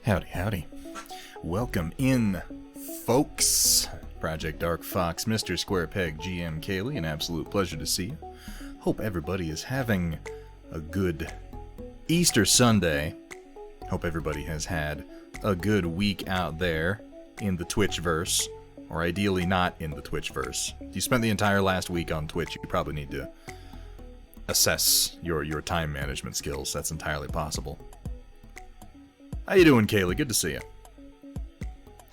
Howdy, howdy. Welcome in, folks. Project Dark Fox, Mr. Square Peg, GM Kaylee, an absolute pleasure to see you. Hope everybody is having a good Easter Sunday. Hope everybody has had a good week out there in the Twitchverse, or ideally not in the Twitchverse. If you spent the entire last week on Twitch, you probably need to assess your time management skills. That's entirely possible. How you doing, Kaylee? Good to see you.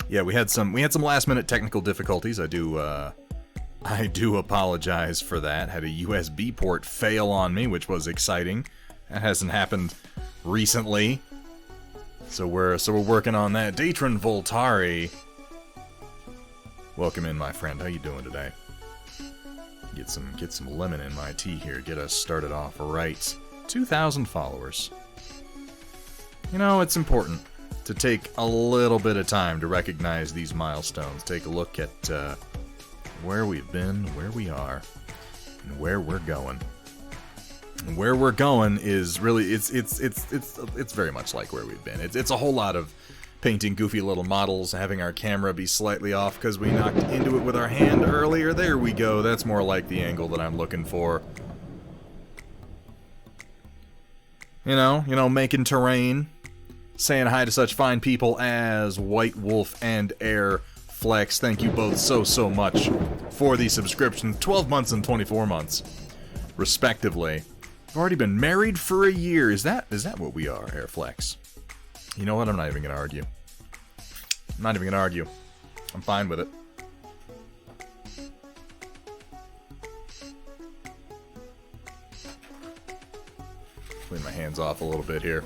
Yeah, we had some last minute technical difficulties. I do apologize for that. Had a USB port fail on me, which was exciting. That hasn't happened recently. So we're working on that. Datron Voltari. Welcome in, my friend. How you doing today? Get some lemon in my tea here. Get us started off right. 2,000 followers. You know, it's important to take a little bit of time to recognize these milestones. Take a look at where we've been, where we are, and where we're going. And where we're going is really it's very much like where we've been. It's a whole lot of painting goofy little models, having our camera be slightly off because we knocked into it with our hand earlier. There we go. That's more like the angle that I'm looking for. You know, making terrain. Saying hi to such fine people as White Wolf and Air Flex. Thank you both so much for the subscription. 12 months and 24 months, respectively. I've already been married for a year. Is that what we are, Air Flex? You know what? I'm not even going to argue. I'm fine with it. Clean my hands off a little bit here.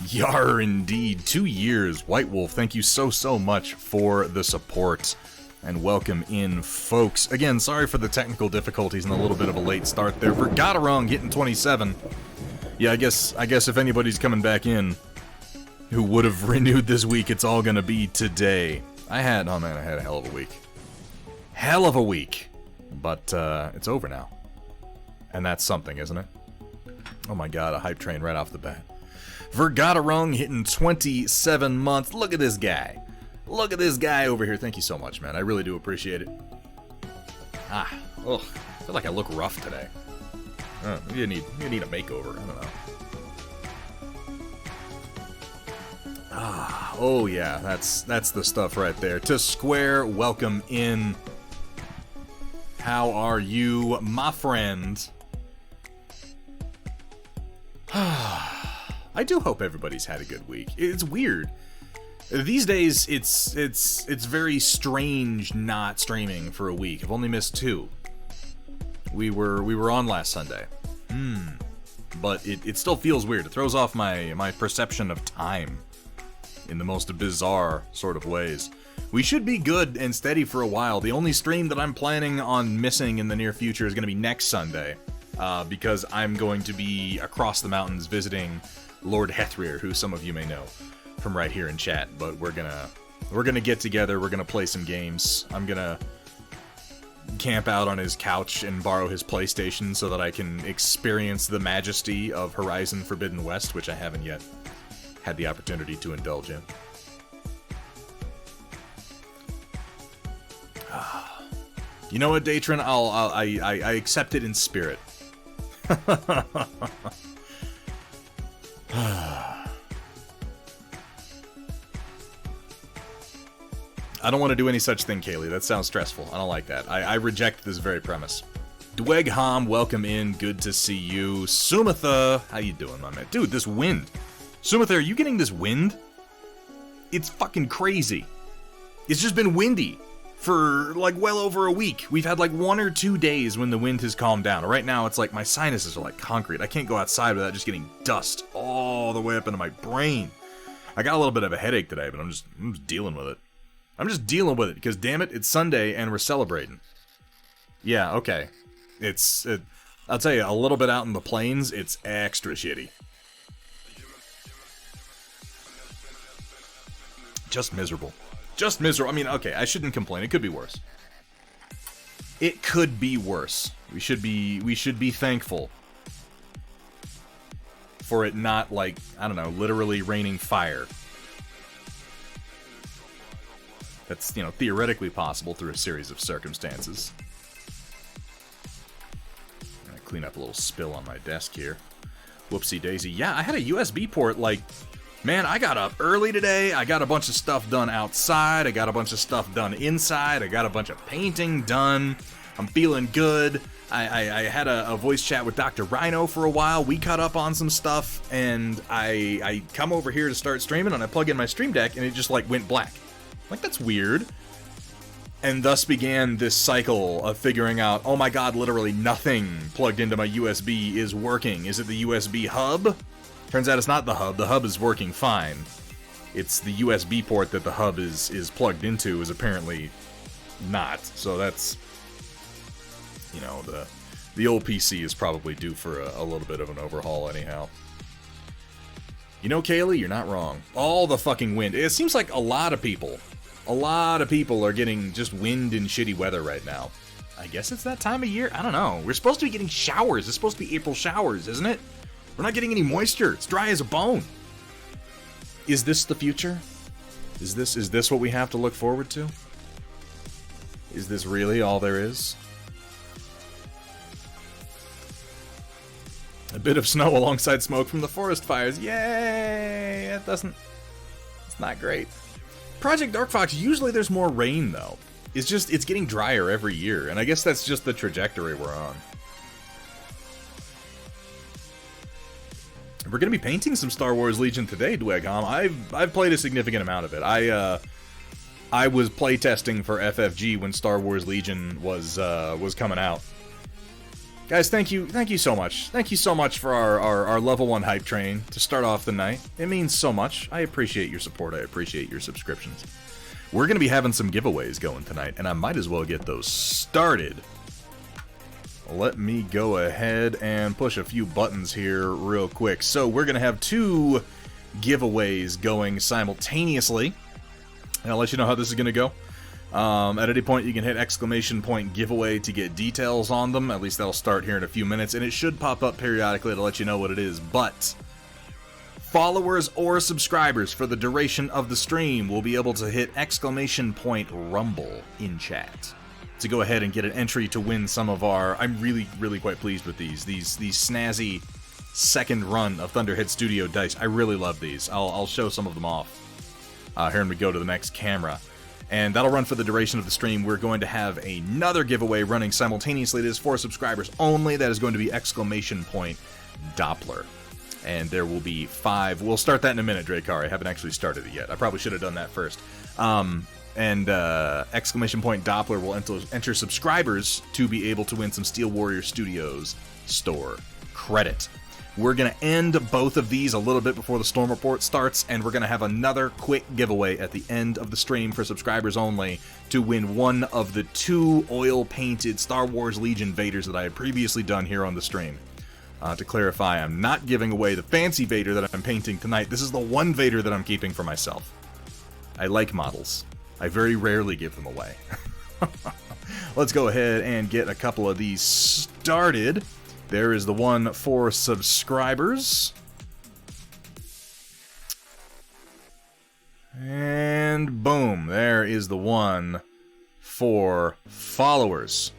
Yar indeed. 2 years. White Wolf, thank you so much for the support. And welcome in, folks. Again, sorry for the technical difficulties and a little bit of a late start there. Forgot wrong hitting 27. Yeah, I guess if anybody's coming back in who would have renewed this week, it's all gonna be today. I had a hell of a week. Hell of a week. But it's over now. And that's something, isn't it? Oh my god, a hype train right off the bat. Vergatarung hitting 27 months. Look at this guy. Look at this guy over here. Thank you so much, man. I really do appreciate it. I feel like I look rough today. Maybe I need a makeover. I don't know. Oh yeah, that's the stuff right there. To Square, welcome in. How are you, my friend? I do hope everybody's had a good week. It's weird. These days, it's very strange not streaming for a week. I've only missed 2. We were on last Sunday. But it still feels weird. It throws off my perception of time in the most bizarre sort of ways. We should be good and steady for a while. The only stream that I'm planning on missing in the near future is going to be next Sunday. Because I'm going to be across the mountains visiting Lord Hethrir, who some of you may know from right here in chat. But we're gonna get together. We're gonna play some games. I'm gonna camp out on his couch and borrow his PlayStation so that I can experience the majesty of Horizon Forbidden West, which I haven't yet had the opportunity to indulge in. You know what, Datron? I accept it in spirit. I don't want to do any such thing, Kaylee. That sounds stressful. I don't like that. I reject this very premise. Dwegham, welcome in. Good to see you. Sumatha, how you doing, my man? Dude, this wind. Sumatha, are you getting this wind? It's fucking crazy. It's just been windy for like well over a week. We've had like 1 or 2 days when the wind has calmed down. Right now, it's like my sinuses are like concrete. I can't go outside without just getting dust all the way up into my brain. I got a little bit of a headache today, but I'm just dealing with it. I'm just dealing with it because, damn it, it's Sunday and we're celebrating. Yeah, okay. I'll tell you, a little bit out in the plains, it's extra shitty. Just miserable. Just miserable. I mean, okay, I shouldn't complain. It could be worse. It could be worse. We should be thankful for it not, like, I don't know, literally raining fire. That's, you know, theoretically possible through a series of circumstances. I'm gonna clean up a little spill on my desk here. Whoopsie daisy. Yeah, I had a USB port, like, man, I got up early today. I got a bunch of stuff done outside. I got a bunch of stuff done inside. I got a bunch of painting done. I'm feeling good. I had a voice chat with Dr. Rhino for a while. We caught up on some stuff, and I come over here to start streaming, and I plug in my Stream Deck, and it just, like, went black. Like, that's weird. And thus began this cycle of figuring out, oh my god, literally nothing plugged into my USB is working. Is it the USB hub? Turns out it's not the hub. The hub is working fine. It's the USB port that the hub is plugged into is apparently not. So that's, you know, the old PC is probably due for a little bit of an overhaul anyhow. You know, Kaylee, you're not wrong. All the fucking wind. It seems like a lot of people are getting just wind and shitty weather right now. I guess it's that time of year. I don't know. We're supposed to be getting showers. It's supposed to be April showers, isn't it? We're not getting any moisture. It's dry as a bone. Is this the future? Is this what we have to look forward to? Is this really all there is? A bit of snow alongside smoke from the forest fires. Yay! It's not great. Project Dark Fox, usually there's more rain, though. It's getting drier every year, and I guess that's just the trajectory we're on. We're going to be painting some Star Wars Legion today, Dweghom. I've played a significant amount of it. I was playtesting for FFG when Star Wars Legion was coming out. Guys, thank you so much. Thank you so much for our level 1 hype train to start off the night. It means so much. I appreciate your support. I appreciate your subscriptions. We're going to be having some giveaways going tonight, and I might as well get those started. Let me go ahead and push a few buttons here real quick. So we're going to have 2 giveaways going simultaneously, and I'll let you know how this is going to go. At any point, you can hit ! giveaway to get details on them. At least that'll start here in a few minutes, and it should pop up periodically to let you know what it is. But followers or subscribers for the duration of the stream will be able to hit ! rumble in chat to go ahead and get an entry to win some of our... I'm really quite pleased with these snazzy second run of Thunderhead Studio dice. I really love these. I'll show some of them off here when we go to the next camera. And that'll run for the duration of the stream. We're going to have another giveaway running simultaneously. It is for subscribers only. That is going to be ! Doppler. And there will be 5. We'll start that in a minute, Dracar. I haven't actually started it yet. I probably should have done that first. And ! Doppler will enter subscribers to be able to win some Steel Warrior Studios store credit. We're going to end both of these a little bit before the Storm Report starts, and we're going to have another quick giveaway at the end of the stream for subscribers only to win one of the 2 oil-painted Star Wars Legion Vaders that I had previously done here on the stream. To clarify, I'm not giving away the fancy Vader that I'm painting tonight. This is the one Vader that I'm keeping for myself. I like models. I very rarely give them away. Let's go ahead and get a couple of these started. There is the one for subscribers. And boom, there is the one for followers.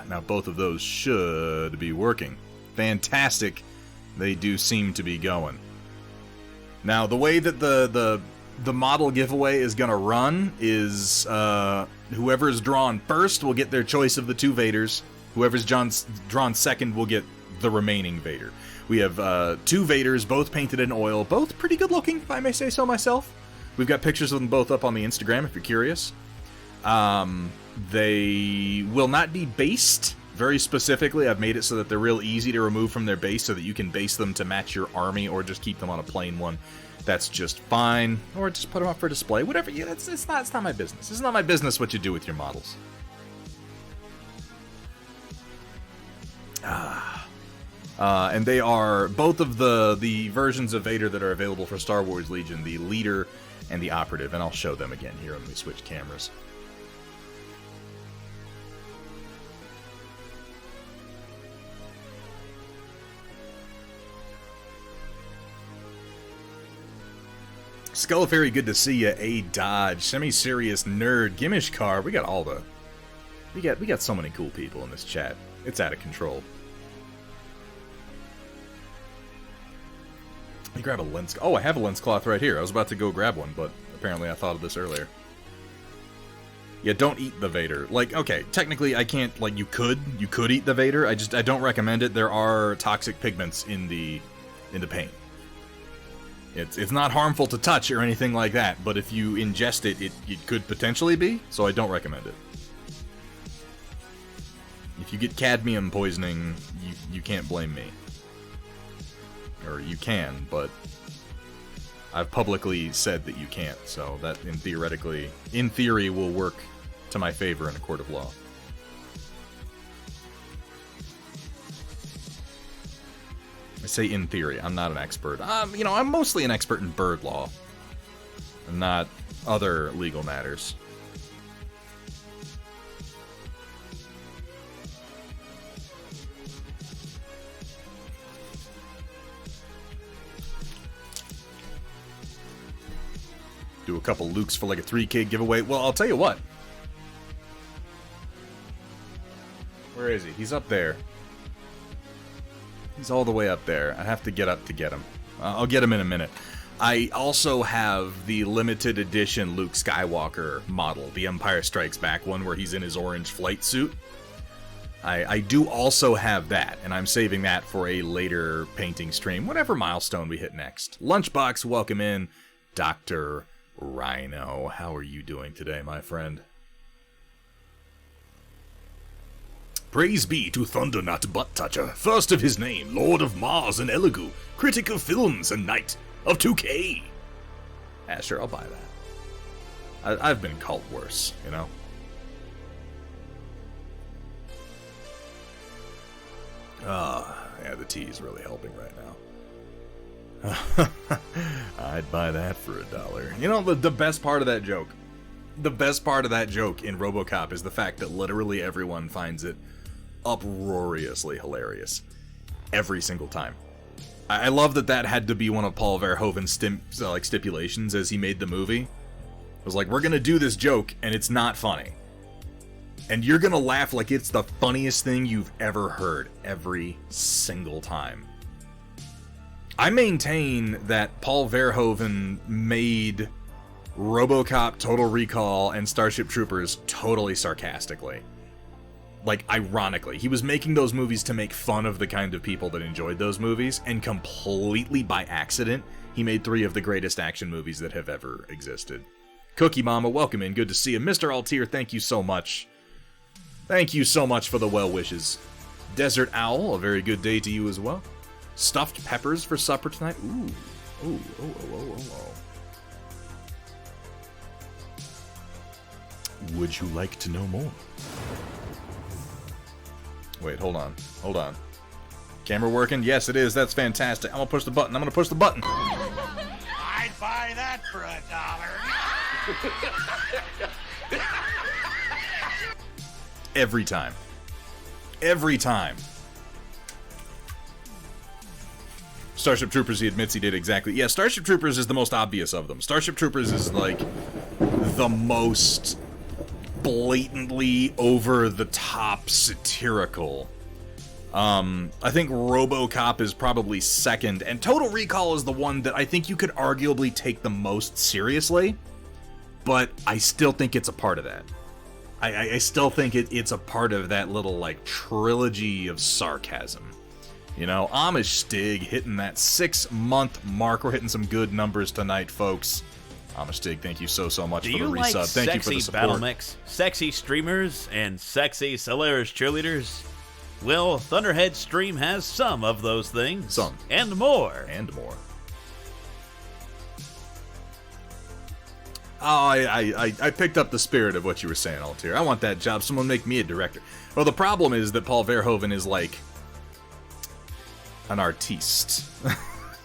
Now both of those should be working. Fantastic. They do seem to be going. Now, the way that the model giveaway is going to run is whoever's drawn first will get their choice of the 2 Vaders. Whoever's drawn second will get the remaining Vader. We have 2 Vaders, both painted in oil, both pretty good looking, if I may say so myself. We've got pictures of them both up on the Instagram if you're curious. They will not be based very specifically. I've made it so that they're real easy to remove from their base so that you can base them to match your army or just keep them on a plain one. That's just fine. Or just put them up for display. Whatever you... It's not my business. It's not my business what you do with your models. And they are both of the versions of Vader that are available for Star Wars Legion, the Leader and the operative, and I'll show them again here when we switch cameras. Scullifairy, good to see you. A Dodge, semi-serious nerd, Gimish Car. We got all the... We got so many cool people in this chat. It's out of control. Let me grab a lens... Oh, I have a lens cloth right here. I was about to go grab one, but apparently I thought of this earlier. Yeah, don't eat the Vader. Like, okay, technically I can't... Like, you could eat the Vader. I don't recommend it. There are toxic pigments in the paint. It's not harmful to touch or anything like that, but if you ingest it, it could potentially be, so I don't recommend it. If you get cadmium poisoning, you can't blame me. Or you can, but I've publicly said that you can't, so that in theory will work to my favor in a court of law. I say in theory, I'm not an expert. You know, I'm mostly an expert in bird law, and not other legal matters. Do a couple Lukes for like a 3K giveaway. Well, I'll tell you what. Where is he? He's up there. He's all the way up there. I have to get up to get him. I'll get him in a minute. I also have the limited edition Luke Skywalker model, the Empire Strikes Back one where he's in his orange flight suit. I do also have that, and I'm saving that for a later painting stream, whatever milestone we hit next. Lunchbox, welcome in. Dr. Rhino, how are you doing today, my friend? Praise be to Thundernut Butt Toucher, first of his name, Lord of Mars and Elegoo, critic of films and knight of 2K. Yeah, sure, I'll buy that. I've been called worse, you know? Yeah, the tea is really helping right now. I'd buy that for $1. You know, the best part of that joke, the best part of that joke in RoboCop is the fact that literally everyone finds it uproariously hilarious. Every single time. I love that had to be one of Paul Verhoeven's stipulations as he made the movie. It was like, we're gonna do this joke, and it's not funny. And you're gonna laugh like it's the funniest thing you've ever heard every single time. I maintain that Paul Verhoeven made RoboCop, Total Recall, and Starship Troopers totally sarcastically. Like, ironically. He was making those movies to make fun of the kind of people that enjoyed those movies, and completely by accident, he made 3 of the greatest action movies that have ever existed. Cookie Mama, welcome in. Good to see you. Mr. Altier, thank you so much. Thank you so much for the well wishes. Desert Owl, a very good day to you as well. Stuffed peppers for supper tonight. Ooh. Ooh. Oh. Would you like to know more? Wait, hold on. Camera working? Yes, it is. That's fantastic. I'm gonna push the button. I'd buy that for $1. Every time. Starship Troopers, he admits he did exactly. Yeah, Starship Troopers is the most obvious of them. Starship Troopers is like the most blatantly over-the-top satirical. I think RoboCop is probably second, and Total Recall is the one that I think you could arguably take the most seriously, but I still think it's a part of that. I still think it's a part of that little, like, trilogy of sarcasm. You know, Amish Stig hitting that 6-month mark. We're hitting some good numbers tonight, folks. Amish Stig, thank you so much for the resub. Like thank you for the support. Battle mix, sexy streamers, and sexy Solaris cheerleaders? Well, Thunderhead Stream has some of those things. Some. And more. Oh, I picked up the spirit of what you were saying, Altier. I want that job. Someone make me a director. Well, the problem is that Paul Verhoeven is like an artiste.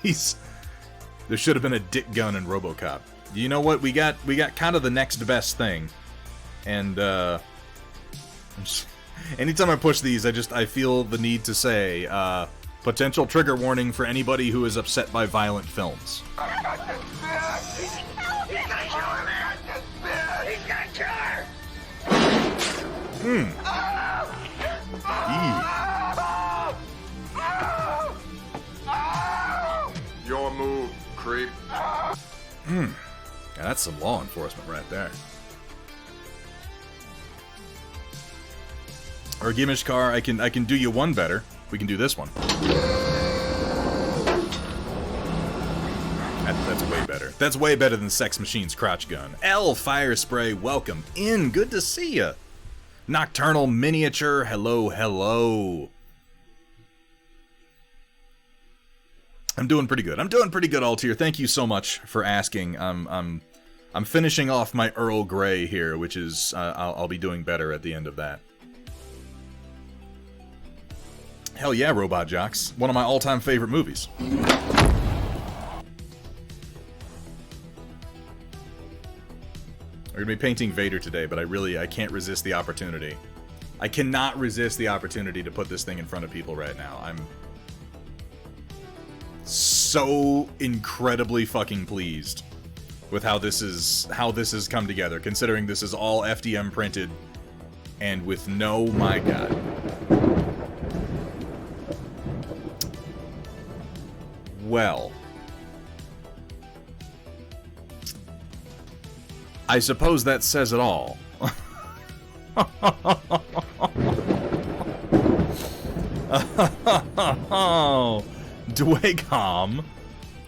There should have been a dick gun in RoboCop. You know what? We got kind of the next best thing. And, anytime I push these, I feel the need to say, potential trigger warning for anybody who is upset by violent films. Your move, creep. Yeah, that's some law enforcement right there. Or Gimish car, I can do you one better. We can do this one. That's way better. That's way better than Sex Machine's crotch gun. L Fire Spray, welcome in. Good to see ya. Nocturnal Miniature, hello, hello. I'm doing pretty good. I'm doing pretty good, Altier. Thank you so much for asking. I'm finishing off my Earl Grey here, which is I'll be doing better at the end of that. Hell yeah, Robot Jocks. One of my all-time favorite movies. I'm gonna be painting Vader today, but I can't resist the opportunity. I cannot resist the opportunity to put this thing in front of people right now. I'm so incredibly fucking pleased with how this has come together, considering this is all FDM printed and with no, my god. Well, I suppose that says it all. Dwegham.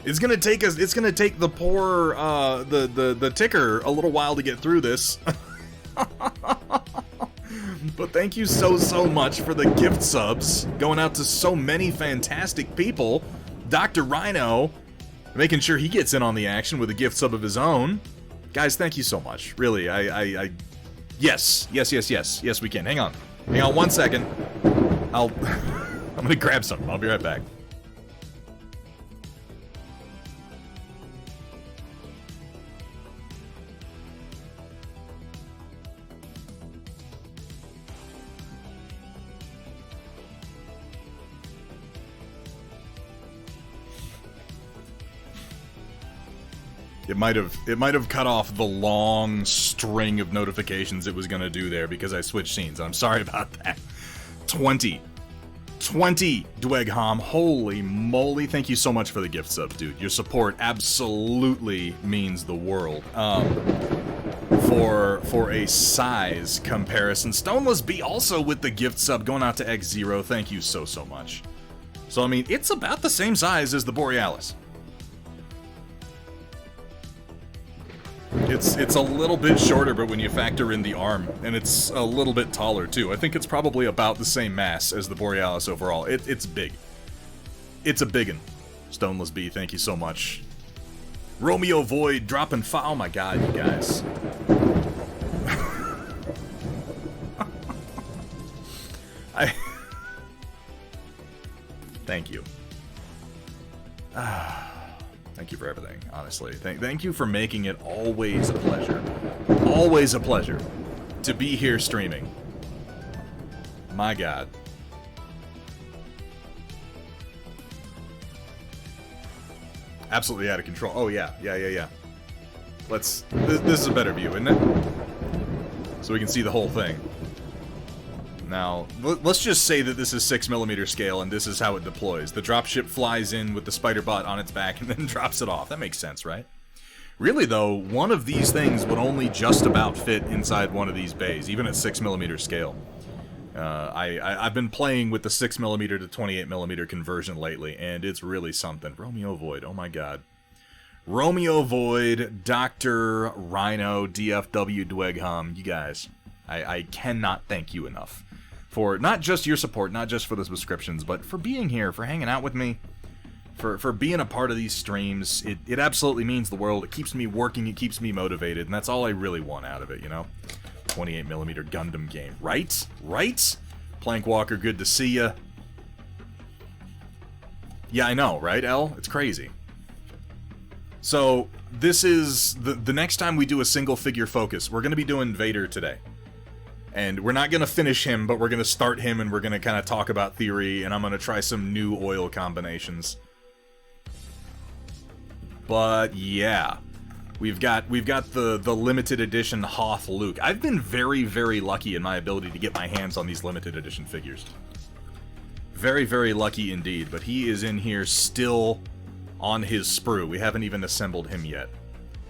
It's gonna take the poor the ticker a little while to get through this. But thank you so much for the gift subs going out to so many fantastic people. Dr. Rhino making sure he gets in on the action with a gift sub of his own. Guys, thank you so much. Really, yes, we can. Hang on 1 second. I'm gonna grab something. I'll be right back. It might have cut off the long string of notifications it was gonna do there because I switched scenes. I'm sorry about that. 20 Dwegham. Holy moly, thank you so much for the gift sub, dude. Your support absolutely means the world. For a size comparison. Stoneless B also with the gift sub going out to X0. Thank you so much. So I mean, it's about the same size as the Borealis. It's a little bit shorter, but when you factor in the arm, and it's a little bit taller too. I think it's probably about the same mass as the Borealis overall. It's big. It's a biggin. Stoneless B, thank you so much. Romeo Void dropping oh my god, you guys. Thank you. Thank you for everything, honestly. Thank you for making it always a pleasure. Always a pleasure to be here streaming. My god. Absolutely out of control. Oh, yeah. This is a better view, isn't it? So we can see the whole thing. Now, let's just say that this is 6mm scale and this is how it deploys. The dropship flies in with the spider bot on its back and then drops it off. That makes sense, right? Really, though, one of these things would only just about fit inside one of these bays, even at 6mm scale. I've been playing with the 6mm to 28mm conversion lately, and it's really something. Romeo Void, oh my god. Romeo Void, Dr. Rhino, DFW Dwegham, you guys, I cannot thank you enough. For not just your support, not just for the subscriptions, but for being here, for hanging out with me, for being a part of these streams. It absolutely means the world. It keeps me working, it keeps me motivated, and that's all I really want out of it, you know? 28mm Gundam game. Right? Plankwalker, good to see ya. Yeah, I know, right, L? It's crazy. So this is the next time we do a single figure focus, we're going to be doing Vader today. And we're not going to finish him, but we're going to start him and we're going to kind of talk about theory, and I'm going to try some new oil combinations. But yeah, we've got the limited edition Hoth Luke. I've been very, very lucky in my ability to get my hands on these limited edition figures. Very, very lucky indeed, but he is in here still on his sprue. We haven't even assembled him yet.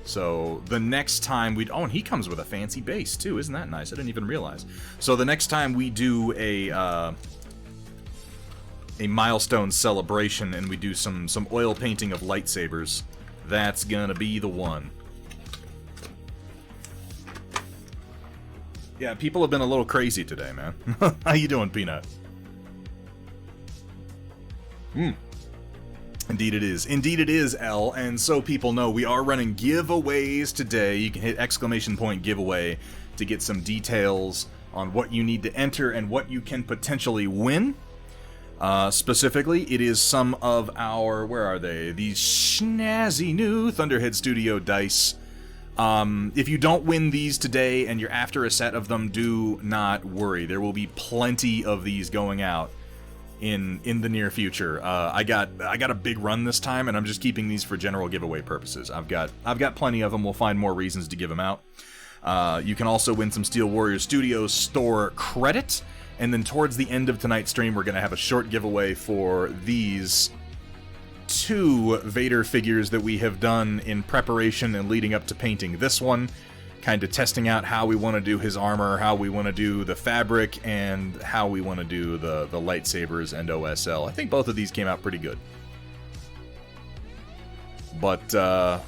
So the next time we... Oh, and he comes with a fancy base, too. Isn't that nice? I didn't even realize. So the next time we do a milestone celebration and we do some oil painting of lightsabers, that's gonna be the one. Yeah, people have been a little crazy today, man. How you doing, Peanut? Indeed it is. Indeed it is, L. And so people know, we are running giveaways today. You can hit ! giveaway to get some details on what you need to enter and what you can potentially win. Specifically, it is some of our... Where are they? These snazzy new Thunderhead Studio dice. If you don't win these today and you're after a set of them, do not worry. There will be plenty of these going out in the near future. I got a big run this time, and I'm just keeping these for general giveaway purposes. I've got plenty of them. We'll find more reasons to give them out. You can also win some Steel Warrior Studios store credit, and then towards the end of tonight's stream, we're going to have a short giveaway for these 2 Vader figures that we have done in preparation and leading up to painting this one. Kind of testing out how we want to do his armor, how we want to do the fabric, and how we want to do the lightsabers and OSL. I think both of these came out pretty good. But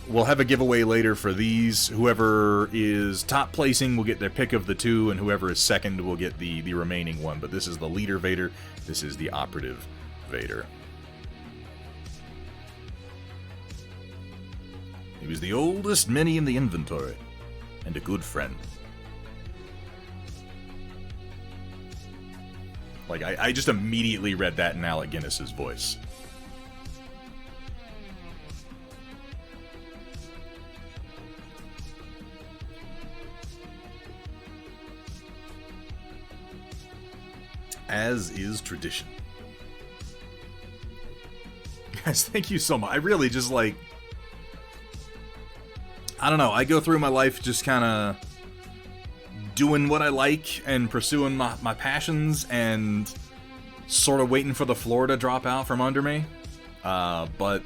we'll have a giveaway later for these. Whoever is top placing will get their pick of the 2, and whoever is second will get the remaining one. But this is the leader Vader. This is the operative Vader. He was the oldest mini in the inventory. And a good friend. Like, I just immediately read that in Alec Guinness's voice. As is tradition. Guys, thank you so much. I really just, like... I don't know, I go through my life just kind of doing what I like and pursuing my passions and sort of waiting for the floor to drop out from under me. But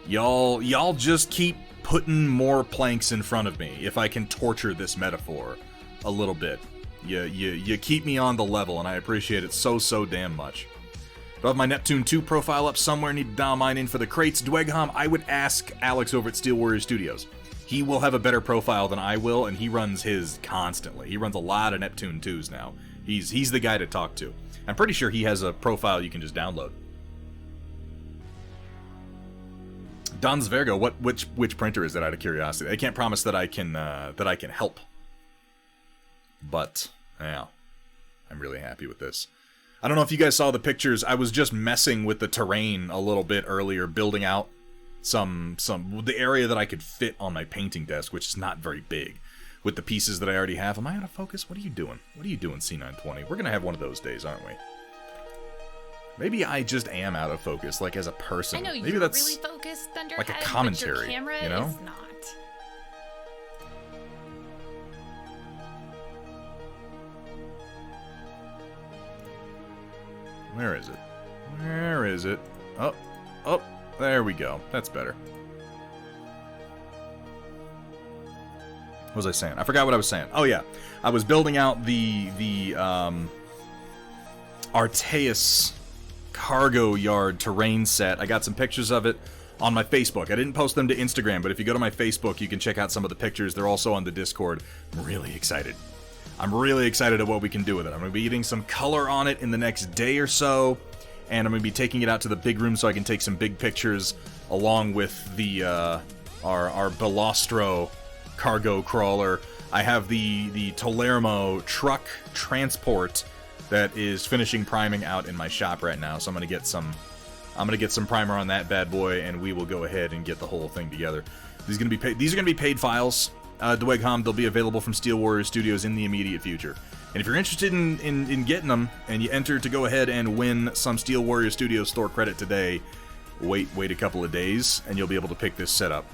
y'all just keep putting more planks in front of me, if I can torture this metaphor a little bit. You keep me on the level, and I appreciate it so damn much. Do I have my Neptune 2 profile up somewhere? Need to dial mine in for the crates. Dwegham, I would ask Alex over at Steel Warrior Studios. He will have a better profile than I will, and he runs his constantly. He runs a lot of Neptune 2s now. He's the guy to talk to. I'm pretty sure he has a profile you can just download. Don Zvergo, which printer is that, out of curiosity? I can't promise that I can help. But yeah, I'm really happy with this. I don't know if you guys saw the pictures. I was just messing with the terrain a little bit earlier, building out the area that I could fit on my painting desk, which is not very big, with the pieces that I already have. Am I out of focus? What are you doing? What are you doing, C920? We're gonna have one of those days, aren't we? Maybe I just am out of focus, like as a person. I know Maybe you're that's really focused, Thunderhead, like a commentary, but your camera you know? is not. Where is it? Where is it? Oh, there we go. That's better. What was I saying? I forgot what I was saying. Oh yeah, I was building out the Arteus cargo yard terrain set. I got some pictures of it on my Facebook. I didn't post them to Instagram, but if you go to my Facebook, you can check out some of the pictures. They're also on the Discord. I'm really excited. I'm really excited at what we can do with it. I'm going to be getting some color on it in the next day or so, and I'm going to be taking it out to the big room so I can take some big pictures along with the our Belostro cargo crawler. I have the Tolermo truck transport that is finishing priming out in my shop right now, so I'm going to get some I'm gonna get some primer on that bad boy, and we will go ahead and get the whole thing together. These are gonna be paid files. Dwegcom, they'll be available from Steel Warrior Studios in the immediate future. And if you're interested in getting them, and you enter to go ahead and win some Steel Warrior Studios store credit today, wait a couple of days, and you'll be able to pick this set up.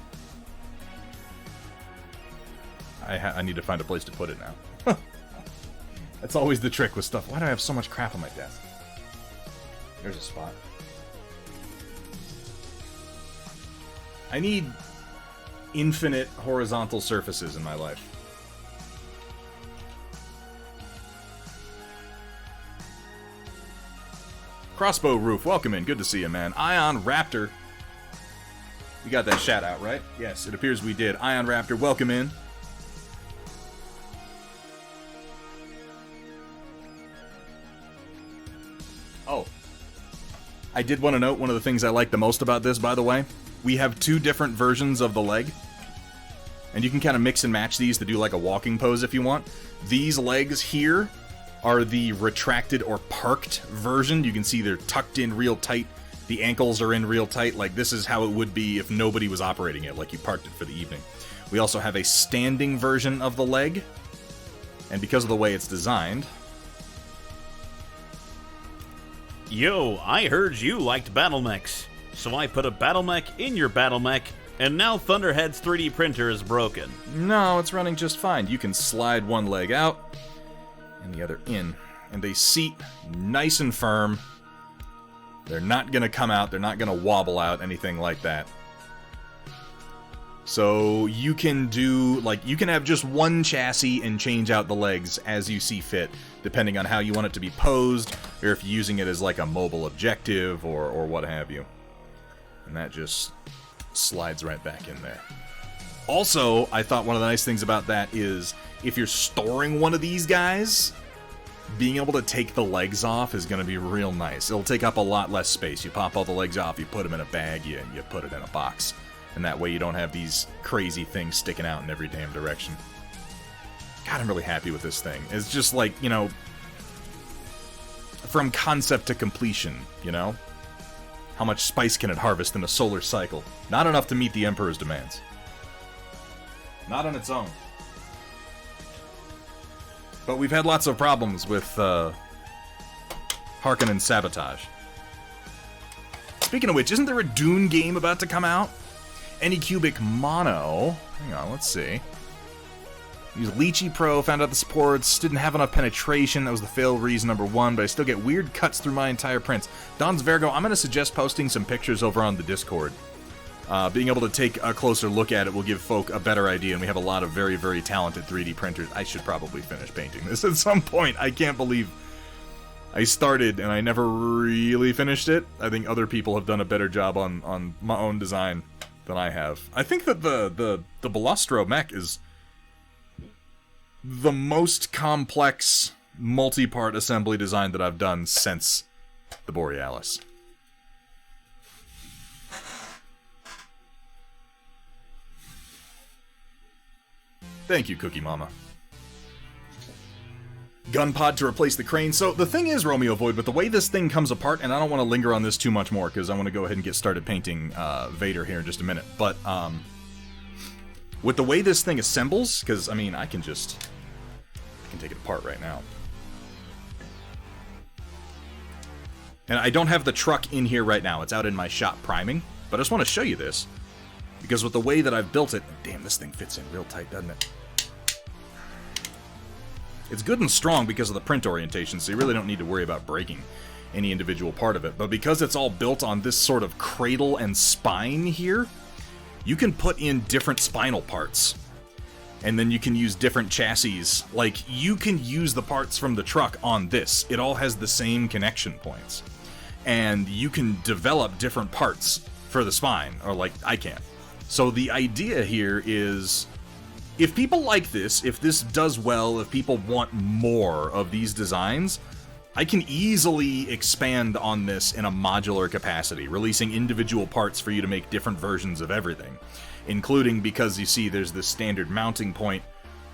I need to find a place to put it now. That's always the trick with stuff. Why do I have so much crap on my desk? There's a spot. I need infinite horizontal surfaces in my life. Crossbow Roof, welcome in. Good to see you, man. Ion Raptor. We got that shout out, right? Yes, it appears we did. Ion Raptor, welcome in. Oh. I did want to note one of the things I like the most about this, by the way. We have two different versions of the leg. And you can kind of mix and match these to do like a walking pose if you want. These legs here are the retracted or parked version. You can see they're tucked in real tight. The ankles are in real tight. Like, this is how it would be if nobody was operating it, like you parked it for the evening. We also have a standing version of the leg. And because of the way it's designed... Yo, I heard you liked battle mechs, so I put a battle mech in your battle mech, and now Thunderhead's 3D printer is broken. No, it's running just fine. You can slide one leg out and the other in, and they seat nice and firm. They're not going to come out, they're not going to wobble out, anything like that. So you can do, like, you can have just one chassis and change out the legs as you see fit, depending on how you want it to be posed, or if you're using it as like a mobile objective, or what have you. And that just slides right back in there. Also, I thought one of the nice things about that is, if you're storing one of these guys, being able to take the legs off is going to be real nice. It'll take up a lot less space. You pop all the legs off, you put them in a bag, you put it in a box. And that way you don't have these crazy things sticking out in every damn direction. God, I'm really happy with this thing. It's just like, you know, from concept to completion, you know? How much spice can it harvest in a solar cycle? Not enough to meet the Emperor's demands. Not on its own. But we've had lots of problems with Harkonnen sabotage. Speaking of which, isn't there a Dune game about to come out? Anycubic Mono. Hang on, let's see. Used Lychee Pro, found out the supports, didn't have enough penetration, that was the fail reason number one, but I still get weird cuts through my entire prints. Don's Vergo, I'm going to suggest posting some pictures over on the Discord. Being able to take a closer look at it will give folk a better idea, and we have a lot of very, very talented 3D printers. I should probably finish painting this at some point. I can't believe I started and I never really finished it. I think other people have done a better job on my own design than I have. I think that the Balastro mech is the most complex multi-part assembly design that I've done since the Borealis. Thank you, Cookie Mama. Gun pod to replace the crane. So the thing is, Romeo Void, with the way this thing comes apart, and I don't want to linger on this too much more, because I want to go ahead and get started painting Vader here in just a minute, but with the way this thing assembles, because, I mean, I can take it apart right now. And I don't have the truck in here right now, it's out in my shop priming, but I just want to show you this, because with the way that I've built it, damn, this thing fits in real tight, doesn't it? It's good and strong because of the print orientation, so you really don't need to worry about breaking any individual part of it. But because it's all built on this sort of cradle and spine here, you can put in different spinal parts. And then you can use different chassis. Like, you can use the parts from the truck on this. It all has the same connection points. And you can develop different parts for the spine, or like I can. So the idea here is, if people like this, if this does well, if people want more of these designs, I can easily expand on this in a modular capacity, releasing individual parts for you to make different versions of everything. Including, because you see there's this standard mounting point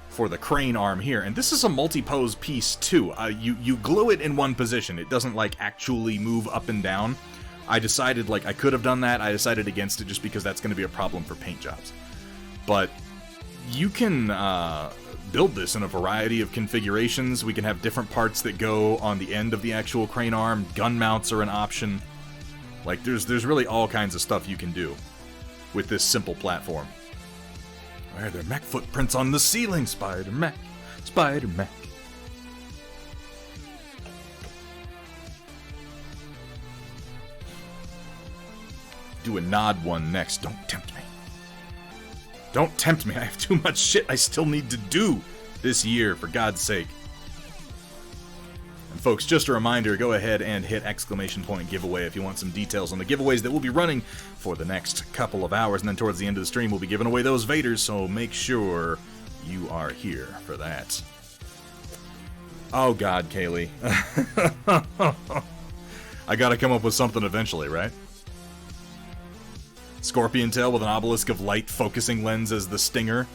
for the crane arm here, and this is a multi-pose piece too. You glue it in one position. It doesn't like actually move up and down I decided, like, I could have done that. I decided against it just because that's going to be a problem for paint jobs. But you can build this in a variety of configurations. We can have different parts that go on the end of the actual crane arm. Gun mounts are an option. Like, there's really all kinds of stuff you can do with this simple platform. Where are there mech footprints on the ceiling? Spider-Mech. Spider-Mech. Do a nod one next. Don't tempt me. Don't tempt me. I have too much shit I still need to do this year, for God's sake. And folks, just a reminder, go ahead and hit ! giveaway if you want some details on the giveaways that we'll be running for the next couple of hours. And then towards the end of the stream, we'll be giving away those Vaders, so make sure you are here for that. Oh God, Kaylee. I gotta come up with something eventually, right? Scorpion tail with an obelisk of light focusing lens as the stinger.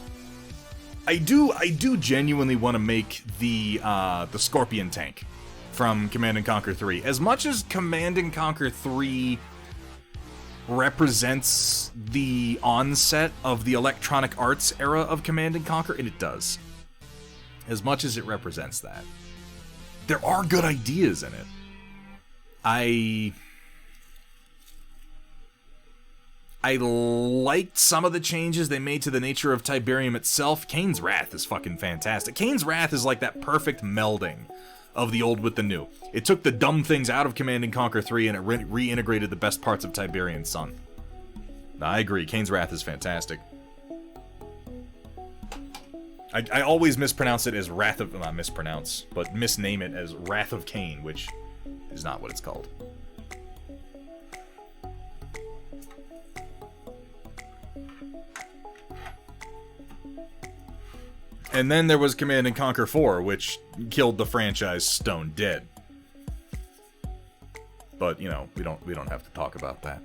I do genuinely want to make the Scorpion tank from Command & Conquer 3. As much as Command & Conquer 3 represents the onset of the Electronic Arts era of Command & Conquer, and it does. As much as it represents that. There are good ideas in it. I liked some of the changes they made to the nature of Tiberium itself. Kane's Wrath is fucking fantastic. Kane's Wrath is like that perfect melding of the old with the new. It took the dumb things out of Command & Conquer 3 and it reintegrated the best parts of Tiberian Sun. I agree, Kane's Wrath is fantastic. I always mispronounce it as not mispronounce, but misname it as Wrath of Kane, which is not what it's called. And then there was Command & Conquer 4, which killed the franchise stone dead. But, you know, we don't have to talk about that.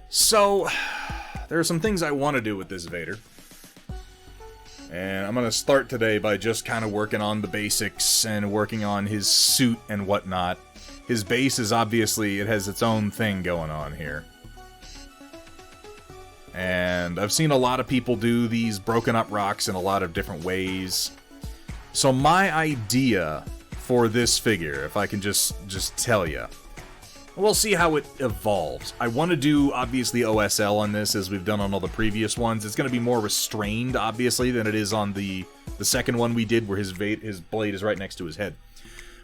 So, there are some things I want to do with this Vader. And I'm going to start today by just kind of working on the basics and working on his suit and whatnot. His base is obviously, it has its own thing going on here. And I've seen a lot of people do these broken up rocks in a lot of different ways. So my idea for this figure, if I can just tell you, we'll see how it evolves. I want to do, obviously, OSL on this, as we've done on all the previous ones. It's going to be more restrained, obviously, than it is on the second one we did, where his blade is right next to his head.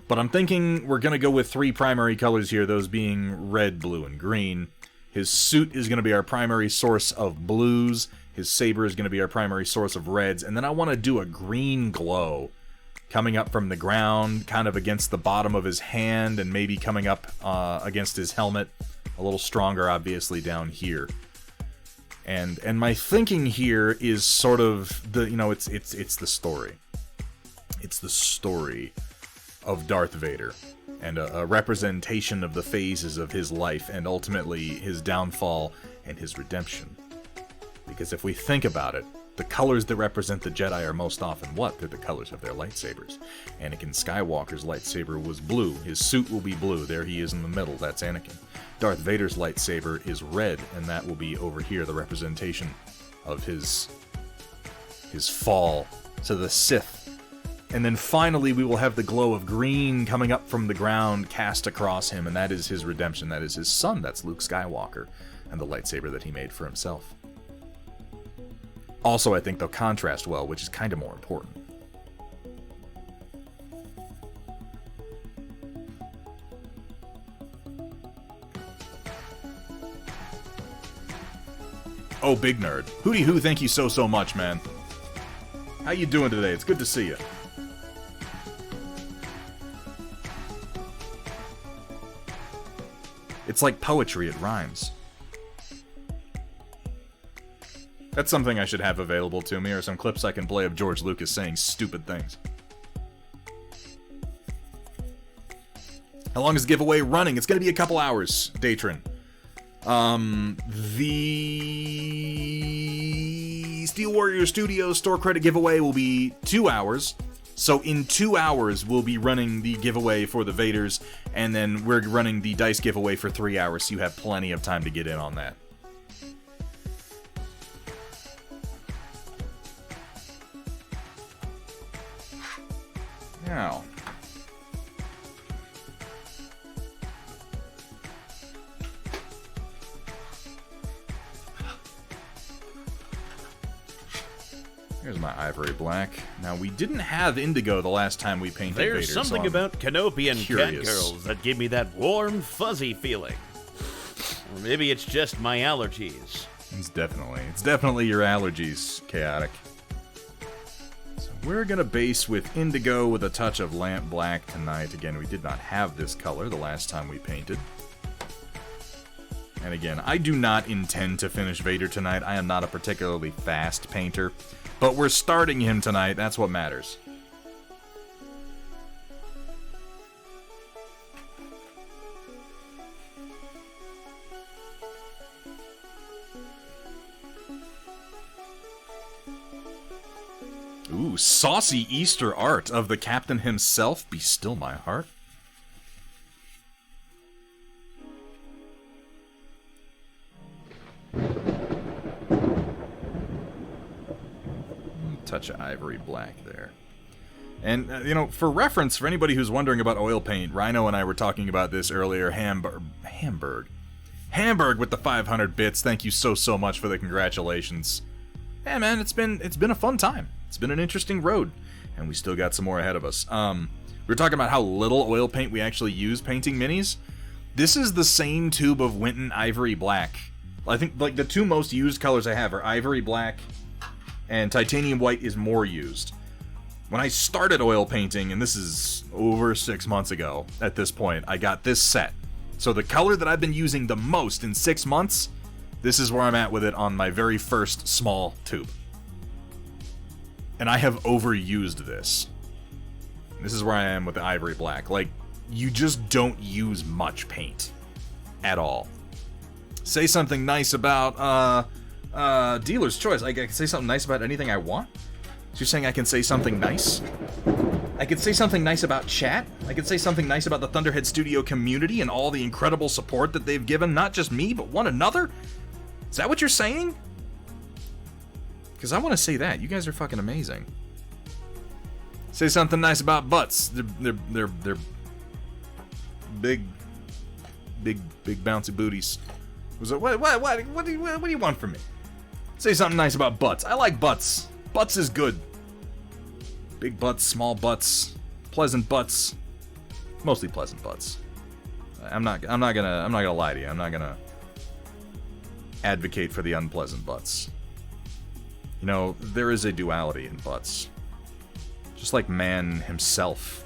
But I'm thinking we're going to go with 3 primary colors here, those being red, blue, and green. His suit is going to be our primary source of blues. His saber is going to be our primary source of reds. And then I want to do a green glow coming up from the ground, kind of against the bottom of his hand, and maybe coming up against his helmet. A little stronger, obviously, down here. And my thinking here is sort of the, you know, it's the story. It's the story of Darth Vader. And a representation of the phases of his life, and ultimately his downfall and his redemption. Because if we think about it, the colors that represent the Jedi are most often what? They're the colors of their lightsabers. Anakin Skywalker's lightsaber was blue. His suit will be blue. There he is in the middle. That's Anakin. Darth Vader's lightsaber is red, and that will be over here, the representation of his fall to the Sith. And then finally, we will have the glow of green coming up from the ground, cast across him, and that is his redemption. That is his son. That's Luke Skywalker, and the lightsaber that he made for himself. Also, I think they'll contrast well, which is kind of more important. Oh, Big Nerd. Hootie Hoo, thank you so much, man. How you doing today? It's good to see you. It's like poetry, it rhymes. That's something I should have available to me, or some clips I can play of George Lucas saying stupid things. How long is the giveaway running? It's going to be a couple hours, Datrin. The Steel Warrior Studios store credit giveaway will be 2 hours. So in 2 hours, we'll be running the giveaway for the Vaders, and then we're running the dice giveaway for 3 hours, so you have plenty of time to get in on that. Now, here's my ivory black. Now, we didn't have indigo the last time we painted Vader. There's something about Canopian catgirls that give me that warm, fuzzy feeling. Or maybe it's just my allergies. It's definitely your allergies, Chaotic. So we're gonna base with indigo with a touch of lamp black tonight. Again, we did not have this color the last time we painted. And again, I do not intend to finish Vader tonight. I am not a particularly fast painter. But we're starting him tonight, that's what matters. Ooh, saucy Easter art of the captain himself. Be still my heart. Touch of ivory black there. And, you know, for reference, for anybody who's wondering about oil paint, Rhino and I were talking about this earlier. Hamburg with the 500 bits. Thank you so much for the congratulations. Yeah, man, it's been a fun time. It's been an interesting road, and we still got some more ahead of us. We were talking about how little oil paint we actually use painting minis. This is the same tube of Winton Ivory Black. I think, like, the two most used colors I have are Ivory Black and Titanium White is more used. When I started oil painting, and this is over 6 months ago at this point, I got this set. So the color that I've been using the most in 6 months, this is where I'm at with it on my very first small tube. And I have overused this. This is where I am with the Ivory Black. Like, you just don't use much paint at all. Say something nice about, dealer's choice. I can say something nice about anything I want? So you're saying I can say something nice? I could say something nice about chat? I could say something nice about the Thunderhead Studio community and all the incredible support that they've given, not just me, but one another? Is that what you're saying? Because I want to say that. You guys are fucking amazing. Say something nice about butts. They're big bouncy booties. What do you want from me? Say something nice about butts. I like butts. Butts is good. Big butts, small butts, pleasant butts. Mostly pleasant butts. I'm not gonna lie to you. I'm not gonna advocate for the unpleasant butts. You know, there is a duality in butts. Just like man himself,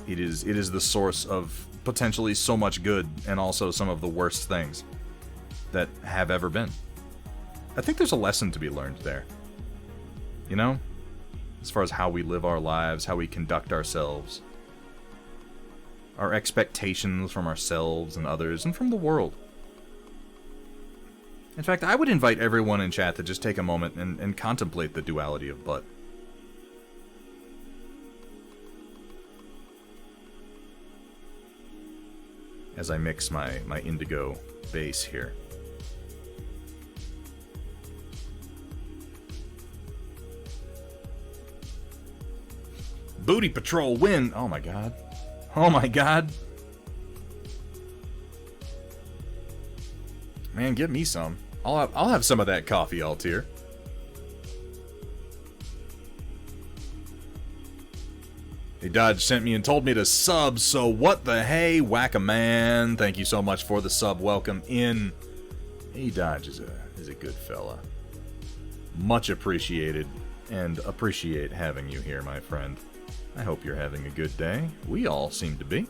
it is the source of potentially so much good and also some of the worst things that have ever been. I think there's a lesson to be learned there. You know? As far as how we live our lives, how we conduct ourselves. Our expectations from ourselves and others, and from the world. In fact, I would invite everyone in chat to just take a moment and contemplate the duality of butt. As I mix my indigo base here. Booty Patrol win! Oh my god. Oh my god. Man, give me some. I'll have some of that coffee, Altier. Hey, Dodge sent me and told me to sub, so what the hey, whack-a-man. Thank you so much for the sub. Welcome in. Hey, Dodge is a good fella. Much appreciated, and appreciate having you here, my friend. I hope you're having a good day. We all seem to be.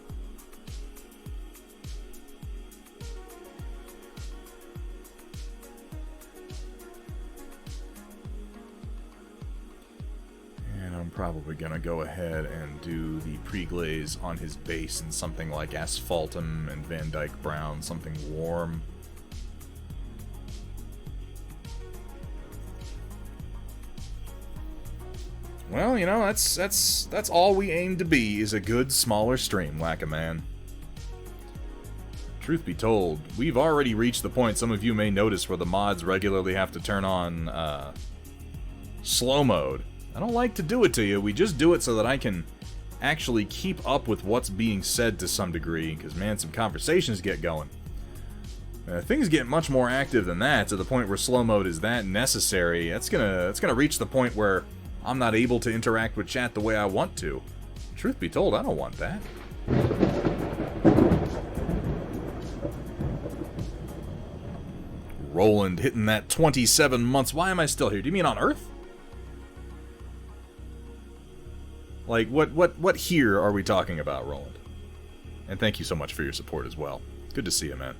And I'm probably gonna go ahead and do the pre-glaze on his base in something like Asphaltum and Van Dyke Brown, something warm. Well, you know, that's all we aim to be, is a good, smaller stream, Whack-A-Man. Truth be told, we've already reached the point some of you may notice where the mods regularly have to turn on, slow mode. I don't like to do it to you, we just do it so that I can actually keep up with what's being said to some degree, because, man, some conversations get going. Things get much more active than that, to the point where slow mode is that necessary. That's gonna reach the point where I'm not able to interact with chat the way I want to. Truth be told, I don't want that. Roland hitting that 27 months. Why am I still here? Do you mean on Earth? Like, what here are we talking about, Roland? And thank you so much for your support as well. Good to see you, man.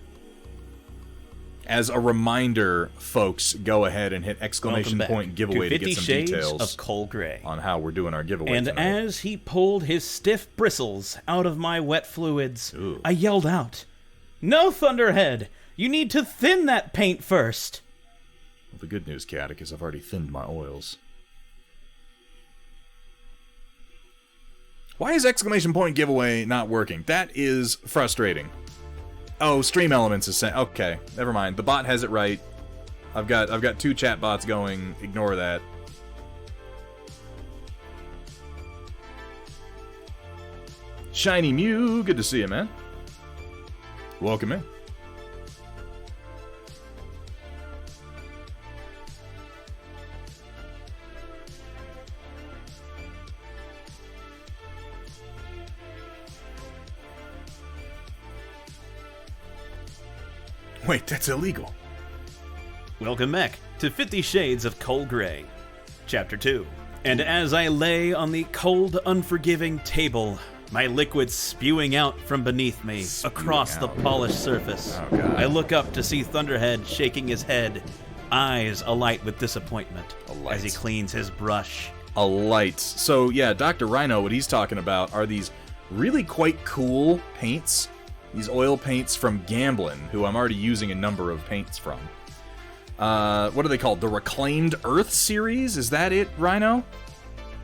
As a reminder, folks, go ahead and hit exclamation point giveaway to get some details of Cole Gray on how we're doing our giveaway and tonight. as he pulled his stiff bristles out of my wet fluids, Ooh. I yelled out, "No, Thunderhead! You need to thin that paint first!" Well, the good news, Chaotic, is I've already thinned my oils. Why is exclamation point giveaway not working? That is frustrating. Oh, Stream Elements is saying, okay, never mind. The bot has it right. I've got 2 chat bots going. Ignore that. Shiny Mew, good to see you, man. Welcome in. Wait, that's illegal. Welcome back to 50 Shades of Cole Gray, Chapter 2. And as I lay on the cold, unforgiving table, my liquid spewing out from beneath me across the polished surface, Oh, God. I look up to see Thunderhead shaking his head, eyes alight with disappointment Alight. as he cleans his brush. A light. So, yeah, Dr. Rhino, what he's talking about are these really quite cool paints. These oil paints from Gamblin, who I'm already using a number of paints from. What are they called? The Reclaimed Earth series? Is that it, Rhino?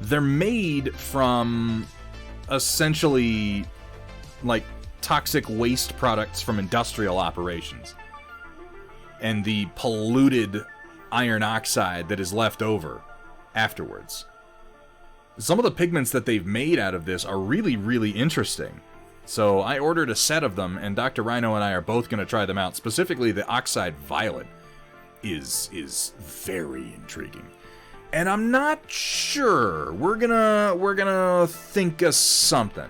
They're made from essentially like toxic waste products from industrial operations. And the polluted iron oxide that is left over afterwards. Some of the pigments that they've made out of this are really, really interesting. So I ordered a set of them, and Dr. Rhino and I are both going to try them out. Specifically, the Oxide Violet is very intriguing. And I'm not sure. We're gonna think of something.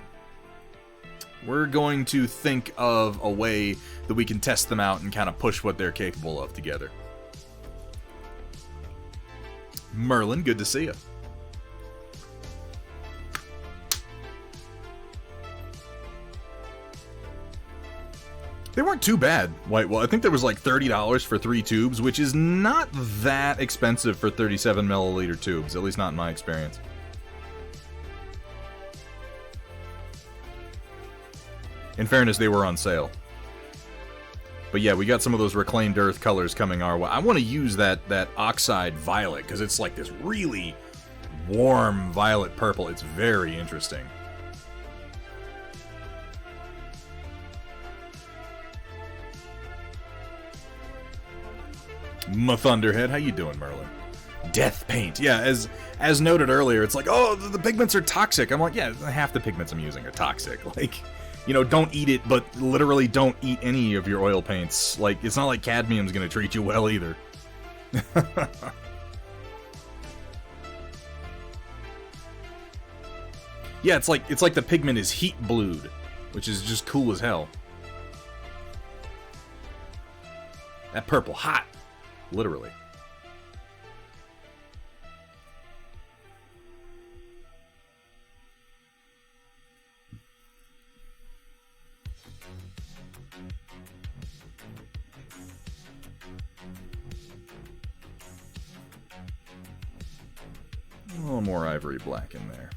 We're going to think of a way that we can test them out and kind of push what they're capable of together. Merlin, good to see you. They weren't too bad, White. Well, I think there was like $30 for 3 tubes, which is not that expensive for 37 milliliter tubes, at least not in my experience. In fairness, they were on sale. But yeah, we got some of those Reclaimed Earth colors coming our way. I want to use that Oxide Violet, because it's like this really warm violet purple. It's very interesting. My Thunderhead, how you doing, Merlin? Death paint. Yeah, as noted earlier, it's like, oh, the pigments are toxic. I'm like, yeah, half the pigments I'm using are toxic. Like, you know, don't eat it, but literally don't eat any of your oil paints. Like, it's not like cadmium's gonna treat you well either. Yeah, it's like the pigment is heat blued, which is just cool as hell. That purple, hot. Literally. A little more ivory black in there.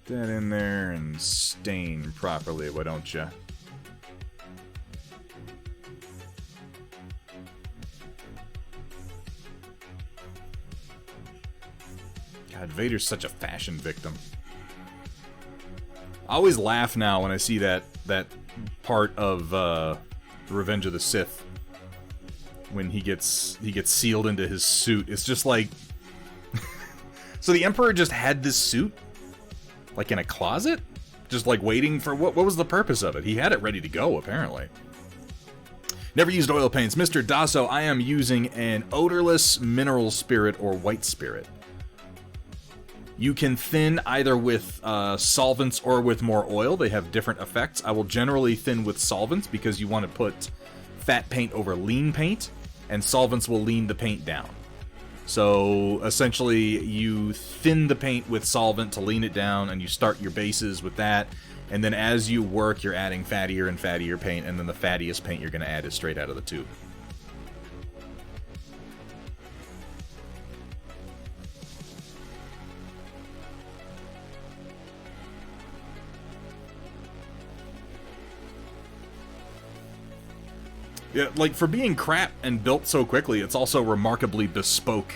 That in there and stain properly, why don't ya? God, Vader's such a fashion victim. I always laugh now when I see that part of Revenge of the Sith when he gets sealed into his suit. It's just like so the Emperor just had this suit like in a closet, just like waiting for what was the purpose of it? He had it ready to go apparently. Never used oil paints. Mr. Dasso, I am using an odorless mineral spirit or white spirit. You can thin either with solvents or with more oil. They have different effects. I will generally thin with solvents because you want to put fat paint over lean paint, and solvents will lean the paint down. So essentially you thin the paint with solvent to lean it down, and you start your bases with that. And then as you work, you're adding fattier and fattier paint, and then the fattiest paint you're going to add is straight out of the tube. Yeah, like, for being crap and built so quickly, it's also remarkably bespoke.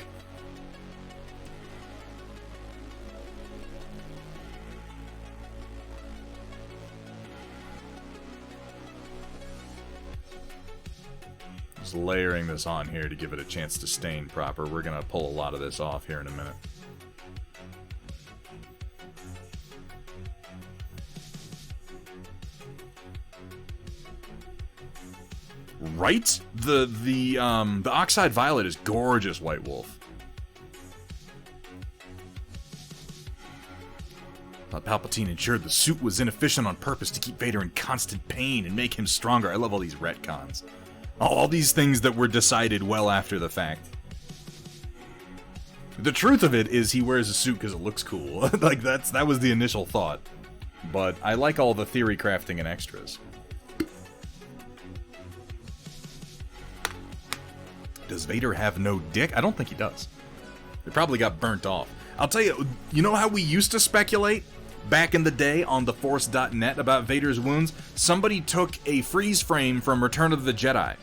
Just layering this on here to give it a chance to stain proper. We're gonna pull a lot of this off here in a minute. Right? The Oxide Violet is gorgeous, White Wolf. Palpatine ensured the suit was inefficient on purpose to keep Vader in constant pain and make him stronger. I love all these retcons. All these things that were decided well after the fact. The truth of it is he wears a suit because it looks cool. Like, that was the initial thought. But I like all the theory crafting and extras. Does Vader have no dick? I don't think he does. It probably got burnt off. I'll tell you, you know how we used to speculate back in the day on theforce.net about Vader's wounds? Somebody took a freeze frame from Return of the Jedi.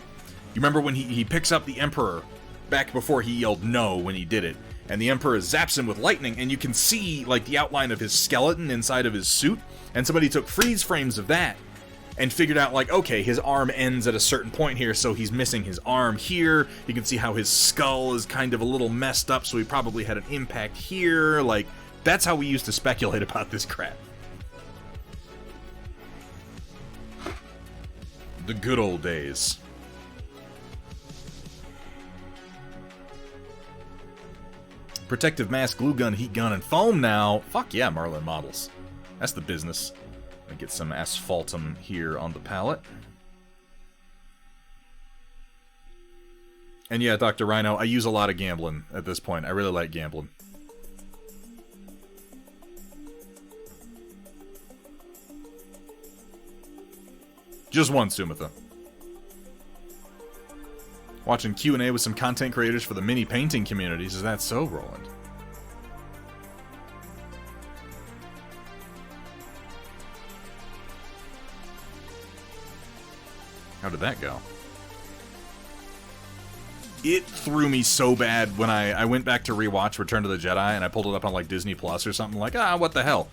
You remember when he picks up the Emperor back before he yelled no when he did it, and the Emperor zaps him with lightning, and you can see like the outline of his skeleton inside of his suit, and somebody took freeze frames of that and figured out, like, okay, his arm ends at a certain point here, so he's missing his arm here. You can see how his skull is kind of a little messed up, so he probably had an impact here. Like, that's how we used to speculate about this crap. The good old days. Protective mask, glue gun, heat gun, and foam now. Fuck yeah, Marlin models. That's the business. Let me get some asphaltum here on the palette. And yeah, Dr. Rhino, I use a lot of gambling at this point. I really like gambling. Just one, Sumitha. Watching Q&A with some content creators for the mini painting communities. Is that so, Roland? How did that go? It threw me so bad when I went back to rewatch Return of the Jedi and I pulled it up on like Disney Plus or something, like, what the hell?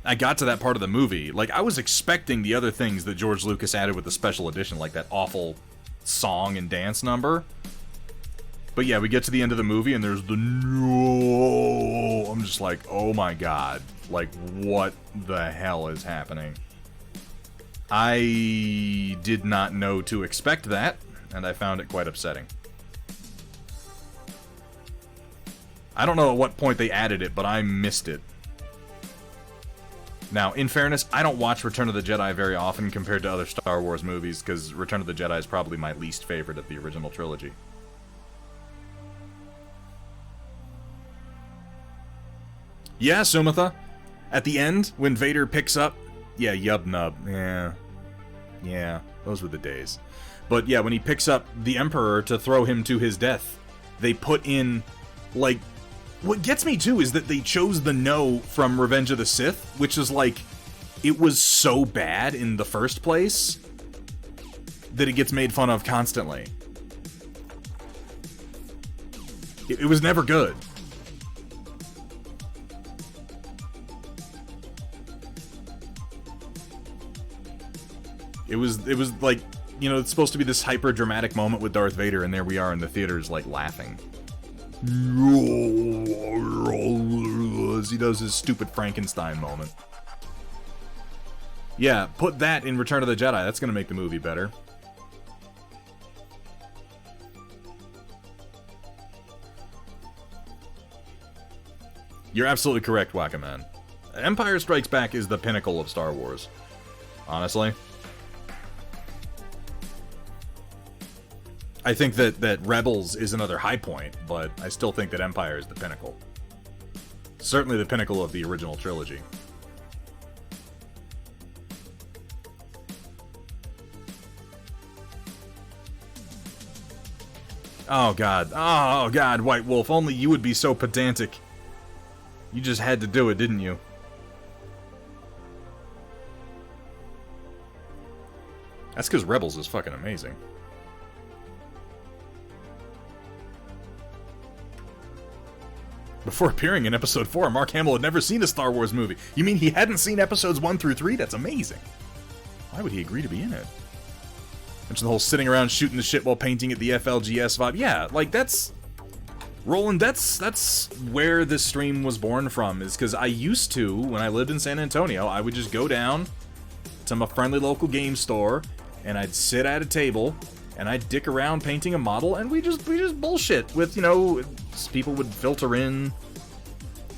I got to that part of the movie, like, I was expecting the other things that George Lucas added with the special edition, like that awful song and dance number. But yeah, we get to the end of the movie and there's the no. I'm just like, oh my god, like, what the hell is happening? I did not know to expect that, and I found it quite upsetting. I don't know at what point they added it, but I missed it. Now, in fairness, I don't watch Return of the Jedi very often compared to other Star Wars movies, because Return of the Jedi is probably my least favorite of the original trilogy. Yeah, Sumitha. At the end, when Vader picks up... Yeah, Yub Nub. Yeah, those were the days. But yeah, when he picks up the Emperor to throw him to his death, they put in, like... What gets me, too, is that they chose the no from Revenge of the Sith, which is like... It was so bad in the first place that it gets made fun of constantly. It was never good. It was like, you know, it's supposed to be this hyper dramatic moment with Darth Vader, and there we are in the theaters, like, laughing. As he does his stupid Frankenstein moment. Yeah, put that in Return of the Jedi. That's gonna make the movie better. You're absolutely correct, Wackaman. Empire Strikes Back is the pinnacle of Star Wars. Honestly. I think that Rebels is another high point, but I still think that Empire is the pinnacle. Certainly the pinnacle of the original trilogy. Oh god, White Wolf, only you would be so pedantic. You just had to do it, didn't you? That's because Rebels is fucking amazing. Before appearing in Episode 4, Mark Hamill had never seen a Star Wars movie. You mean he hadn't seen Episodes 1 through 3? That's amazing. Why would he agree to be in it? Mention the whole sitting around shooting the shit while painting at the FLGS vibe. Yeah, like that's... Roland, that's where this stream was born from, is because I used to, when I lived in San Antonio, I would just go down to my friendly local game store, and I'd sit at a table, and I'd dick around painting a model, and we just bullshit with, you know, people would filter in,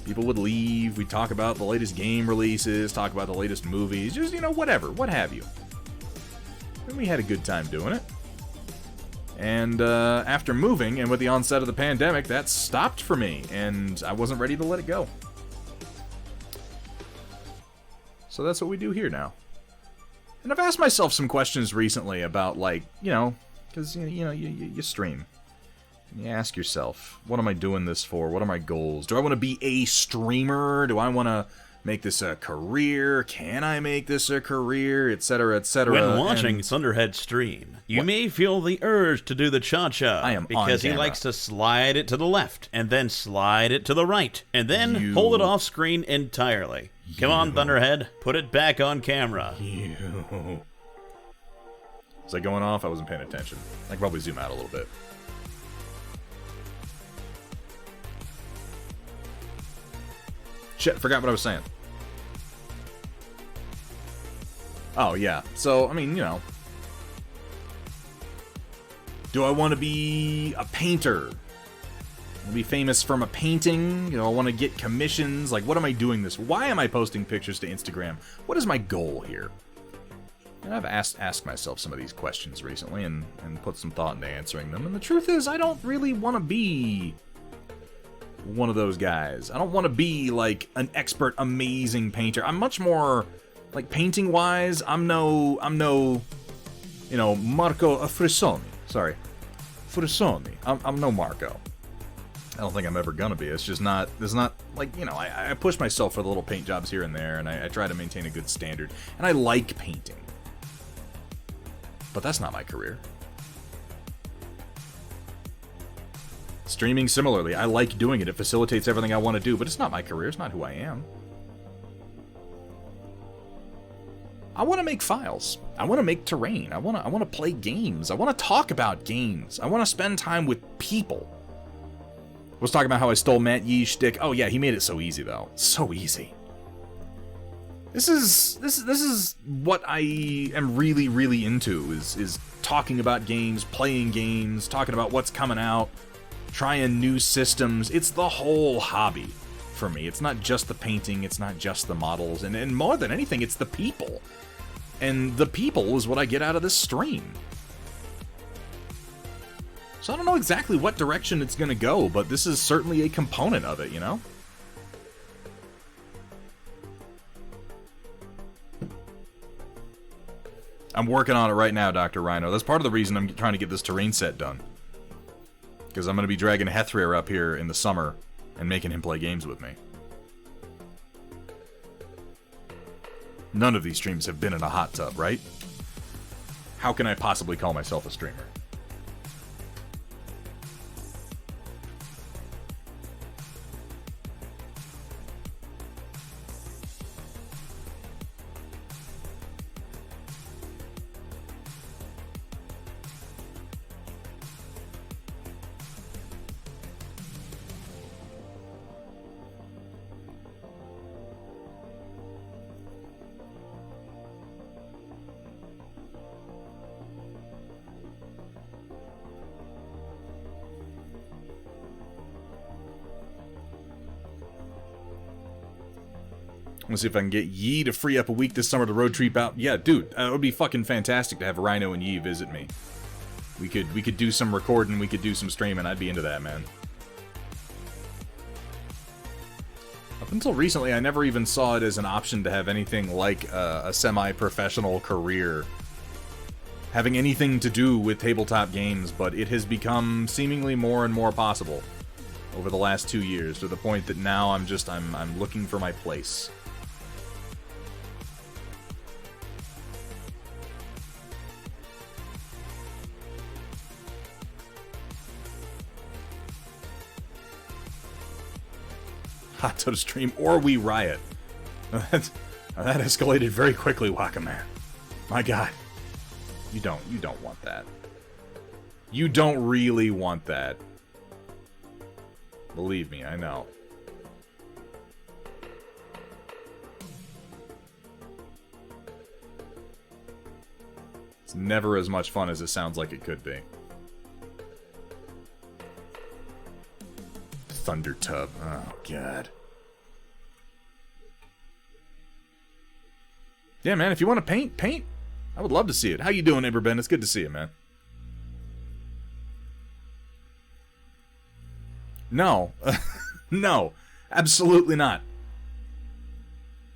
people would leave, we'd talk about the latest game releases, talk about the latest movies, just, you know, whatever, what have you. And we had a good time doing it. And after moving, and with the onset of the pandemic, that stopped for me, and I wasn't ready to let it go. So that's what we do here now. And I've asked myself some questions recently about, like, you know, because, you stream. And you ask yourself, what am I doing this for? What are my goals? Do I want to be a streamer? Do I want to make this a career? Can I make this a career? Etc., etc. When watching Thunderhead stream, you may feel the urge to do the cha-cha. I am because he likes to slide it to the left, and then slide it to the right, and then hold it off screen entirely. Come on, Thunderhead, put it back on camera. Was I going off? I wasn't paying attention. I could probably zoom out a little bit. Shit, forgot what I was saying. Oh, yeah. So, I mean, you know. Do I want to be a painter? I want to be famous from a painting? You know, I want to get commissions? Like, what am I doing this? Why am I posting pictures to Instagram? What is my goal here? And I've asked myself some of these questions recently and put some thought into answering them. And the truth is, I don't really want to be one of those guys. I don't want to be, like, an expert, amazing painter. I'm much more... like, painting-wise, I'm no, you know, Marco Frisoni. Sorry. Frisoni. I'm no Marco. I don't think I'm ever gonna be. It's just not, there's not, like, you know, I push myself for the little paint jobs here and there, and I try to maintain a good standard. And I like painting. But that's not my career. Streaming, similarly. I like doing it. It facilitates everything I want to do, but it's not my career. It's not who I am. I want to make files. I want to make terrain. I want to play games. I want to talk about games. I want to spend time with people. I was talking about how I stole Matt Yee's shtick. Oh yeah, he made it so easy though. So easy. This is what I am really, really into is talking about games, playing games, talking about what's coming out, trying new systems. It's the whole hobby for me. It's not just the painting, it's not just the models, and more than anything, it's the people. And the people is what I get out of this stream. So I don't know exactly what direction it's gonna go, but this is certainly a component of it, you know? I'm working on it right now, Dr. Rhino. That's part of the reason I'm trying to get this terrain set done. Because I'm going to be dragging Hethrir up here in the summer and making him play games with me. None of these streams have been in a hot tub, right? How can I possibly call myself a streamer? I'm gonna see if I can get Yi to free up a week this summer to road trip out. Yeah, dude, it would be fucking fantastic to have Rhino and Yi visit me. We could do some recording, we could do some streaming. I'd be into that, man. Up until recently, I never even saw it as an option to have anything like a semi-professional career having anything to do with tabletop games, but it has become seemingly more and more possible over the last 2 years, to the point that now I'm looking for my place. Hot Tub stream or we riot. That escalated very quickly, Waka Man. My God. You don't want that. You don't really want that. Believe me, I know. It's never as much fun as it sounds like it could be. Thunder Tub. Oh, God. Yeah, man, if you want to paint, paint. I would love to see it. How you doing, Iberben? It's good to see you, man. No. No. Absolutely not.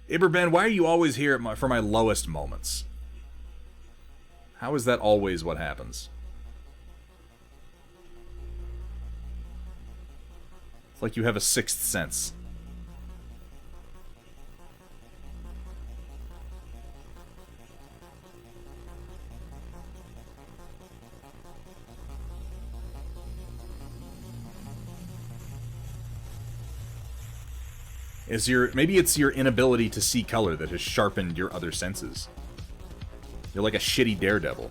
Iberben, why are you always here for my lowest moments? How is that always what happens? It's like you have a sixth sense. Maybe it's your inability to see color that has sharpened your other senses. You're like a shitty daredevil.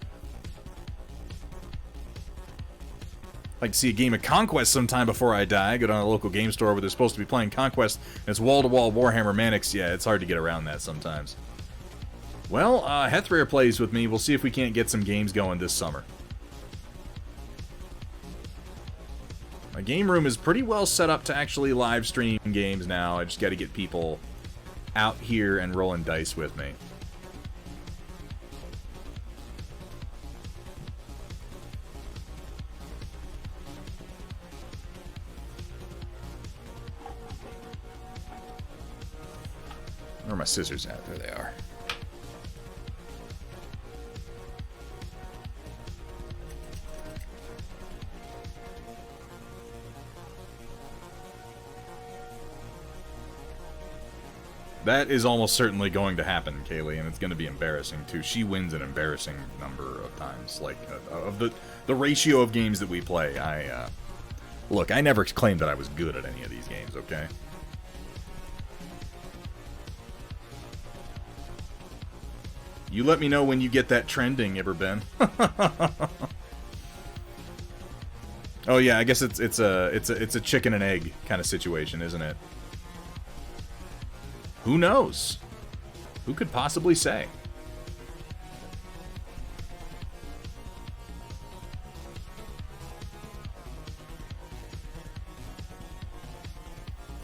I'd like to see a game of Conquest sometime before I die. Go down to a local game store where they're supposed to be playing Conquest, and it's wall-to-wall Warhammer Manix. Yeah, it's hard to get around that sometimes. Well, Hethrir plays with me. We'll see if we can't get some games going this summer. My game room is pretty well set up to actually live stream games now. I just got to get people out here and rolling dice with me. Where are my scissors at? There they are. That is almost certainly going to happen, Kaylee, and it's going to be embarrassing, too. She wins an embarrassing number of times. Like, of the ratio of games that we play, Look, I never claimed that I was good at any of these games, okay? You let me know when you get that trending, Iberben. Oh yeah, I guess it's a chicken and egg kind of situation, isn't it? Who knows? Who could possibly say?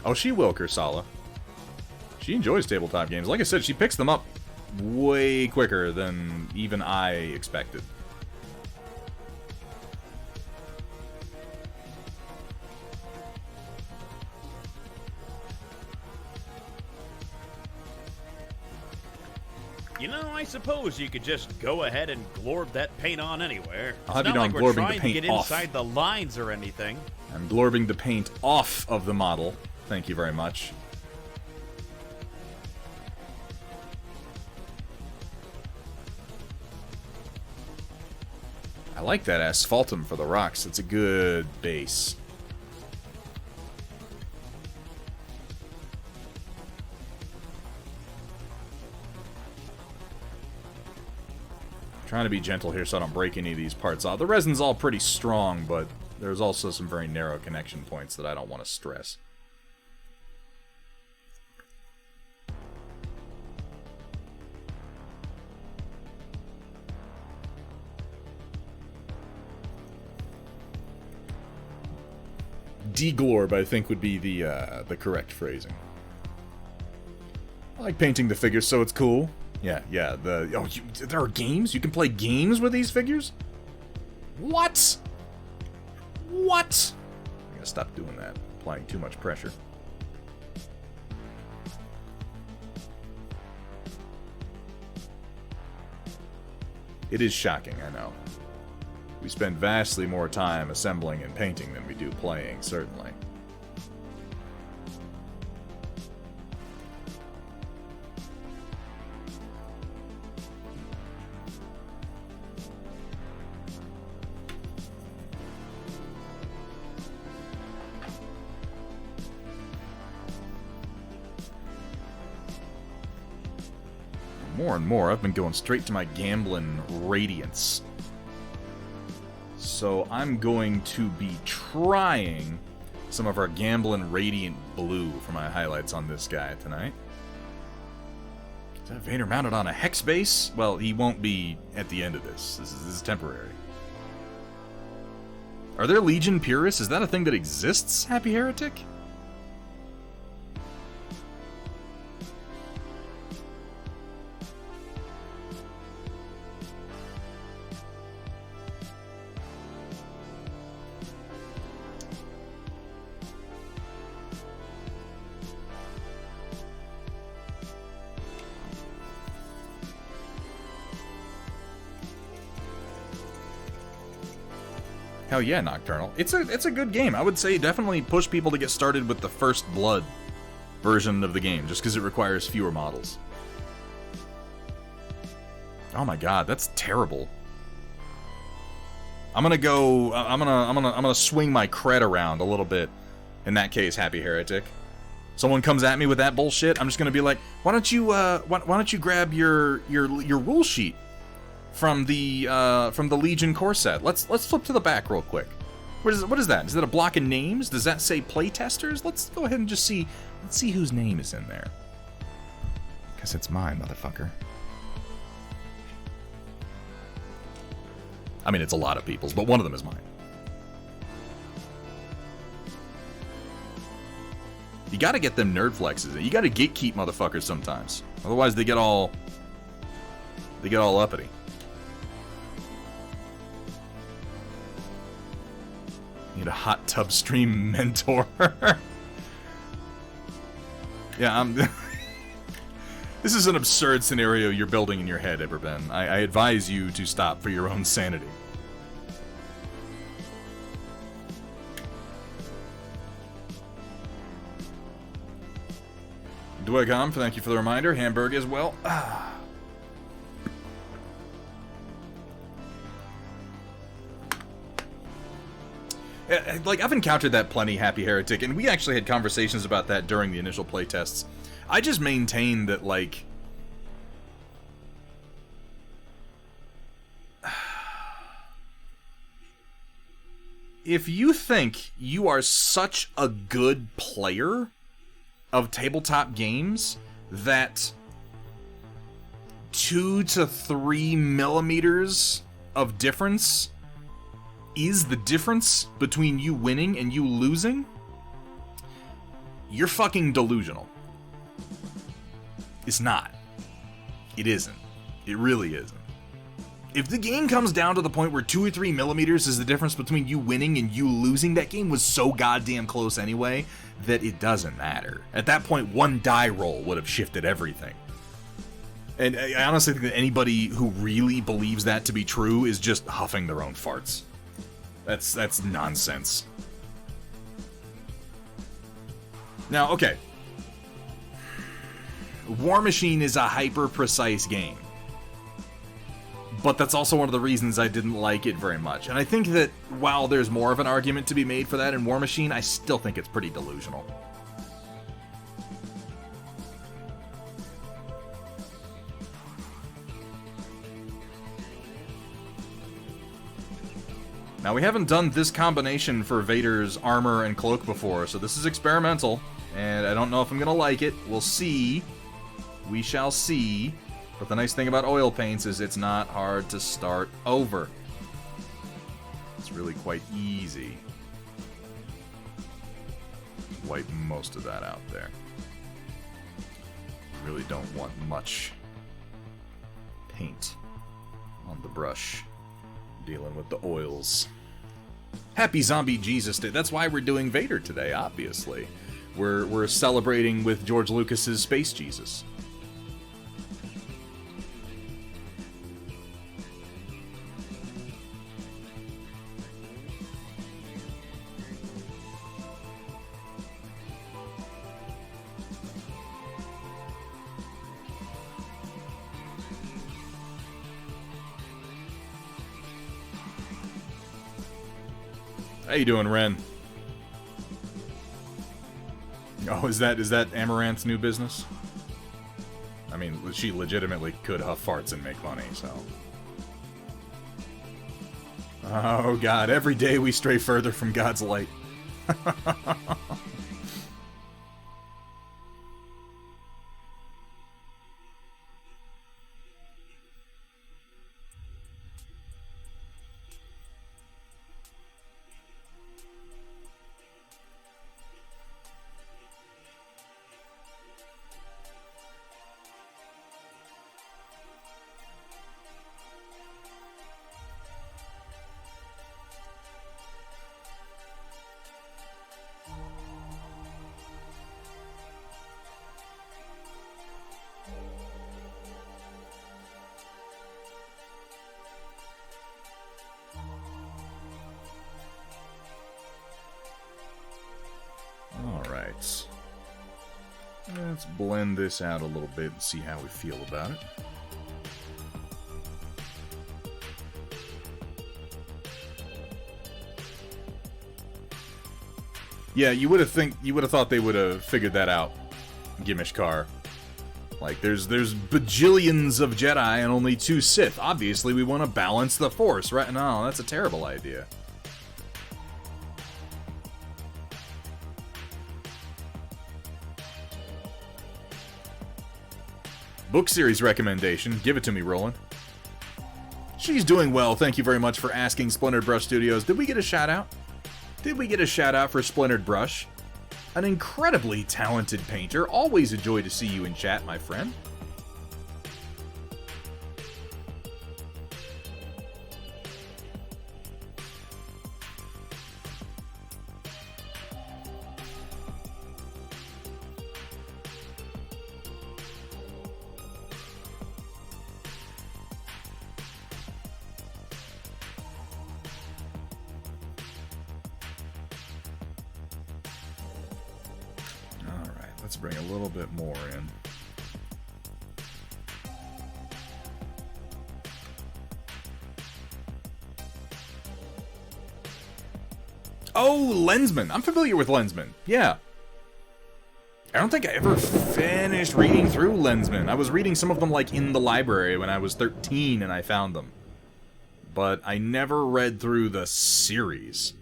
Oh, she will, Kursala. She enjoys tabletop games. Like I said, she picks them up way quicker than even I expected. You know, I suppose you could just go ahead and glorb that paint on anywhere. I'll have you It's know not I'm like we're glorbing the trying to paint get off. inside the lines or anything. I'm glorbing the paint off of the model. Thank you very much. I like that asphaltum for the rocks. It's a good base. Trying to be gentle here so I don't break any of these parts off. The resin's all pretty strong, but there's also some very narrow connection points that I don't want to stress. Deglorb, I think, would be the correct phrasing. I like painting the figures, so it's cool. Yeah. There are games? You can play games with these figures? What? What? I gotta stop doing that. Applying too much pressure. It is shocking, I know. We spend vastly more time assembling and painting than we do playing, certainly. More and more, I've been going straight to my gambling radiance. So I'm going to be trying some of our gambling radiant blue for my highlights on this guy tonight. Is that Vader mounted on a hex base? Well, he won't be at the end of this. This is temporary. Are there Legion purists? Is that a thing that exists, Happy Heretic? Hell yeah, Nocturnal. It's a good game. I would say definitely push people to get started with the First Blood version of the game, just because it requires fewer models. Oh my god, that's terrible. I'm gonna swing my cred around a little bit. In that case, Happy Heretic. Someone comes at me with that bullshit, I'm just gonna be like, why don't you grab your rule sheet from the Legion core set. Let's flip to the back real quick. What is that? Is that a block of names? Does that say playtesters? Let's go ahead and just see. Let's see whose name is in there. Cause it's mine, motherfucker. I mean, it's a lot of people's, but one of them is mine. You gotta get them nerd flexes. You gotta gatekeep motherfuckers sometimes. Otherwise, they get all uppity. Need a hot tub stream mentor. Yeah, this is an absurd scenario you're building in your head, Everben. I advise you to stop for your own sanity. Dwegom, thank you for the reminder. Hamburg as well. Like, I've encountered that plenty, Happy Heretic, and we actually had conversations about that during the initial playtests. I just maintain that, like... if you think you are such a good player of tabletop games that 2 to 3 millimeters of difference is the difference between you winning and you losing, you're fucking delusional. It's not. It isn't. It really isn't. If the game comes down to the point where 2 or 3 millimeters is the difference between you winning and you losing, that game was so goddamn close anyway that it doesn't matter. At that point, one die roll would have shifted everything. And I honestly think that anybody who really believes that to be true is just huffing their own farts. That's nonsense. Now, okay. War Machine is a hyper-precise game. But that's also one of the reasons I didn't like it very much. And I think that while there's more of an argument to be made for that in War Machine, I still think it's pretty delusional. Now, we haven't done this combination for Vader's armor and cloak before, so this is experimental, and I don't know if I'm gonna like it. We'll see. We shall see. But the nice thing about oil paints is it's not hard to start over. It's really quite easy. Wipe most of that out there. Really don't want much paint on the brush. Dealing with the oils. Happy Zombie Jesus Day. That's why we're doing Vader today, obviously. We're celebrating with George Lucas's Space Jesus. How you doing, Ren? Oh, is that Amaranth's new business? I mean, she legitimately could huff farts and make money, so... Oh god, every day we stray further from God's light. Alright. Let's blend this out a little bit and see how we feel about it. Yeah, you would have thought they would have figured that out, Gimishkar. Like, there's bajillions of Jedi and only 2 Sith. Obviously, we want to balance the Force, right? No, that's a terrible idea. Book series recommendation. Give it to me, Roland. She's doing well. Thank you very much for asking, Splintered Brush Studios. Did we get a shout-out? Did we get a shout-out for Splintered Brush? An incredibly talented painter. Always a joy to see you in chat, my friend. Let's bring a little bit more in. Oh, Lensman. I'm familiar with Lensman. Yeah. I don't think I ever finished reading through Lensman. I was reading some of them like in the library when I was 13 and I found them. But I never read through the series.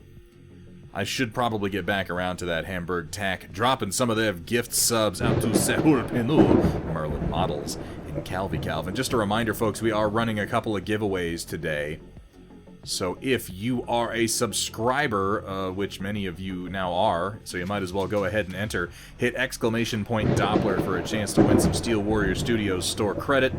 I should probably get back around to that Hamburg Tack, dropping some of their gift subs out to Sehur Penu, Merlin Models, and Calvin. Just a reminder, folks, we are running a couple of giveaways today. So if you are a subscriber, which many of you now are, so you might as well go ahead and enter, hit exclamation point Doppler for a chance to win some Steel Warrior Studios store credit.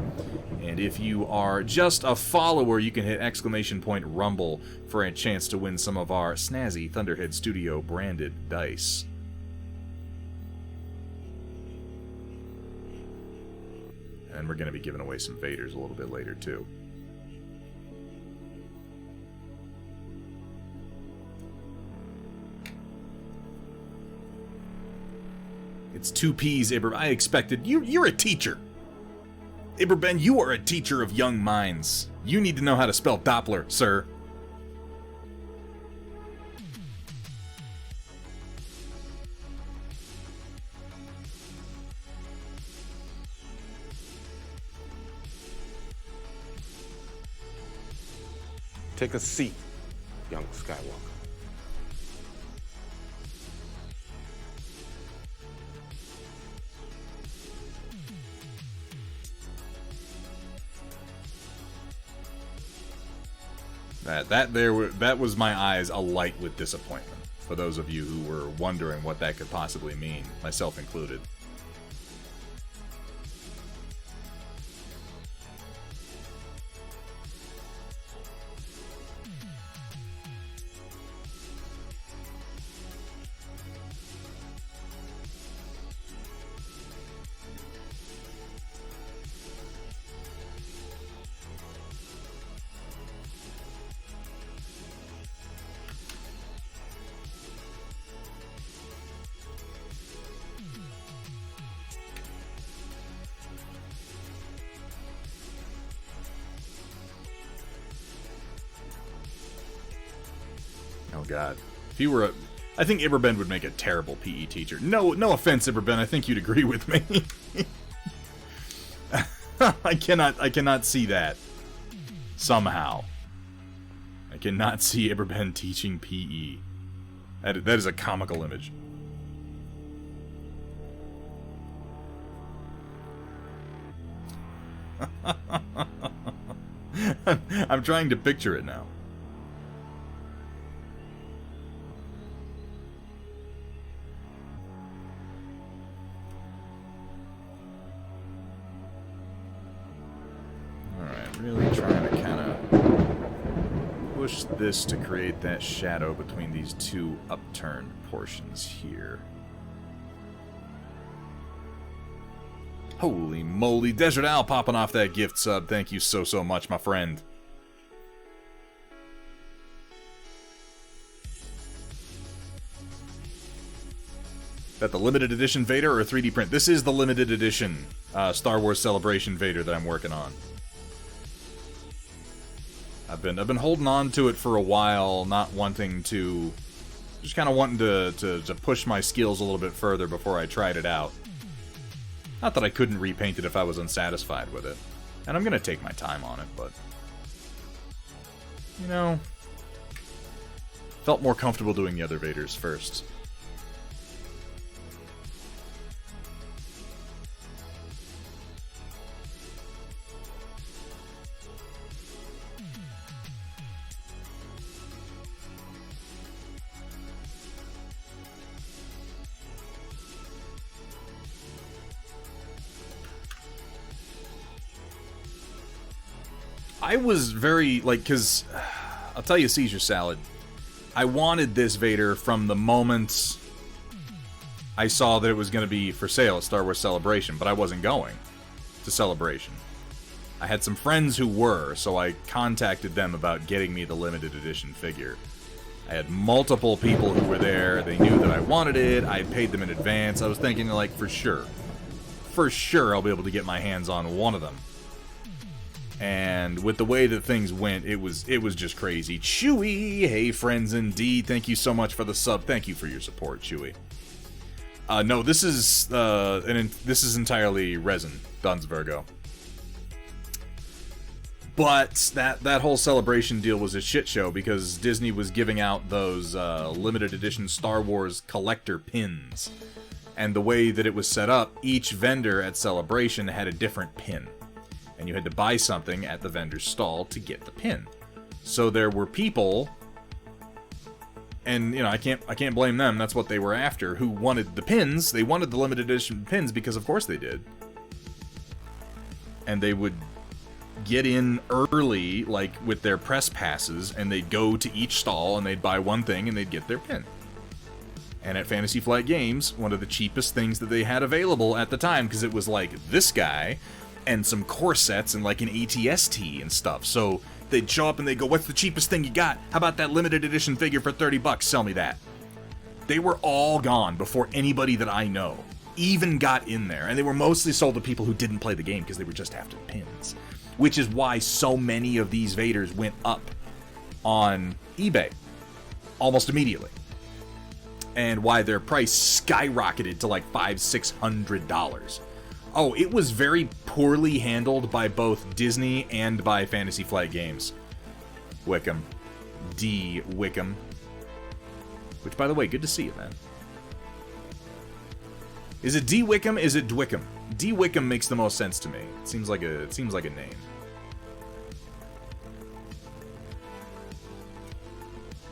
And if you are just a follower, you can hit exclamation point Rumble for a chance to win some of our snazzy Thunderhead Studio branded dice. And we're going to be giving away some Vaders a little bit later, too. It's 2 P's, Ibra. I expected. You're a teacher. Iberben, you are a teacher of young minds. You need to know how to spell Doppler, sir. Take a seat, young Skywalker. That was my eyes alight with disappointment. For those of you who were wondering what that could possibly mean, myself included. God. If he were a... I think Iberben would make a terrible PE teacher. No offense, Iberben. I think you'd agree with me. I cannot see that. Somehow. I cannot see Iberben teaching PE. That is a comical image. I'm trying to picture it now. Alright, really trying to kind of push this to create that shadow between these two upturned portions here. Holy moly, Desert Owl popping off that gift sub. Thank you so much, my friend. Is that the limited edition Vader or a 3D print? This is the limited edition Star Wars Celebration Vader that I'm working on. I've been holding on to it for a while, not wanting to... Just kind of wanting to push my skills a little bit further before I tried it out. Not that I couldn't repaint it if I was unsatisfied with it. And I'm going to take my time on it, but... You know... Felt more comfortable doing the other Vaders first. I was very, like, because, I'll tell you, Caesar Salad, I wanted this Vader from the moment I saw that it was going to be for sale at Star Wars Celebration, but I wasn't going to Celebration. I had some friends who were, so I contacted them about getting me the limited edition figure. I had multiple people who were there, they knew that I wanted it, I paid them in advance, I was thinking, like, for sure I'll be able to get my hands on one of them. And with the way that things went, it was just crazy. Chewy, hey friends indeed, thank you so much for the sub. Thank you for your support, Chewy. No, this is entirely resin, Duns Virgo. But that whole Celebration deal was a shit show because Disney was giving out those limited edition Star Wars collector pins. And the way that it was set up, each vendor at Celebration had a different pin. And you had to buy something at the vendor's stall to get the pin. So there were people, and you know, I can't blame them, that's what they were after, who wanted the pins. They wanted the limited edition pins because of course they did. And they would get in early, like with their press passes, and they'd go to each stall and they'd buy one thing and they'd get their pin. And at Fantasy Flight Games, one of the cheapest things that they had available at the time, because it was like this guy and some corsets and like an ATST and stuff. So they'd show up and they'd go, what's the cheapest thing you got? How about that limited edition figure for 30 bucks? Sell me that. They were all gone before anybody that I know even got in there. And they were mostly sold to people who didn't play the game because they were just after pins. Which is why so many of these Vaders went up on eBay almost immediately. And why their price skyrocketed to like $500-600. Oh, it was very poorly handled by both Disney and by Fantasy Flight Games. Wickham. D. Wickham. Which, by the way, good to see you, man. Is it D. Wickham? Is it Dwickham? D. Wickham makes the most sense to me. It seems like a name.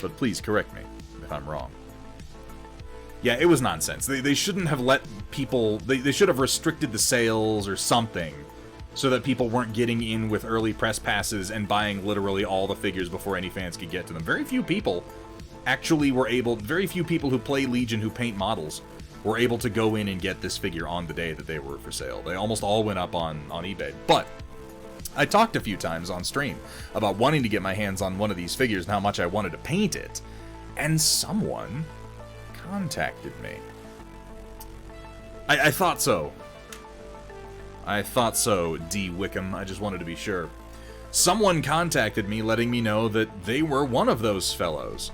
But please correct me if I'm wrong. Yeah, it was nonsense. They shouldn't have let people... They should have restricted the sales or something so that people weren't getting in with early press passes and buying literally all the figures before any fans could get to them. Very few people actually were able... Very few people who play Legion who paint models were able to go in and get this figure on the day that they were for sale. They almost all went up on eBay. But I talked a few times on stream about wanting to get my hands on one of these figures and how much I wanted to paint it. And someone contacted me. I thought so. I thought so, D. Wickham. I just wanted to be sure. Someone contacted me letting me know that they were one of those fellows.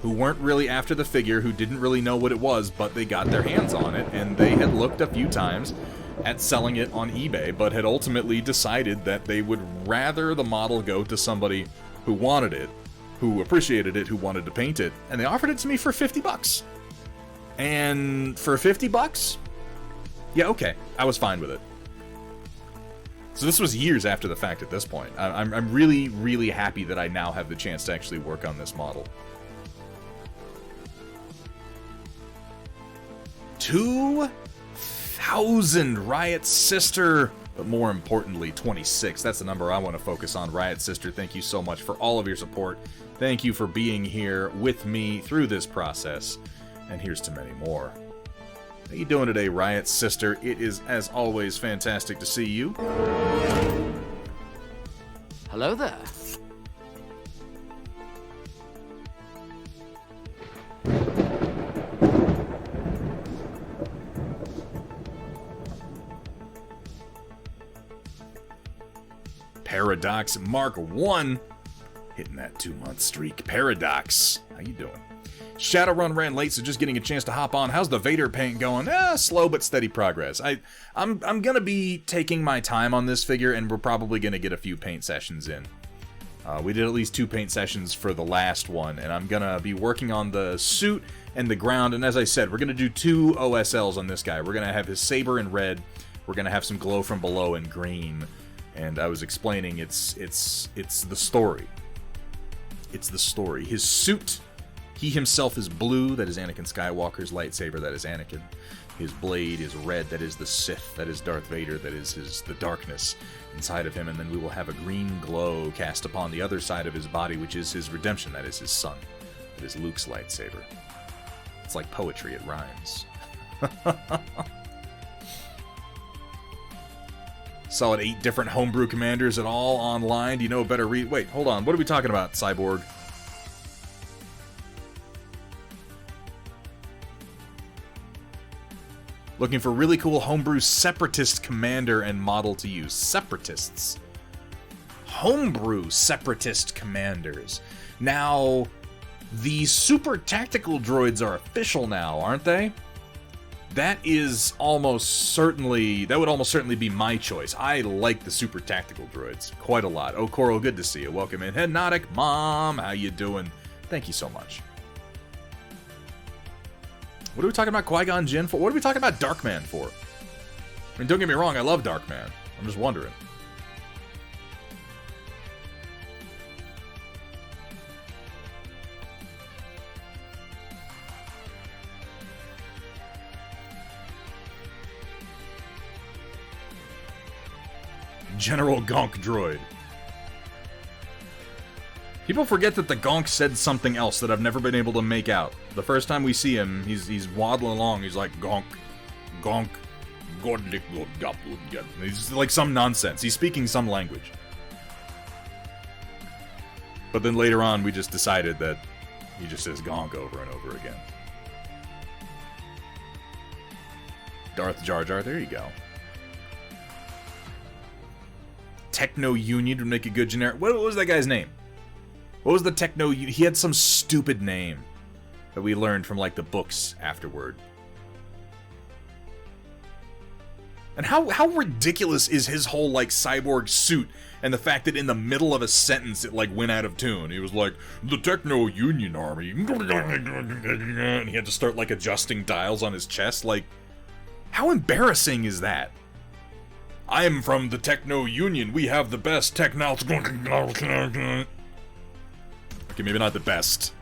who weren't really after the figure, who didn't really know what it was, but they got their hands on it, and they had looked a few times at selling it on eBay, but had ultimately decided that they would rather the model go to somebody who wanted it, who appreciated it, who wanted to paint it, and they offered it to me for 50 bucks. And for 50 bucks? Yeah, okay. I was fine with it. So this was years after the fact at this point. I'm really, really happy that I now have the chance to actually work on this model. 2,000 Riot Sister, but more importantly, 26. That's the number I want to focus on. Riot Sister, thank you so much for all of your support. Thank you for being here with me through this process. And here's to many more. How you doing today, Riot Sister? It is, as always, fantastic to see you. Hello there. Paradox Mark 1. Hitting that 2-month streak. Paradox. How you doing? Shadowrun ran late, so just getting a chance to hop on. How's the Vader paint going? Slow but steady progress. I'm gonna be taking my time on this figure, and we're probably gonna get a few paint sessions in. We did at least 2 paint sessions for the last one, and I'm gonna be working on the suit and the ground. And as I said, we're gonna do 2 OSLs on this guy. We're gonna have his saber in red. We're gonna have some glow from below in green. And I was explaining it's the story. It's the story. His suit. He himself is blue, that is Anakin Skywalker's lightsaber, that is Anakin. His blade is red, that is the Sith, that is Darth Vader, that is the darkness inside of him. And then we will have a green glow cast upon the other side of his body, which is his redemption, that is his son. That is Luke's lightsaber. It's like poetry, it rhymes. Solid 8 different homebrew commanders and all online. Do you know a better Wait, hold on. What are we talking about, Cyborg? Looking for really cool homebrew separatist commander and model to use. Separatists. Homebrew separatist commanders. Now, the super tactical droids are official now, aren't they? That would almost certainly be my choice. I like the super tactical droids quite a lot. Oh, Coral, good to see you. Welcome in. Hypnotic Mom, how you doing? Thank you so much. What are we talking about Qui-Gon Jinn for? What are we talking about Darkman for? I mean, don't get me wrong, I love Darkman. I'm just wondering. General Gonk droid. People forget that the Gonk said something else that I've never been able to make out. The first time we see him, he's waddling along. He's like, Gonk, Gonk, he's like some nonsense. He's speaking some language. But then later on, we just decided that he just says Gonk over and over again. Darth Jar Jar, there you go. Techno Union would make a good generic. What was that guy's name? What was the Techno Union? He had some stupid name that we learned from like the books afterward. And how ridiculous is his whole like cyborg suit and the fact that in the middle of a sentence it like went out of tune. He was like, the Techno Union Army. And he had to start like adjusting dials on his chest. Like, how embarrassing is that? I am from the Techno Union. We have the best technology. Okay, maybe not the best.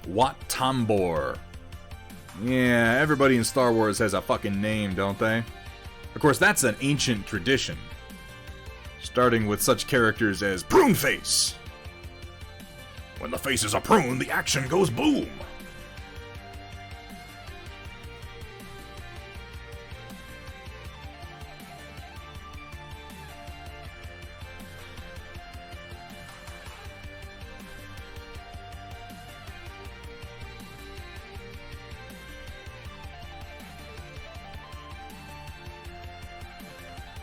Wat Tambor. Yeah, everybody in Star Wars has a fucking name, don't they? Of course, that's an ancient tradition. Starting with such characters as Pruneface. When the face is a prune, the action goes boom.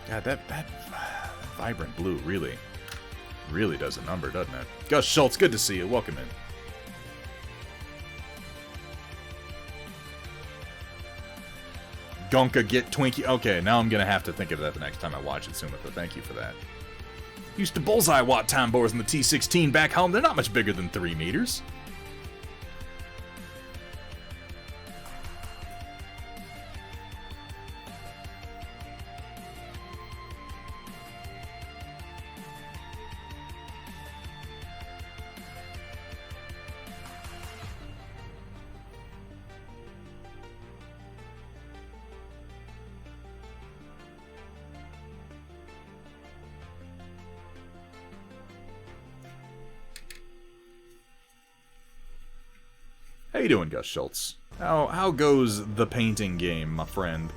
God, that vibrant blue really does a number, doesn't it? Gus Schultz, good to see you. Welcome in. Gonka get Twinkie. Okay, now I'm gonna have to think of that the next time I watch it, Sumitha. Thank you for that. Used to bullseye watt time bores in the T16 back home. They're not much bigger than 3 meters. How you doing, Gus Schultz? How goes the painting game, my friend?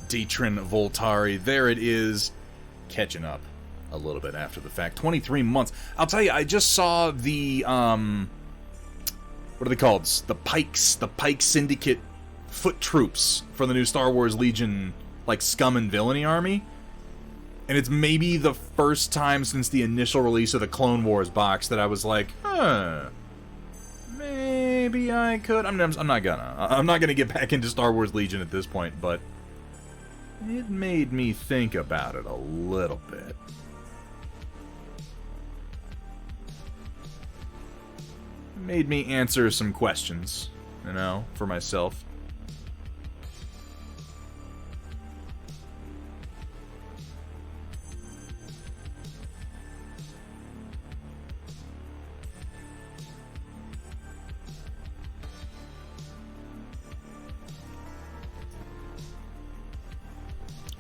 Detrin Voltari, there it is, catching up a little bit after the fact. 23 months. I'll tell you, I just saw the, what are they called? The Pike Syndicate foot troops for the new Star Wars Legion, like, scum and villainy army. And it's maybe the first time since the initial release of the Clone Wars box that I was like, maybe I could. I'm not gonna get back into Star Wars Legion at this point, but it made me think about it a little bit. It made me answer some questions, you know, for myself.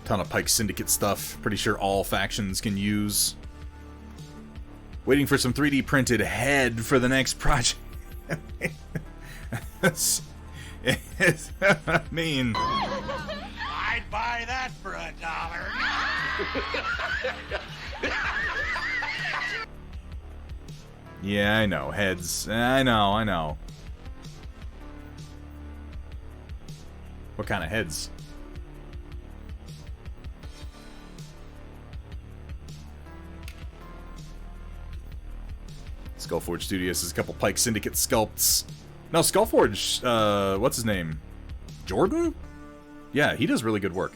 Ton of Pike Syndicate stuff. Pretty sure all factions can use. Waiting for some 3D printed head for the next project. I mean, I'd buy that for $1. yeah, I know. Heads. I know. What kind of heads? Skullforge Studios has a couple Pike Syndicate sculpts. No, Skullforge, what's his name? Jordan? Yeah, he does really good work.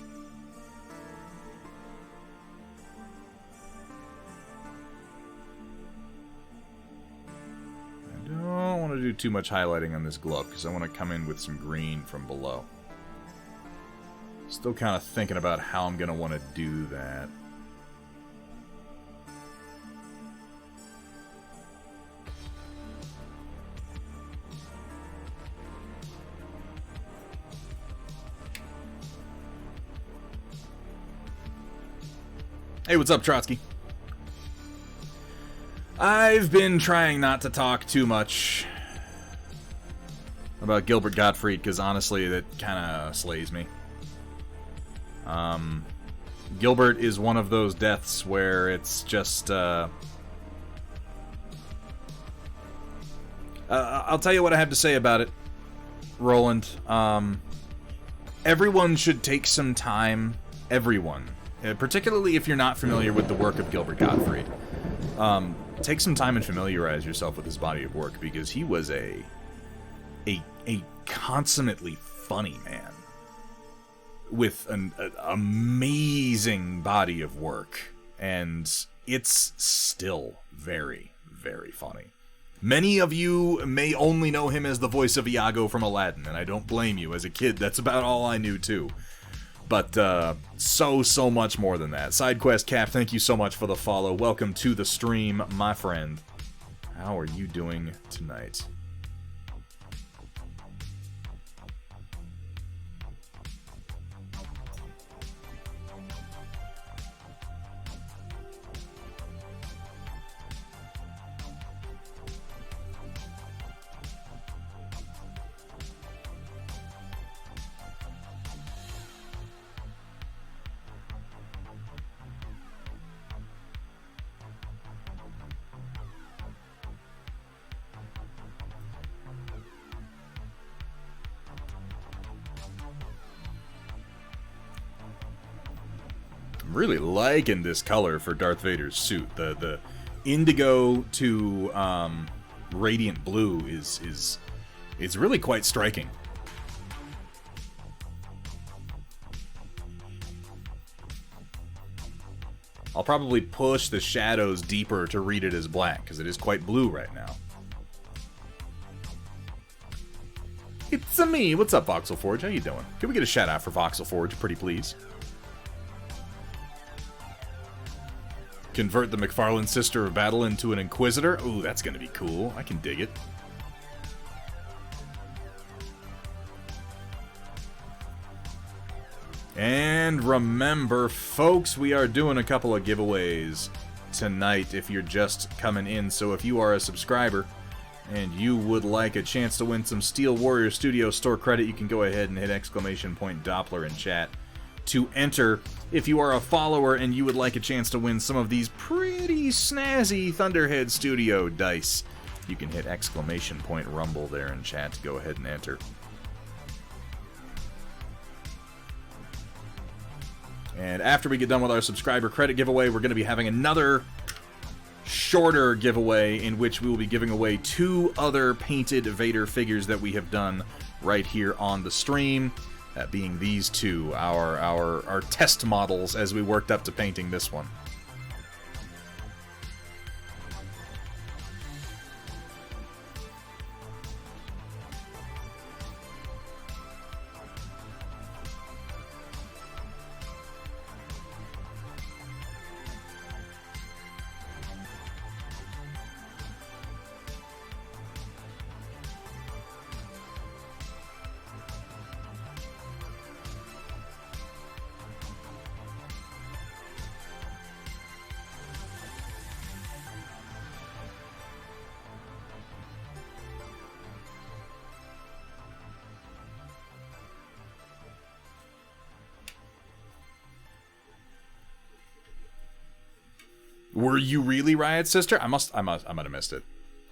I don't want to do too much highlighting on this glove, because I want to come in with some green from below. Still kind of thinking about how I'm going to want to do that. Hey, what's up, Trotsky? I've been trying not to talk too much about Gilbert Gottfried, because honestly, that kind of slays me. Gilbert is one of those deaths where it's just, I'll tell you what I have to say about it, Roland. Everyone should take some time, particularly if you're not familiar with the work of Gilbert Gottfried. Take some time and familiarize yourself with his body of work, because he was a consummately funny man with an amazing body of work, and it's still very, very funny. Many of you may only know him as the voice of Iago from Aladdin, and I don't blame you. As a kid, that's about all I knew too. But so much more than that. SideQuest Cap, thank you so much for the follow. Welcome to the stream, my friend. How are you doing tonight? I'm really liking this color for Darth Vader's suit. The indigo to radiant blue is really quite striking. I'll probably push the shadows deeper to read it as black, because it is quite blue right now. It's-a me. What's up, Voxel Forge? How you doing? Can we get a shout out for Voxel Forge, pretty please? Convert the McFarlane Sister of Battle into an Inquisitor? Ooh, that's gonna be cool. I can dig it. And remember, folks, we are doing a couple of giveaways tonight if you're just coming in. So if you are a subscriber and you would like a chance to win some Steel Warrior Studio store credit, you can go ahead and hit !Doppler in chat to enter. If you are a follower and you would like a chance to win some of these pretty snazzy Thunderhead Studio dice, you can hit !Rumble there in chat to go ahead and enter. And after we get done with our subscriber credit giveaway, we're going to be having another shorter giveaway in which we will be giving away 2 other painted Vader figures that we have done right here on the stream. That being these 2, our test models as we worked up to painting this one. Were you really Riot Sister? I might have missed it.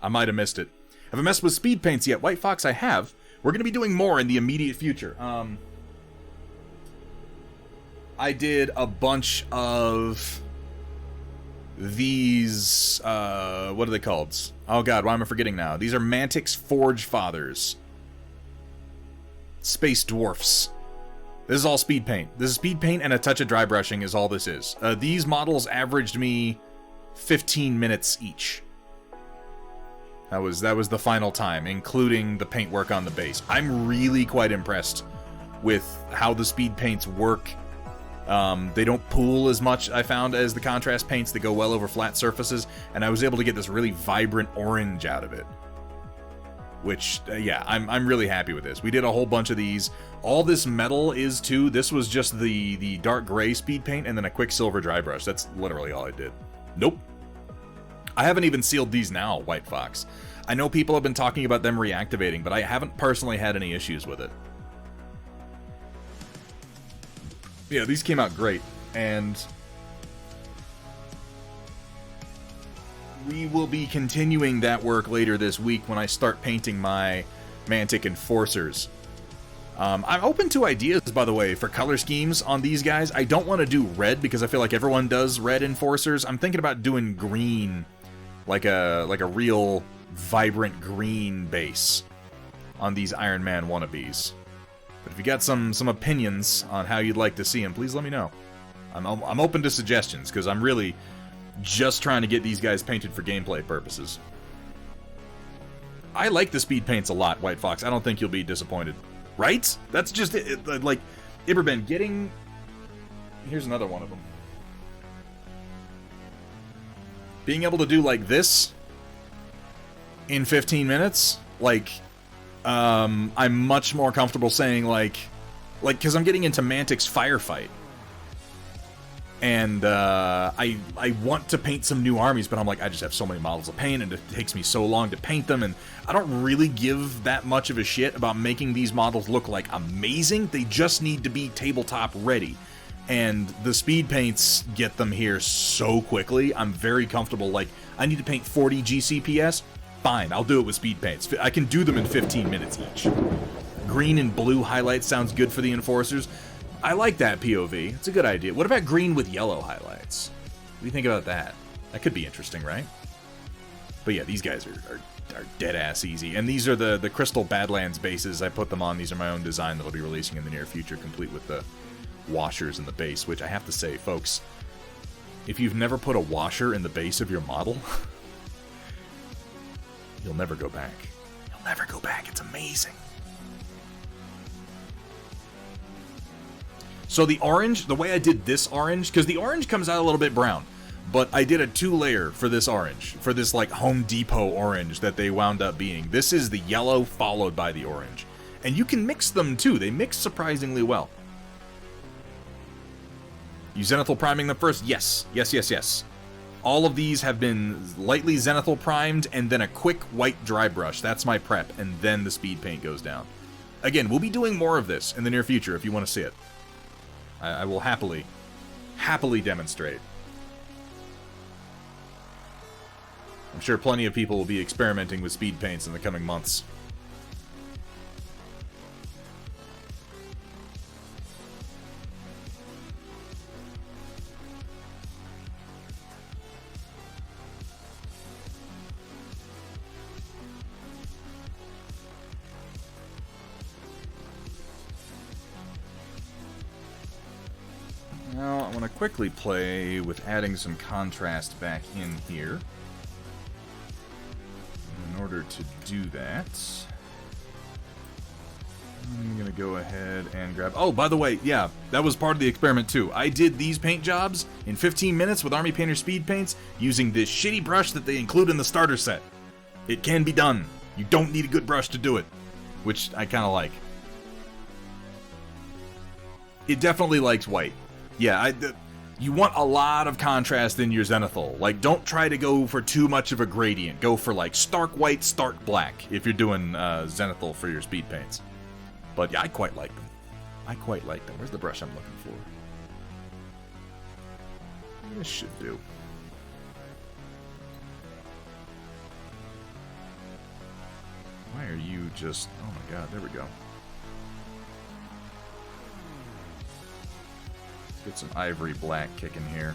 I might have missed it. Have I messed with speed paints yet? White Fox, I have. We're going to be doing more in the immediate future. I did a bunch of these, what are they called? Oh god, why am I forgetting now? These are Mantix Forge Fathers. Space Dwarfs. This is all speed paint. This is speed paint and a touch of dry brushing is all this is. These models averaged me 15 minutes each. That was the final time, including the paint work on the base. I'm really quite impressed with how the speed paints work. They don't pool as much, I found, as the contrast paints. They go well over flat surfaces, and I was able to get this really vibrant orange out of it. Which, yeah, I'm really happy with this. We did a whole bunch of these. All this metal is, too, this was just the dark gray speed paint and then a quicksilver dry brush. That's literally all I did. Nope. I haven't even sealed these now, White Fox. I know people have been talking about them reactivating, but I haven't personally had any issues with it. Yeah, these came out great, and we will be continuing that work later this week when I start painting my Mantic Enforcers. I'm open to ideas, by the way, for color schemes on these guys. I don't want to do red because I feel like everyone does red Enforcers. I'm thinking about doing green, like a real vibrant green base on these Iron Man wannabes. But if you got some opinions on how you'd like to see them, please let me know. I'm open to suggestions because I'm really just trying to get these guys painted for gameplay purposes. I like the speed paints a lot, White Fox. I don't think you'll be disappointed. Right? That's just it. Like, Iberben, getting... Here's another one of them. Being able to do, like, this in 15 minutes, like, I'm much more comfortable saying, like, because I'm getting into Mantic's Firefight. And I want to paint some new armies, but I'm like, I just have so many models to paint, and it takes me so long to paint them, and I don't really give that much of a shit about making these models look like amazing. They just need to be tabletop ready. And the speed paints get them here so quickly. I'm very comfortable. Like, I need to paint 40 GCPS? Fine, I'll do it with speed paints. I can do them in 15 minutes each. Green and blue highlights sounds good for the Enforcers. I like that POV. It's a good idea. What about green with yellow highlights? What do you think about that? That could be interesting, right? But yeah, these guys are dead-ass easy. And these are the Crystal Badlands bases. I put them on. These are my own design that I'll be releasing in the near future, complete with the washers in the base, which I have to say, folks, if you've never put a washer in the base of your model, you'll never go back. You'll never go back. It's amazing. So the orange, the way I did this orange, because the orange comes out a little bit brown, but I did a 2-layer for this orange, for this like Home Depot orange that they wound up being. This is the yellow followed by the orange. And you can mix them too. They mix surprisingly well. You zenithal priming them first? Yes. Yes, yes, yes. All of these have been lightly zenithal primed and then a quick white dry brush. That's my prep. And then the speed paint goes down. Again, we'll be doing more of this in the near future if you want to see it. I will happily demonstrate. I'm sure plenty of people will be experimenting with speed paints in the coming months. Now, I want to quickly play with adding some contrast back in here. In order to do that, I'm going to go ahead and grab... Oh, by the way, yeah, that was part of the experiment too. I did these paint jobs in 15 minutes with Army Painter speed paints using this shitty brush that they include in the starter set. It can be done. You don't need a good brush to do it, which I kind of like. It definitely likes white. Yeah, you want a lot of contrast in your zenithal. Like, don't try to go for too much of a gradient. Go for, like, stark white, stark black if you're doing zenithal for your speed paints. But, yeah, I quite like them. I quite like them. Where's the brush I'm looking for? This should do. Why are you just... Oh, my God, there we go. Get some ivory black kicking here.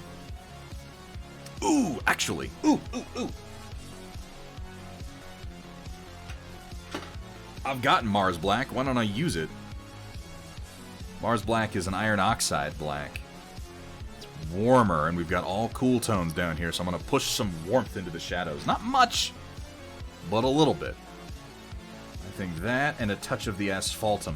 Ooh, actually. Ooh. I've gotten Mars Black. Why don't I use it? Mars Black is an iron oxide black. It's warmer, and we've got all cool tones down here, so I'm going to push some warmth into the shadows. Not much, but a little bit. I think that and a touch of the asphaltum.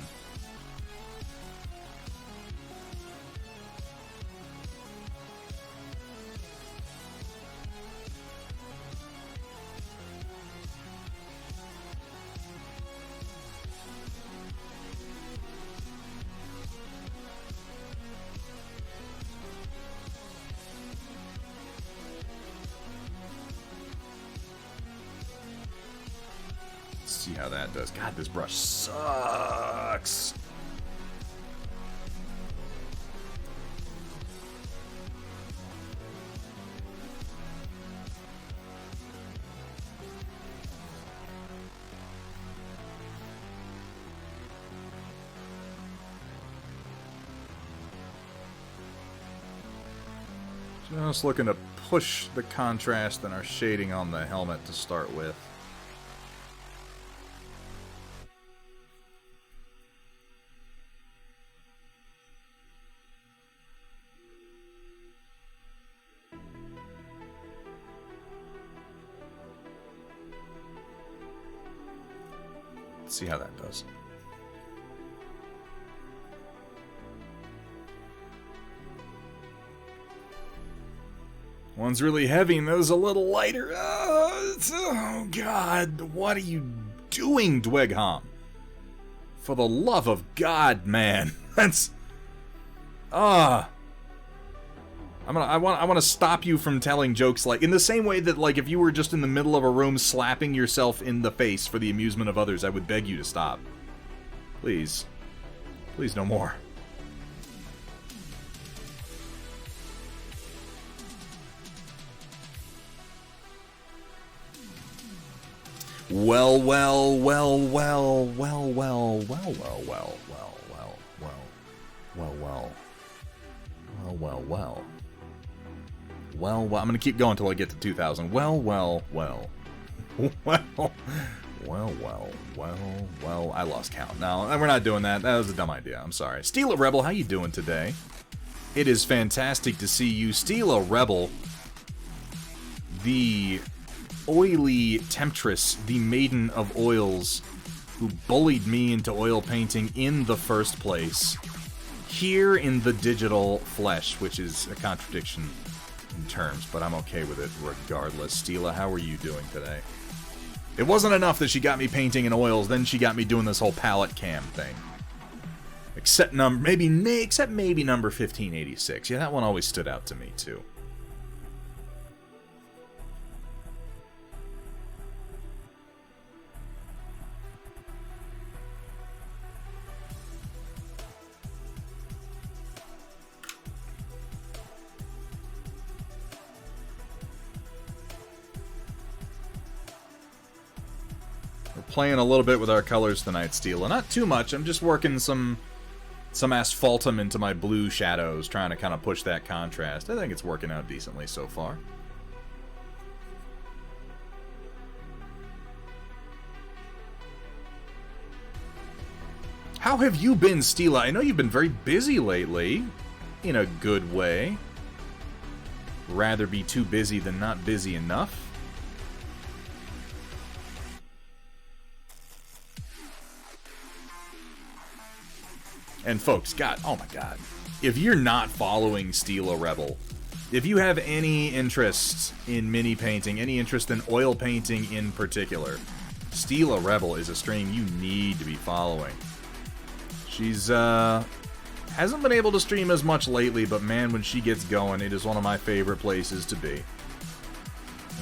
See how that does. God, this brush sucks. Just looking to push the contrast in our shading on the helmet to start with. See how that does. One's really heavy and those a little lighter. Oh God, what are you doing, Dweghom? For the love of God, man. That's I want to stop you from telling jokes like in the same way that like if you were just in the middle of a room slapping yourself in the face for the amusement of others, I would beg you to stop. Please. Please no more. Well. well, well. Well, well. I'm going to keep going until I get to 2,000. Well, well, well. Well. I lost count. No, we're not doing that. That was a dumb idea. I'm sorry. Steela Rebel, how you doing today? It is fantastic to see you. Steela Rebel, the oily temptress, the maiden of oils, who bullied me into oil painting in the first place, here in the digital flesh, which is a contradiction in terms, but I'm okay with it regardless. Steela, how are you doing today? It wasn't enough that she got me painting in oils, then she got me doing this whole palette cam thing. Except maybe number 1586. Yeah, that one always stood out to me too. Playing a little bit with our colors tonight, Steela. Not too much. I'm just working some asphaltum into my blue shadows, trying to kind of push that contrast. I think it's working out decently so far. How have you been, Steela? I know you've been very busy lately, in a good way. Rather be too busy than not busy enough. And folks, God, oh my God, if you're not following Steela Rebel, if you have any interest in mini painting, any interest in oil painting in particular, Steela Rebel is a stream you need to be following. She's, hasn't been able to stream as much lately, but man, when she gets going, it is one of my favorite places to be.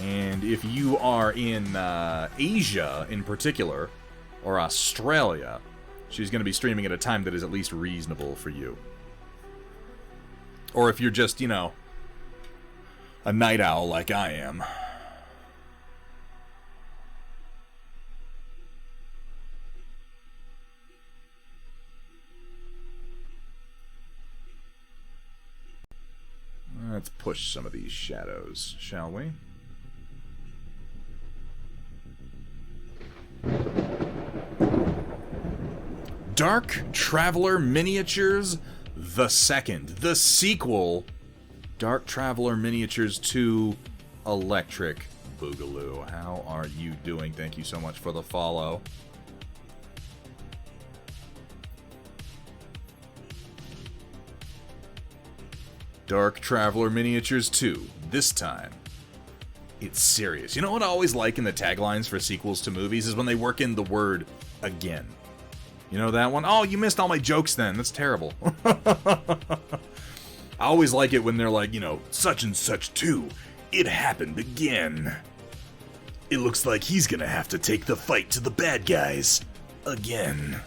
And if you are in Asia in particular, or Australia, she's going to be streaming at a time that is at least reasonable for you. Or if you're just, you know, a night owl like I am. Let's push some of these shadows, shall we? Dark Traveler Miniatures the Second, the sequel, Dark Traveler Miniatures 2 Electric Boogaloo. How are you doing? Thank you so much for the follow. Dark Traveler Miniatures 2, this time, it's serious. You know what I always like in the taglines for sequels to movies is when they work in the word again. You know that one? Oh, you missed all my jokes then. That's terrible. I always like it when they're like, you know, such and such 2. It happened again. It looks like he's gonna have to take the fight to the bad guys again.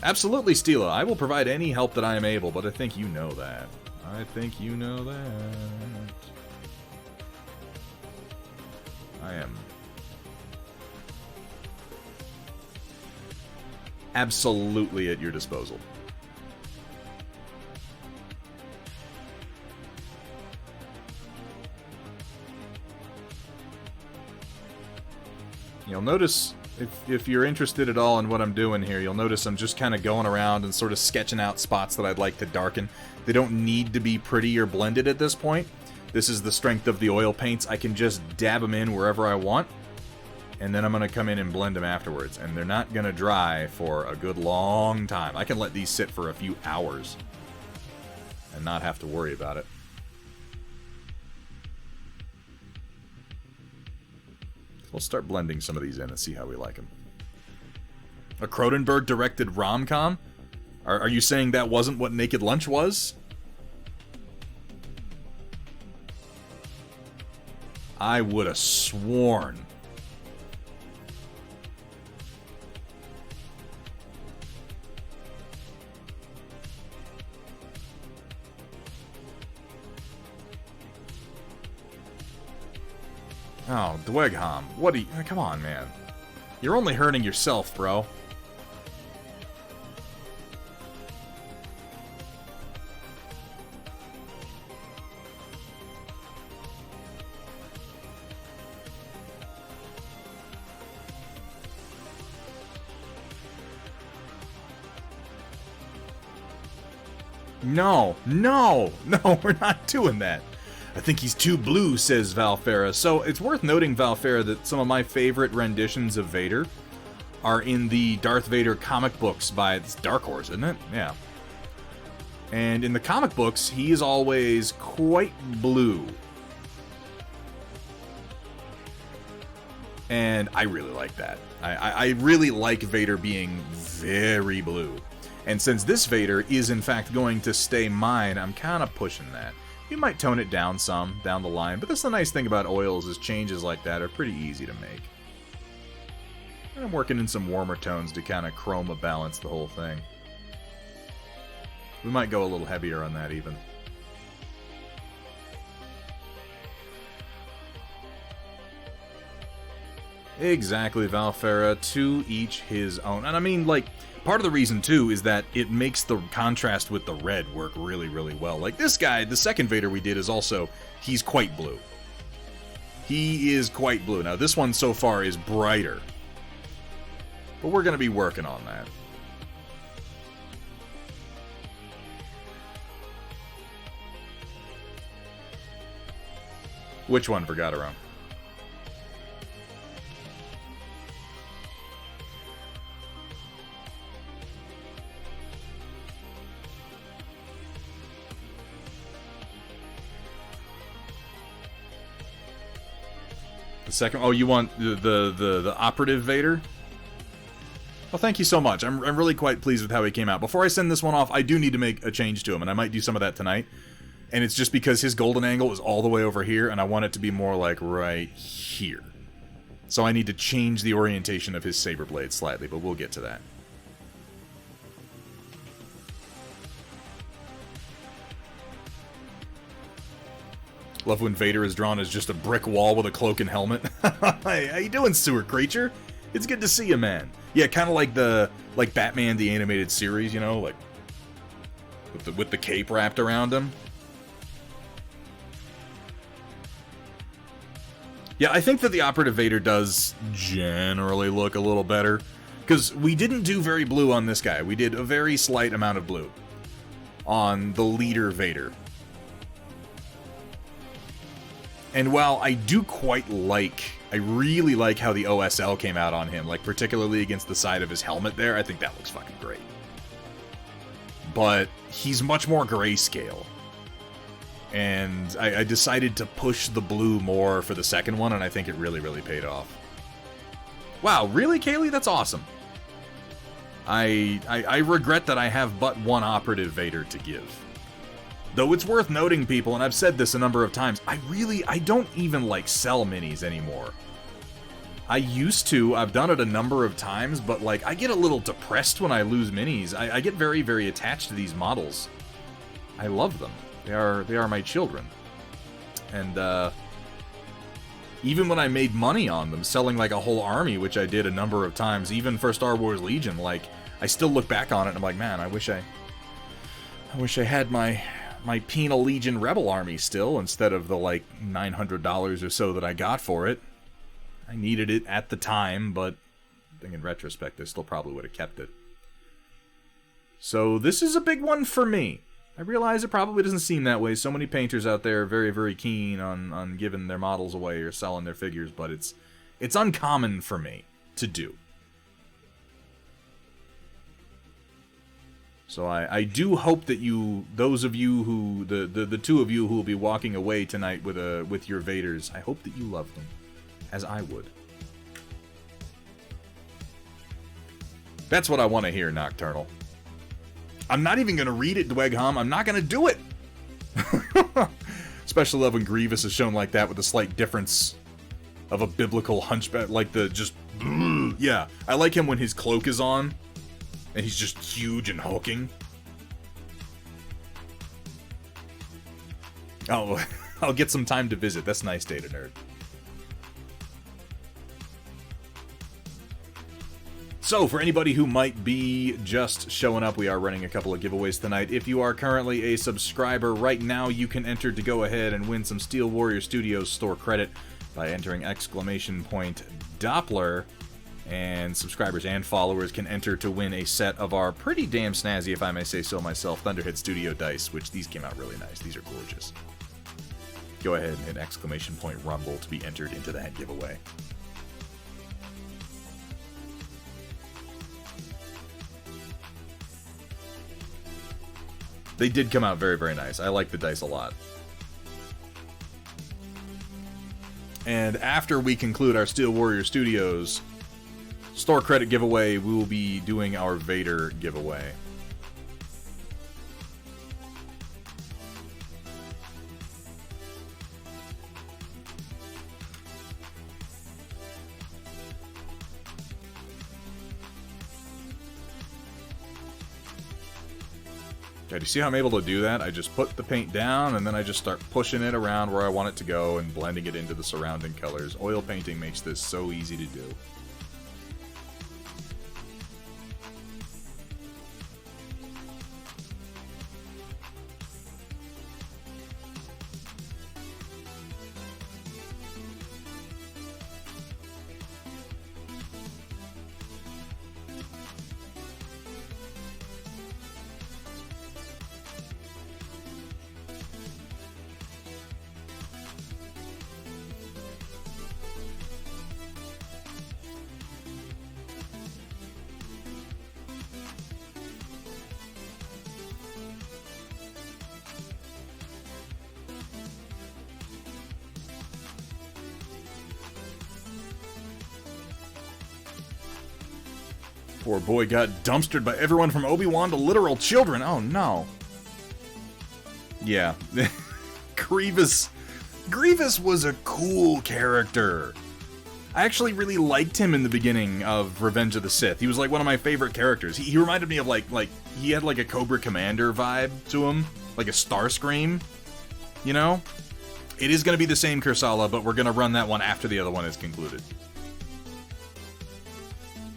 Absolutely, Steela. I will provide any help that I am able, but I think you know that. I think you know that. I am absolutely at your disposal. You'll notice, if you're interested at all in what I'm doing here, you'll notice I'm just kind of going around and sort of sketching out spots that I'd like to darken. They don't need to be pretty or blended at this point. This is the strength of the oil paints. I can just dab them in wherever I want, and then I'm going to come in and blend them afterwards. And they're not going to dry for a good long time. I can let these sit for a few hours and not have to worry about it. We'll start blending some of these in and see how we like them. A Cronenberg-directed rom-com? Are you saying that wasn't what Naked Lunch was? I would have sworn. Oh, Dwegham. What do you... Come on, man. You're only hurting yourself, bro. No, we're not doing that. I think he's too blue, says Valfera. So it's worth noting, Valfera, that some of my favorite renditions of Vader are in the Darth Vader comic books by it's Dark Horse, isn't it? Yeah. And in the comic books, he is always quite blue. And I really like that. I really like Vader being very blue. And since this Vader is in fact going to stay mine, I'm kind of pushing that. You might tone it down some down the line, but that's the nice thing about oils is changes like that are pretty easy to make. And I'm working in some warmer tones to kind of chroma balance the whole thing. We might go a little heavier on that even. Exactly, Valfera, to each his own. And I mean, like, part of the reason, too, is that it makes the contrast with the red work really, really well. Like, this guy, the second Vader we did is also, he's quite blue. He is quite blue. Now, this one so far is brighter. But we're going to be working on that. Which one, Vergataron? The second... Oh, you want the operative Vader? Well, thank you so much. I'm really quite pleased with how he came out. Before I send this one off, I do need to make a change to him, and I might do some of that tonight. And it's just because his golden angle is all the way over here, and I want it to be more like right here. So I need to change the orientation of his saber blade slightly, but we'll get to that. Love when Vader is drawn as just a brick wall with a cloak and helmet. Hey, how you doing, sewer creature? It's good to see you, man. Yeah, kind of like Batman the animated series, you know, like with the cape wrapped around him. Yeah, I think that the operative Vader does generally look a little better, because we didn't do very blue on this guy. We did a very slight amount of blue on the leader Vader. And while I do quite like, I really like how the OSL came out on him, like particularly against the side of his helmet there, I think that looks fucking great. But he's much more grayscale. And I decided to push the blue more for the second one, and I think it really, really paid off. Wow, really, Kaylee? That's awesome. I regret that I have but one operative Vader to give. Though it's worth noting, people, and I've said this a number of times, I don't even, like, sell minis anymore. I used to, I've done it a number of times, but, like, I get a little depressed when I lose minis. I get very, very attached to these models. I love them. They are my children. And, even when I made money on them, selling, like, a whole army, which I did a number of times, even for Star Wars Legion, like, I still look back on it and I'm like, man, I wish I had my Penal Legion Rebel army still, instead of the, like, $900 or so that I got for it. I needed it at the time, but I think in retrospect I still probably would have kept it. So this is a big one for me. I realize it probably doesn't seem that way. So many painters out there are very, very keen on giving their models away or selling their figures, but it's uncommon for me to do. So I do hope that those of you who, the two of you who will be walking away tonight with your Vaders, I hope that you love them, as I would. That's what I want to hear, Nocturnal. I'm not even going to read it, Dwegham. I'm not going to do it. Especially love when Grievous is shown like that with a slight difference of a biblical hunchback, like the just... Yeah, I like him when his cloak is on. And he's just huge and hulking. Oh, I'll get some time to visit. That's nice, Data Nerd. So, for anybody who might be just showing up, we are running a couple of giveaways tonight. If you are currently a subscriber right now, you can enter to go ahead and win some Steel Warrior Studios store credit by entering !Doppler. And subscribers and followers can enter to win a set of our pretty damn snazzy, if I may say so myself, Thunderhead Studio dice, which these came out really nice. These are gorgeous. Go ahead and hit ! Rumble to be entered into that giveaway. They did come out very, very nice. I like the dice a lot. And after we conclude our Steel Warrior Studios store credit giveaway, we will be doing our Vader giveaway. Okay, do you see how I'm able to do that? I just put the paint down, and then I just start pushing it around where I want it to go and blending it into the surrounding colors. Oil painting makes this so easy to do. Poor boy got dumpstered by everyone from Obi-Wan to literal children. Oh no. Yeah. Grievous was a cool character. I actually really liked him in the beginning of Revenge of the Sith. He was like one of my favorite characters. He reminded me of like he had like a Cobra Commander vibe to him, like a Starscream, you know? It is going to be the same Kursala, but we're going to run that one after the other one is concluded.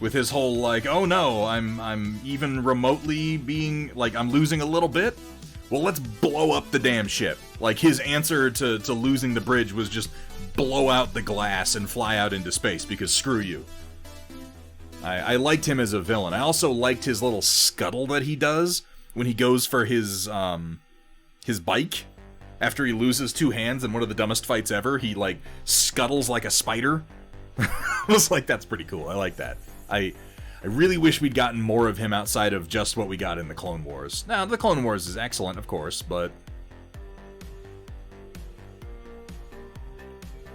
With his whole, like, oh no, I'm even remotely being, like, I'm losing a little bit? Well, let's blow up the damn ship. Like, his answer to losing the bridge was just blow out the glass and fly out into space, because screw you. I liked him as a villain. I also liked his little scuttle that he does when he goes for his bike. After he loses two hands in one of the dumbest fights ever, he, like, scuttles like a spider. I was like, that's pretty cool. I like that. I really wish we'd gotten more of him outside of just what we got in the Clone Wars. Now, the Clone Wars is excellent, of course, but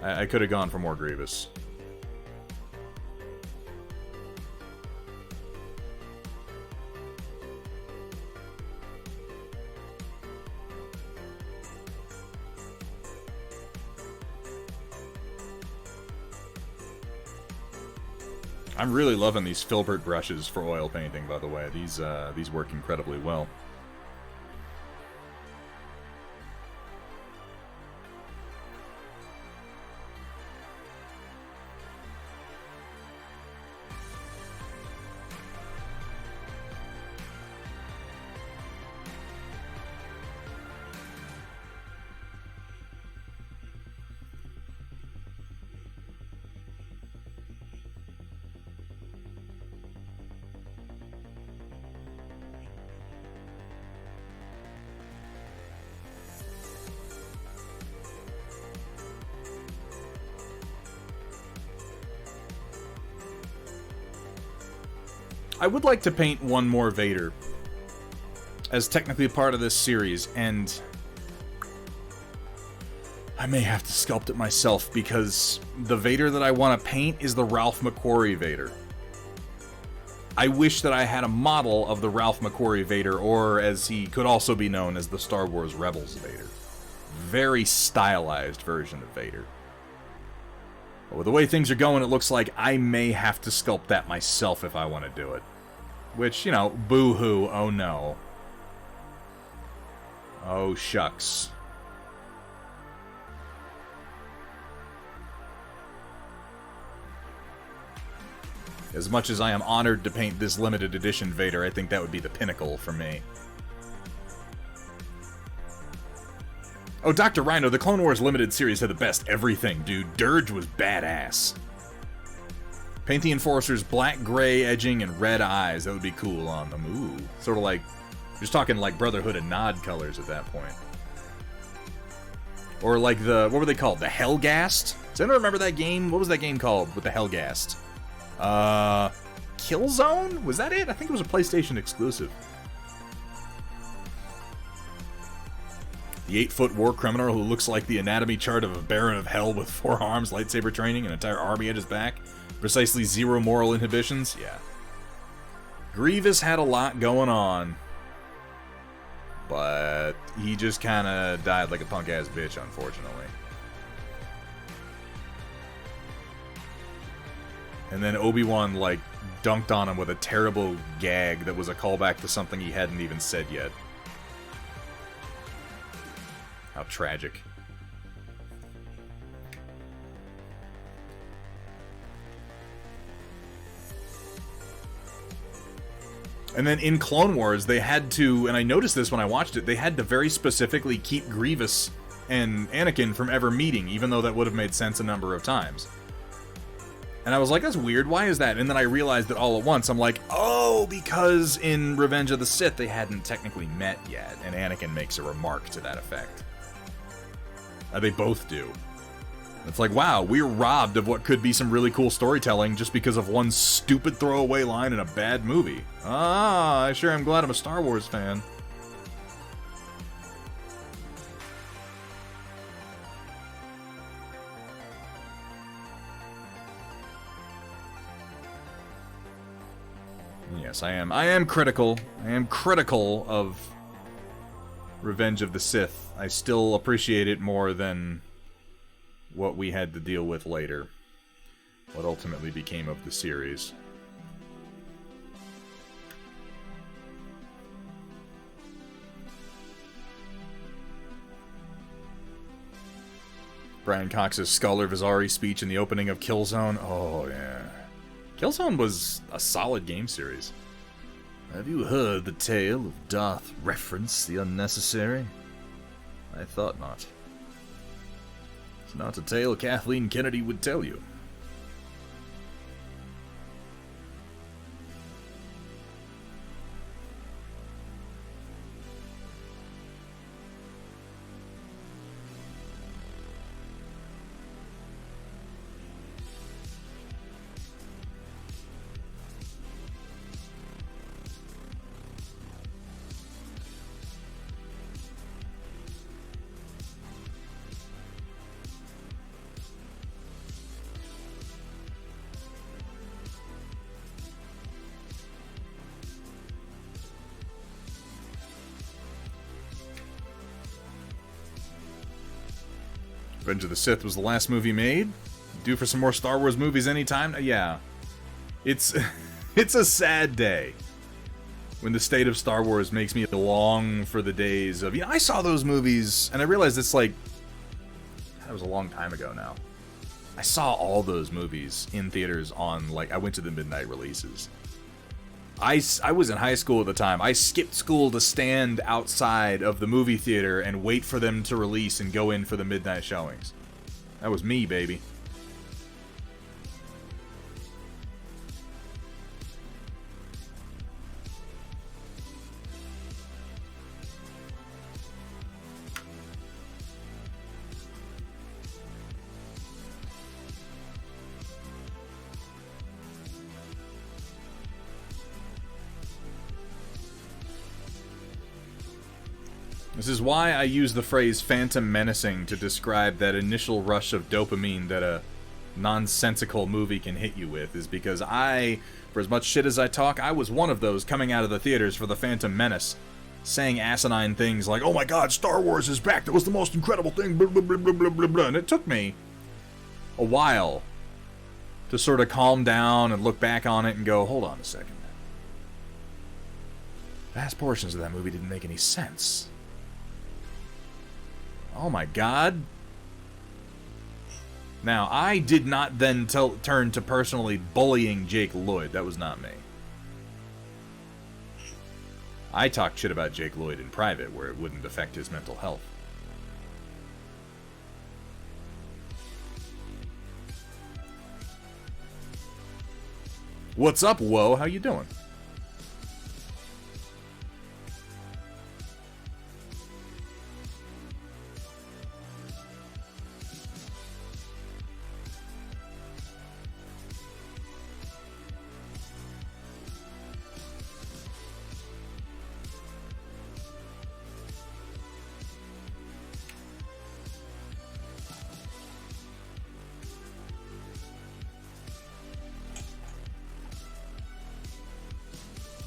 I could have gone for more Grievous. I'm really loving these filbert brushes for oil painting, by the way. These work incredibly well. I would like to paint one more Vader as technically part of this series, and I may have to sculpt it myself because the Vader that I want to paint is the Ralph McQuarrie Vader. I wish that I had a model of the Ralph McQuarrie Vader, or as he could also be known as the Star Wars Rebels Vader. Very stylized version of Vader. But with the way things are going, it looks like I may have to sculpt that myself if I want to do it. Which, you know, boo-hoo, oh no. Oh shucks. As much as I am honored to paint this limited edition Vader, I think that would be the pinnacle for me. Oh, Dr. Rhino, the Clone Wars Limited series had the best everything, dude. Dirge was badass. Paint the enforcers black, gray edging, and red eyes. That would be cool on them. Ooh. Sort of like, just talking like Brotherhood and Nod colors at that point. Or like the, what were they called? The Hellgast? Does anyone remember that game? What was that game called with the Hellgast? Killzone? Was that it? I think it was a PlayStation exclusive. The 8-foot war criminal who looks like the anatomy chart of a Baron of Hell with 4 arms, lightsaber training, an entire army at his back. Precisely 0 moral inhibitions? Yeah. Grievous had a lot going on. But he just kind of died like a punk-ass bitch, unfortunately. And then Obi-Wan, like, dunked on him with a terrible gag that was a callback to something he hadn't even said yet. How tragic. And then in Clone Wars, they had to, and I noticed this when I watched it, they had to very specifically keep Grievous and Anakin from ever meeting, even though that would have made sense a number of times. And I was like, that's weird, why is that? And then I realized that all at once, I'm like, oh, because in Revenge of the Sith, they hadn't technically met yet, and Anakin makes a remark to that effect. They both do. It's like, wow, we're robbed of what could be some really cool storytelling just because of one stupid throwaway line in a bad movie. Ah, I sure am glad I'm a Star Wars fan. Yes, I am. I am critical. I am critical of Revenge of the Sith. I still appreciate it more than what we had to deal with later. What ultimately became of the series. Brian Cox's Scholar Vizari speech in the opening of Killzone. Oh, yeah. Killzone was a solid game series. Have you heard the tale of Darth Reference the Unnecessary? I thought not. It's not a tale Kathleen Kennedy would tell you. Revenge of the Sith was the last movie made. Due for some more Star Wars movies anytime? Yeah. It's it's a sad day when the state of Star Wars makes me long for the days of... You know, I saw those movies, and I realized it's like... That was a long time ago now. I saw all those movies in theaters on, like, I went to the midnight releases. I was in high school at the time. I skipped school to stand outside of the movie theater and wait for them to release and go in for the midnight showings. That was me, baby. This is why I use the phrase phantom menacing to describe that initial rush of dopamine that a nonsensical movie can hit you with, is because for as much shit as I talk, I was one of those coming out of the theaters for the Phantom Menace, saying asinine things like, oh my god, Star Wars is back, that was the most incredible thing, blah, blah, blah, blah, blah, blah, blah. And it took me a while to sort of calm down and look back on it and go, hold on a second. Vast portions of that movie didn't make any sense. Oh my god. Now, I did not then turn to personally bullying Jake Lloyd. That was not me. I talked shit about Jake Lloyd in private where it wouldn't affect his mental health. What's up, Whoa? How you doing?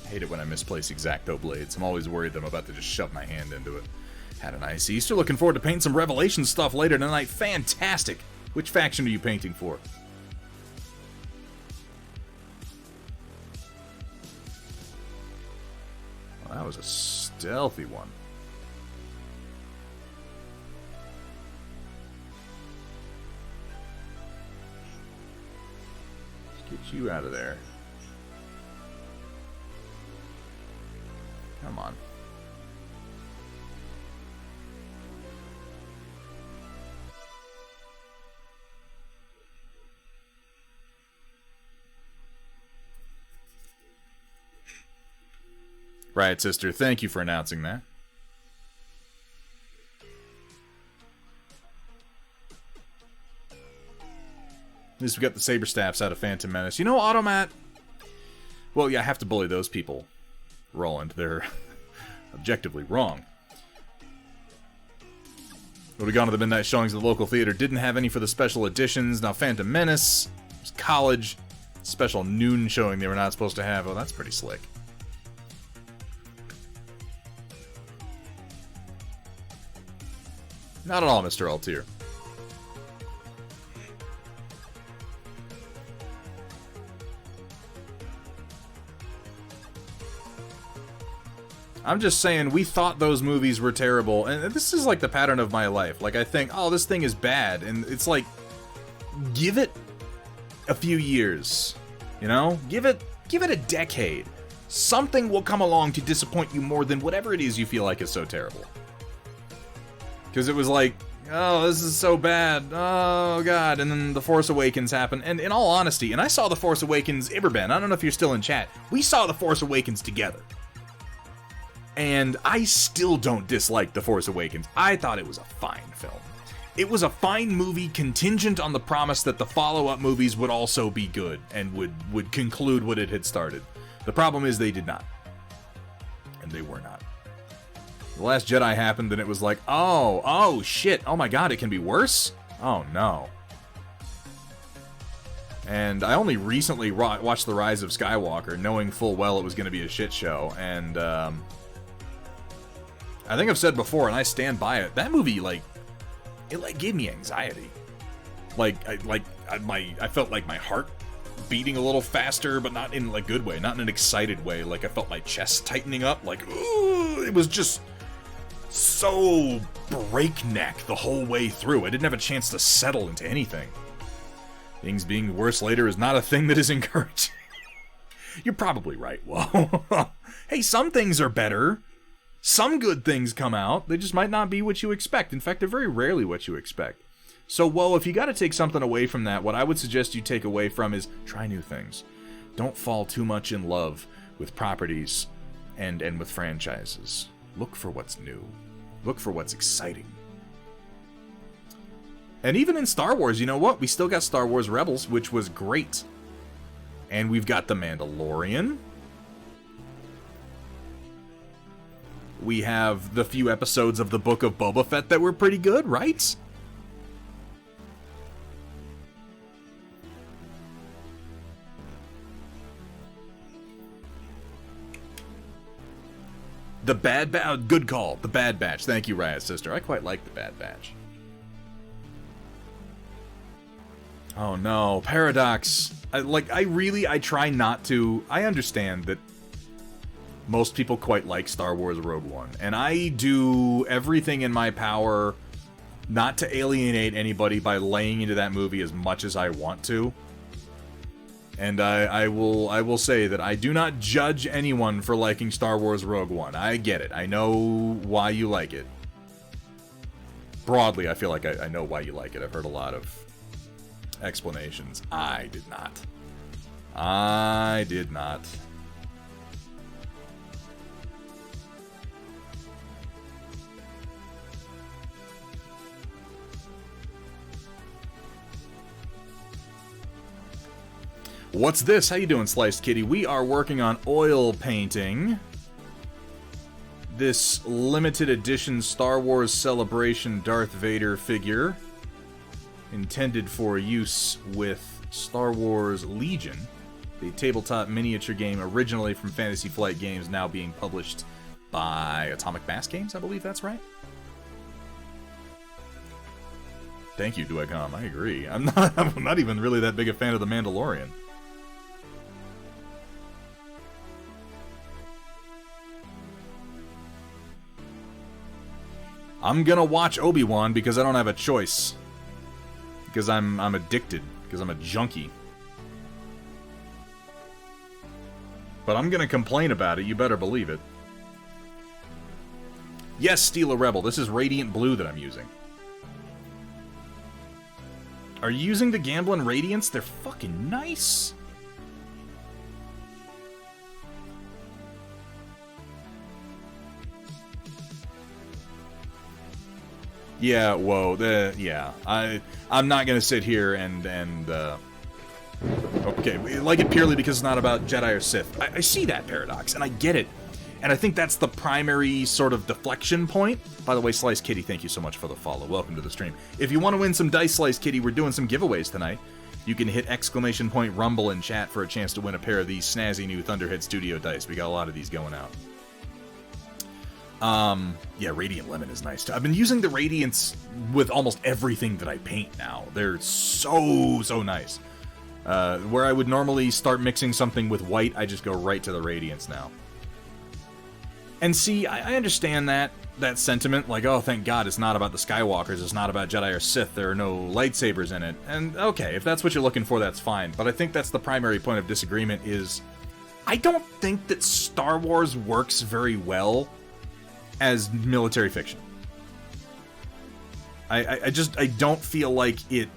Hate it when I misplace Exacto blades. I'm always worried that I'm about to just shove my hand into it. Had a nice Easter. Looking forward to painting some Revelation stuff later tonight. Fantastic. Which faction are you painting for? Well, that was a stealthy one. Let's get you out of there. Come on. Right, sister. Thank you for announcing that. At least we got the saber staffs out of Phantom Menace. You know, Automat. Well, yeah, I have to bully those people. Roland, they're objectively wrong. Would have gone to the midnight showings at the local theater. Didn't have any for the special editions. Now Phantom Menace was college. Special noon showing they were not supposed to have. Oh, that's pretty slick. Not at all, Mr. Altier. I'm just saying, we thought those movies were terrible, and this is like the pattern of my life. Like, I think, oh, this thing is bad, and it's like, give it a few years, you know? Give it a decade. Something will come along to disappoint you more than whatever it is you feel like is so terrible. Because it was like, oh, this is so bad, oh god, and then The Force Awakens happened, and in all honesty, and I saw The Force Awakens, Iberben, I don't know if you're still in chat, we saw The Force Awakens together. And I still don't dislike The Force Awakens. I thought it was a fine film. It was a fine movie contingent on the promise that the follow-up movies would also be good and would conclude what it had started. The problem is they did not. And they were not. The Last Jedi happened and it was like, oh shit, oh my god, it can be worse? Oh no. And I only recently watched The Rise of Skywalker, knowing full well it was going to be a shit show, and I think I've said before, and I stand by it. That movie, it gave me anxiety. I felt like my heart beating a little faster, but not in a good way, not in an excited way. Like I felt my chest tightening up. Like, ooh, it was just so breakneck the whole way through. I didn't have a chance to settle into anything. Things being worse later is not a thing that is encouraged. You're probably right, Whoa. Hey, some things are better. Some good things come out. They just might not be what you expect. In fact, they're very rarely what you expect. So, Whoa, if you got to take something away from that, what I would suggest you take away from is try new things. Don't fall too much in love with properties and with franchises. Look for what's new. Look for what's exciting. And even in Star Wars, you know what? We still got Star Wars Rebels, which was great. And we've got The Mandalorian. We have the few episodes of the Book of Boba Fett that were pretty good, right? The Bad Batch. Good call. The Bad Batch. Thank you, Riot Sister. I quite like The Bad Batch. Oh no, Paradox. I try not to. I understand that most people quite like Star Wars Rogue One, and I do everything in my power not to alienate anybody by laying into that movie as much as I want to. And I will say that I do not judge anyone for liking Star Wars Rogue One. I get it. I know why you like it. Broadly, I feel like I know why you like it. I've heard a lot of explanations. I did not. I did not. What's this? How you doing, Sliced Kitty? We are working on oil painting this limited edition Star Wars Celebration Darth Vader figure intended for use with Star Wars Legion, the tabletop miniature game originally from Fantasy Flight Games, now being published by Atomic Mass Games, I believe that's right. Thank you, Duecom. I agree. I'm not even really that big a fan of The Mandalorian. I'm gonna watch Obi-Wan because I don't have a choice. Because I'm addicted. Because I'm a junkie. But I'm gonna complain about it, you better believe it. Yes, Steal a Rebel. This is Radiant Blue that I'm using. Are you using the Gamblin' Radiants? They're fucking nice. Yeah, whoa, yeah. I'm not gonna sit here and okay, we like it purely because it's not about Jedi or Sith. I see that paradox, and I get it. And I think that's the primary sort of deflection point. By the way, Slice Kitty, thank you so much for the follow. Welcome to the stream. If you want to win some dice, Slice Kitty, we're doing some giveaways tonight. You can hit ! Rumble in chat for a chance to win a pair of these snazzy new Thunderhead Studio dice. We got a lot of these going out. Yeah, Radiant Lemon is nice too. I've been using the Radiants with almost everything that I paint now. They're so nice. Where I would normally start mixing something with white, I just go right to the Radiants now. And see, I understand that sentiment, like, oh, thank God it's not about the Skywalkers, it's not about Jedi or Sith, there are no lightsabers in it. And okay, if that's what you're looking for, that's fine. But I think that's the primary point of disagreement is, I don't think that Star Wars works very well as military fiction. I don't feel like it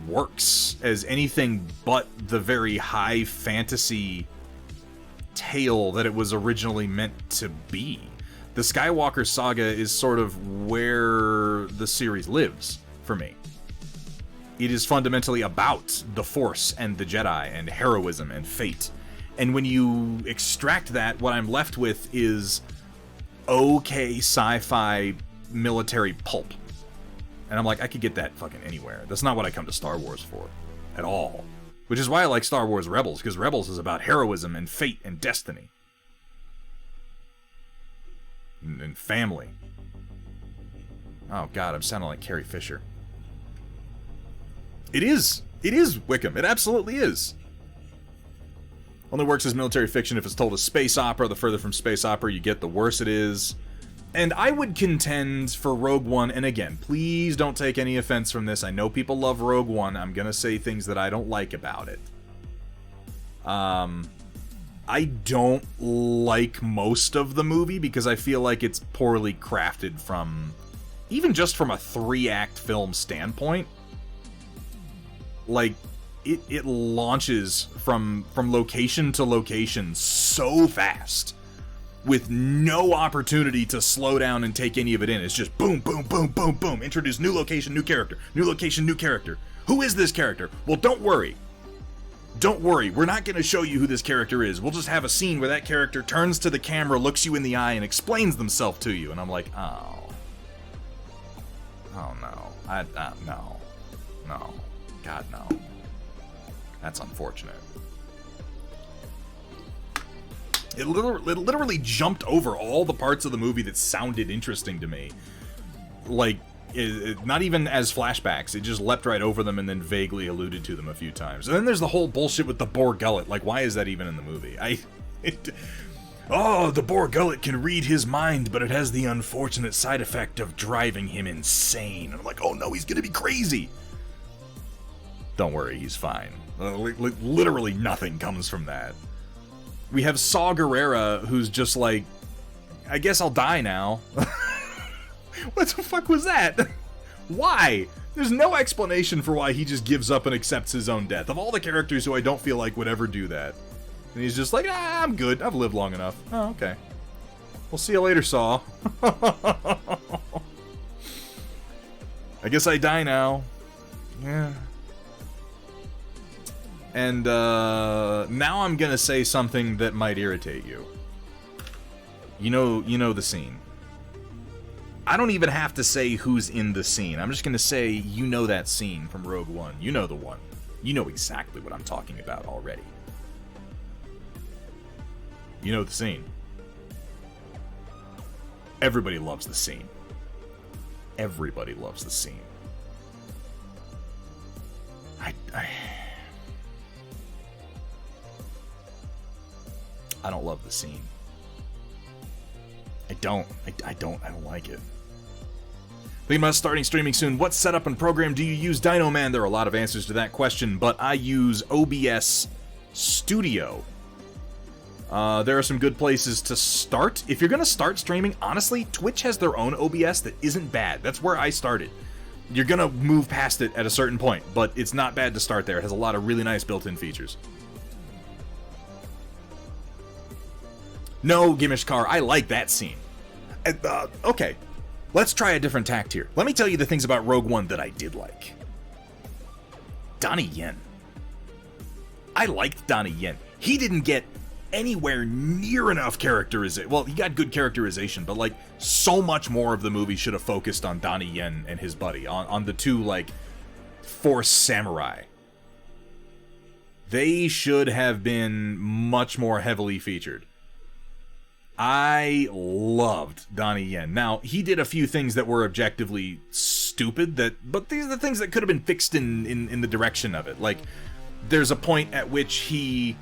works as anything but the very high fantasy tale that it was originally meant to be. The Skywalker saga is sort of where the series lives for me. It is fundamentally about the Force and the Jedi and heroism and fate. And when you extract that, what I'm left with is okay sci-fi military pulp. And I'm like, I could get that fucking anywhere. That's not what I come to Star Wars for. At all. Which is why I like Star Wars Rebels, because Rebels is about heroism and fate and destiny. And family. Oh god, I'm sounding like Carrie Fisher. It is! It is Wickham. It absolutely is. Only works as military fiction if it's told as space opera. The further from space opera you get, the worse it is. And I would contend for Rogue One, and again, please don't take any offense from this. I know people love Rogue One. I'm gonna say things that I don't like about it. I don't like most of the movie because I feel like it's poorly crafted from, even just from a 3-act film standpoint. Like, it launches from location to location so fast, with no opportunity to slow down and take any of it in. It's just boom, boom, boom, boom, boom. Introduce new location, new character. New location, new character. Who is this character? Well, don't worry. Don't worry. We're not going to show you who this character is. We'll just have a scene where that character turns to the camera, looks you in the eye, and explains themselves to you. And I'm like, oh. Oh, no. No. No. God, no. That's unfortunate. It literally jumped over all the parts of the movie that sounded interesting to me. Like, not even as flashbacks. It just leapt right over them and then vaguely alluded to them a few times. And then there's the whole bullshit with the Boar Gullet. Like, why is that even in the movie? Oh, the Boar Gullet can read his mind, but it has the unfortunate side effect of driving him insane. And I'm like, oh no, he's gonna be crazy. Don't worry, he's fine. Literally nothing comes from that. We have Saw Gerrera, who's just like, I guess I'll die now. What the fuck was that? Why? There's no explanation for why he just gives up and accepts his own death. Of all the characters who I don't feel like would ever do that. And he's just like, I'm good. I've lived long enough. Oh, okay. We'll see you later, Saw. I guess I die now. Yeah. And now I'm gonna say something that might irritate you. You know the scene. I don't even have to say who's in the scene. I'm just gonna say you know that scene from Rogue One. You know the one. You know exactly what I'm talking about already. You know the scene. Everybody loves the scene. Everybody loves the scene. I don't love the scene. I don't like it. Thinking about starting streaming soon. What setup and program do you use, Dino Man? There are a lot of answers to that question, but I use OBS Studio. There are some good places to start. If you're going to start streaming, honestly, Twitch has their own OBS that isn't bad. That's where I started. You're going to move past it at a certain point, but it's not bad to start there. It has a lot of really nice built-in features. No, Gimishkar, I like that scene. Okay, let's try a different tact here. Let me tell you the things about Rogue One that I did like. Donnie Yen. I liked Donnie Yen. He didn't get anywhere near enough characterization. Well, he got good characterization, but like so much more of the movie should have focused on Donnie Yen and his buddy, on the two like Force samurai. They should have been much more heavily featured. I loved Donnie Yen. Now, he did a few things that were objectively stupid, but these are the things that could have been fixed in the direction of it. Like, there's a point at which he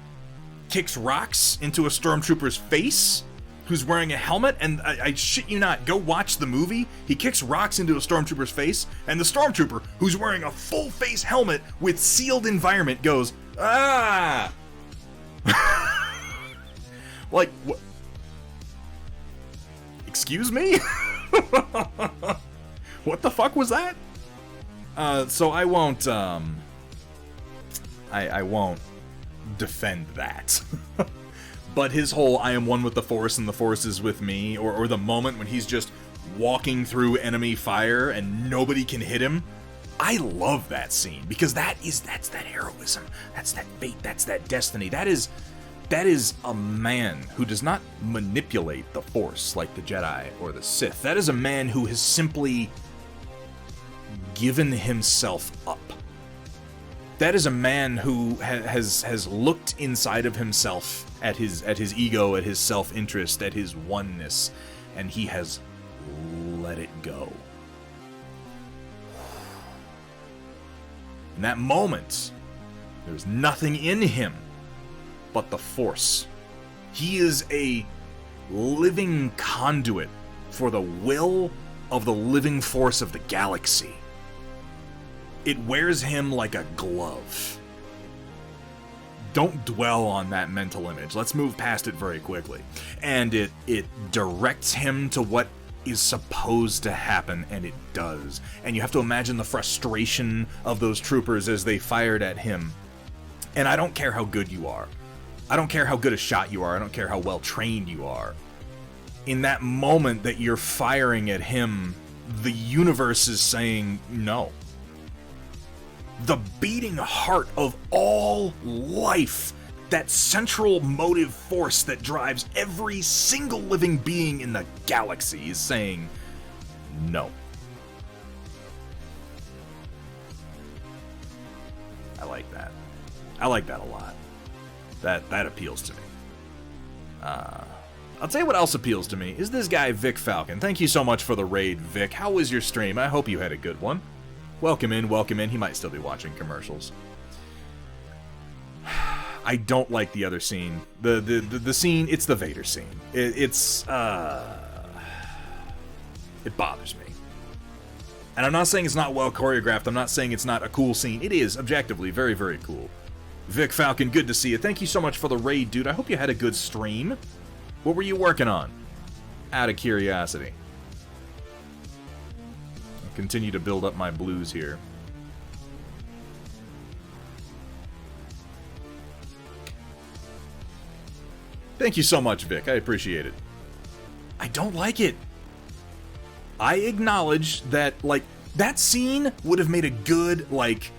kicks rocks into a stormtrooper's face who's wearing a helmet, and I shit you not, go watch the movie. He kicks rocks into a stormtrooper's face, and the stormtrooper, who's wearing a full face helmet with sealed environment, goes, ah! Like, what? Excuse me? What the fuck was that? So I won't, I won't defend that. But his whole I am one with the Force and the Force is with me, or the moment when he's just walking through enemy fire and nobody can hit him, I love that scene, because that's that heroism, that's that fate, that's that destiny. That is a man who does not manipulate the Force like the Jedi or the Sith. That is a man who has simply given himself up. That is a man who has looked inside of himself at his ego, at his self-interest, at his oneness, and he has let it go. In that moment, there's nothing in him but the Force. He is a living conduit for the will of the living force of the galaxy. It wears him like a glove. Don't dwell on that mental image. Let's move past it very quickly. And it directs him to what is supposed to happen, and it does. And you have to imagine the frustration of those troopers as they fired at him. And I don't care how good you are. I don't care how good a shot you are. I don't care how well trained you are. In that moment that you're firing at him, the universe is saying no. The beating heart of all life, that central motive force that drives every single living being in the galaxy, is saying no. I like that. I like that a lot. That appeals to me. I'll tell you what else appeals to me, is this guy Vic Falcon. Thank you so much for the raid, Vic. How was your stream? I hope you had a good one. Welcome in, welcome in. He might still be watching commercials. I don't like the other scene. The scene, it's the Vader scene. It bothers me. And I'm not saying it's not well choreographed. I'm not saying it's not a cool scene. It is, objectively, very, very cool. Vic Falcon, good to see you. Thank you so much for the raid, dude. I hope you had a good stream. What were you working on? Out of curiosity. continue to build up my blues here. Thank you so much, Vic. I appreciate it. I don't like it. I acknowledge that, like, that scene would have made a good, like,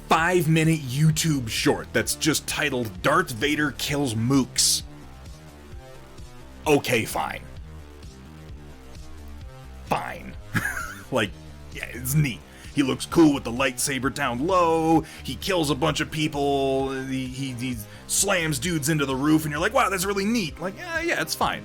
5-minute YouTube short that's just titled Darth Vader Kills Mooks. Okay, fine. Fine. Like, yeah, it's neat. He looks cool with the lightsaber down low. He kills a bunch of people. He slams dudes into the roof, and you're like, wow, that's really neat. Like, yeah, it's fine.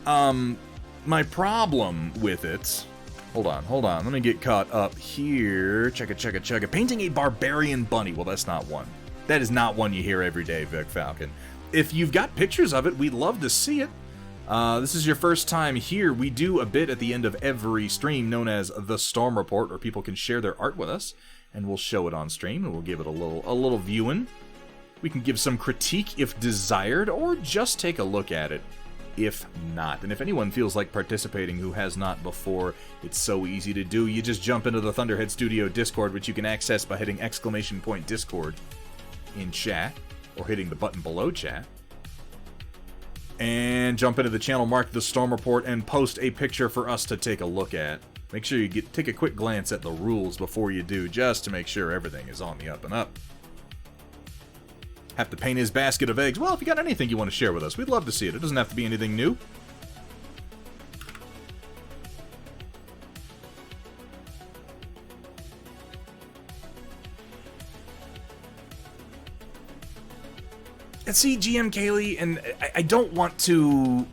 My problem with it... Hold on. Let me get caught up here. Check it. Painting a barbarian bunny. Well, that's not one. That is not one you hear every day, Vic Falcon. If you've got pictures of it, we'd love to see it. This is your first time here. We do a bit at the end of every stream known as the Storm Report, where people can share their art with us, and we'll show it on stream, and we'll give it a little viewing. We can give some critique if desired, or just take a look at it if not. And if anyone feels like participating who has not before, it's so easy to do. You just jump into the Thunderhead Studio Discord, which you can access by hitting !Discord in chat, or hitting the button below chat. And jump into the channel, mark the Storm Report, and post a picture for us to take a look at. Make sure you take a quick glance at the rules before you do, just to make sure everything is on the up and up. Have to paint his basket of eggs. Well, if you got anything you want to share with us, we'd love to see it. It doesn't have to be anything new. And see, GM Kaylee, and I don't want to,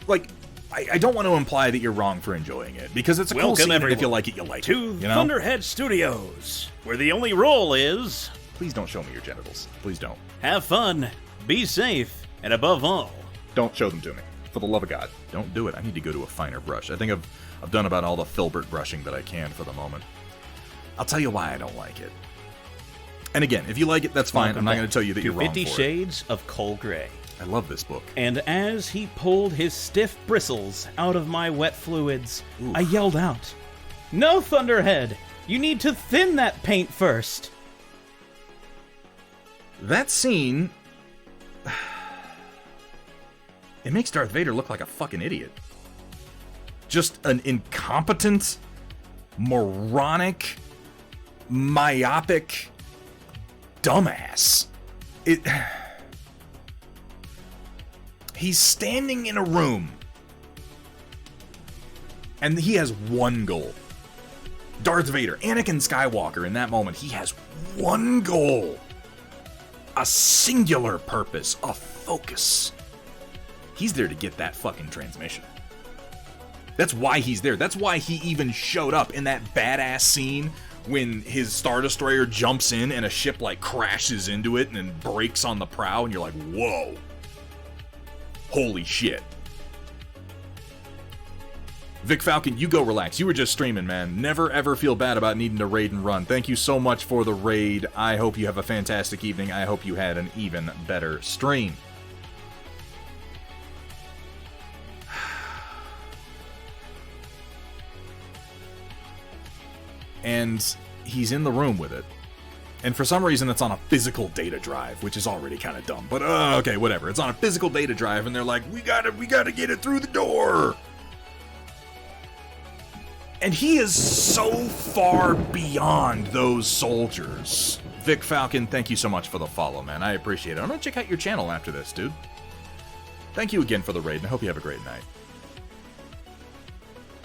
like, I don't want to imply that you're wrong for enjoying it, because it's a cool scene, and if you like it, you like it. To Thunderhead Studios, where the only rule is... Please don't show me your genitals. Please don't. Have fun, be safe, and above all... Don't show them to me. For the love of God. Don't do it. I need to go to a finer brush. I think I've done about all the filbert brushing that I can for the moment. I'll tell you why I don't like it. And again, if you like it, that's fine. I'm not going to tell you that you're wrong for it. 50 Shades of Cole Gray. I love this book. And as he pulled his stiff bristles out of my wet fluids, I yelled out, "No, Thunderhead! You need to thin that paint first!" That scene... It makes Darth Vader look like a fucking idiot. Just an incompetent, moronic, myopic dumbass. He's standing in a room, and he has one goal. Darth Vader, Anakin Skywalker, in that moment, he has one goal. A singular purpose, a focus. He's there to get that fucking transmission. That's why he's there. That's why he even showed up in that badass scene when his Star Destroyer jumps in and a ship like crashes into it and then breaks on the prow, and you're like, whoa. Holy shit. Vic Falcon, you go relax. You were just streaming, man. Never ever feel bad about needing to raid and run. Thank you so much for the raid. I hope you have a fantastic evening. I hope you had an even better stream. And he's in the room with it. And for some reason, it's on a physical data drive, which is already kind of dumb. But, okay, whatever. It's on a physical data drive, and they're like, we gotta get it through the door. And he is so far beyond those soldiers. Vic Falcon, thank you so much for the follow, man. I appreciate it. I'm gonna check out your channel after this, dude. Thank you again for the raid, and I hope you have a great night.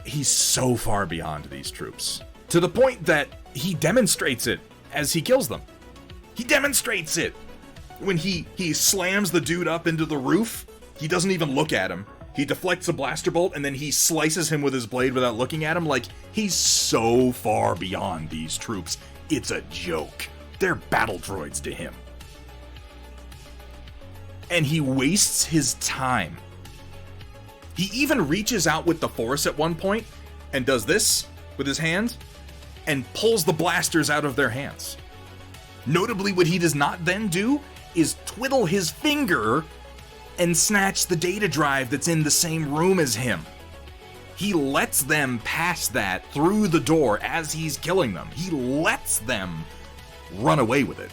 He's so far beyond these troops. To the point that he demonstrates it as he kills them. He demonstrates it. When he slams the dude up into the roof, he doesn't even look at him. He deflects a blaster bolt, and then he slices him with his blade without looking at him. Like, he's so far beyond these troops. It's a joke. They're battle droids to him. And he wastes his time. He even reaches out with the Force at one point and does this with his hand and pulls the blasters out of their hands. Notably, what he does not then do is twiddle his finger and snatch the data drive that's in the same room as him. He lets them pass that through the door as he's killing them. He lets them run away with it.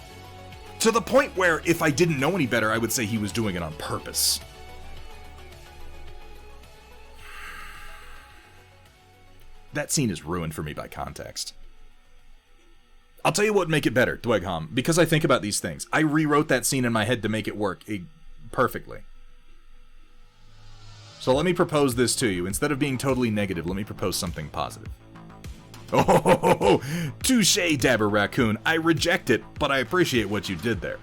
To the point where, if I didn't know any better, I would say he was doing it on purpose. That scene is ruined for me by context. I'll tell you what would make it better, Dweghom, because I think about these things. I rewrote that scene in my head to make it work perfectly. So let me propose this to you. Instead of being totally negative, let me propose something positive. Oh, touche, Dabber Raccoon. I reject it, but I appreciate what you did there.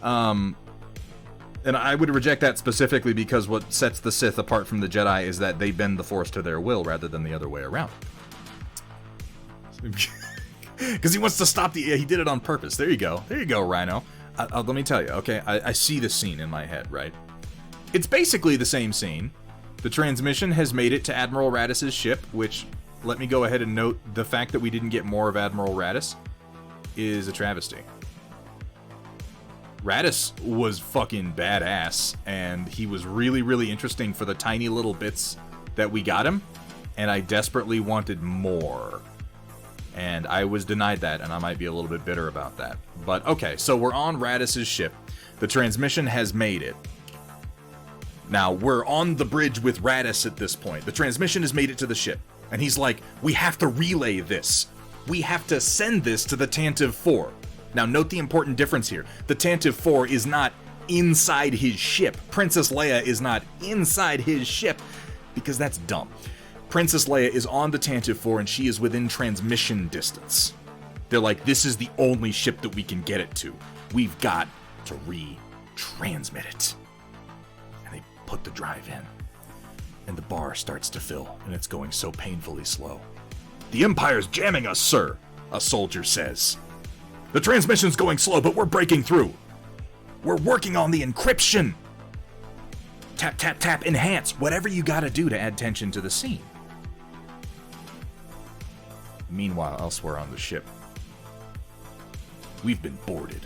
And I would reject that specifically because what sets the Sith apart from the Jedi is that they bend the Force to their will rather than the other way around. Because he wants to stop the... Yeah, he did it on purpose. There you go. There you go, Rhino. Let me tell you, okay? I see the scene in my head, right? It's basically the same scene. The transmission has made it to Admiral Raddus's ship, which, let me go ahead and note, the fact that we didn't get more of Admiral Raddus is a travesty. Raddus was fucking badass, and he was really, really interesting for the tiny little bits that we got him, and I desperately wanted more. And I was denied that, and I might be a little bit bitter about that. But, okay, so we're on Raddus's ship. The transmission has made it. Now, we're on the bridge with Raddus at this point. The transmission has made it to the ship. And he's like, we have to relay this. We have to send this to the Tantive 4. Now, note the important difference here. The Tantive 4 is not inside his ship. Princess Leia is not inside his ship, because that's dumb. Princess Leia is on the Tantive 4, and she is within transmission distance. They're like, this is the only ship that we can get it to. We've got to retransmit it. And they put the drive in. And the bar starts to fill, and it's going so painfully slow. The Empire's jamming us, sir, a soldier says. The transmission's going slow, but we're breaking through. We're working on the encryption. Tap, tap, tap, enhance. Whatever you gotta do to add tension to the scene. Meanwhile, elsewhere on the ship, we've been boarded.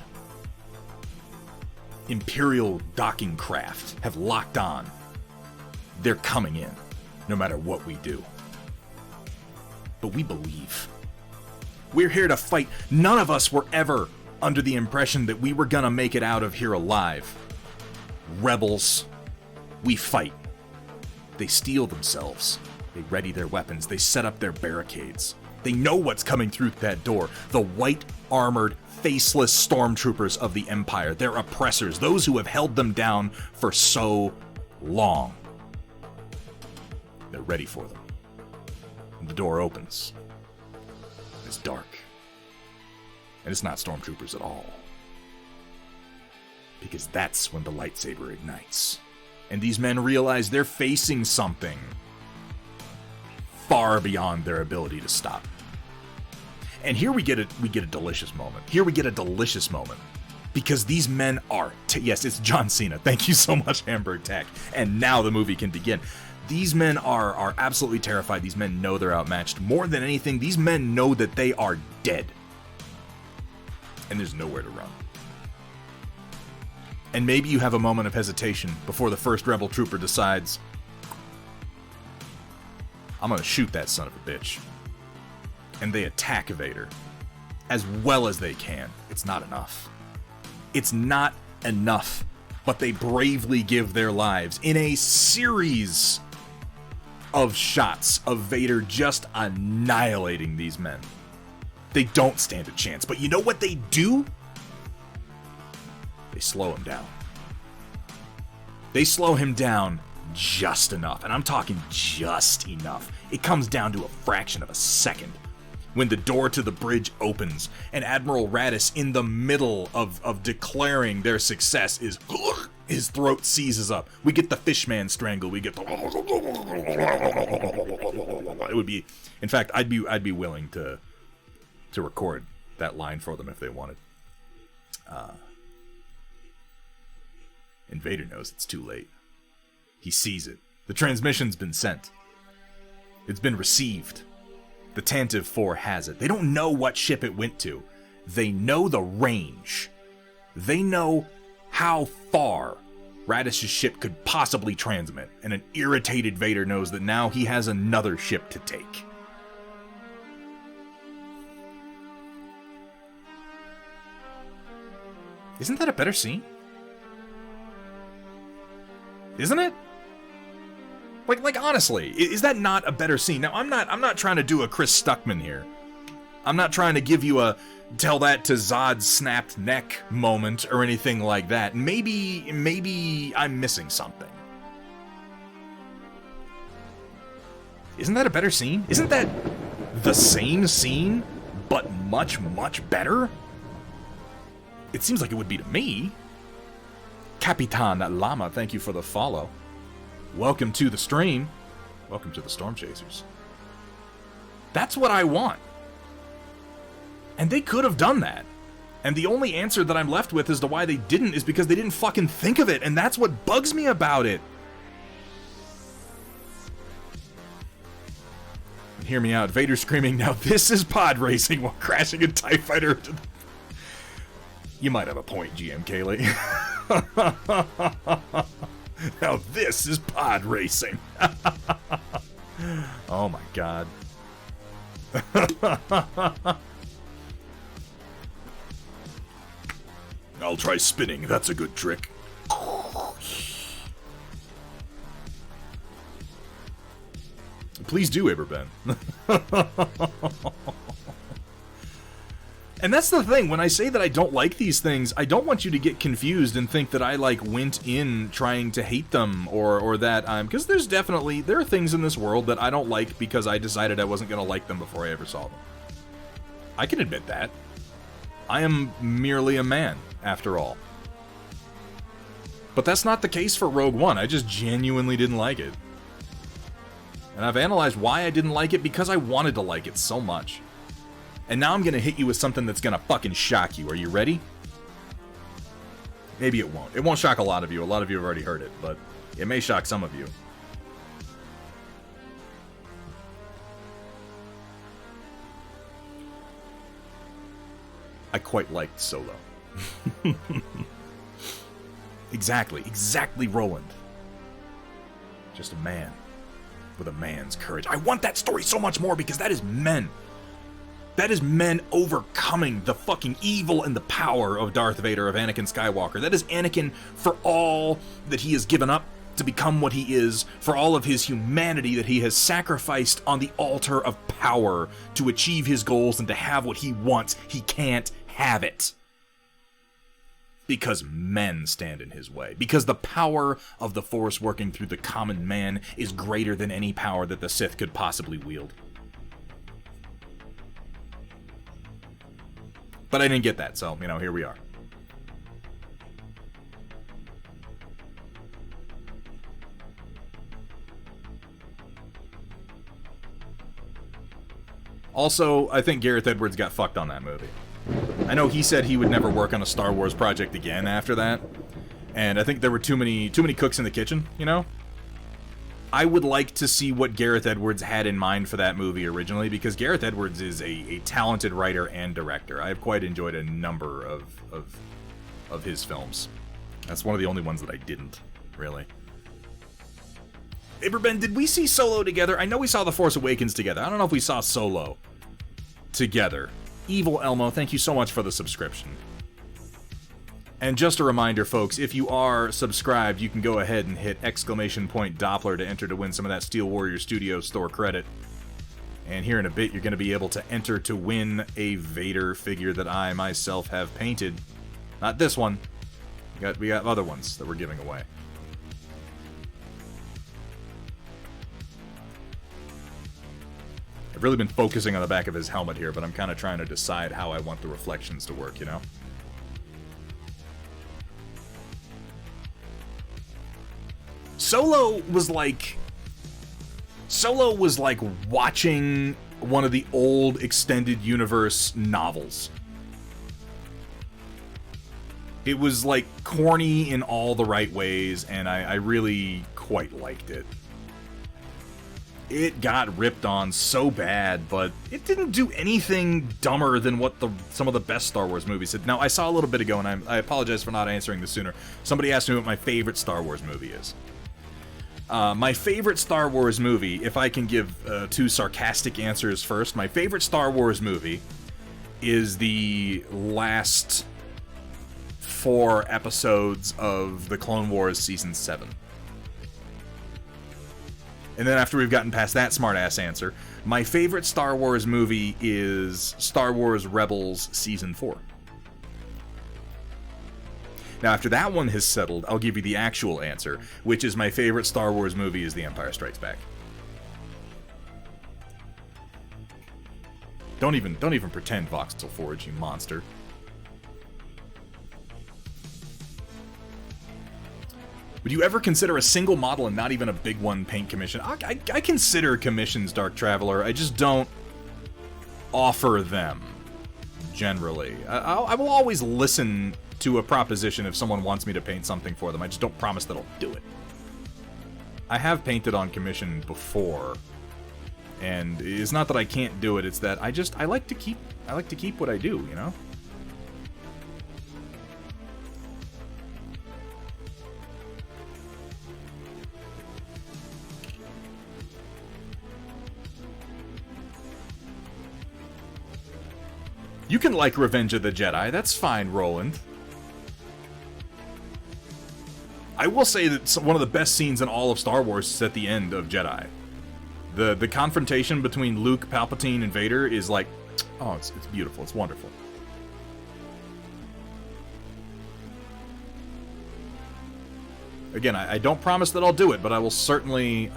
Imperial docking craft have locked on. They're coming in, no matter what we do. But we believe. We're here to fight. None of us were ever under the impression that we were gonna make it out of here alive. Rebels, we fight. They steel themselves. They ready their weapons. They set up their barricades. They know what's coming through that door. The white, armored, faceless stormtroopers of the Empire. They're oppressors, those who have held them down for so long. They're ready for them. And the door opens. It's dark. And it's not stormtroopers at all. Because that's when the lightsaber ignites. And these men realize they're facing something far beyond their ability to stop. And here we get a delicious moment. Here we get a delicious moment. Because these men are... yes, it's John Cena. Thank you so much, Hamburg Tech. And now the movie can begin. These men are absolutely terrified. These men know they're outmatched. More than anything, these men know that they are dead. And there's nowhere to run. And maybe you have a moment of hesitation before the first rebel trooper decides, I'm gonna shoot that son of a bitch. And they attack Vader as well as they can. It's not enough. It's not enough. But they bravely give their lives in a series of shots of Vader just annihilating these men. They don't stand a chance. But you know what they do? They slow him down. They slow him down just enough. And I'm talking just enough. It comes down to a fraction of a second. When the door to the bridge opens and Admiral Raddus, in the middle of declaring their success, his throat seizes up. We get the fishman strangle. We get the... It would be... In fact, I'd be willing to record that line for them if they wanted. And Vader knows it's too late. He sees it. The transmission's been sent. It's been received. The Tantive 4 has it. They don't know what ship it went to. They know the range. They know how far Radish's ship could possibly transmit, and an irritated Vader knows that now he has another ship to take. Isn't that a better scene? Isn't it? Like honestly, is that not a better scene? Now, I'm not trying to do a Chris Stuckman here. I'm not trying to give you a tell that to Zod's snapped neck moment or anything like that. Maybe I'm missing something. Isn't that a better scene? Isn't that the same scene, but much, much better? It seems like it would be to me. Capitan Lama, thank you for the follow. Welcome to the stream. Welcome to the Storm Chasers. That's what I want. And they could have done that. And the only answer that I'm left with as to why they didn't is because they didn't fucking think of it, and that's what bugs me about it. Hear me out. Vader screaming, "Now this is pod racing," while crashing a TIE fighter. You might have a point, GM Kaylee. Now this is pod racing. Oh my god. I'll try spinning. That's a good trick. Please do, Aberben. And that's the thing, when I say that I don't like these things, I don't want you to get confused and think that I, like, went in trying to hate them, or that I'm... Because there are things in this world that I don't like because I decided I wasn't going to like them before I ever saw them. I can admit that. I am merely a man, after all. But that's not the case for Rogue One. I just genuinely didn't like it. And I've analyzed why I didn't like it because I wanted to like it so much. And now I'm gonna hit you with something that's gonna fucking shock you. Are you ready? Maybe it won't. It won't shock a lot of you. A lot of you have already heard it, but it may shock some of you. I quite liked Solo. Exactly, Roland. Just a man with a man's courage. I want that story so much more because that is men. That is men overcoming the fucking evil and the power of Darth Vader, of Anakin Skywalker. That is Anakin for all that he has given up to become what he is, for all of his humanity that he has sacrificed on the altar of power to achieve his goals and to have what he wants. He can't have it. Because men stand in his way. Because the power of the Force working through the common man is greater than any power that the Sith could possibly wield. But I didn't get that, so, here we are. Also, I think Gareth Edwards got fucked on that movie. I know he said he would never work on a Star Wars project again after that, and I think there were too many cooks in the kitchen, I would like to see what Gareth Edwards had in mind for that movie originally, because Gareth Edwards is a talented writer and director. I have quite enjoyed a number of his films. That's one of the only ones that I didn't, really. Iberben, did we see Solo together? I know we saw The Force Awakens together. I don't know if we saw Solo together. Evil Elmo, thank you so much for the subscription. And just a reminder, folks, if you are subscribed, you can go ahead and hit !Doppler to enter to win some of that Steel Warrior Studios store credit. And here in a bit, you're going to be able to enter to win a Vader figure that I myself have painted. Not this one. We got other ones that we're giving away. I've really been focusing on the back of his helmet here, but I'm kind of trying to decide how I want the reflections to work, Solo was like watching one of the old extended universe novels. It was like corny in all the right ways, and I really quite liked it. it got ripped on so bad, but it didn't do anything dumber than what some of the best Star Wars movies did. Now, I saw a little bit ago, and I apologize for not answering this sooner. Somebody asked me what my favorite Star Wars movie is. My favorite Star Wars movie, if I can give 2 sarcastic answers first, my favorite Star Wars movie is the last 4 episodes of the Clone Wars Season 7. And then after we've gotten past that smart-ass answer, my favorite Star Wars movie is Star Wars Rebels Season 4. Now, after that one has settled, I'll give you the actual answer, which is my favorite Star Wars movie is The Empire Strikes Back. Don't even pretend, Voxel Forge, you monster. Would you ever consider a single model and not even a big one paint commission? I consider commissions, Dark Traveler. I just don't offer them, generally. I will always listen to a proposition if someone wants me to paint something for them. I just don't promise that I'll do it. I have painted on commission before, and it's not that I can't do it, it's that I like to keep what I do, you know? You can like Revenge of the Jedi, that's fine, Roland. I will say that one of the best scenes in all of Star Wars is at the end of Jedi. The confrontation between Luke, Palpatine, and Vader is like, oh, it's beautiful, it's wonderful. Again, I don't promise that I'll do it, but I will certainly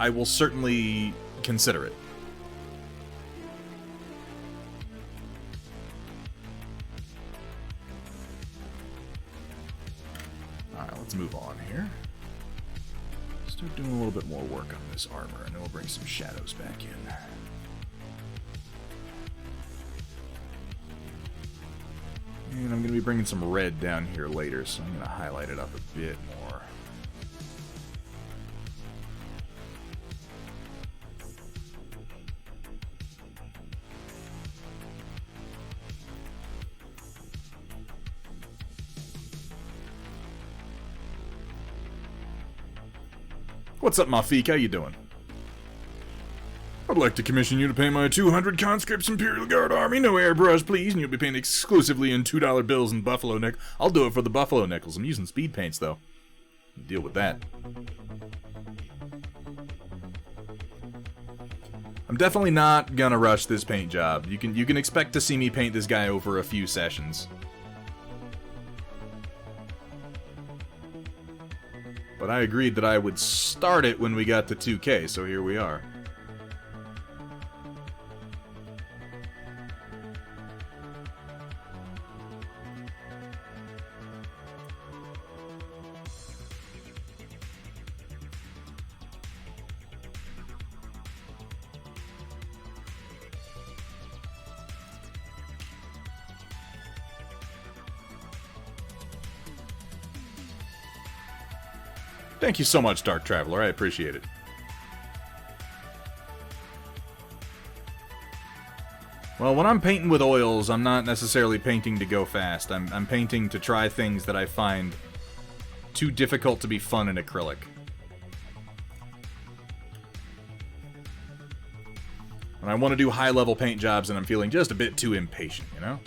consider it. Let's move on here. Start doing a little bit more work on this armor, and then we'll bring some shadows back in. And I'm going to be bringing some red down here later, so I'm going to highlight it up a bit more. What's up, Mafik? How you doing? I'd like to commission you to paint my 200 conscripts Imperial Guard army. No airbrush, please, and you'll be painted exclusively in $2 bills and buffalo nickel. I'll do it for the buffalo nickels. I'm using speed paints, though. Deal with that. I'm definitely not gonna rush this paint job. You can expect to see me paint this guy over a few sessions. But I agreed that I would start it when we got to 2K, so here we are. Thank you so much, Dark Traveler. I appreciate it. Well, when I'm painting with oils, I'm not necessarily painting to go fast. I'm painting to try things that I find too difficult to be fun in acrylic. When I want to do high-level paint jobs and I'm feeling just a bit too impatient, you know?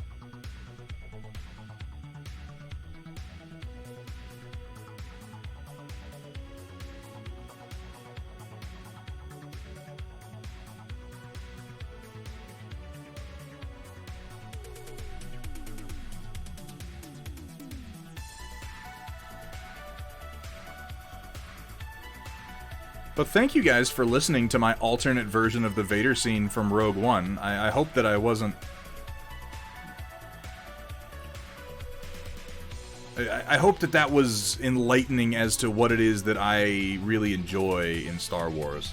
But thank you guys for listening to my alternate version of the Vader scene from Rogue One. I hope that I wasn't... I hope that that was enlightening as to what it is that I really enjoy in Star Wars.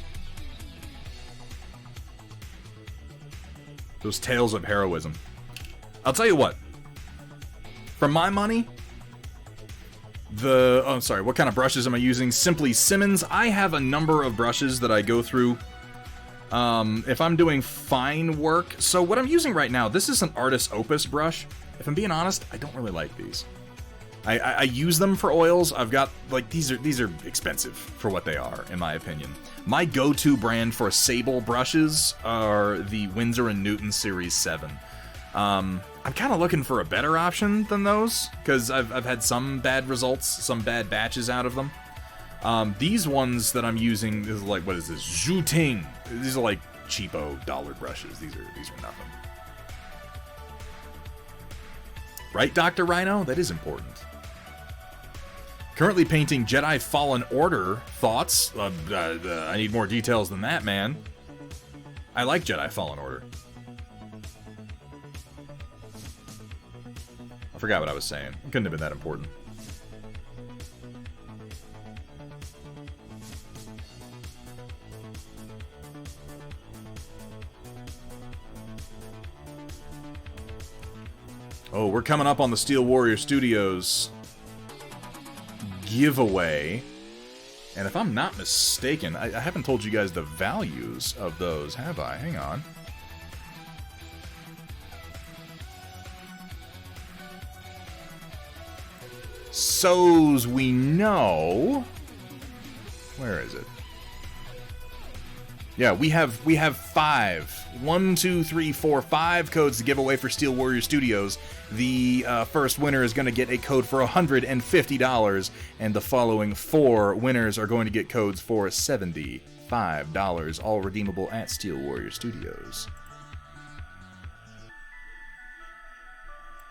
Those tales of heroism. I'll tell you what. For my money... Oh, sorry, what kind of brushes am I using? Simply Simmons. I have a number of brushes that I go through If I'm doing fine work, so what I'm using right now, this is an Artist Opus brush. If I'm being honest, I don't really like these. I use them for oils. I've got, like, these are expensive for what they are, in my opinion. My go-to brand for sable brushes are the Winsor & Newton Series 7. I'm kind of looking for a better option than those, because I've had some bad results, some bad batches out of them. These ones that I'm using is like, what is this? Zhuting. These are like cheapo dollar brushes. These are nothing. Right, Dr. Rhino? That is important. Currently painting Jedi Fallen Order. Thoughts? I need more details than that, man. I like Jedi Fallen Order. I forgot what I was saying. It couldn't have been that important. Oh, we're coming up on the Steel Warrior Studios giveaway. And if I'm not mistaken, I haven't told you guys the values of those, have I? Hang on. So's we know. Where is it? Yeah, we have 5. 1, 2, 3, 4, 5 codes to give away for Steel Warrior Studios. The first winner is going to get a code for $150, and the following 4 winners are going to get codes for $75, all redeemable at Steel Warrior Studios.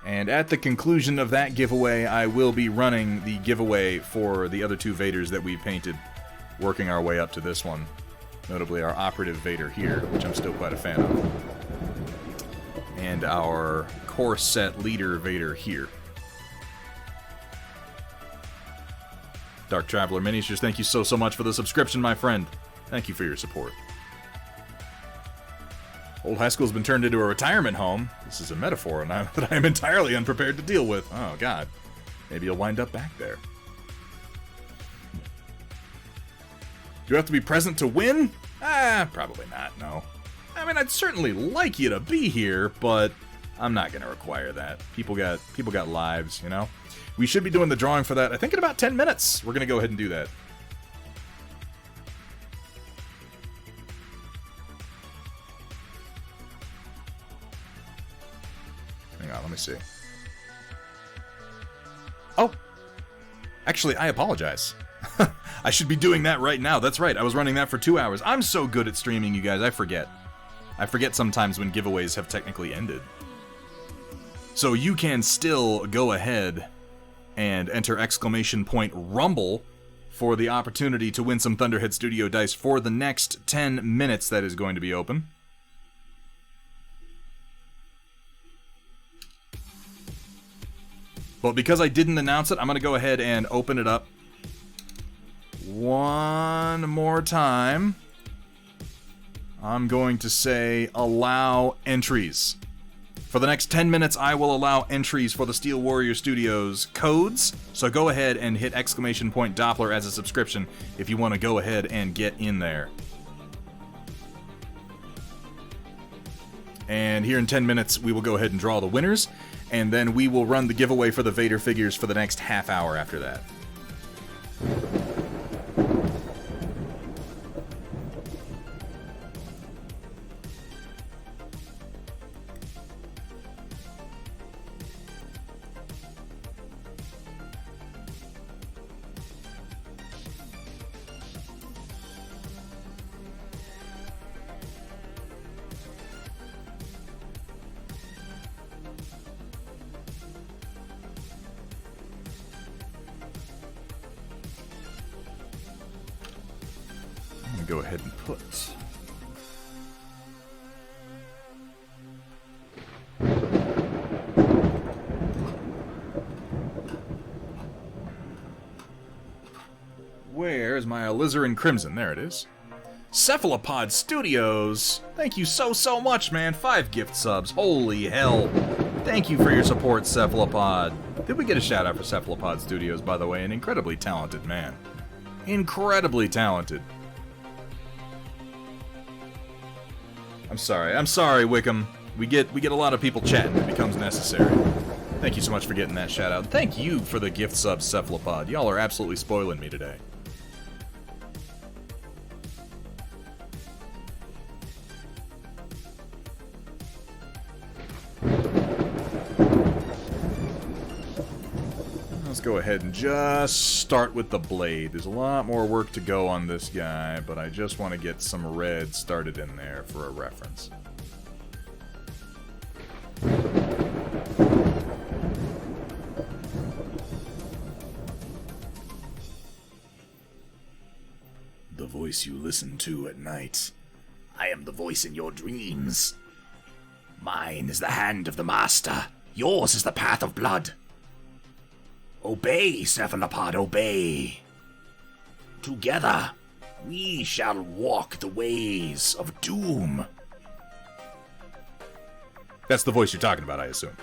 And at the conclusion of that giveaway, I will be running the giveaway for the other 2 Vaders that we painted, working our way up to this one. Notably our operative Vader here, which I'm still quite a fan of. And our core set leader Vader here. Dark Traveler Miniatures, thank you so much for the subscription, my friend. Thank you for your support. Old high school's been turned into a retirement home. This is a metaphor that I am entirely unprepared to deal with. Oh, God. Maybe you'll wind up back there. Do you have to be present to win? Probably not, no. I mean, I'd certainly like you to be here, but I'm not going to require that. People got lives, you know? We should be doing the drawing for that, I think, in about 10 minutes. We're going to go ahead and do that. Hang on, let me see. Oh! Actually, I apologize. I should be doing that right now. That's right. I was running that for 2 hours. I'm so good at streaming, you guys. I forget. I forget sometimes when giveaways have technically ended. So you can still go ahead and enter !Rumble for the opportunity to win some Thunderhead Studio dice for the next 10 minutes that is going to be open. But because I didn't announce it, I'm going to go ahead and open it up one more time. I'm going to say allow entries. For the next 10 minutes, I will allow entries for the Steel Warrior Studios codes. So go ahead and hit !Doppler as a subscription if you want to go ahead and get in there. And here in 10 minutes, we will go ahead and draw the winners. And then we will run the giveaway for the Vader figures for the next half hour after that. Go ahead and put where is my alizarin crimson? There it is. Cephalopod Studios, thank you so much, man. 5 gift subs, holy hell. Thank you for your support, Cephalopod. Did we get a shout out for Cephalopod Studios, by the way? An incredibly talented man. Incredibly talented. I'm sorry, Wickham. We get a lot of people chatting. It becomes necessary. Thank you so much for getting that shout out. Thank you for the gift sub, Cephalopod. Y'all are absolutely spoiling me today. Let's go ahead and just start with the blade. There's a lot more work to go on this guy, but I just want to get some red started in there for a reference. The voice you listen to at night. I am the voice in your dreams. Mine is the hand of the master. Yours is the path of blood. Obey, Cephalopod, obey. Together, we shall walk the ways of doom. That's the voice you're talking about, I assume.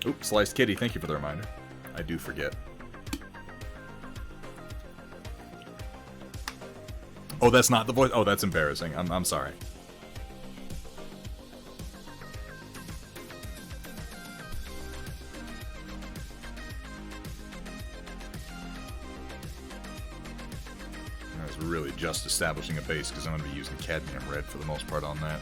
Oops, Sliced Kitty, thank you for the reminder. I do forget. Oh, that's not the voice? Oh, that's embarrassing. I'm sorry. I was really just establishing a base because I'm going to be using cadmium red for the most part on that.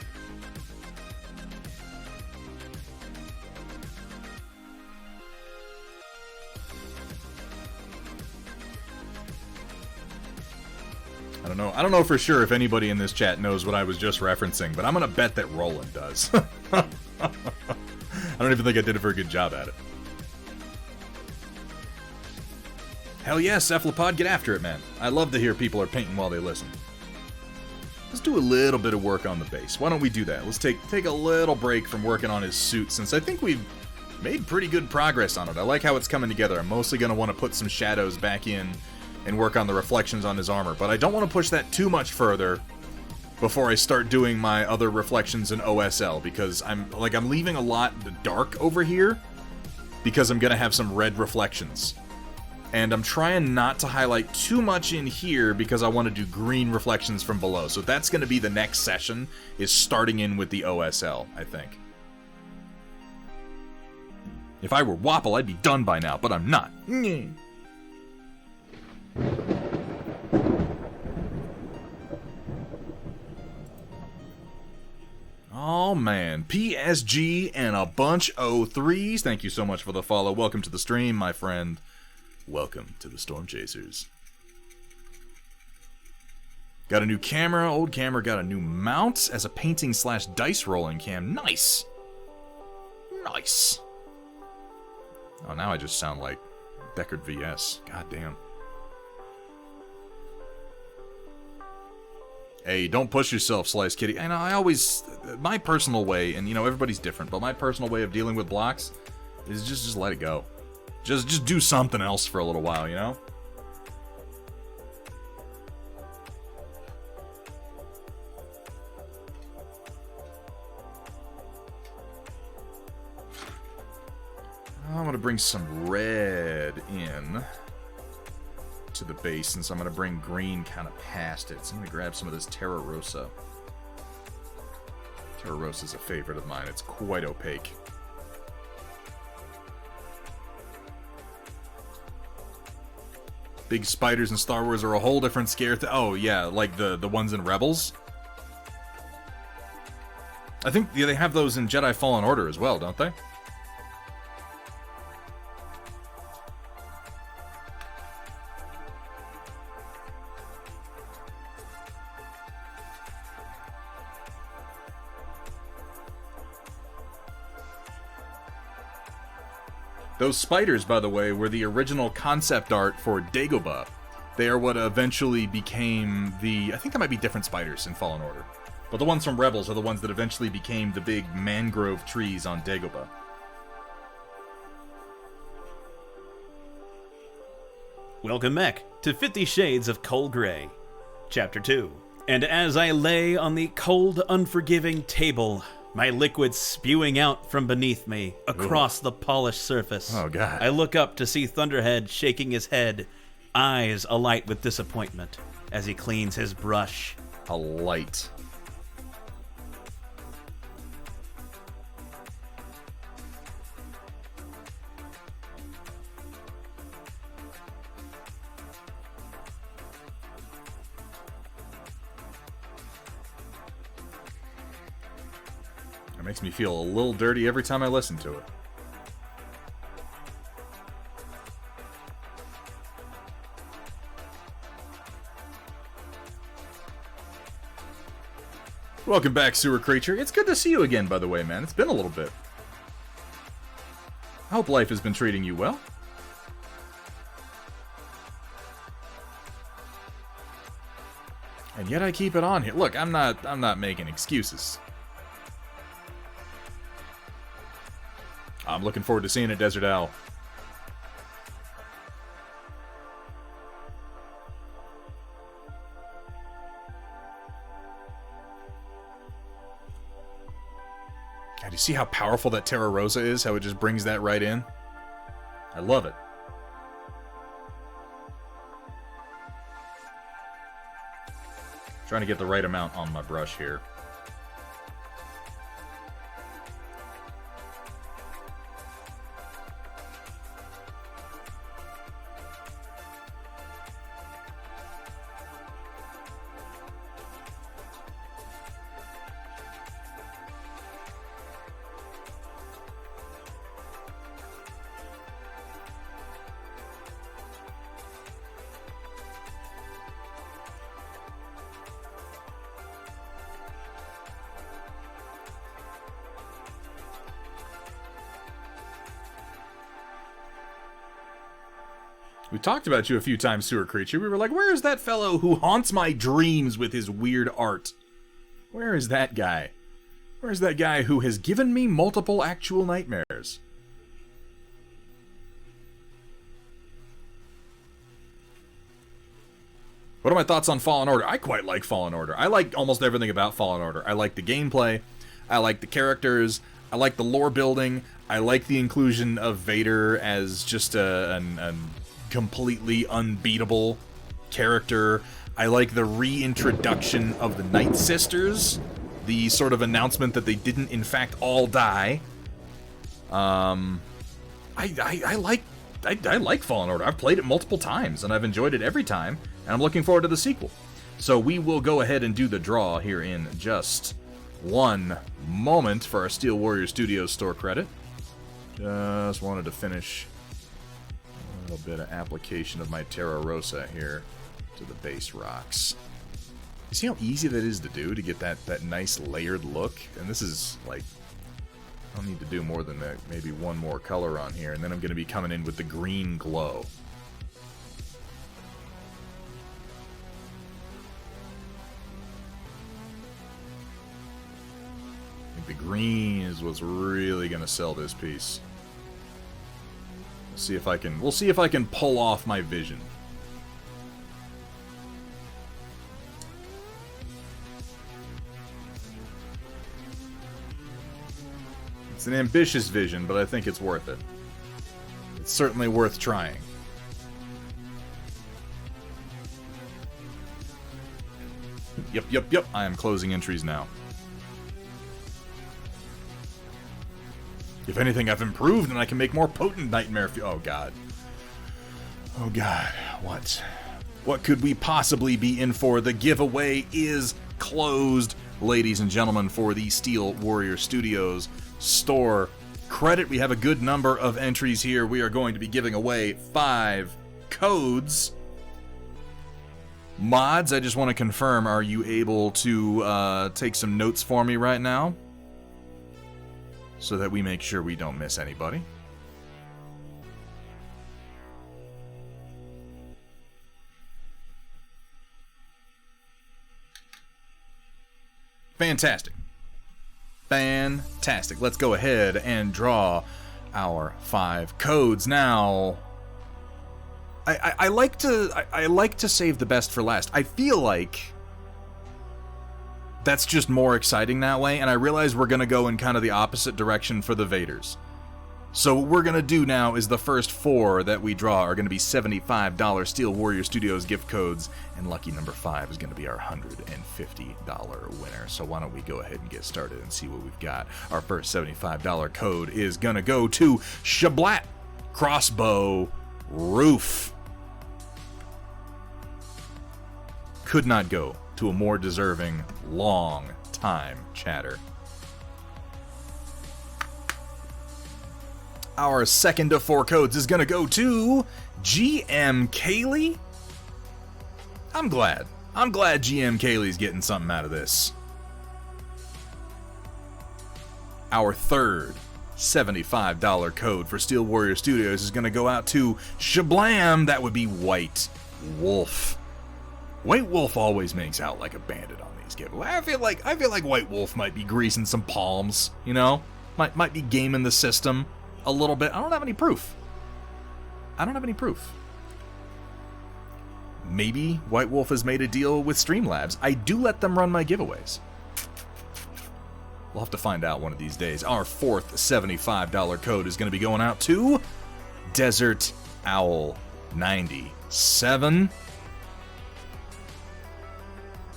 I don't know for sure if anybody in this chat knows what I was just referencing, but I'm gonna bet that Roland does. I don't even think I did a very good job at it. Hell yeah, Cephalopod, get after it, man. I love to hear people are painting while they listen. Let's do a little bit of work on the base. Why don't we do that? Let's take a little break from working on his suit, since I think we've made pretty good progress on it. I like how it's coming together. I'm mostly gonna want to put some shadows back in and work on the reflections on his armor, but I don't want to push that too much further before I start doing my other reflections in OSL, because I'm leaving a lot dark over here because I'm gonna have some red reflections, and I'm trying not to highlight too much in here because I want to do green reflections from below. So that's gonna be the next session, is starting in with the OSL, I think. If I were Wapple, I'd be done by now, but I'm not. Oh man, PSG and a bunch of threes. Thank you so much for the follow. Welcome to the stream, my friend. Welcome to the Storm Chasers. Got a new camera. Old camera got a new mount as a painting / dice rolling cam. Nice. Nice. Oh, now I just sound like Deckard VS. God damn. Hey, don't push yourself, Slice Kitty. I know, I always... My personal way, and you know, everybody's different, but my personal way of dealing with blocks is just let it go. Just do something else for a little while, you know? I'm gonna bring some red in to the base, since I'm going to bring green kind of past it. So I'm going to grab some of this Terra Rosa. Terra Rosa is a favorite of mine. It's quite opaque. Big spiders in Star Wars are a whole different scare. Oh, yeah, like the ones in Rebels. I think they have those in Jedi Fallen Order as well, don't they? Those spiders, by the way, were the original concept art for Dagobah. They are what eventually became the... I think there might be different spiders in Fallen Order. But the ones from Rebels are the ones that eventually became the big mangrove trees on Dagobah. Welcome back to 50 Shades of Cold Grey, Chapter 2. And as I lay on the cold, unforgiving table, my liquid spewing out from beneath me across the polished surface. Oh, God. I look up to see Thunderhead shaking his head, eyes alight with disappointment as he cleans his brush. Alight. It makes me feel a little dirty every time I listen to it. Welcome back, Sewer Creature. It's good to see you again, by the way, man. It's been a little bit. I hope life has been treating you well. And yet I keep it on here. Look, I'm not making excuses. I'm looking forward to seeing it, Desert Owl. God, you see how powerful that Terra Rosa is? How it just brings that right in? I love it. Trying to get the right amount on my brush here. We talked about you a few times, Sewer Creature. We were like, where is that fellow who haunts my dreams with his weird art? Where is that guy? Where's that guy who has given me multiple actual nightmares? What are my thoughts on Fallen Order? I quite like Fallen Order. I like almost everything about Fallen Order. I like the gameplay. I like the characters. I like the lore building. I like the inclusion of Vader as just a completely unbeatable character. I like the reintroduction of the Night Sisters. The sort of announcement that they didn't, in fact, all die. I like Fallen Order. I've played it multiple times, and I've enjoyed it every time, and I'm looking forward to the sequel. So we will go ahead and do the draw here in just one moment for our Steel Warrior Studios store credit. Just wanted to finish a little bit of application of my Terra Rosa here to the base rocks. You see how easy that is to do, to get that nice layered look? And this is, like, I don't need to do more than that, maybe one more color on here, and then I'm going to be coming in with the green glow. I think the green is what's really going to sell this piece. We'll see if I can pull off my vision. It's an ambitious vision, but I think it's worth it. It's certainly worth trying. Yep. I am closing entries now. If anything, I've improved and I can make more potent nightmare. Oh, God. Oh, God. What? What could we possibly be in for? The giveaway is closed, ladies and gentlemen, for the Steel Warrior Studios store credit. We have a good number of entries here. We are going to be giving away 5 codes. Mods, I just want to confirm, are you able to take some notes for me right now? So that we make sure we don't miss anybody. Fantastic. Let's go ahead and draw our 5 codes. Now, I like to save the best for last. I feel like That's just more exciting that way, and I realize we're going to go in kind of the opposite direction for the Vaders. So what we're going to do now is the first 4 that we draw are going to be $75 Steel Warrior Studios gift codes, and lucky number 5 is going to be our $150 winner. So why don't we go ahead and get started and see what we've got. Our first $75 code is going to go to Shablat Crossbow Roof. Could not go to a more deserving long time chatter. Our second of 4 codes is going to go to GM Kaylee. I'm glad GM Kaylee's getting something out of this. Our third $75 code for Steel Warrior Studios is going to go out to Shablam. That would be White Wolf. White Wolf always makes out like a bandit on these giveaways. I feel like White Wolf might be greasing some palms, you know? Might be gaming the system a little bit. I don't have any proof. Maybe White Wolf has made a deal with Streamlabs. I do let them run my giveaways. We'll have to find out one of these days. Our fourth $75 code is going to be going out to Desert Owl 97.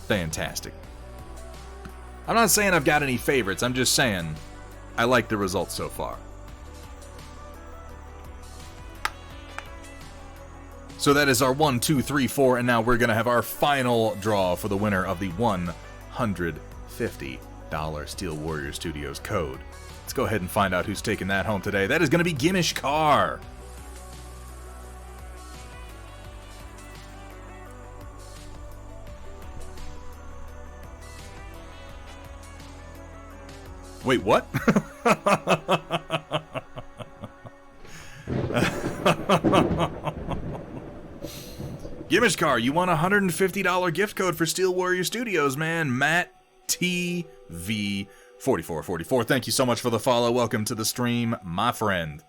Fantastic. I'm not saying I've got any favorites. I'm just saying I like the results so far. So that is our 1, 2, 3, 4, and now we're going to have our final draw for the winner of the $150 Steel Warrior Studios code. Let's go ahead and find out who's taking that home today. That is going to be Gimish Carr. Wait, what? Gimish Carr, you won a $150 gift code for Steel Warrior Studios, man. Matt TV4444. Thank you so much for the follow. Welcome to the stream, my friend.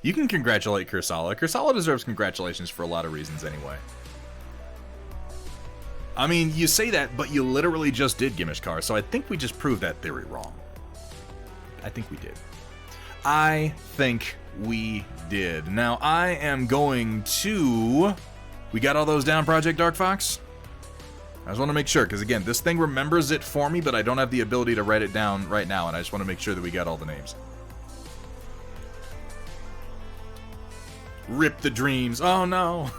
You can congratulate Kursala. Kursala deserves congratulations for a lot of reasons anyway. I mean, you say that, but you literally just did Gimish Carr, so I think we just proved that theory wrong. I think we did. Now, I am going to... We got all those down, Project Dark Fox? I just want to make sure, because again, this thing remembers it for me, but I don't have the ability to write it down right now, and I just want to make sure that we got all the names. Rip the dreams. Oh, no.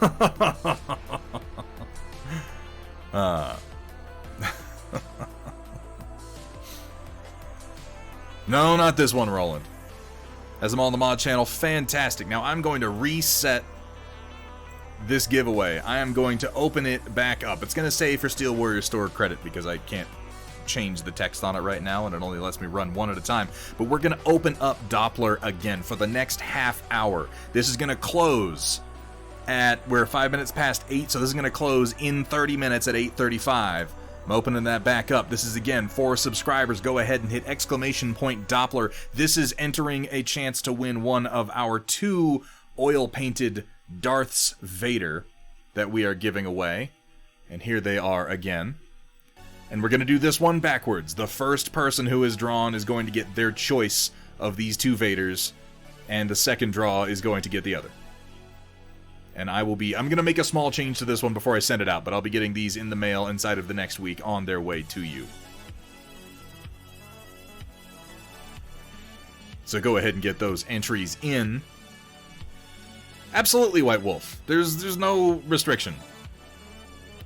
No, not this one, Roland. As I'm on the mod channel, fantastic. Now I'm going to reset this giveaway. I am going to open it back up. It's going to say for Steel Warrior Store credit because I can't change the text on it right now and it only lets me run one at a time. But we're going to open up Doppler again for the next half hour. This is going to close we're 5 minutes past 8, so this is going to close in 30 minutes at 8:35. I'm opening that back up. This is, again, for subscribers. Go ahead and hit !Doppler. This is entering a chance to win one of our 2 oil-painted Darth's Vader that we are giving away. And here they are again. And we're going to do this one backwards. The first person who is drawn is going to get their choice of these 2 Vaders, and the second draw is going to get the other. And I'm going to make a small change to this one before I send it out, but I'll be getting these in the mail inside of the next week on their way to you. So go ahead and get those entries in. Absolutely, White Wolf. There's no restriction.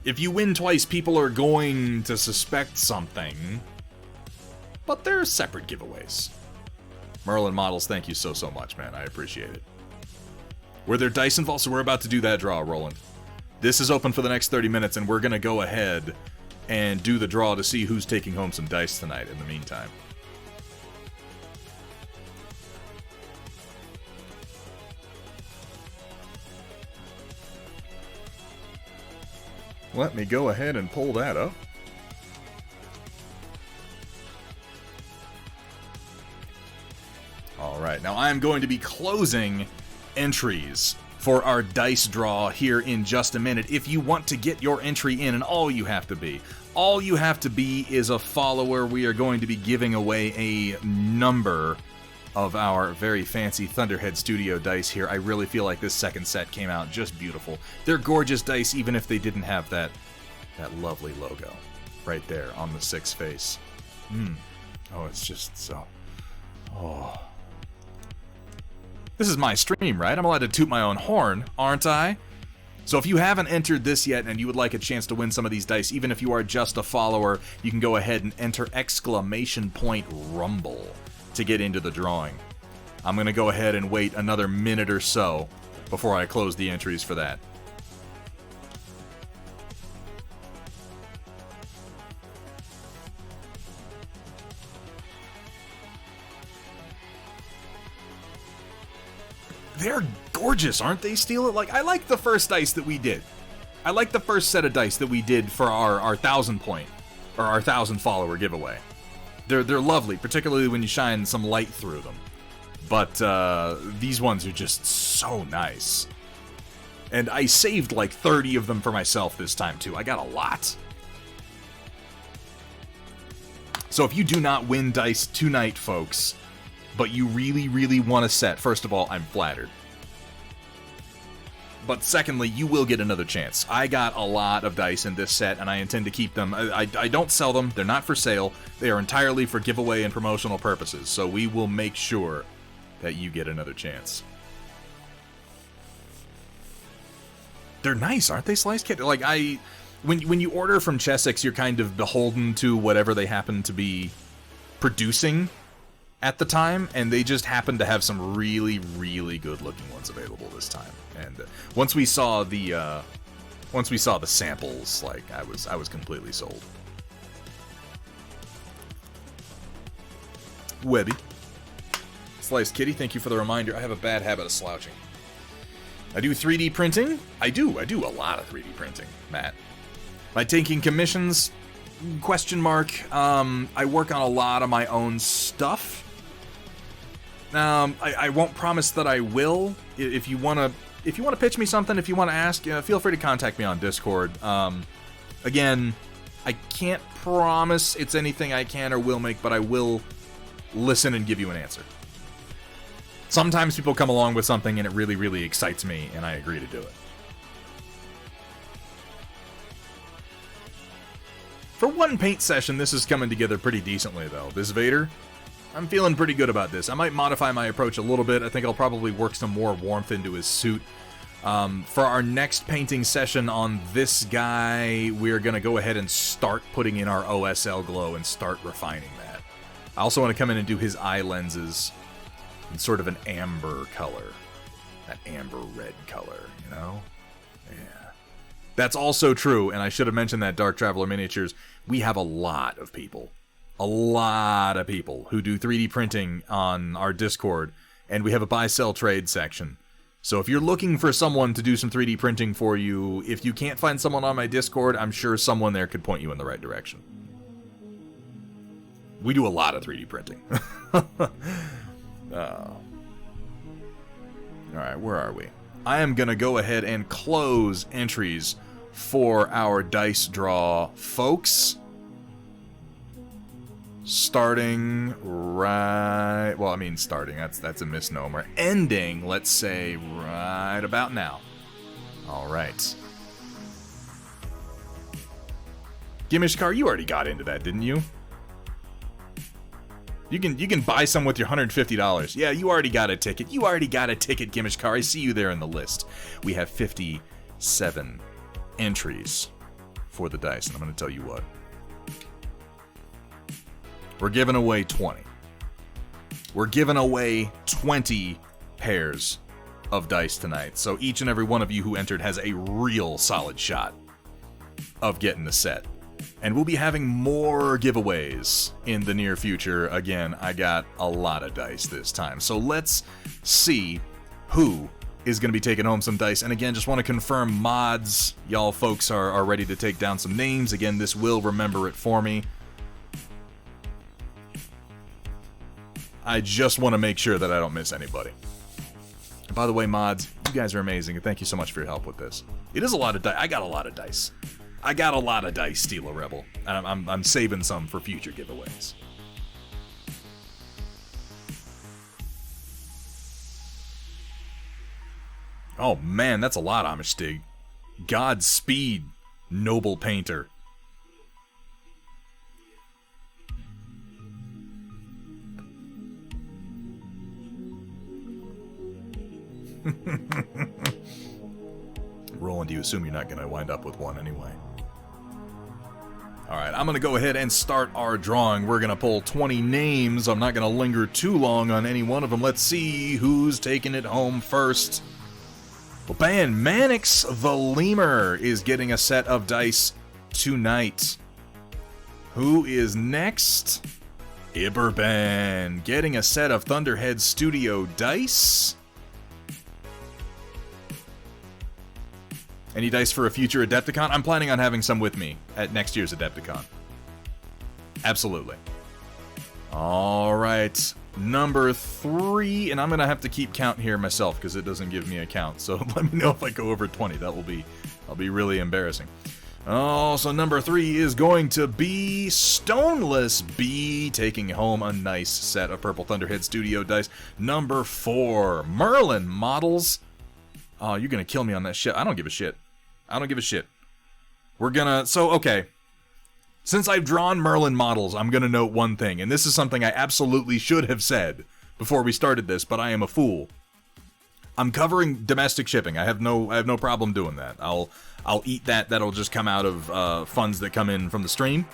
If you win twice, people are going to suspect something. But they're separate giveaways. Merlin Models, thank you so much, man. I appreciate it. Were there dice involved? So we're about to do that draw, Roland. This is open for the next 30 minutes, and we're going to go ahead and do the draw to see who's taking home some dice tonight in the meantime. Let me go ahead and pull that up. All right, now I'm going to be closing entries for our dice draw here in just a minute. If you want to get your entry in, and all you have to be is a follower. We are going to be giving away a number of our very fancy Thunderhead Studio dice here. I really feel like this second set came out just beautiful. They're gorgeous dice, even if they didn't have that lovely logo right there on the 6 face. Oh, it's just so... Oh. This is my stream, right? I'm allowed to toot my own horn, aren't I? So if you haven't entered this yet and you would like a chance to win some of these dice, even if you are just a follower, you can go ahead and enter !Rumble to get into the drawing. I'm going to go ahead and wait another minute or so before I close the entries for that. They're gorgeous, aren't they, Steal It? Like, I like the first dice that we did. I like the first set of dice that we did for our 1,000 point, or our 1,000 follower giveaway. They're lovely, particularly when you shine some light through them. But these ones are just so nice. And I saved like 30 of them for myself this time, too. I got a lot. So if you do not win dice tonight, folks, but you really, really want a set, first of all, I'm flattered. But secondly, you will get another chance. I got a lot of dice in this set, and I intend to keep them. I don't sell them. They're not for sale. They are entirely for giveaway and promotional purposes, so we will make sure that you get another chance. They're nice, aren't they, Slice Kid? Like, when you order from Chessex, you're kind of beholden to whatever they happen to be producing at the time, and they just happen to have some really, really good-looking ones available this time. And once we saw the samples, like I was completely sold. Webby, Sliced Kitty, thank you for the reminder. I have a bad habit of slouching. I do 3D printing. I do a lot of 3D printing, Matt. Am I taking commissions? Question mark. I work on a lot of my own stuff. I won't promise that I will. If you want to pitch me something, if you want to ask, feel free to contact me on Discord. Again, I can't promise it's anything I can or will make, but I will listen and give you an answer. Sometimes people come along with something and it really, really excites me, and I agree to do it. For one paint session, this is coming together pretty decently, though. This Vader, I'm feeling pretty good about this. I might modify my approach a little bit. I think I'll probably work some more warmth into his suit. For our next painting session on this guy, we're going to go ahead and start putting in our OSL glow and start refining that. I also want to come in and do his eye lenses in sort of an amber color. That amber red color, you know? Yeah. That's also true, and I should have mentioned that, Dark Traveler Miniatures. We have a lot of people who do 3D printing on our Discord, and we have a buy-sell trade section. So if you're looking for someone to do some 3D printing for you, if you can't find someone on my Discord, I'm sure someone there could point you in the right direction. We do a lot of 3D printing. Alright, where are we? I am going to go ahead and close entries for our dice draw, folks. Starting right... Well, I mean starting, that's a misnomer. Ending, let's say, right about now. Alright. Gimishkar, you already got into that, didn't you? You can buy some with your $150. Yeah, you already got a ticket. Gimishkar. I see you there in the list. We have 57 entries for the dice, and I'm going to tell you what. We're giving away 20. We're giving away 20 pairs of dice tonight. So each and every one of you who entered has a real solid shot of getting the set. And we'll be having more giveaways in the near future. Again, I got a lot of dice this time. So let's see who is going to be taking home some dice. And again, just want to confirm mods. Y'all folks are ready to take down some names. Again, this will remember it for me. I just want to make sure that I don't miss anybody. By the way, mods, you guys are amazing, and thank you so much for your help with this. It is a lot of dice. I got a lot of dice. I got a lot of dice, Steel Rebel. And I'm saving some for future giveaways. Oh man, that's a lot, Amishtig. Godspeed, noble painter. Roland, you assume you're not going to wind up with one anyway. Alright, I'm going to go ahead and start our drawing. We're going to pull 20 names. I'm not going to linger too long on any one of them. Let's see who's taking it home first. Well, bam, Mannix the Lemur is getting a set of dice tonight. Who is next? Iberben getting a set of Thunderhead Studio dice. Any dice for a future Adepticon? I'm planning on having some with me at next year's Adepticon. Absolutely. All right. Number 3, and I'm going to have to keep count here myself because it doesn't give me a count. So let me know if I go over 20. That'll be really embarrassing. Oh, so number 3 is going to be Stoneless B, taking home a nice set of Purple Thunderhead Studio dice. Number 4, Merlin Models. Oh, you're going to kill me on that shit. I don't give a shit. I don't give a shit. We're gonna... So, okay. Since I've drawn Merlin Models, I'm gonna note one thing, and this is something I absolutely should have said before we started this, but I am a fool. I'm covering domestic shipping. I have no problem doing that. I'll eat that. That'll just come out of funds that come in from the stream.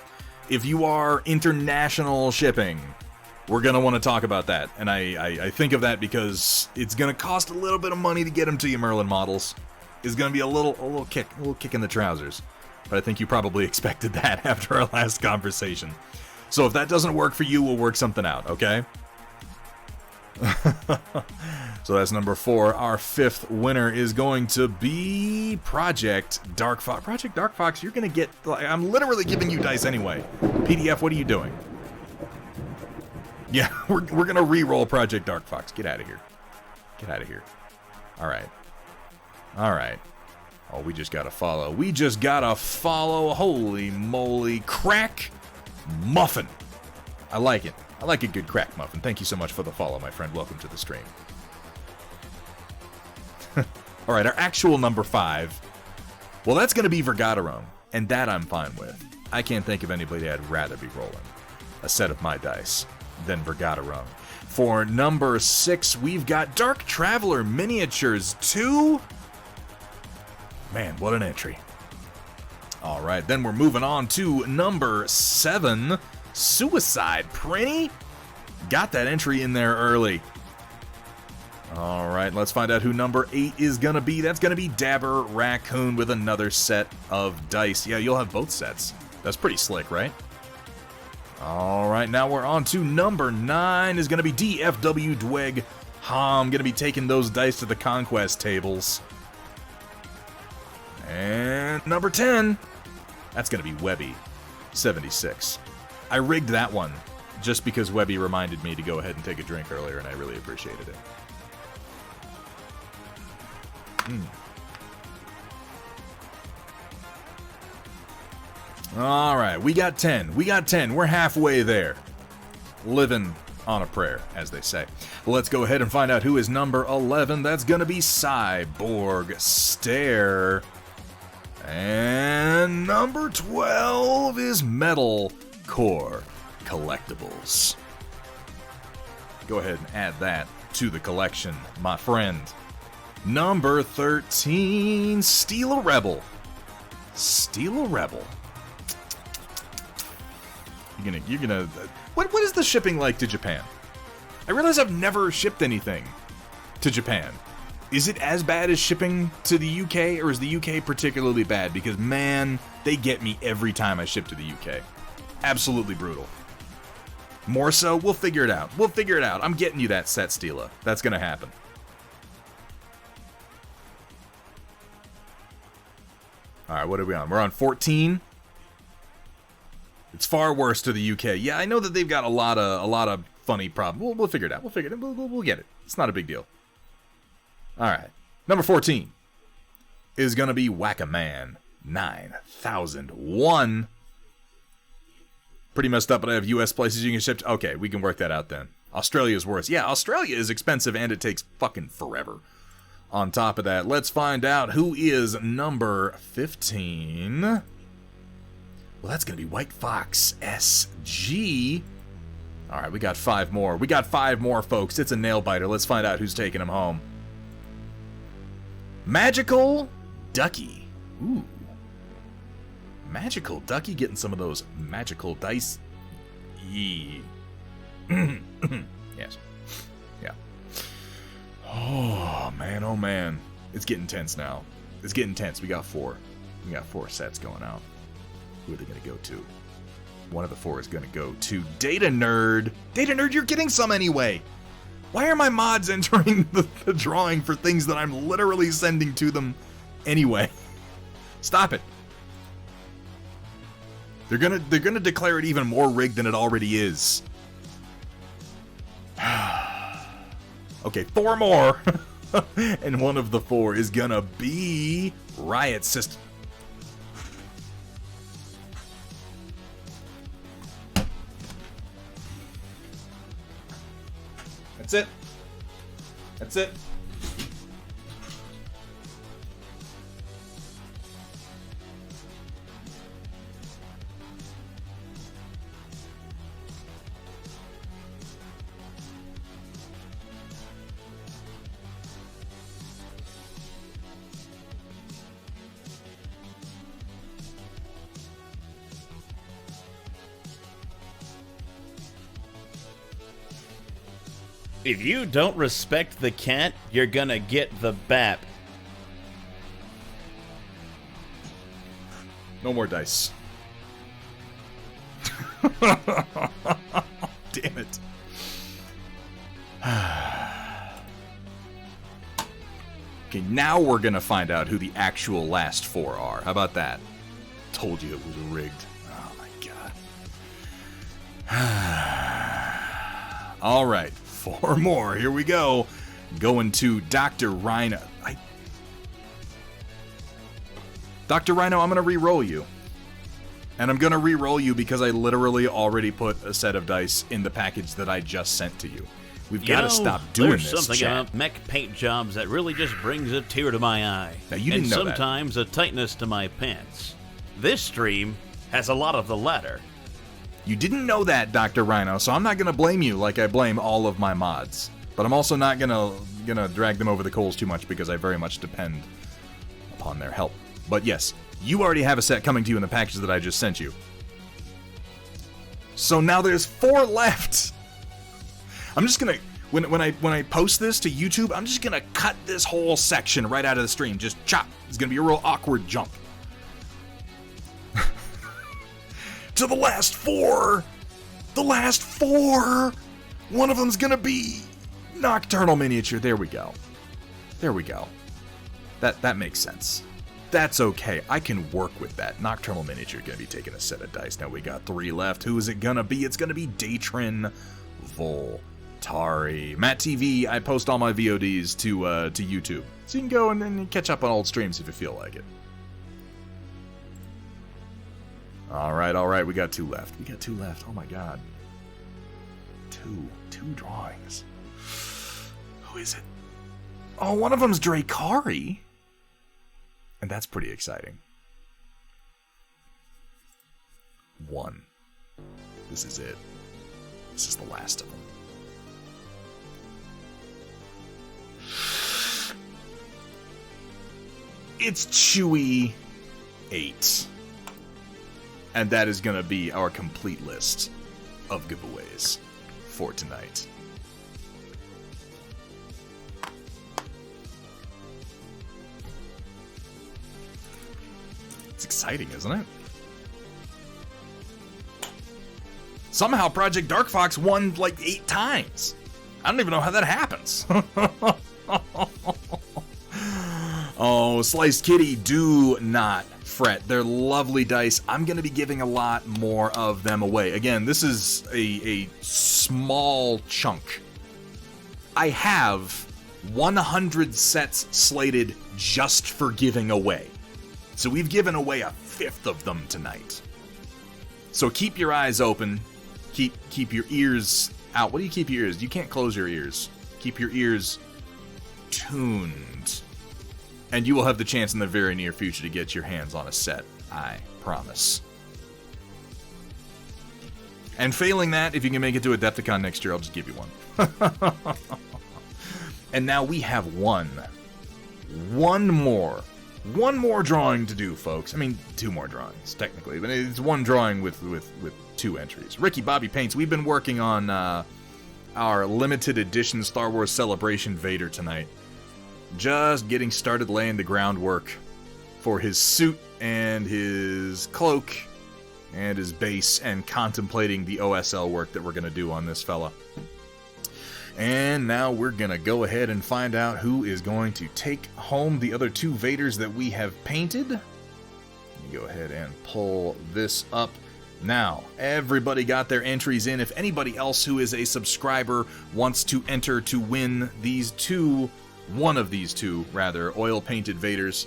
If you are international shipping, we're gonna want to talk about that, and I think of that because it's gonna cost a little bit of money to get them to you, Merlin Models. It's gonna be a little kick in the trousers. But I think you probably expected that after our last conversation. So if that doesn't work for you, we'll work something out, okay? So that's number 4. Our 5th winner is going to be Project Dark Fox. Project Dark Fox, you're gonna get... I'm literally giving you dice anyway. PDF, what are you doing? Yeah, we're gonna re-roll Project Dark Fox. Get out of here. Get out of here. Alright. Alright. Oh, we just gotta follow. We just gotta follow. Holy moly. Crack Muffin. I like it. I like a good crack muffin. Thank you so much for the follow, my friend. Welcome to the stream. Alright, our actual number 5. Well, that's gonna be Vergaderone, and that I'm fine with. I can't think of anybody I'd rather be rolling a set of my dice than Vergaderone. For number 6, we've got Dark Traveler Miniatures 2. Man, what an entry. All right, then we're moving on to number 7, Suicide Prinny. Got that entry in there early. All right, let's find out who number 8 is going to be. That's going to be Dabber Raccoon with another set of dice. Yeah, you'll have both sets. That's pretty slick, right? All right, now we're on to number 9 is going to be DFW Dweg Hom. Going to be taking those dice to the conquest tables. And number 10, that's going to be Webby 76. I rigged that one just because Webby reminded me to go ahead and take a drink earlier, and I really appreciated it. All right, we got 10. We got 10. We're halfway there. Living on a prayer, as they say. Well, let's go ahead and find out who is number 11. That's going to be Cyborg Stare. And number 12 is Metal Core Collectibles. Go ahead and add that to the collection, my friend. Number 13, Steel Rebel. Steel Rebel. You're gonna. What is the shipping like to Japan? I realize I've never shipped anything to Japan. Is it as bad as shipping to the UK, or is the UK particularly bad? Because, man, they get me every time I ship to the UK. Absolutely brutal. More so, we'll figure it out. We'll figure it out. I'm getting you that set, Steela. That's going to happen. All right, what are we on? We're on 14. It's far worse to the UK. Yeah, I know that they've got a lot of funny problems. We'll figure it out. We'll get it. It's not a big deal. Alright. Number 14 is going to be Whack-A-Man 9001. Pretty messed up, but I have US places you can ship to. Okay, we can work that out then. Australia's worse. Yeah, Australia is expensive and it takes fucking forever. On top of that, let's find out who is number 15. Well, that's going to be White Fox SG. All right, we got 5 more. We got 5 more, folks. It's a nail biter. Let's find out who's taking them home. Magical Ducky. Ooh. Magical Ducky getting some of those magical dice. Yee. Yes. Yeah. Oh, man, oh, man. It's getting tense now. It's getting tense. We got 4. We got 4 sets going out. Who are they going to go to? One of the 4 is going to go to Data Nerd. Data Nerd, you're getting some anyway. Why are my mods entering the drawing for things that I'm literally sending to them anyway? Stop it. They're gonna declare it even more rigged than it already is. Okay, 4 more. And one of the 4 is gonna be Riot System. That's it. That's it. If you don't respect the cat, you're gonna get the bap. No more dice. Damn it. Okay, now we're gonna find out who the actual last 4 are. How about that? Told you it was rigged. Oh my god. All right, 4 more. Here we go. Going to Dr. Rhino. Dr. Rhino, I'm gonna re-roll you. And I'm gonna re-roll you because I literally already put a set of dice in the package that I just sent to you. We've got to stop doing there's this, something chat. about mech paint jobs that really just brings a tear to my eye. Now, you didn't know that. And sometimes a tightness to my pants. This stream has a lot of the latter. You didn't know that, Dr. Rhino, so I'm not gonna blame you like I blame all of my mods. But I'm also not gonna drag them over the coals too much because I very much depend upon their help. But yes, you already have a set coming to you in the package that I just sent you. So now there's 4 left. I'm just gonna when I post this to YouTube, I'm just gonna cut this whole section right out of the stream. Just chop. It's gonna be a real awkward jump. To the last 4. The last 4. One of them's gonna be Nocturnal Miniature. There we go. There we go. That makes sense. That's okay. I can work with that. Nocturnal Miniature gonna be taking a set of dice. Now we got 3 left. Who is it gonna be? It's gonna be Datrin Voltari. Matt TV, I post all my VODs to YouTube. So you can go and then catch up on old streams if you feel like it. Alright, we got 2 left. We got 2 left. Oh my god. 2 drawings. Who is it? Oh, one of them's Drakari. And that's pretty exciting. 1. This is it. This is the last of them. It's Chewy 8. And that is going to be our complete list of giveaways for tonight. It's exciting, isn't it? Somehow Project Dark Fox won like 8 times. I don't even know how that happens. Oh, Sliced Kitty, do not fret. They're lovely dice. I'm going to be giving a lot more of them away. Again, this is a small chunk. I have 100 sets slated just for giving away. So we've given away a fifth of them tonight. So keep your eyes open. Keep your ears out. What do you keep your ears? You can't close your ears. Keep your ears tuned. And you will have the chance in the very near future to get your hands on a set. I promise. And failing that, if you can make it to Adepticon next year, I'll just give you one. And now we have one more drawing to do, folks. I mean, 2 more drawings, technically, but it's one drawing with 2 entries. Ricky Bobby Paints, we've been working on our limited edition Star Wars Celebration Vader tonight. Just getting started laying the groundwork for his suit and his cloak and his base, and contemplating the OSL work that we're going to do on this fella. And now we're going to go ahead and find out who is going to take home the other 2 Vaders that we have painted. Let me go ahead and pull this up. Now, everybody got their entries in. If anybody else who is a subscriber wants to enter to win one of these two, oil-painted Vaders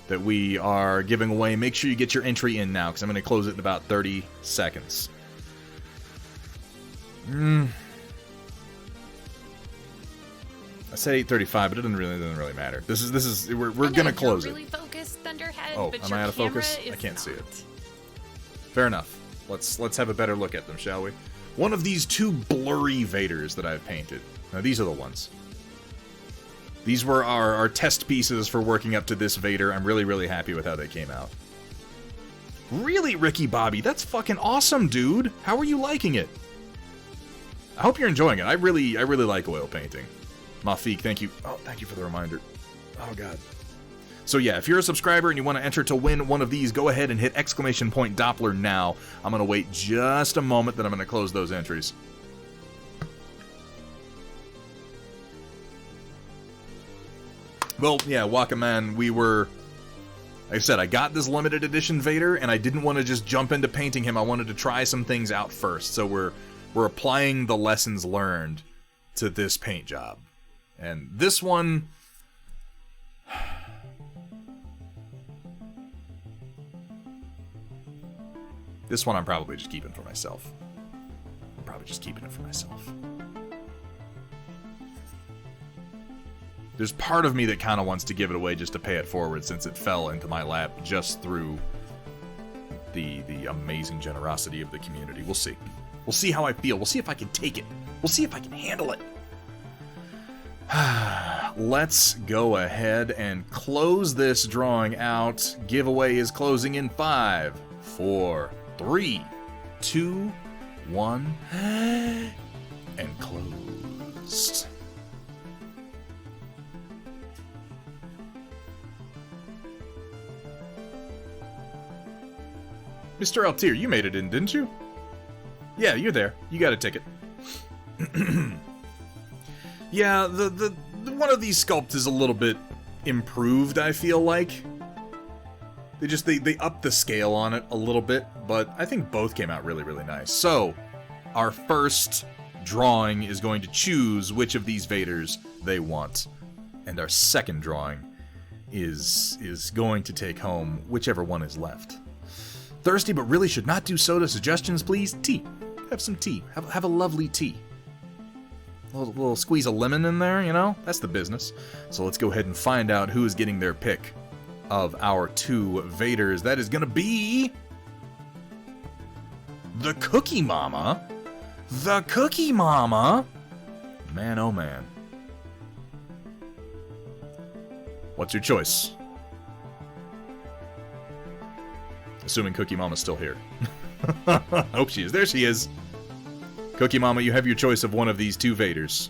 that we are giving away, make sure you get your entry in now, because I'm going to close it in about 30 seconds. I said 8:35, but it doesn't really matter. We're gonna close really focused, Thunderhead, Oh, but am your I out of focus? camera I is can't see not. it. Fair enough. Let's have a better look at them, shall we? One of these 2 blurry Vaders that I've painted. Now these are the ones. These were our test pieces for working up to this Vader. I'm really happy with how they came out. Really, Ricky Bobby? That's fucking awesome, dude. How are you liking it? I hope you're enjoying it. I really like oil painting. Mafik, thank you. Oh, thank you for the reminder. Oh, God. So yeah, if you're a subscriber and you want to enter to win one of these, go ahead and hit !Doppler now. I'm going to wait just a moment, then I'm going to close those entries. Well, yeah, Wakaman, like I said, I got this limited edition Vader, and I didn't want to just jump into painting him. I wanted to try some things out first, so we're applying the lessons learned to this paint job. And this one... This one I'm probably just keeping for myself. I'm probably just keeping it for myself. There's part of me that kind of wants to give it away just to pay it forward, since it fell into my lap just through the amazing generosity of the community. We'll see. We'll see how I feel. We'll see if I can take it. We'll see if I can handle it. Let's go ahead and close this drawing out. Giveaway is closing in 5, 4, 3, 2, 1, and closed. Mr. Altier, you made it in, didn't you? Yeah, you're there. You got a ticket. Yeah, the one of these sculpts is a little bit improved, I feel like. They upped the scale on it a little bit, but I think both came out really nice. So, our first drawing is going to choose which of these Vaders they want. And our second drawing is going to take home whichever one is left. Thirsty but really should not do soda. Suggestions, please? Tea. Have some tea. Have a lovely tea. A little squeeze of lemon in there, you know? That's the business. So let's go ahead and find out who is getting their pick of our 2 Vaders. That is going to be... the Cookie Mama. The Cookie Mama. Man, oh man. What's your choice? Assuming Cookie Mama's still here. I hope she is. There she is. Cookie Mama, you have your choice of one of these 2 Vaders.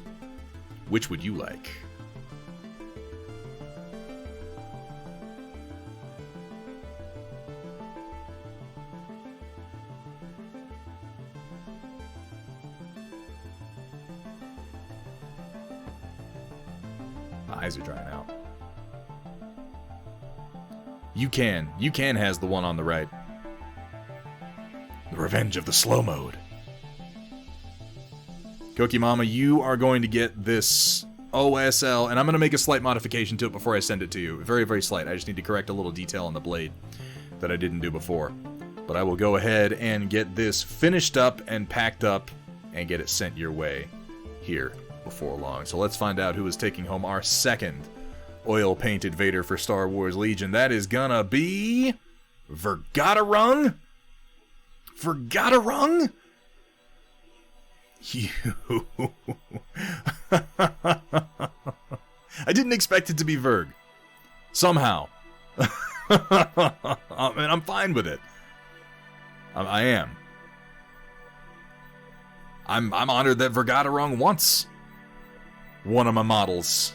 Which would you like? My eyes are drying out. Yukan has the one on the right. The Revenge of the Slow Mode. Cookie Mama, you are going to get this OSL, and I'm going to make a slight modification to it before I send it to you. Very, very slight. I just need to correct a little detail on the blade that I didn't do before. But I will go ahead and get this finished up and packed up and get it sent your way here before long. So let's find out who is taking home our second oil-painted Vader for Star Wars Legion. That is gonna be Vergadarung? Vergadarung? You. I didn't expect it to be Verg. Somehow. And I'm fine with it. I am. I'm honored that Vergadarung wants one of my models.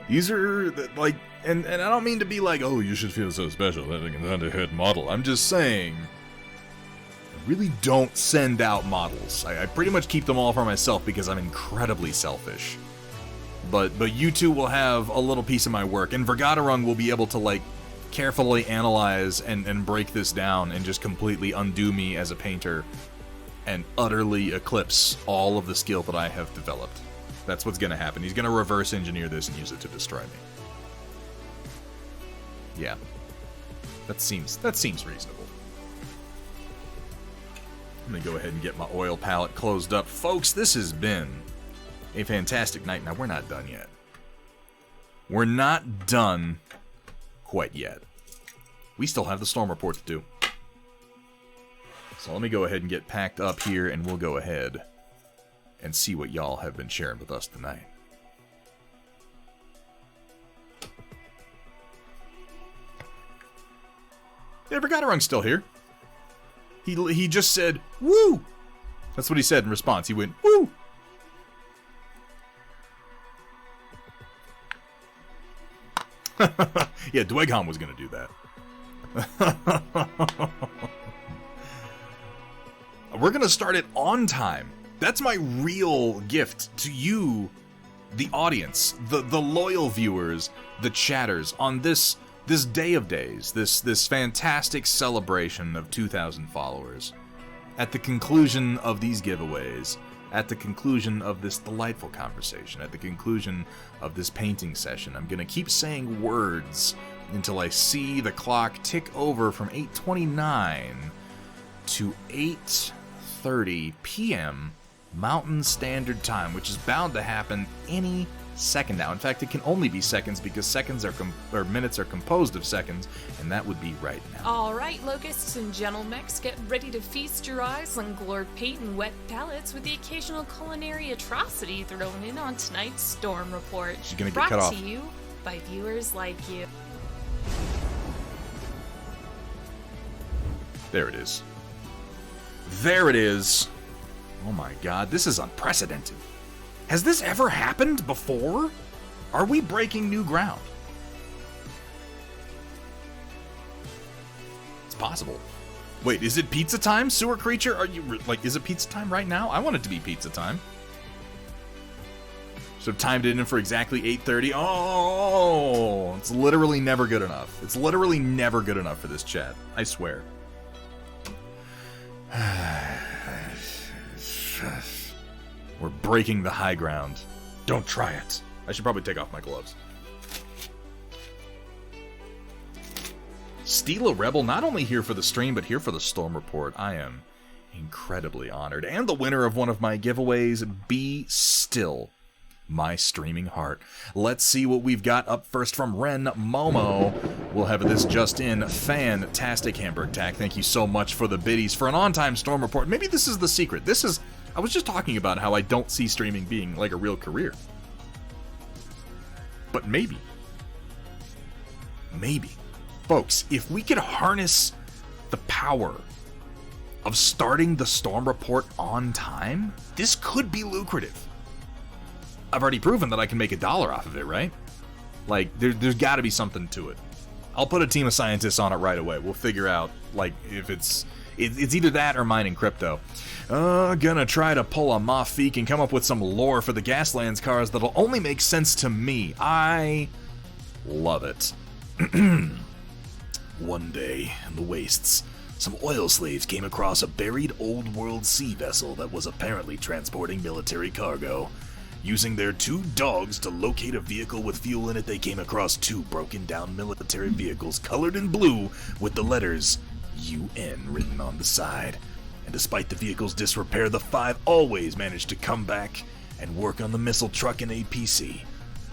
These are, like, and I don't mean to be like, oh, you should feel so special having an underhead model. I'm just saying, I really don't send out models. I pretty much keep them all for myself because I'm incredibly selfish. But you two will have a little piece of my work, and Vergadarung will be able to, like, carefully analyze and break this down and just completely undo me as a painter and utterly eclipse all of the skill that I have developed. That's what's going to happen. He's going to reverse engineer this and use it to destroy me. Yeah. That seems reasonable. I'm going to go ahead and get my oil palette closed up. Folks, this has been a fantastic night. Now, we're not done yet. We're not done quite yet. We still have the storm report to do. So let me go ahead and get packed up here, and we'll go ahead and see what y'all have been sharing with us tonight. Yeah, Vergadarung's still here. He just said, woo! That's what he said in response. He went, woo! Yeah, Dweghom was going to do that. We're going to start it on time. That's my real gift to you, the audience, the loyal viewers, the chatters, on this day of days, this fantastic celebration of 2,000 followers. At the conclusion of these giveaways, at the conclusion of this delightful conversation, at the conclusion of this painting session, I'm going to keep saying words until I see the clock tick over from 8:29 to 8:30 p.m. Mountain Standard Time, which is bound to happen any second now. In fact, it can only be seconds because seconds are minutes are composed of seconds, and that would be right now. All right, locusts and gentlemechs, get ready to feast your eyes on glowed paint and wet palettes with the occasional culinary atrocity thrown in on tonight's Storm Report. She's gonna get brought cut off. to you by viewers like you. There it is. There it is. Oh my god, this is unprecedented. Has this ever happened before? Are we breaking new ground? It's possible. Wait, is it pizza time, sewer creature? Are you, like, is it pizza time right now? I want it to be pizza time. So timed it in for exactly 8:30. Oh, it's literally never good enough. It's literally never good enough for this chat. I swear. We're breaking the high ground. Don't try it. I should probably take off my gloves. Steal a Rebel, not only here for the stream, but here for the Storm Report. I am incredibly honored. And the winner of one of my giveaways, Be Still, My Streaming Heart. Let's see what we've got up first from Ren Momo. We'll have this just in. Fantastic Hamburg Tack. Thank you so much for the biddies. For an on-time Storm Report, maybe this is the secret. I was just talking about how I don't see streaming being like a real career. But maybe. Folks, if we could harness the power of starting the Storm Report on time, this could be lucrative. I've already proven that I can make $1 off of it, right? Like, there's got to be something to it. I'll put a team of scientists on it right away. We'll figure out, like, if it's either that or mining crypto. Gonna try to pull a Mafik and come up with some lore for the Gaslands cars that'll only make sense to me. I love it. One day, in the wastes, some oil slaves came across a buried old world sea vessel that was apparently transporting military cargo. Using their 2 dogs to locate a vehicle with fuel in it, they came across 2 broken down military vehicles colored in blue with the letters UN written on the side. And despite the vehicle's disrepair, the 5 always managed to come back and work on the missile truck and APC.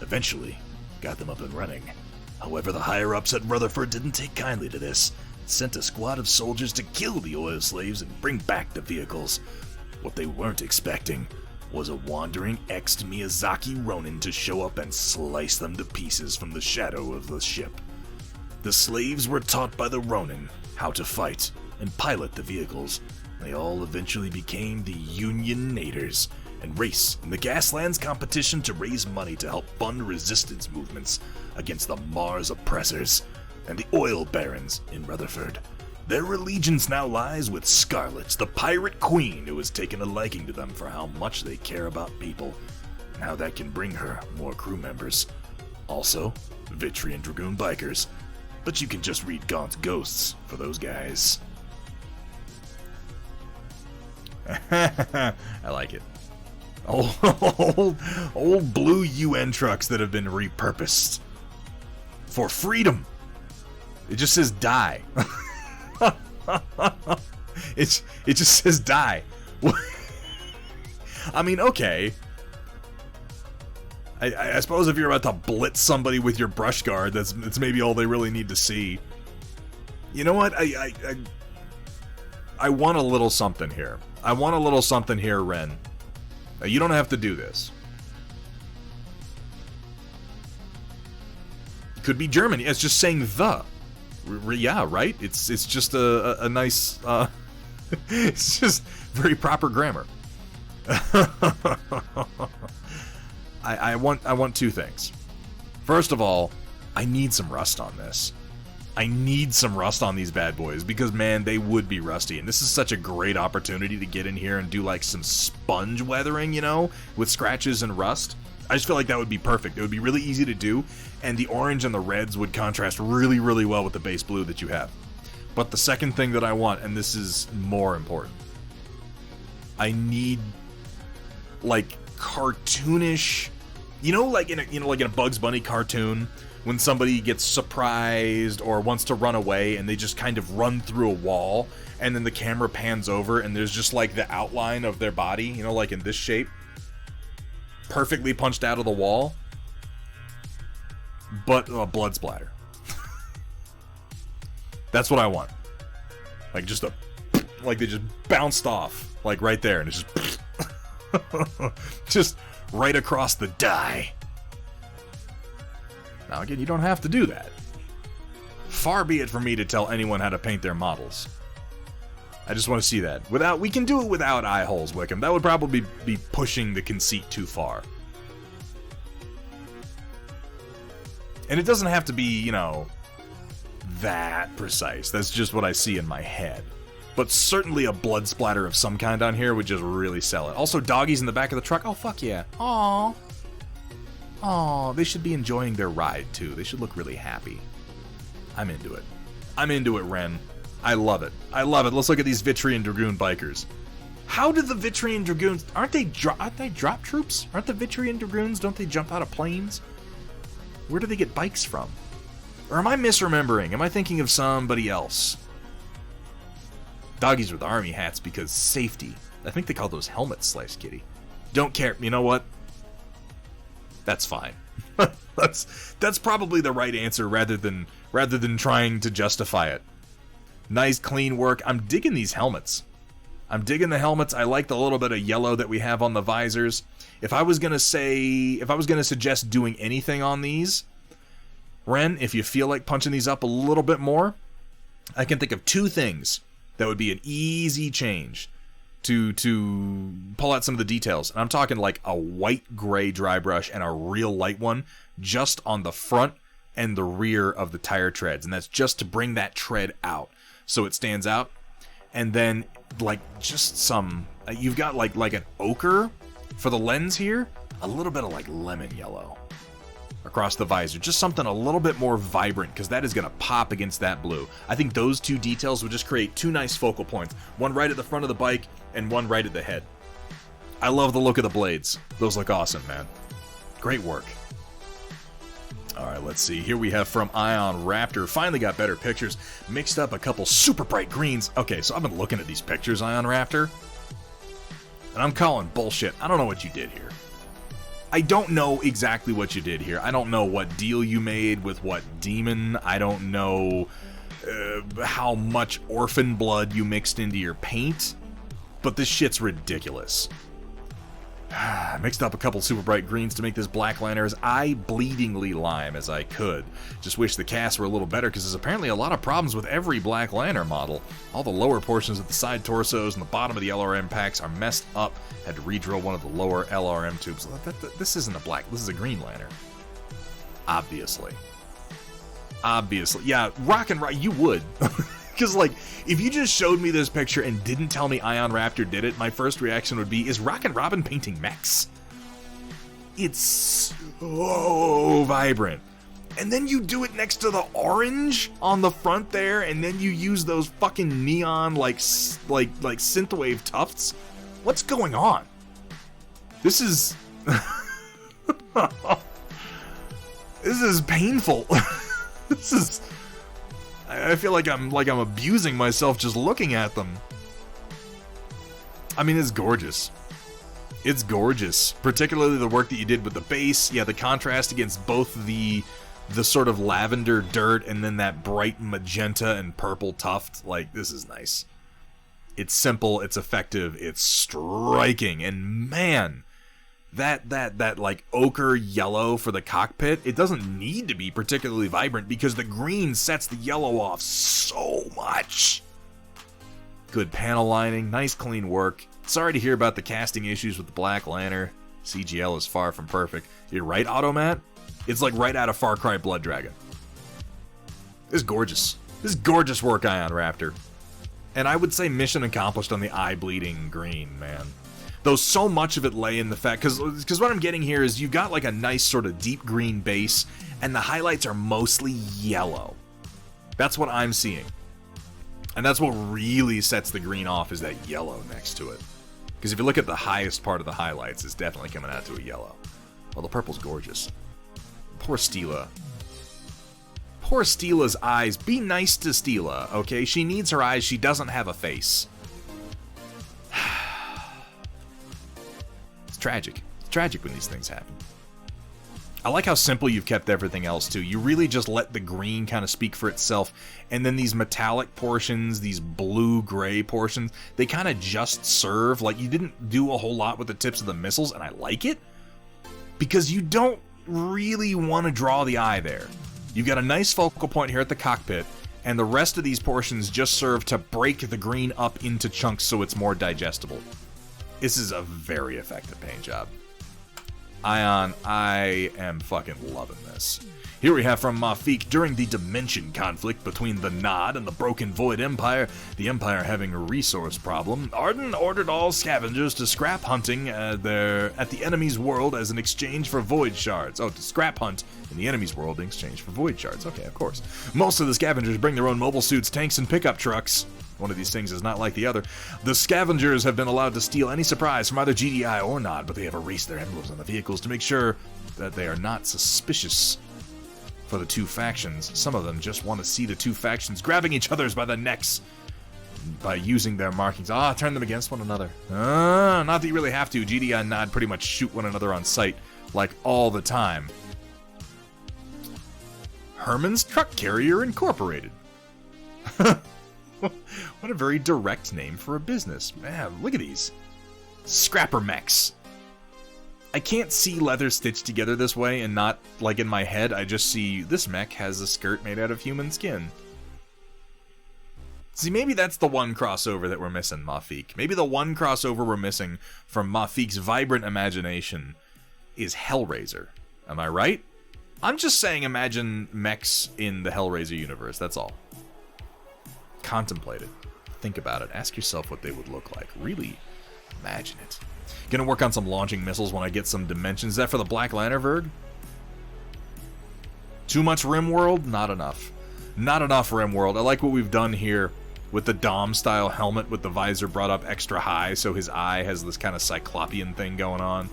Eventually, got them up and running. However, the higher-ups at Rutherford didn't take kindly to this, sent a squad of soldiers to kill the oil slaves and bring back the vehicles. What they weren't expecting was a wandering ex-Miyazaki Ronin to show up and slice them to pieces from the shadow of the ship. The slaves were taught by the Ronin how to fight and pilot the vehicles. They all eventually became the Unionators and race in the Gaslands competition to raise money to help fund resistance movements against the Mars oppressors and the oil barons in Rutherford. Their allegiance now lies with Scarlet, the pirate queen, who has taken a liking to them for how much they care about people, and how that can bring her more crew members. Also, Vitrian Dragoon bikers, but you can just read Gaunt's Ghosts for those guys. I like it. Old blue UN trucks that have been repurposed for freedom. It just says die. It just says die. I mean, okay. I suppose if you're about to blitz somebody with your brush guard, that's maybe all they really need to see. You know what? I want a little something here. I want a little something here, Ren. You don't have to do this. It could be German. It's just saying the. Yeah, right? It's just a nice... it's just very proper grammar. I want 2 things. First of all, I need some rust on this. I need some rust on these bad boys because, man, they would be rusty. And this is such a great opportunity to get in here and do like some sponge weathering, you know, with scratches and rust. I just feel like that would be perfect. It would be really easy to do, and the orange and the reds would contrast really, really well with the base blue that you have. But the second thing that I want, and this is more important, I need like cartoonish, you know, like in a Bugs Bunny cartoon, when somebody gets surprised or wants to run away and they just kind of run through a wall, and then the camera pans over and there's just like the outline of their body, you know, like in this shape, perfectly punched out of the wall, but a blood splatter. That's what I want. Like just like they just bounced off, like right there, and it's just just right across the die. Now again, you don't have to do that. Far be it from me to tell anyone how to paint their models. I just want to see that. We can do it without eye holes, Wickham. That would probably be pushing the conceit too far. And it doesn't have to be, you know, that precise. That's just what I see in my head. But certainly a blood splatter of some kind on here would just really sell it. Also, doggies in the back of the truck. Oh, fuck yeah. Aww. Aww, they should be enjoying their ride, too. They should look really happy. I'm into it. I'm into it, Ren. I love it. I love it. Let's look at these Vitrian Dragoon bikers. How did the Vitrian Dragoons... Aren't they drop troops? Aren't the Vitrian Dragoons... Don't they jump out of planes? Where do they get bikes from? Or am I misremembering? Am I thinking of somebody else? Doggies with army hats because safety. I think they call those helmets, Slice Kitty. Don't care. You know what? That's fine. That's probably the right answer rather than trying to justify it. Nice clean work. I'm digging these helmets. I'm digging the helmets. I like the little bit of yellow that we have on the visors. If I was gonna suggest doing anything on these, Ren, if you feel like punching these up a little bit more, I can think of 2 things that would be an easy change to pull out some of the details. And I'm talking like a white gray dry brush and a real light one just on the front and the rear of the tire treads, and that's just to bring that tread out so it stands out. And then like just some you've got like an ochre for the lens here, a little bit of like lemon yellow across the visor, just something a little bit more vibrant, because that is going to pop against that blue. I think those 2 details would just create 2 nice focal points, one right at the front of the bike and one right at the head. I love the look of the blades. Those look awesome, man. Great work. Alright, let's see. Here we have from Ion Raptor. Finally got better pictures. Mixed up a couple super bright greens. Okay, so I've been looking at these pictures, Ion Raptor. And I'm calling bullshit. I don't know what you did here. I don't know exactly what you did here. I don't know what deal you made with what demon. I don't know how much orphan blood you mixed into your paint. But this shit's ridiculous. I mixed up a couple super bright greens to make this Black Lantern as eye-bleedingly lime as I could. Just wish the casts were a little better because there's apparently a lot of problems with every Black Lantern model. All the lower portions of the side torsos and the bottom of the LRM packs are messed up. Had to re-drill one of the lower LRM tubes. This isn't a black, this is a Green Lantern. Obviously. Yeah, Rock, you would. Because, like, if you just showed me this picture and didn't tell me Ion Raptor did it, my first reaction would be, is Rockin' Robin painting mechs? It's so vibrant. And then you do it next to the orange on the front there, and then you use those fucking neon, like synthwave tufts. What's going on? This is... this is painful. This is... I feel like I'm abusing myself just looking at them. I mean, it's gorgeous. It's gorgeous. Particularly the work that you did with the base. Yeah, the contrast against both the sort of lavender dirt and then that bright magenta and purple tuft. Like, this is nice. It's simple, it's effective, it's striking, and man, that like ochre yellow for the cockpit, it doesn't need to be particularly vibrant because the green sets the yellow off so much. Good panel lining, nice clean work. Sorry to hear about the casting issues with the Black Lantern. CGL is far from perfect. You're right, Automat? It's like right out of Far Cry Blood Dragon. This is gorgeous. This is gorgeous work, Ion Raptor. And I would say mission accomplished on the eye-bleeding green, man. Though so much of it lay in the fact, because what I'm getting here is you got like a nice sort of deep green base, and the highlights are mostly yellow. That's what I'm seeing. And that's what really sets the green off, is that yellow next to it. Because if you look at the highest part of the highlights, it's definitely coming out to a yellow. Well, the purple's gorgeous. Poor Steela. Poor Steela's eyes. Be nice to Steela, okay? She needs her eyes. She doesn't have a face. It's tragic. It's tragic when these things happen. I like how simple you've kept everything else, too. You really just let the green kind of speak for itself, and then these metallic portions, these blue-gray portions, they kind of just serve. Like, you didn't do a whole lot with the tips of the missiles, and I like it, because you don't really want to draw the eye there. You've got a nice focal point here at the cockpit, and the rest of these portions just serve to break the green up into chunks so it's more digestible. This is a very effective paint job. Ion, I am fucking loving this. Here we have from Mafik, during the dimension conflict between the Nod and the Broken Void Empire, the Empire having a resource problem, Arden ordered all scavengers to scrap hunting at the enemy's world as an exchange for void shards. Oh, to scrap hunt in the enemy's world in exchange for void shards. Okay, of course. Most of the scavengers bring their own mobile suits, tanks, and pickup trucks. One of these things is not like the other. The scavengers have been allowed to steal any surprise from either GDI or Nod, but they have erased their emblems on the vehicles to make sure that they are not suspicious for the two factions. Some of them just want to see the two factions grabbing each other by the necks by using their markings. Turn them against one another. Not that you really have to. GDI and Nod pretty much shoot one another on sight, like all the time. Herman's Truck Carrier Incorporated. What a very direct name for a business. Man, look at these. Scrapper mechs. I can't see leather stitched together this way and not, like, in my head. I just see this mech has a skirt made out of human skin. See, maybe that's the one crossover that we're missing, Mafik. Maybe the one crossover we're missing from Mafik's vibrant imagination is Hellraiser. Am I right? I'm just saying imagine mechs in the Hellraiser universe, that's all. Contemplate it. Think about it. Ask yourself what they would look like. Really imagine it. Gonna work on some launching missiles when I get some dimensions. Is that for the Black Lantern Verg? Too much Rim World? Not enough. Not enough Rim World. I like what we've done here with the Dom-style helmet with the visor brought up extra high, so his eye has this kind of cyclopean thing going on.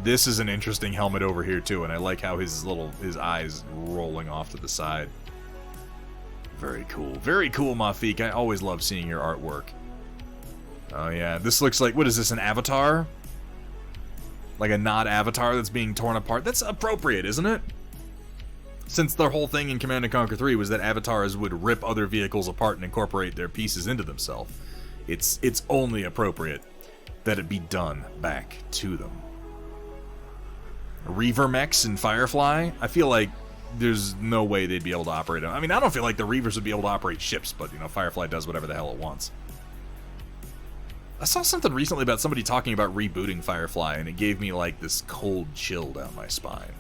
This is an interesting helmet over here, too, and I like how his eyes rolling off to the side. Very cool. Very cool, Mafik. I always love seeing your artwork. Oh, yeah. This looks like... What is this, an avatar? Like a not avatar that's being torn apart? That's appropriate, isn't it? Since their whole thing in Command & Conquer 3 was that avatars would rip other vehicles apart and incorporate their pieces into themselves. It's only appropriate that it be done back to them. Reaver mechs in Firefly? I feel like there's no way they'd be able to operate them. I mean, I don't feel like the Reavers would be able to operate ships, but, you know, Firefly does whatever the hell it wants. I saw something recently about somebody talking about rebooting Firefly, and it gave me, like, this cold chill down my spine.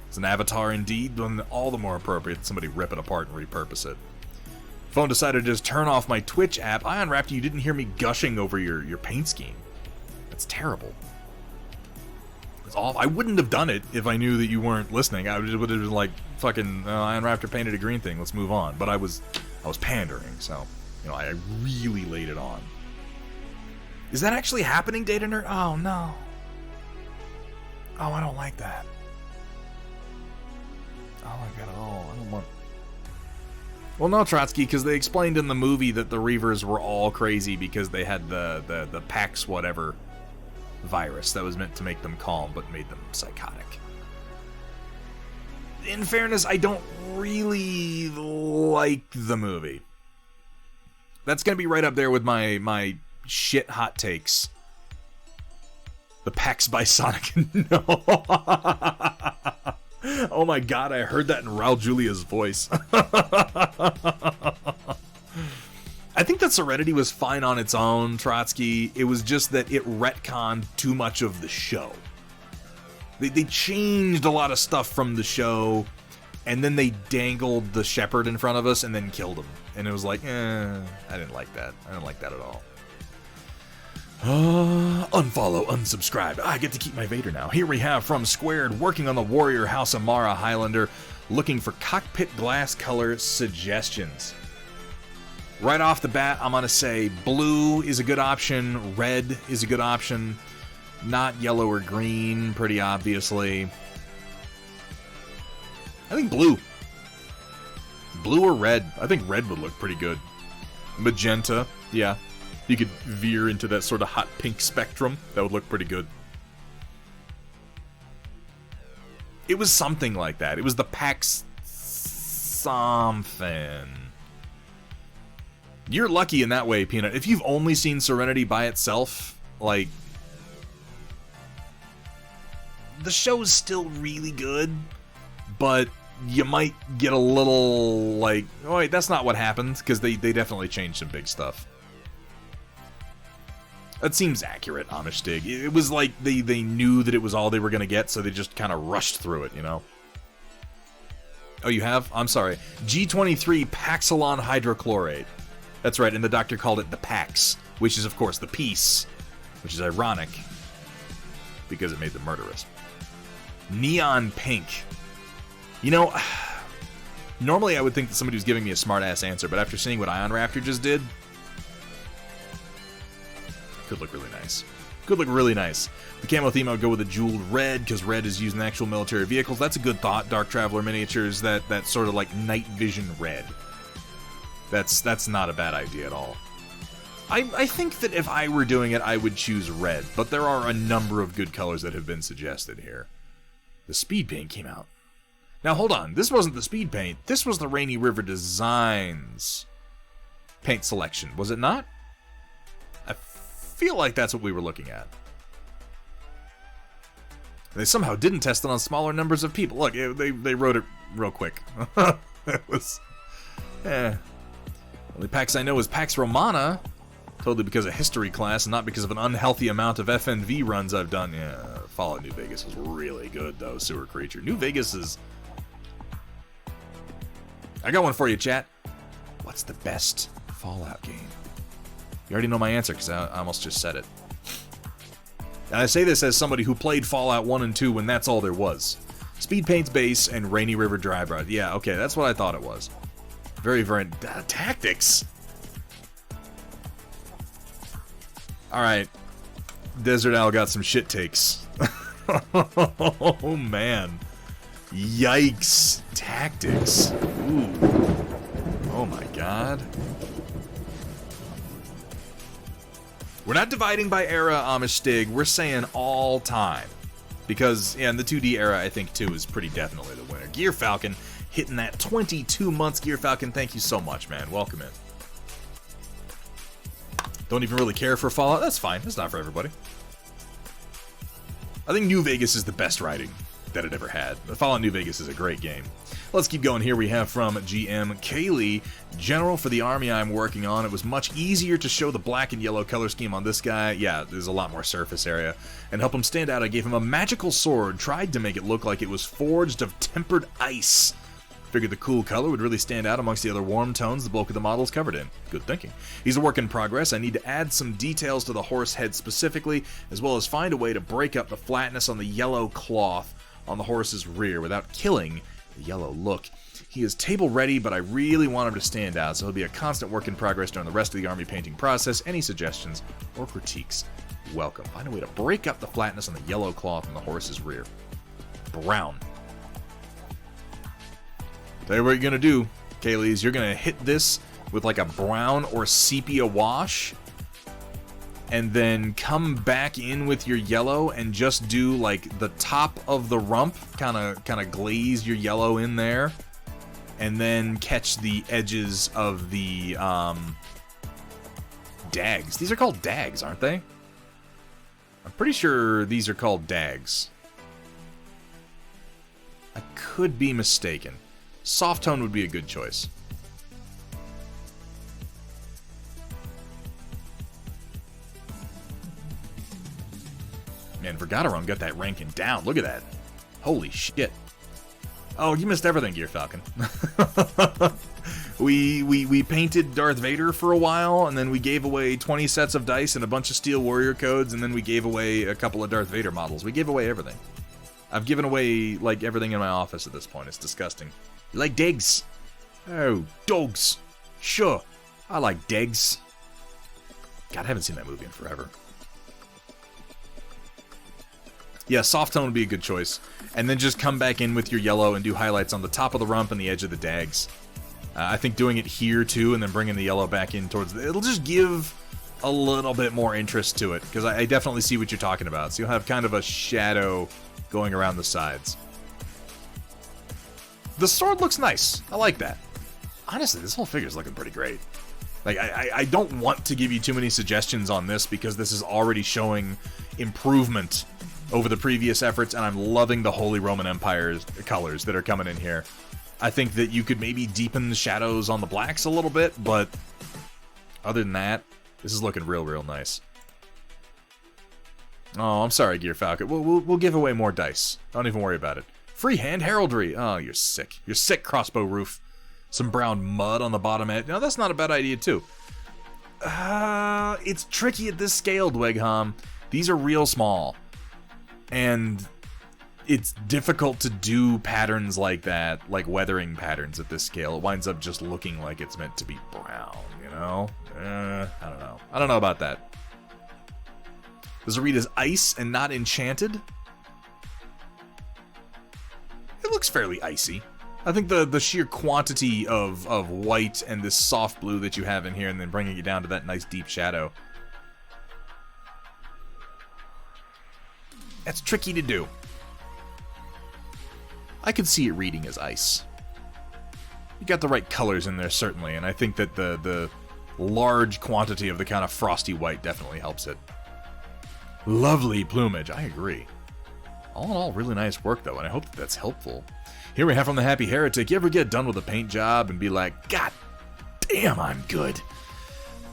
It's an avatar indeed, but all the more appropriate that somebody rip it apart and repurpose it. Phone decided to just turn off my Twitch app. Ion Raptor, you didn't hear me gushing over your paint scheme. That's terrible. It's awful. I wouldn't have done it if I knew that you weren't listening. I would have been like, fucking, Ion Raptor painted a green thing, let's move on. But I was pandering, so, you know, I really laid it on. Is that actually happening, Data Nerd? Oh, no. Oh, I don't like that. I don't like that at all. I don't want... Well, no, Trotsky, because they explained in the movie that the Reavers were all crazy because they had the Pax whatever virus that was meant to make them calm but made them psychotic. In fairness, I don't really like the movie. That's going to be right up there with my shit hot takes. The Pax by Sonic. No. Oh my god, I heard that in Raul Julia's voice. I think that Serenity was fine on its own, Trotsky. It was just that it retconned too much of the show. They changed a lot of stuff from the show, and then they dangled the shepherd in front of us and then killed him. And it was like, I didn't like that. I didn't like that at all. Unfollow, unsubscribe. I get to keep my Vader now. Here we have from Squared, working on the Warrior House Amara Highlander, looking for cockpit glass color suggestions. Right off the bat, I'm going to say blue is a good option, red is a good option, not yellow or green, pretty obviously. I think blue. Blue or red. I think red would look pretty good. Magenta, yeah. You could veer into that sort of hot pink spectrum. That would look pretty good. It was something like that. It was the Pax something. You're lucky in that way, Peanut. If you've only seen Serenity by itself, like, the show's still really good, but you might get a little, like, oh wait, that's not what happened, because they definitely changed some big stuff. That seems accurate, Amish Dig. It was like they knew that it was all they were going to get, so they just kind of rushed through it, you know? Oh, you have? I'm sorry. G23 Paxilon Hydrochlorate. That's right, and the doctor called it the Pax, which is, of course, the piece, which is ironic, because it made them murderous. Neon Pink. You know, normally I would think that somebody was giving me a smart-ass answer, but after seeing what Ion Raptor just did, could look really nice. Could look really nice. The camo theme, I would go with a jeweled red, because red is used in actual military vehicles. That's a good thought. Dark Traveler miniatures, that sort of like night vision red. That's not a bad idea at all. I think that if I were doing it, I would choose red, but there are a number of good colors that have been suggested here. The speed paint came out. Now hold on, this wasn't the speed paint. This was the Rainy River Designs paint selection, was it not? I feel like that's what we were looking at. They somehow didn't test it on smaller numbers of people. Look, they wrote it real quick. It was... The only Pax I know is Pax Romana. Totally because of history class and not because of an unhealthy amount of FNV runs I've done. Yeah, Fallout New Vegas is really good, though, Sewer Creature. New Vegas is... I got one for you, chat. What's the best Fallout game? You already know my answer, because I almost just said it. And I say this as somebody who played Fallout 1 and 2 when that's all there was. Speed Paint's base and Rainy River Drive Ride. Yeah, okay, that's what I thought it was. Very, very... Tactics? Alright. Desert Owl got some shit takes. Oh, man. Yikes. Tactics. Ooh. Oh, my God. We're not dividing by era, Amish Stig. We're saying all time. Because, yeah, in the 2D era, I think 2 is pretty definitely the winner. Gear Falcon hitting that 22 months. Gear Falcon, thank you so much, man. Welcome in. Don't even really care for Fallout. That's fine. That's not for everybody. I think New Vegas is the best writing that it ever had. The Fallout New Vegas is a great game. Let's keep going here. We have from GM Kaylee, General, for the army I'm working on. It was much easier to show the black and yellow color scheme on this guy. Yeah, there's a lot more surface area. And help him stand out, I gave him a magical sword, tried to make it look like it was forged of tempered ice. Figured the cool color would really stand out amongst the other warm tones the bulk of the model is covered in. Good thinking. He's a work in progress. I need to add some details to the horse head specifically, as well as find a way to break up the flatness on the yellow cloth on the horse's rear without killing the yellow look. He is table ready, but I really want him to stand out, so he'll be a constant work in progress during the rest of the army painting process. Any suggestions or critiques, welcome. Find a way to break up the flatness on the yellow cloth on the horse's rear. Brown. Tell you what you're going to do, Kaylee, is you're going to hit this with like a brown or sepia wash, and then come back in with your yellow and just do like the top of the rump, kind of glaze your yellow in there, and then catch the edges of the dags. These are called dags, aren't they? I'm pretty sure these are called dags. I could be mistaken. Soft tone would be a good choice. Man, Vergataron got that ranking down. Look at that. Holy shit. Oh, you missed everything, Gear Falcon. we painted Darth Vader for a while, and then we gave away 20 sets of dice and a bunch of Steel Warrior codes, and then we gave away a couple of Darth Vader models. We gave away everything. I've given away, like, everything in my office at this point. It's disgusting. You like Degs? Oh, dogs. Sure. I like Degs. God, I haven't seen that movie in forever. Yeah, soft tone would be a good choice. And then just come back in with your yellow and do highlights on the top of the rump and the edge of the dags. I think doing it here, too, and then bringing the yellow back in towards it'll just give a little bit more interest to it, because I definitely see what you're talking about. So you'll have kind of a shadow going around the sides. The sword looks nice. I like that. Honestly, this whole figure's looking pretty great. Like, I don't want to give you too many suggestions on this, because this is already showing improvement over the previous efforts, and I'm loving the Holy Roman Empire's colors that are coming in here. I think that you could maybe deepen the shadows on the blacks a little bit, but other than that, this is looking real nice. Oh, I'm sorry, Gear Falcon. We'll give away more dice. Don't even worry about it. Freehand heraldry. Oh, you're sick. You're sick, Crossbow Roof. Some brown mud on the bottom edge. Now, that's not a bad idea, too. It's tricky at this scale, Dwegham. These are real small. And it's difficult to do patterns like that, like weathering patterns at this scale. It winds up just looking like it's meant to be brown, you know? I don't know. I don't know about that. Does it read as ice and not enchanted? It looks fairly icy. I think the sheer quantity of white and this soft blue that you have in here, and then bringing it down to that nice deep shadow, that's tricky to do. I could see it reading as ice. You got the right colors in there, certainly, and I think that the large quantity of the kind of frosty white definitely helps it. Lovely plumage, I agree. All in all, really nice work, though, and I hope that that's helpful. Here we have from the Happy Heretic. You ever get done with a paint job and be like, God damn, I'm good?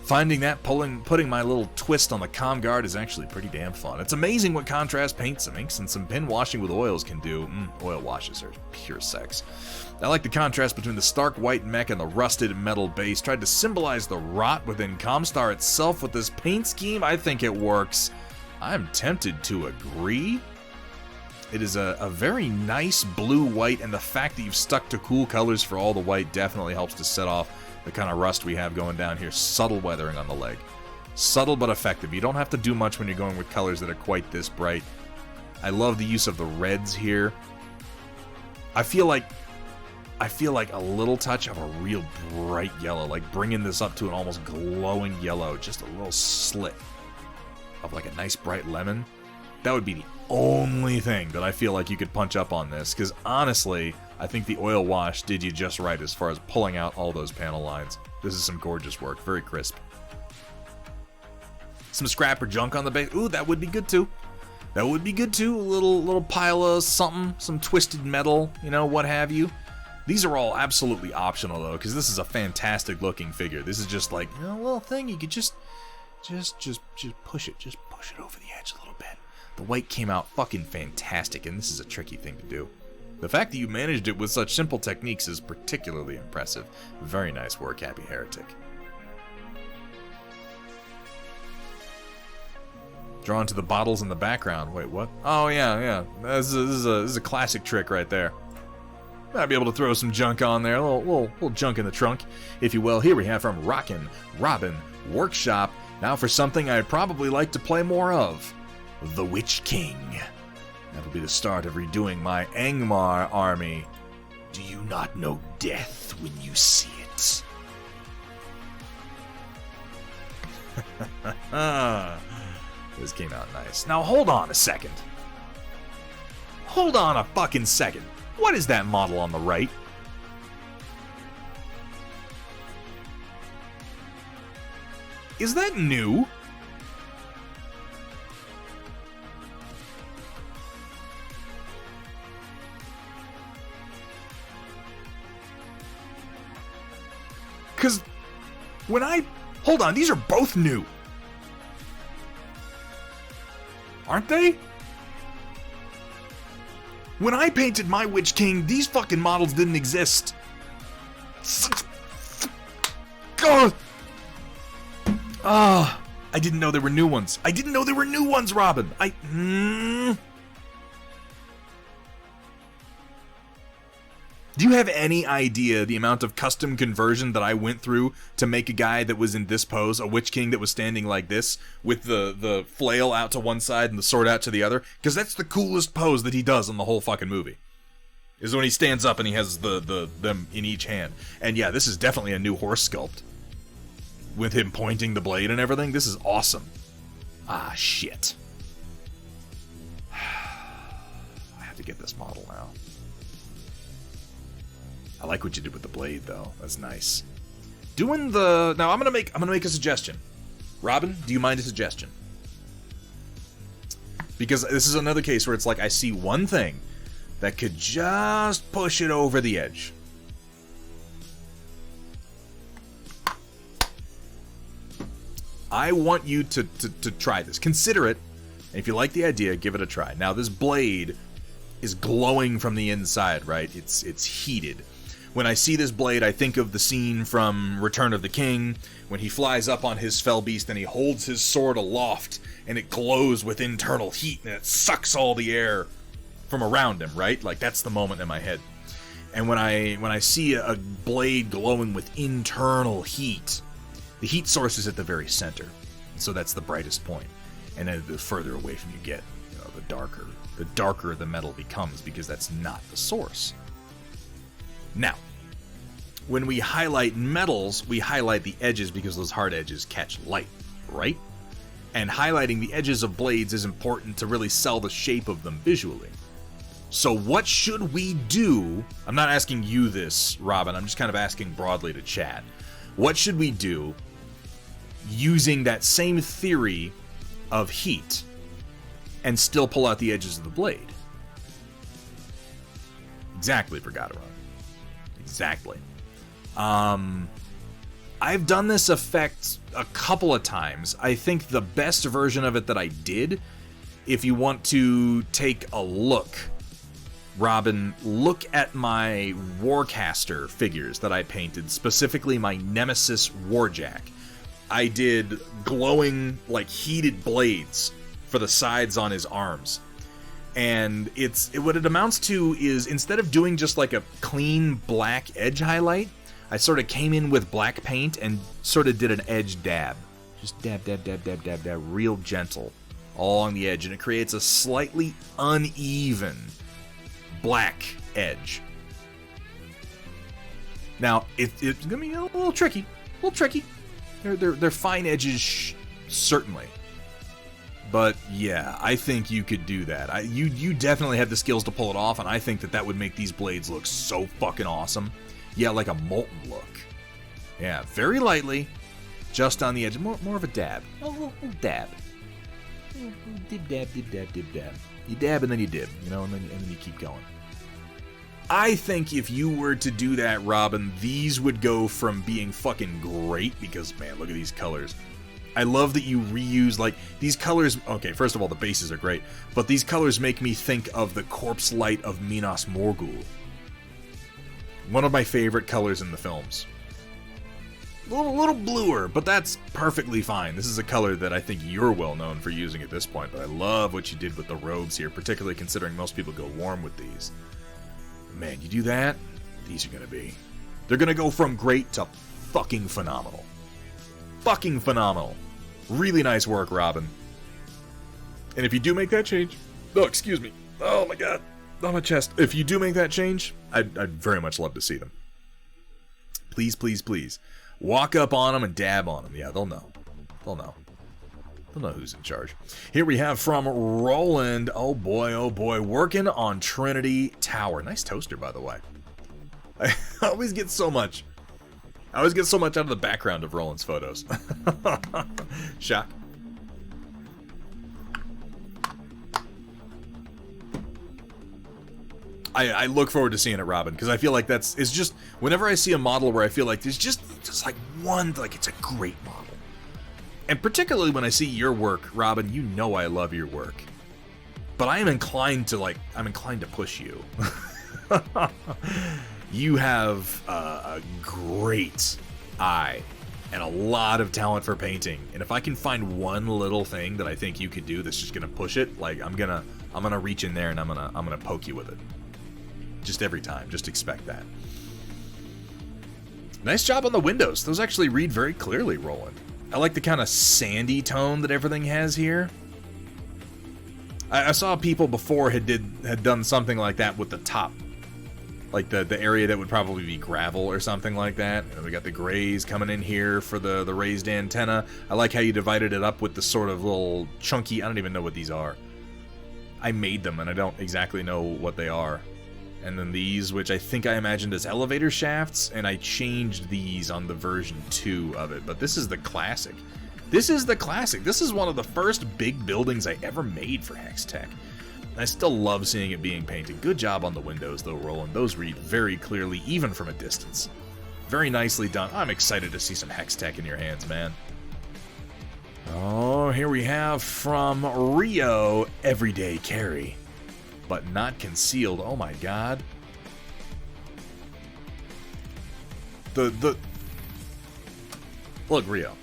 Finding that, putting my little twist on the comm guard is actually pretty damn fun. It's amazing what contrast paints, some inks, and some pen washing with oils can do. Oil washes are pure sex. I like the contrast between the stark white mech and the rusted metal base. Tried to symbolize the rot within Comstar itself with this paint scheme. I think it works. I'm tempted to agree. It is a very nice blue-white, and the fact that you've stuck to cool colors for all the white definitely helps to set off the kind of rust we have going down here. Subtle weathering on the leg. Subtle but effective. You don't have to do much when you're going with colors that are quite this bright. I love the use of the reds here. I feel like a little touch of a real bright yellow, like bringing this up to an almost glowing yellow, just a little slit of like a nice bright lemon. That would be the only thing that I feel like you could punch up on this, because honestly, I think the oil wash did you just right as far as pulling out all those panel lines. This is some gorgeous work, very crisp. Some scrap or junk on the base. Ooh, that would be good too. That would be good too. A little pile of something, some twisted metal, you know, what have you. These are all absolutely optional though, because this is a fantastic looking figure. This is just like, you know, a little thing you could just push it over the edge a little bit. The white came out fucking fantastic, and this is a tricky thing to do. The fact that you managed it with such simple techniques is particularly impressive. Very nice work, Happy Heretic. Drawn to the bottles in the background. Wait, what? Oh, yeah. This is a classic trick right there. Might be able to throw some junk on there. A little junk in the trunk, if you will. Here we have from Rockin' Robin Workshop. Now for something I'd probably like to play more of. The Witch King. That'll be the start of redoing my Angmar army. Do you not know death when you see it? This came out nice. Now hold on a second. Hold on a fucking second. What is that model on the right? Is that new? Because when I... Hold on, these are both new. Aren't they? When I painted my Witch King, these fucking models didn't exist. God! Ah, I didn't know there were new ones. I didn't know there were new ones, Robin. Do you have any idea the amount of custom conversion that I went through to make a guy that was in this pose, a Witch King that was standing like this, with the flail out to one side and the sword out to the other? Because that's the coolest pose that he does in the whole fucking movie. Is when he stands up and he has them in each hand. And yeah, this is definitely a new horse sculpt. With him pointing the blade and everything, this is awesome. Ah, shit. I have to get this model now. I like what you did with the blade, though. That's nice. Now I'm gonna make a suggestion. Robin, do you mind a suggestion? Because this is another case where it's like I see one thing that could just push it over the edge. I want you to try this. Consider it. And if you like the idea, give it a try. Now, this blade is glowing from the inside, right? It's heated. When I see this blade, I think of the scene from Return of the King, when he flies up on his fell beast and he holds his sword aloft, and it glows with internal heat, and it sucks all the air from around him, right? Like, that's the moment in my head. And when I see a blade glowing with internal heat, the heat source is at the very center, so that's the brightest point. And then the further away from you get, the darker the metal becomes, because that's not the source. Now, when we highlight metals, we highlight the edges because those hard edges catch light, right? And highlighting the edges of blades is important to really sell the shape of them visually. So what should we do? I'm not asking you this, Robin, I'm just kind of asking broadly to chat. What should we do using that same theory of heat and still pull out the edges of the blade? Exactly, Vergataron. Exactly. I've done this effect a couple of times. I think the best version of it that I did, if you want to take a look, Robin, look at my Warcaster figures that I painted, specifically my Nemesis Warjack. I did glowing, like, heated blades for the sides on his arms. And what it amounts to is, instead of doing just like a clean black edge highlight, I sort of came in with black paint and sort of did an edge dab. Just dab, dab, dab, dab, dab, dab, real gentle along the edge, and it creates a slightly uneven black edge. Now, it's gonna be a little tricky, They're fine edges, certainly. But yeah, I think you could do that. You definitely have the skills to pull it off, and I think that would make these blades look so fucking awesome. Yeah, like a molten look. Yeah, very lightly, just on the edge. More of a dab. A little dab. Dib dab, dib dab, dib dab. You dab and then you dib, and then you keep going. I think if you were to do that, Robin, these would go from being fucking great, because, man, look at these colors. I love that you reuse, like, these colors. Okay, first of all, the bases are great, but these colors make me think of the corpse light of Minas Morgul. One of my favorite colors in the films. A little bluer, but that's perfectly fine. This is a color that I think you're well known for using at this point, but I love what you did with the robes here, particularly considering most people go warm with these. Man, you do that, these are they're gonna go from great to fucking phenomenal. Fucking phenomenal. Really nice work, Robin. And if you do make that change, oh, excuse me, oh my god, on my chest. If you do make that change, I'd very much love to see them. Please, please, please. Walk up on them and dab on them. Yeah, they'll know. They'll know who's in charge. Here we have from Roland. Oh boy, working on Trinity Tower. Nice toaster, by the way. I always get so much out of the background of Roland's photos. Shock. I look forward to seeing it, Robin, because I feel like it's just, whenever I see a model where I feel like there's just like one, like it's a great model. And particularly when I see your work, Robin, you know I love your work. But I am inclined to push you. You have a great eye and a lot of talent for painting. And if I can find one little thing that I think you could do that's just gonna push it, like I'm gonna reach in there and I'm gonna poke you with it. Just every time. Just expect that. Nice job on the windows. Those actually read very clearly, Roland. I like the kind of sandy tone that everything has here. I saw people before had done something like that with the top. Like the area that would probably be gravel or something like that. And we got the grays coming in here for the raised antenna. I like how you divided it up with the sort of little chunky, I don't even know what these are. I made them and I don't exactly know what they are. And then these, which I think I imagined as elevator shafts, and I changed these on the version 2 of it. But this is the classic. This is the classic. This is one of the first big buildings I ever made for Hextech. I still love seeing it being painted. Good job on the windows, though, Roland. Those read very clearly, even from a distance. Very nicely done. I'm excited to see some Hextech in your hands, man. Oh, here we have from Rio, Everyday Carry. But not concealed. Oh my god. Look, Rio.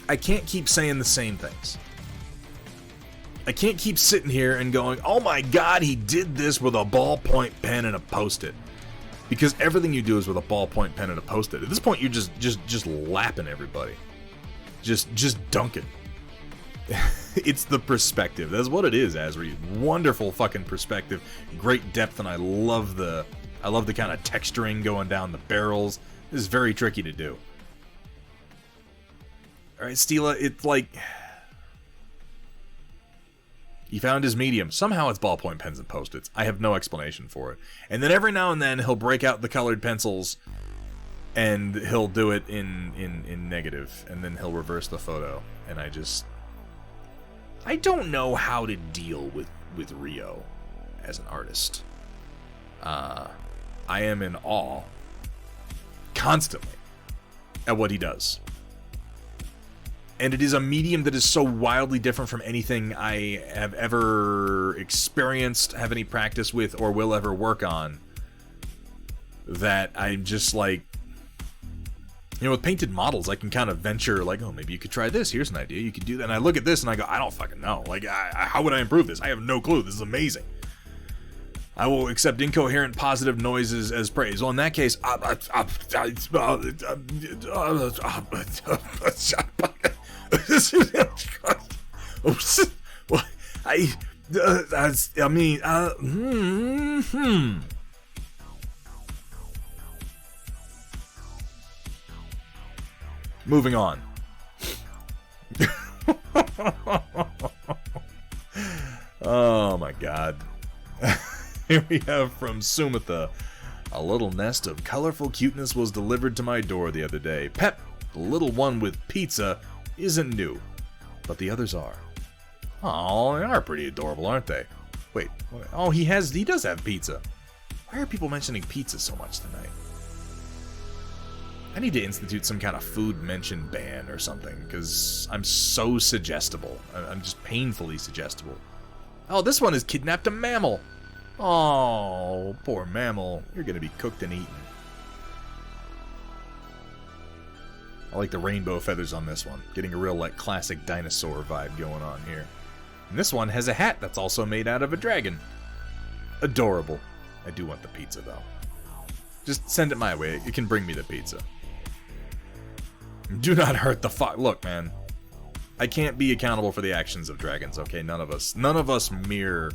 I can't keep saying the same things. I can't keep sitting here and going, oh my god, he did this with a ballpoint pen and a Post-it. Because everything you do is with a ballpoint pen and a Post-it. At this point, you're just lapping everybody. Just dunking. It's the perspective. That's what it is, Asri. Wonderful fucking perspective. Great depth, and I love the kind of texturing going down the barrels. This is very tricky to do. Alright, Stila, it's like... He found his medium. Somehow it's ballpoint pens and Post-its. I have no explanation for it. And then every now and then he'll break out the colored pencils and he'll do it in negative, and then he'll reverse the photo. And I don't know how to deal with Rio as an artist. I am in awe constantly at what he does. And it is a medium that is so wildly different from anything I have ever experienced, have any practice with, or will ever work on, that I'm just like, you know, with painted models, I can kind of venture, like, oh, maybe you could try this. Here's an idea. You could do that. And I look at this and I go, I don't fucking know. Like, how would I improve this? I have no clue. This is amazing. I will accept incoherent positive noises as praise. Well, in that case, Moving on. Oh my god. Here we have from Sumitha. A little nest of colorful cuteness was delivered to my door the other day. Pep, the little one with pizza, isn't new, but the others are. Oh, they are pretty adorable, aren't they? Wait, oh, he does have pizza. Why are people mentioning pizza so much tonight? I need to institute some kind of food mention ban or something, because I'm so suggestible. I'm just painfully suggestible. Oh, this one has kidnapped a mammal. Oh, poor mammal. You're going to be cooked and eaten. I like the rainbow feathers on this one. Getting a real, like, classic dinosaur vibe going on here. And this one has a hat that's also made out of a dragon. Adorable. I do want the pizza, though. Just send it my way. It can bring me the pizza. Do not hurt the fox. Look, man. I can't be accountable for the actions of dragons, okay? None of us mere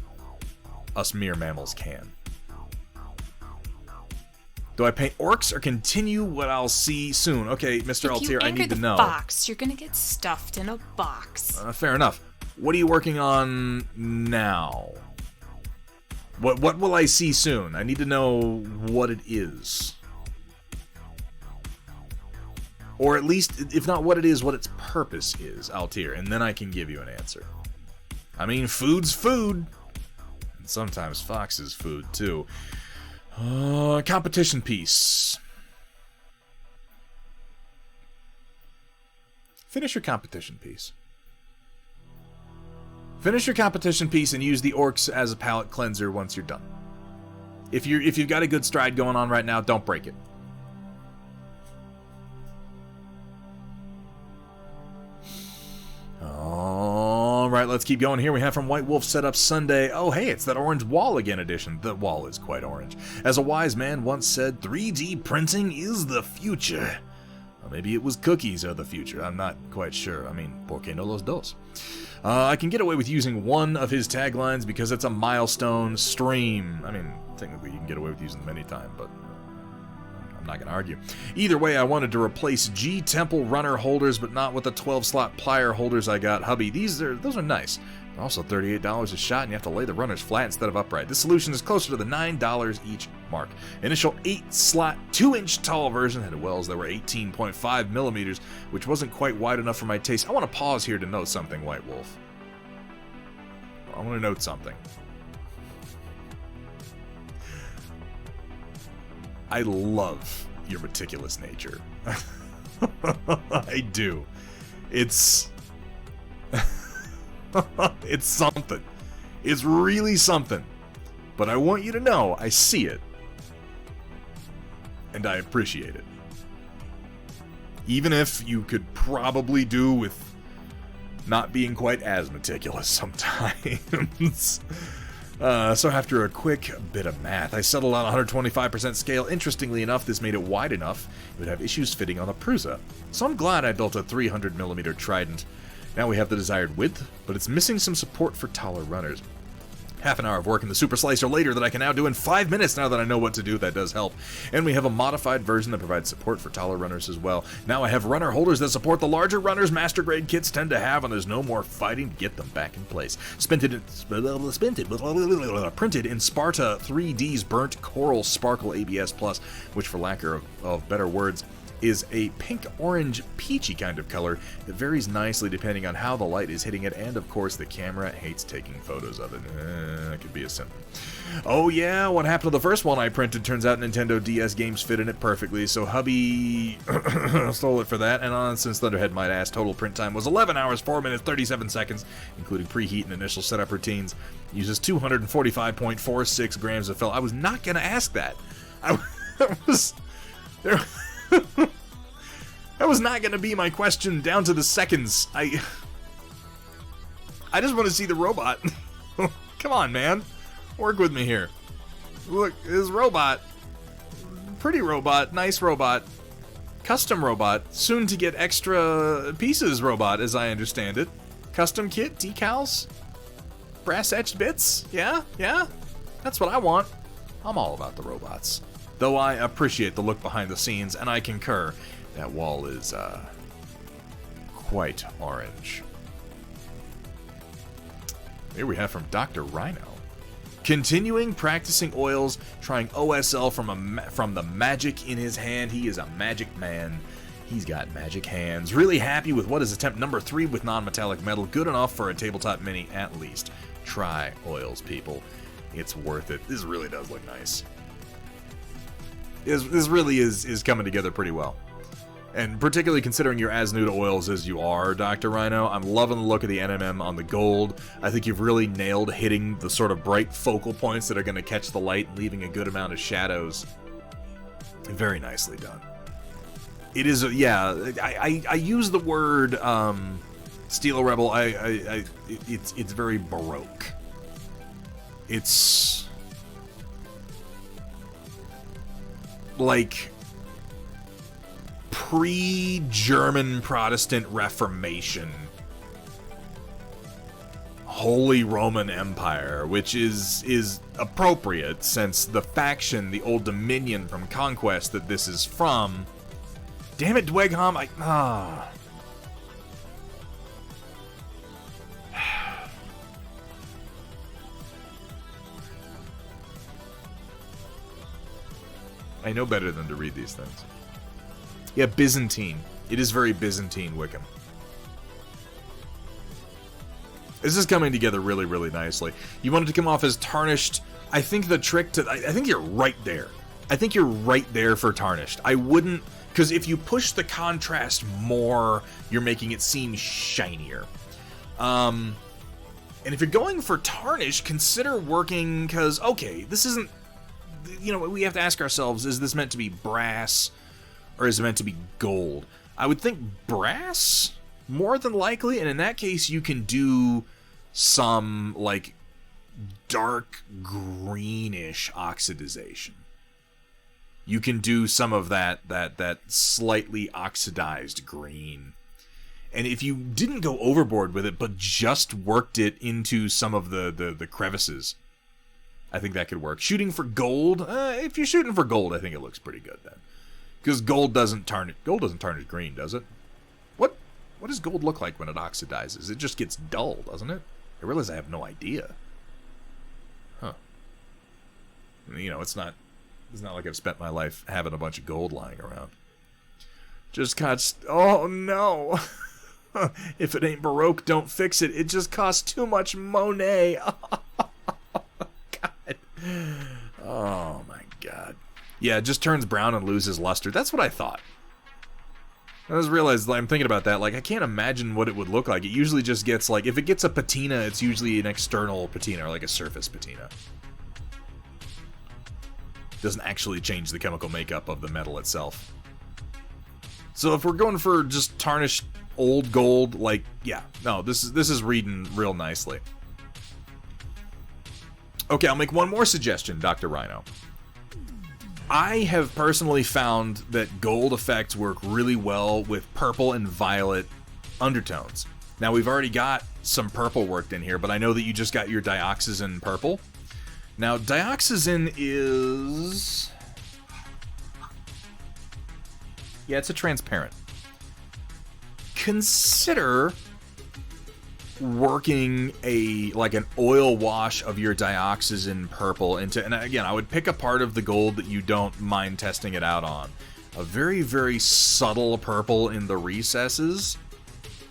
mammals can. Do I paint orcs or continue what I'll see soon? Okay, Mr. Altier, I need to know. If you anger the fox, you're gonna get stuffed in a box. Fair enough. What are you working on now? What will I see soon? I need to know what it is. Or at least, if not what it is, what its purpose is, Altier, and then I can give you an answer. I mean, food's food. And sometimes fox is food, too. Competition piece. Finish your competition piece. Finish your competition piece and use the orcs as a palate cleanser once you're done. If you've got a good stride going on right now, don't break it. Alright, let's keep going here. We have from White Wolf Setup Sunday. Oh, hey, it's that orange wall again edition. The wall is quite orange. As a wise man once said, 3D printing is the future. Or maybe it was cookies are the future. I'm not quite sure. I mean, ¿por qué no los dos? I can get away with using one of his taglines because it's a milestone stream. I mean, technically you can get away with using them anytime, but I'm not going to argue. Either way, I wanted to replace G Temple runner holders, but not with the 12-slot plier holders I got. Hubby, those are nice. They're also $38 a shot, and you have to lay the runners flat instead of upright. This solution is closer to the $9 each mark. Initial 8-slot, 2-inch tall version had wells that were 18.5 millimeters, which wasn't quite wide enough for my taste. I want to pause here to note something, White Wolf. I want to note something. I love your meticulous nature. I do. It's it's something. It's really something. But I want you to know I see it. And I appreciate it. Even if you could probably do with not being quite as meticulous sometimes. So after a quick bit of math, I settled on 125% scale. Interestingly enough, this made it wide enough it would have issues fitting on the Prusa. So I'm glad I built a 300mm Trident. Now we have the desired width, but it's missing some support for taller runners. Half an hour of work in the Super Slicer later that I can now do in 5 minutes now that I know what to do. That does help. And we have a modified version that provides support for taller runners as well. Now I have runner holders that support the larger runners master grade kits tend to have, and there's no more fighting to get them back in place. Printed in Sparta 3D's Burnt Coral Sparkle ABS Plus, which for lack of better words, is a pink, orange, peachy kind of color that varies nicely depending on how the light is hitting it, and of course the camera hates taking photos of it. That could be a symptom. Oh yeah, what happened to the first one I printed? Turns out Nintendo DS games fit in it perfectly, so hubby stole it for that, and since Thunderhead might ask, total print time was 11 hours, 4 minutes, 37 seconds, including preheat and initial setup routines. Uses 245.46 grams of felt. I was not going to ask that. That was not going to be my question down to the seconds. I just want to see the robot. Come on, man. Work with me here. Look, his robot. Pretty robot, nice robot. Custom robot, soon to get extra pieces robot, as I understand it. Custom kit, decals, brass etched bits. Yeah. That's what I want. I'm all about the robots. Though I appreciate the look behind the scenes, and I concur. That wall is, quite orange. Here we have from Dr. Rhino. Continuing practicing oils, trying OSL from the magic in his hand. He is a magic man. He's got magic hands. Really happy with what is attempt number 3 with non-metallic metal. Good enough for a tabletop mini at least. Try oils, people. It's worth it. This really does look nice. This really is coming together pretty well. And particularly considering you're as new to oils as you are, Dr. Rhino, I'm loving the look of the NMM on the gold. I think you've really nailed hitting the sort of bright focal points that are going to catch the light, leaving a good amount of shadows. Very nicely done. It is, I use the word Steel Rebel. It's very Baroque. It's like pre-German Protestant Reformation Holy Roman Empire, which is appropriate since the faction, the Old Dominion from Conquest that this is from. Damn it, Dweghom, I know better than to read these things. Yeah, Byzantine. It is very Byzantine, Wickham. This is coming together really, really nicely. You want it to come off as tarnished. I think the trick to... I think you're right there. I think you're right there for tarnished. I wouldn't... Because if you push the contrast more, you're making it seem shinier. And if you're going for tarnish, consider working... Because, okay, this isn't... You know, we have to ask ourselves, is this meant to be brass or is it meant to be gold? I would think brass, more than likely, and in that case you can do some, like, dark greenish oxidization. You can do some of that slightly oxidized green. And if you didn't go overboard with it, but just worked it into some of the crevices, I think that could work. Shooting for gold, if you're shooting for gold, I think it looks pretty good then. Because gold doesn't tarnish green, does it? What does gold look like when it oxidizes? It just gets dull, doesn't it? I realize I have no idea. Huh. You know, it's not like I've spent my life having a bunch of gold lying around. Just costs... Oh, no! If it ain't Baroque, don't fix it. It just costs too much Monet. Oh my god. Yeah, it just turns brown and loses luster. That's what I thought. I just realized, I'm thinking about that, like, I can't imagine what it would look like. It usually just gets, like, if it gets a patina, it's usually an external patina, or like a surface patina. Doesn't actually change the chemical makeup of the metal itself. So if we're going for just tarnished old gold, like, yeah, no, this is reading real nicely. Okay, I'll make one more suggestion, Dr. Rhino. I have personally found that gold effects work really well with purple and violet undertones. Now, we've already got some purple worked in here, but I know that you just got your dioxazine purple. Now, dioxazine is... Yeah, it's a transparent. Consider working an oil wash of your dioxazine purple into, and again, I would pick a part of the gold that you don't mind testing it out on. A very, very subtle purple in the recesses,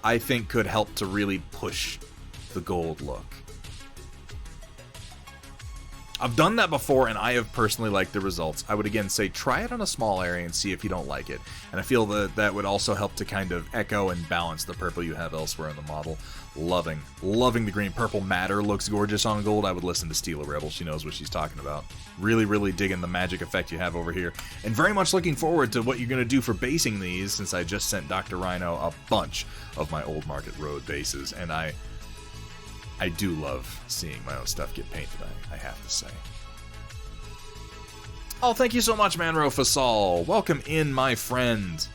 I think could help to really push the gold look. I've done that before, and I have personally liked the results. I would again say try it on a small area and see if you don't like it. And I feel that would also help to kind of echo and balance the purple you have elsewhere in the model. Loving the green. Purple Matter looks gorgeous on gold. I would listen to Steel Rebel. She knows what she's talking about. Really, really digging the magic effect you have over here. And very much looking forward to what you're going to do for basing these, since I just sent Dr. Rhino a bunch of my Old Market Road bases. And I do love seeing my own stuff get painted, I have to say. Oh, thank you so much, Manro Fasol. Welcome in, my friend.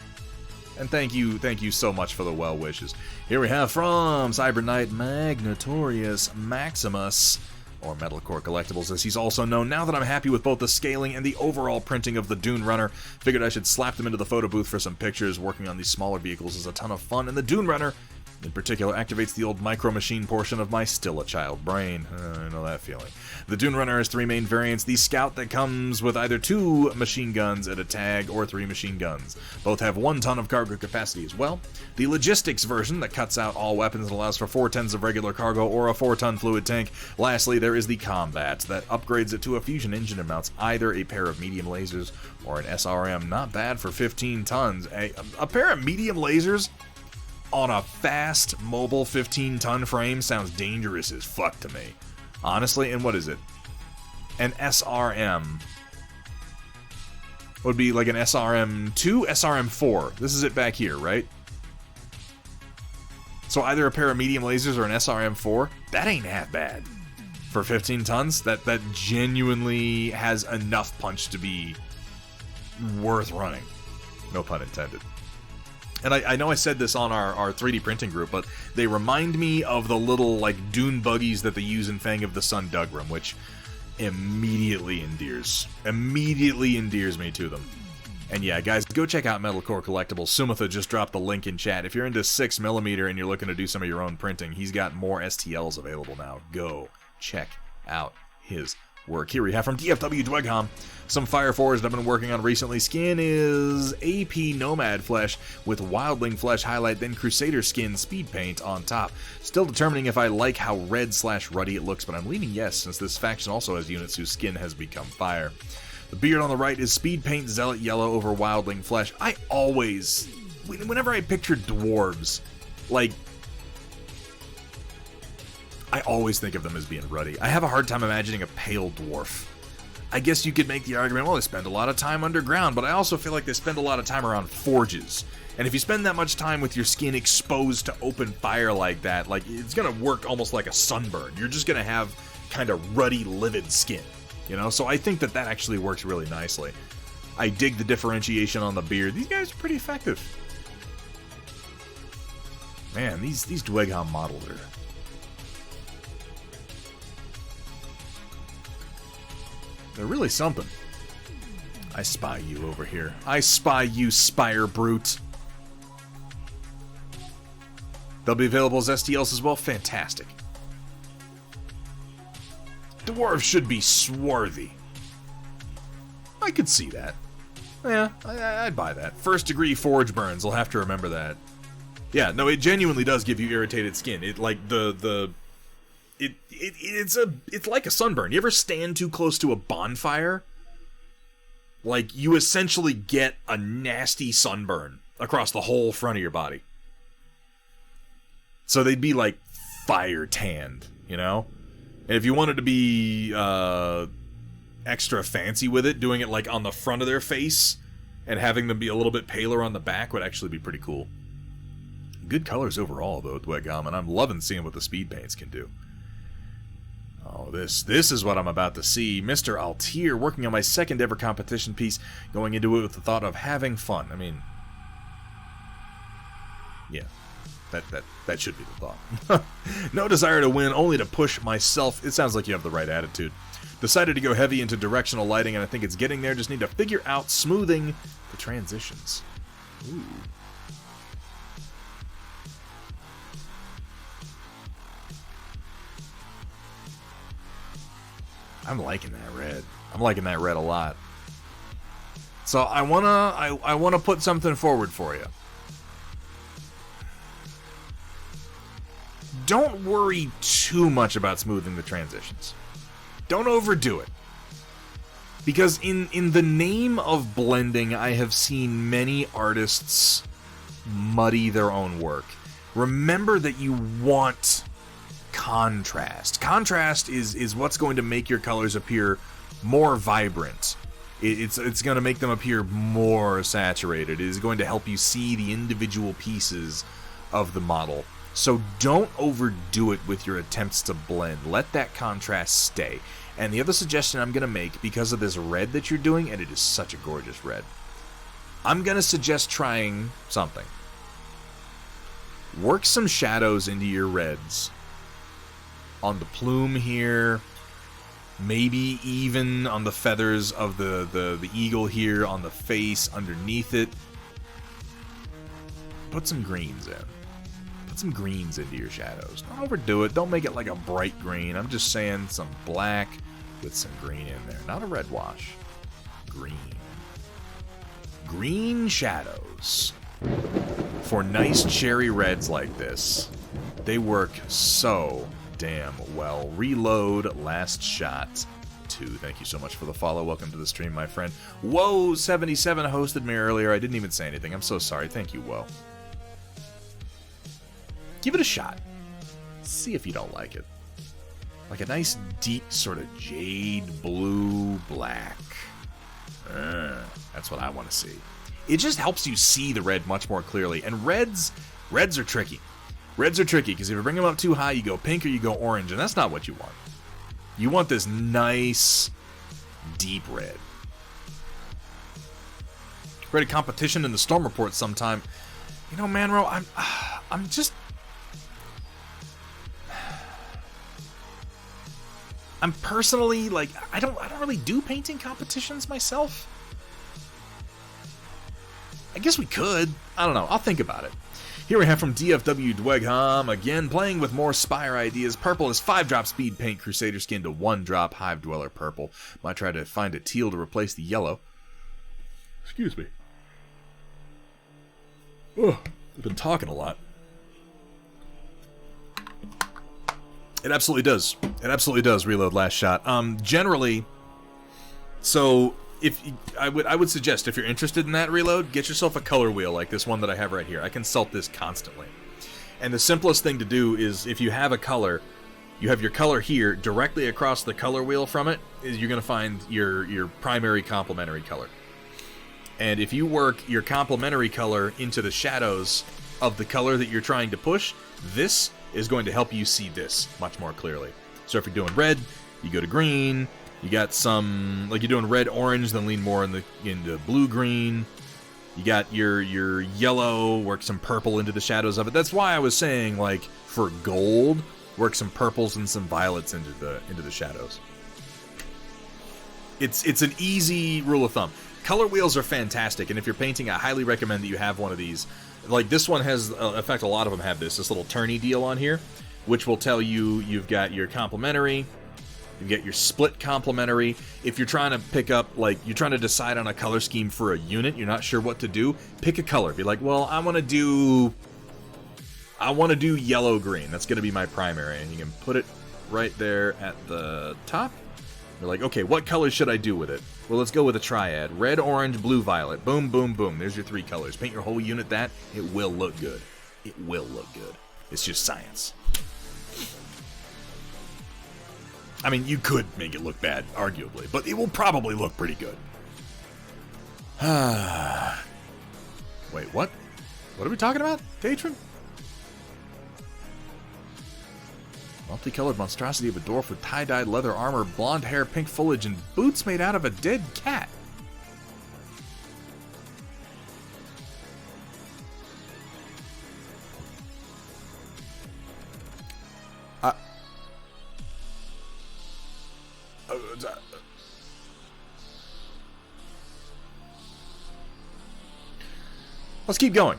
And thank you so much for the well wishes. Here we have from Cyber Knight Magnatorius Maximus, or Metalcore Collectibles as he's also known. Now that I'm happy with both the scaling and the overall printing of the Dune Runner, figured I should slap them into the photo booth for some pictures. Working on these smaller vehicles is a ton of fun, and the Dune Runner in particular activates the old micro machine portion of my still-a-child brain. I know that feeling. The Dune Runner has 3 main variants. The Scout that comes with either 2 machine guns at a tag or 3 machine guns. Both have 1 ton of cargo capacity as well. The Logistics version that cuts out all weapons and allows for 4 tons of regular cargo or a 4-ton fluid tank. Lastly, there is the Combat that upgrades it to a fusion engine and mounts either a pair of medium lasers or an SRM. Not bad for 15 tons. A pair of medium lasers on a fast, mobile 15-ton frame sounds dangerous as fuck to me. Honestly, and what is it? An SRM would be like an SRM2, SRM4. This is it back here, right? So either a pair of medium lasers or an SRM4. That ain't half bad. For 15 tons, that genuinely has enough punch to be worth running. No pun intended. And I know I said this on our 3D printing group, but they remind me of the little, like, dune buggies that they use in Fang of the Sun Dugram, which immediately endears me to them. And yeah, guys, go check out Metalcore Collectibles. Sumitha just dropped the link in chat. If you're into 6mm and you're looking to do some of your own printing, he's got more STLs available now. Go check out his work. Here we have from DFW Dwegham some Fire Forged I've been working on recently. Skin is AP Nomad flesh with Wildling flesh highlight, then Crusader skin speed paint on top. Still determining if I like how red/ruddy it looks, but I'm leaning yes, since this faction also has units whose skin has become fire. The beard on the right is speed paint Zealot yellow over Wildling flesh. I always, whenever I picture dwarves, like, I always think of them as being ruddy. I have a hard time imagining a pale dwarf. I guess you could make the argument, well, they spend a lot of time underground, but I also feel like they spend a lot of time around forges. And if you spend that much time with your skin exposed to open fire like that, like, it's gonna work almost like a sunburn. You're just gonna have kind of ruddy, livid skin, you know? So I think that actually works really nicely. I dig the differentiation on the beard. These guys are pretty effective. Man, these Dwegham models are... they're really something. I spy you over here. I spy you, Spire Brute. They'll be available as STLs as well. Fantastic. Dwarves should be swarthy. I could see that. Yeah, I'd buy that. First degree forge burns. I'll have to remember that. Yeah, no, it genuinely does give you irritated skin. It like it's like a sunburn. You ever stand too close to a bonfire? Like, you essentially get a nasty sunburn across the whole front of your body. So they'd be like fire tanned, you know? And if you wanted to be extra fancy with it, doing it like on the front of their face and having them be a little bit paler on the back would actually be pretty cool. Good colors overall, though, Dwegham, and I'm loving seeing what the speed paints can do. Oh, this is what I'm about to see. Mr. Altier working on my second ever competition piece, going into it with the thought of having fun. I mean, yeah, that should be the thought. No desire to win, only to push myself. It sounds like you have the right attitude. Decided to go heavy into directional lighting, and I think it's getting there. Just need to figure out smoothing the transitions. Ooh. I'm liking that red. I'm liking that red a lot. So I wanna put something forward for you. Don't worry too much about smoothing the transitions. Don't overdo it. Because in the name of blending, I have seen many artists muddy their own work. Remember that you want contrast. Contrast is what's going to make your colors appear more vibrant. It's going to make them appear more saturated. It is going to help you see the individual pieces of the model. So don't overdo it with your attempts to blend. Let that contrast stay. And the other suggestion I'm going to make, because of this red that you're doing, and it is such a gorgeous red, I'm going to suggest trying something. Work some shadows into your reds. On the plume here, maybe even on the feathers of the eagle here, on the face, underneath it. Put some greens in. Put some greens into your shadows. Don't overdo it. Don't make it like a bright green. I'm just saying some black with some green in there. Not a red wash. Green. Green shadows. For nice cherry reds like this, they work so damn well. Reload, last shot, 2. Thank you so much for the follow. Welcome to the stream, my friend. Whoa77 hosted me earlier. I didn't even say anything. I'm so sorry. Thank you, Whoa. Give it a shot. See if you don't like it. Like a nice, deep, sort of jade blue black. That's what I want to see. It just helps you see the red much more clearly. And reds are tricky. Reds are tricky because if you bring them up too high, you go pink or you go orange, and that's not what you want. You want this nice, deep red. Read a competition in the Storm Report sometime. You know, Manro, I'm just... I'm personally, like, I don't really do painting competitions myself. I guess we could. I don't know. I'll think about it. Here we have from DFW Dwegham, again, playing with more Spire ideas. Purple is 5-drop speed paint Crusader skin to 1-drop Hive Dweller purple. Might try to find a teal to replace the yellow. Excuse me. Oh, I've been talking a lot. It absolutely does. It absolutely does. Reload last shot. Generally, so if I would suggest if you're interested in that reload, get yourself a color wheel like this one that I have right here. I consult this constantly. And the simplest thing to do is if you have a color, you have your color here directly across the color wheel from it, is you're going to find your primary complementary color. And if you work your complementary color into the shadows of the color that you're trying to push, this is going to help you see this much more clearly. So if you're doing red, you go to green. You got some, like you're doing red, orange, then lean more into blue, green. You got your yellow, work some purple into the shadows of it. That's why I was saying, like, for gold, work some purples and some violets into the shadows. It's an easy rule of thumb. Color wheels are fantastic, and if you're painting, I highly recommend that you have one of these. Like, this one has, in fact, a lot of them have this little tourney deal on here, which will tell you you've got your complementary, you get your split complementary. If you're trying to pick up, like, you're trying to decide on a color scheme for a unit, you're not sure what to do, pick a color. Be like, well, I want to do yellow-green. That's going to be my primary, and you can put it right there at the top. You're like, okay, what color should I do with it? Well, let's go with a triad. Red, orange, blue, violet. Boom, boom, boom. There's your 3 colors. Paint your whole unit that. It will look good. It will look good. It's just science. I mean, you could make it look bad, arguably, but it will probably look pretty good. Wait, what? What are we talking about, Patron? Multicolored monstrosity of a dwarf with tie-dyed leather armor, blonde hair, pink foliage, and boots made out of a dead cat. Let's keep going.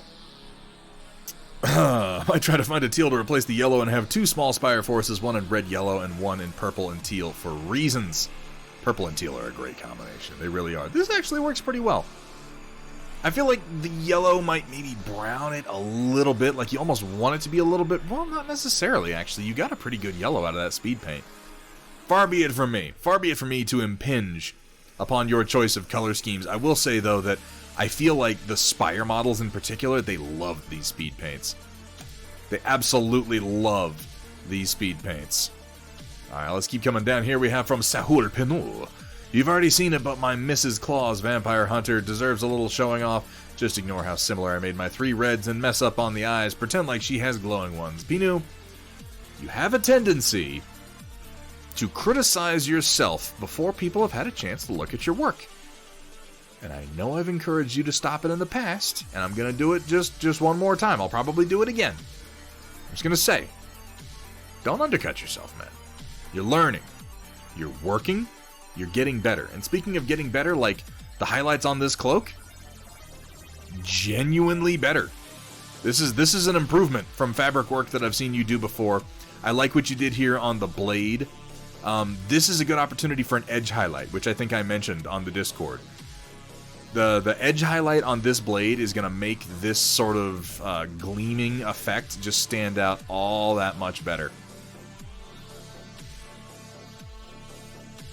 I might try to find a teal to replace the yellow and have 2 small Spire forces, 1 in red, yellow, and 1 in purple and teal for reasons. Purple and teal are a great combination. They really are. This actually works pretty well. I feel like the yellow might maybe brown it a little bit. Like you almost want it to be a little bit... Well, not necessarily, actually. You got a pretty good yellow out of that speed paint. Far be it from me. Far be it from me to impinge upon your choice of color schemes. I will say, though, that I feel like the Spire models in particular, they love these speed paints. They absolutely love these speed paints. Alright, let's keep coming down here. We have from Sahur Pinul. You've already seen it, but my Mrs. Claus Vampire Hunter deserves a little showing off. Just ignore how similar I made my 3 reds and mess up on the eyes. Pretend like she has glowing ones. Pinu, you have a tendency to criticize yourself before people have had a chance to look at your work. And I know I've encouraged you to stop it in the past, and I'm going to do it just one more time. I'll probably do it again. I'm just going to say, don't undercut yourself, man. You're learning. You're working. You're getting better. And speaking of getting better, like the highlights on this cloak, genuinely better. This is an improvement from fabric work that I've seen you do before. I like what you did here on the blade. This is a good opportunity for an edge highlight, which I think I mentioned on the Discord. The edge highlight on this blade is going to make this sort of gleaming effect just stand out all that much better.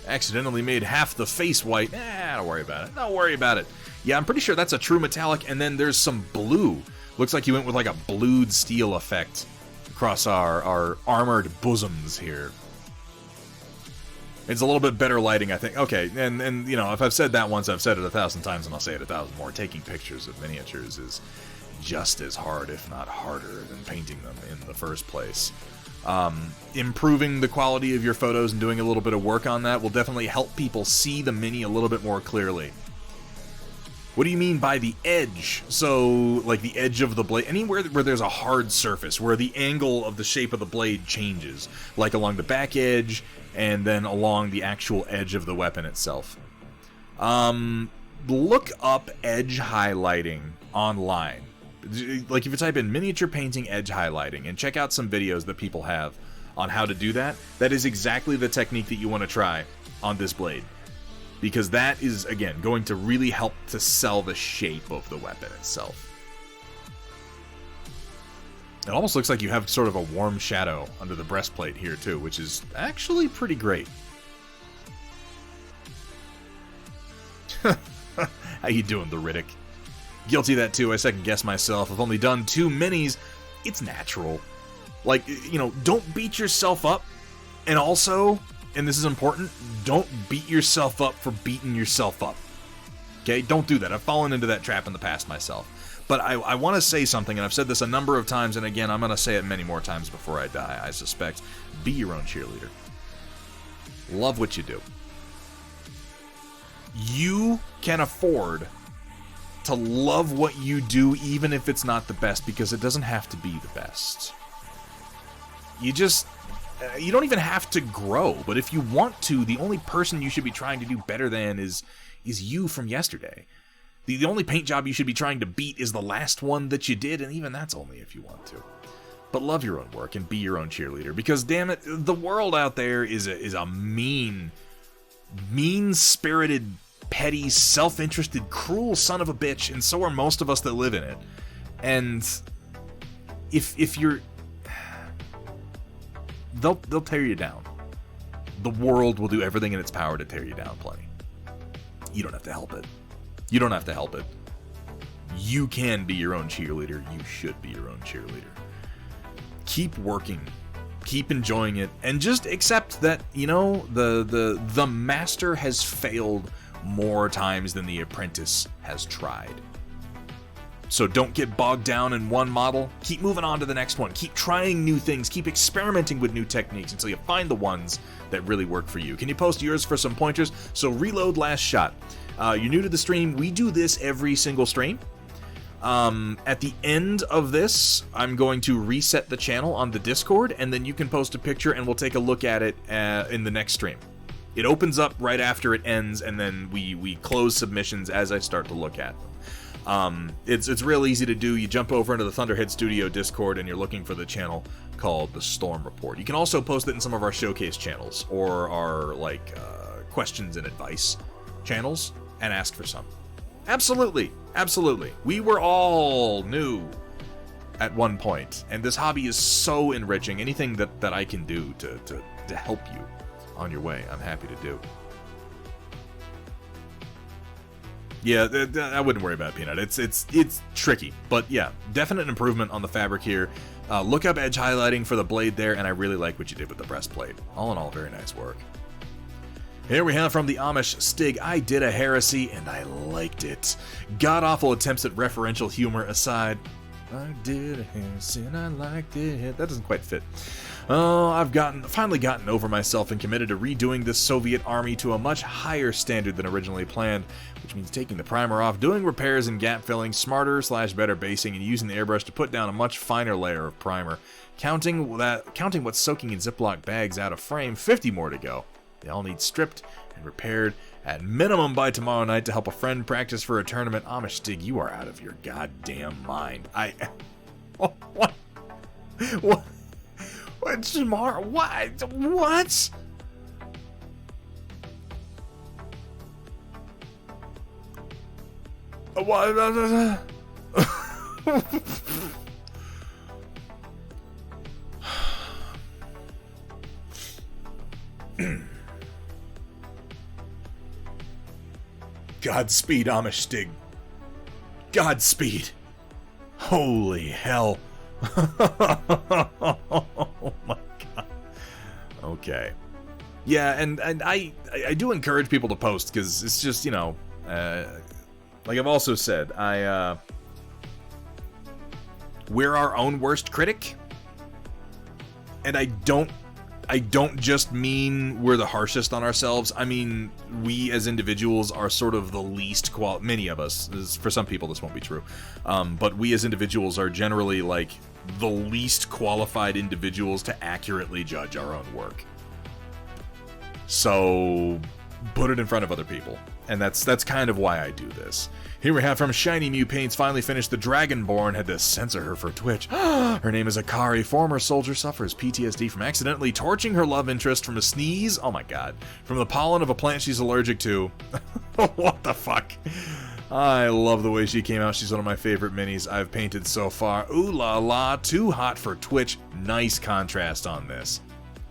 Accidentally made half the face white. Don't worry about it. Don't worry about it. Yeah, I'm pretty sure that's a true metallic, and then there's some blue. Looks like you went with like a blued steel effect across our armored bosoms here. It's a little bit better lighting, I think. Okay, and you know, if I've said that once, I've said it 1,000 times, and I'll say it 1,000 more. Taking pictures of miniatures is just as hard, if not harder, than painting them in the first place. Improving the quality of your photos and doing a little bit of work on that will definitely help people see the mini a little bit more clearly. What do you mean by the edge? So, like the edge of the blade, anywhere where there's a hard surface, where the angle of the shape of the blade changes, like along the back edge, and then along the actual edge of the weapon itself. Look up edge highlighting online. Like if you type in miniature painting edge highlighting and check out some videos that people have on how to do that, that is exactly the technique that you want to try on this blade. Because that is, again, going to really help to sell the shape of the weapon itself. It almost looks like you have sort of a warm shadow under the breastplate here, too, which is actually pretty great. How you doing, the Riddick? Guilty of that, too. I second-guess myself. I've only done 2 minis. It's natural. Like, you know, don't beat yourself up. And also, and this is important, don't beat yourself up for beating yourself up. Okay? Don't do that. I've fallen into that trap in the past myself. But I want to say something, and I've said this a number of times, and again, I'm going to say it many more times before I die, I suspect. Be your own cheerleader. Love what you do. You can afford to love what you do, even if it's not the best, because it doesn't have to be the best. You don't even have to grow, but if you want to, the only person you should be trying to do better than is you from yesterday. The only paint job you should be trying to beat is the last one that you did, and even that's only if you want to. But love your own work and be your own cheerleader, because damn it, the world out there is a mean-spirited, petty, self-interested, cruel son of a bitch, and so are most of us that live in it. And if you're... They'll tear you down. The world will do everything in its power to tear you down plenty. You don't have to help it. You don't have to help it. You can be your own cheerleader. You should be your own cheerleader. Keep working. Keep enjoying it. And just accept that, you know, the master has failed more times than the apprentice has tried. So don't get bogged down in one model. Keep moving on to the next one. Keep trying new things. Keep experimenting with new techniques until you find the ones that really work for you. Can you post yours for some pointers? So reload last shot. You're new to the stream. We do this every single stream. At the end of this, I'm going to reset the channel on the Discord, and then you can post a picture and we'll take a look at it in the next stream. It opens up right after it ends, and then we close submissions as I start to look at them. It's real easy to do. You jump over into the Thunderhead Studio Discord and you're looking for the channel called the Storm Report. You can also post it in some of our showcase channels or our questions and advice channels and ask for some. Absolutely. We were all new at one point, and this hobby is so enriching. Anything that I can do to help you on your way, I'm happy to do. Yeah, I wouldn't worry about Peanut. It's tricky, but yeah, definite improvement on the fabric here. Look up edge highlighting for the blade there, and I really like what you did with the breastplate. All in all, very nice work. Here we have from the Amish Stig, I did a heresy and I liked it. God-awful attempts at referential humor aside, I did a heresy and I liked it. That doesn't quite fit. Oh, I've finally gotten over myself and committed to redoing this Soviet army to a much higher standard than originally planned, which means taking the primer off, doing repairs and gap filling, smarter/better basing, and using the airbrush to put down a much finer layer of primer. Counting what's soaking in Ziploc bags out of frame, 50 more to go. They all need stripped and repaired at minimum by tomorrow night to help a friend practice for a tournament. Amish Stig, you are out of your goddamn mind. What? What tomorrow? What? What? What? Godspeed, Amish Stig. Godspeed. Holy hell. Oh my god. Okay. Yeah, and I do encourage people to post, because it's just, you know, like I've also said, we're our own worst critic. And I don't just mean we're the harshest on ourselves. I mean, we as individuals are sort of the least many of us. For some people, this won't be true. But we as individuals are generally, like, the least qualified individuals to accurately judge our own work. So, put it in front of other people. And that's kind of why I do this. Here we have from Shiny Mew Paints, finally finished the Dragonborn, had to censor her for Twitch. Her name is Akari, former soldier, suffers PTSD from accidentally torching her love interest from a sneeze, oh my god, from the pollen of a plant she's allergic to. What the fuck? I love the way she came out. She's one of my favorite minis I've painted so far. Ooh la la, too hot for Twitch. Nice contrast on this.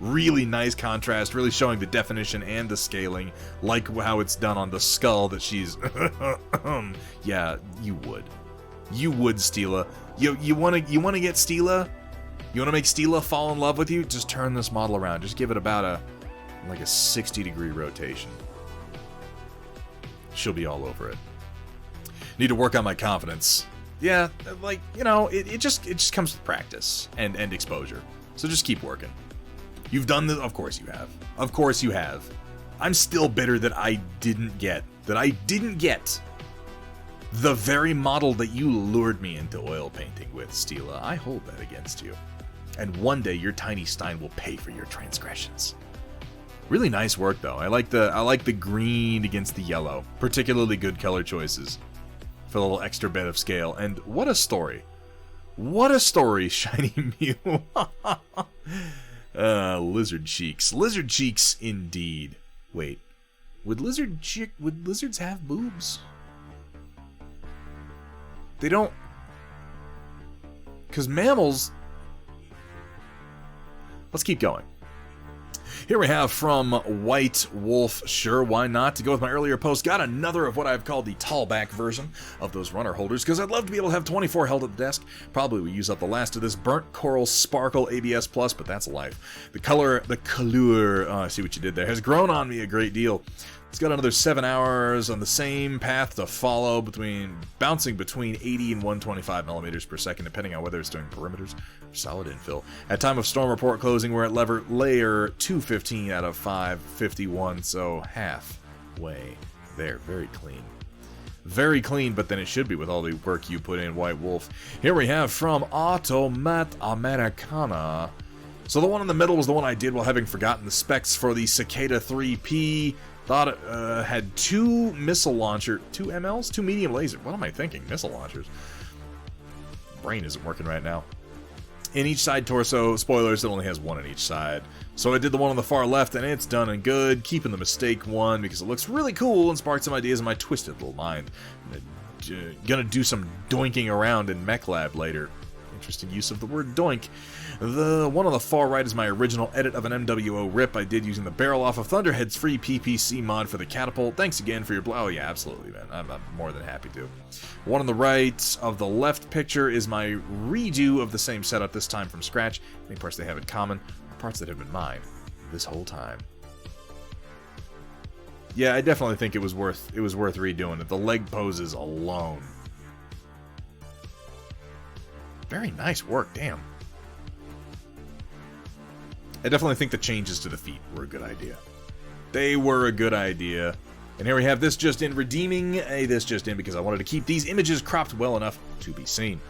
Really nice contrast, really showing the definition and the scaling, like how it's done on the skull that she's... Yeah, you would. You would, Steela. You wanna get Steela? You wanna make Steela fall in love with you? Just turn this model around. Just give it about a 60-degree rotation. She'll be all over it. Need to work on my confidence. Yeah, like, you know, it just comes with practice and exposure. So just keep working. You've done this, of course you have. Of course you have. I'm still bitter that I didn't get the very model that you lured me into oil painting with, Steela. I hold that against you. And one day your tiny Stein will pay for your transgressions. Really nice work though. I like the green against the yellow. Particularly good color choices. For a little extra bit of scale. And what a story. What a story, Shiny Mew. Lizard cheeks. Lizard cheeks indeed. Wait. Would lizards have boobs? They don't. Because mammals. Let's keep going. Here we have from White Wolf, sure, why not? To go with my earlier post, got another of what I've called the tallback version of those runner holders, because I'd love to be able to have 24 held at the desk. Probably will use up the last of this burnt coral sparkle ABS Plus, but that's life. The color, I see what you did there, has grown on me a great deal. It's got another 7 hours on the same path to follow, bouncing between 80 and 125 millimeters per second, depending on whether it's doing perimeters or solid infill. At time of storm report closing, we're at layer 215 out of 551, so halfway there. Very clean. Very clean, but then it should be with all the work you put in, White Wolf. Here we have from Automat Americana. So the one in the middle was the one I did while having forgotten the specs for the Cicada 3P. Thought it had two MLs? Two medium laser. What am I thinking? Missile launchers. Brain isn't working right now. In each side torso, spoilers, it only has one on each side. So I did the one on the far left, and it's done and good. Keeping the mistake one because it looks really cool and sparked some ideas in my twisted little mind. I'm gonna do some doinking around in Mech Lab later. Interesting use of the word doink. The one on the far right is my original edit of an MWO rip I did using the barrel off of Thunderhead's free PPC mod for the catapult. Thanks again for your... Oh yeah, absolutely, man. I'm more than happy to. One on the right of the left picture is my redo of the same setup, this time from scratch. Any parts they have in common are parts that have been mine this whole time. Yeah, I definitely think it was worth redoing it. The leg poses alone. Very nice work, damn. I definitely think the changes to the feet were a good idea. They were a good idea. And here we have this just in redeeming a this just in because I wanted to keep these images cropped well enough to be seen.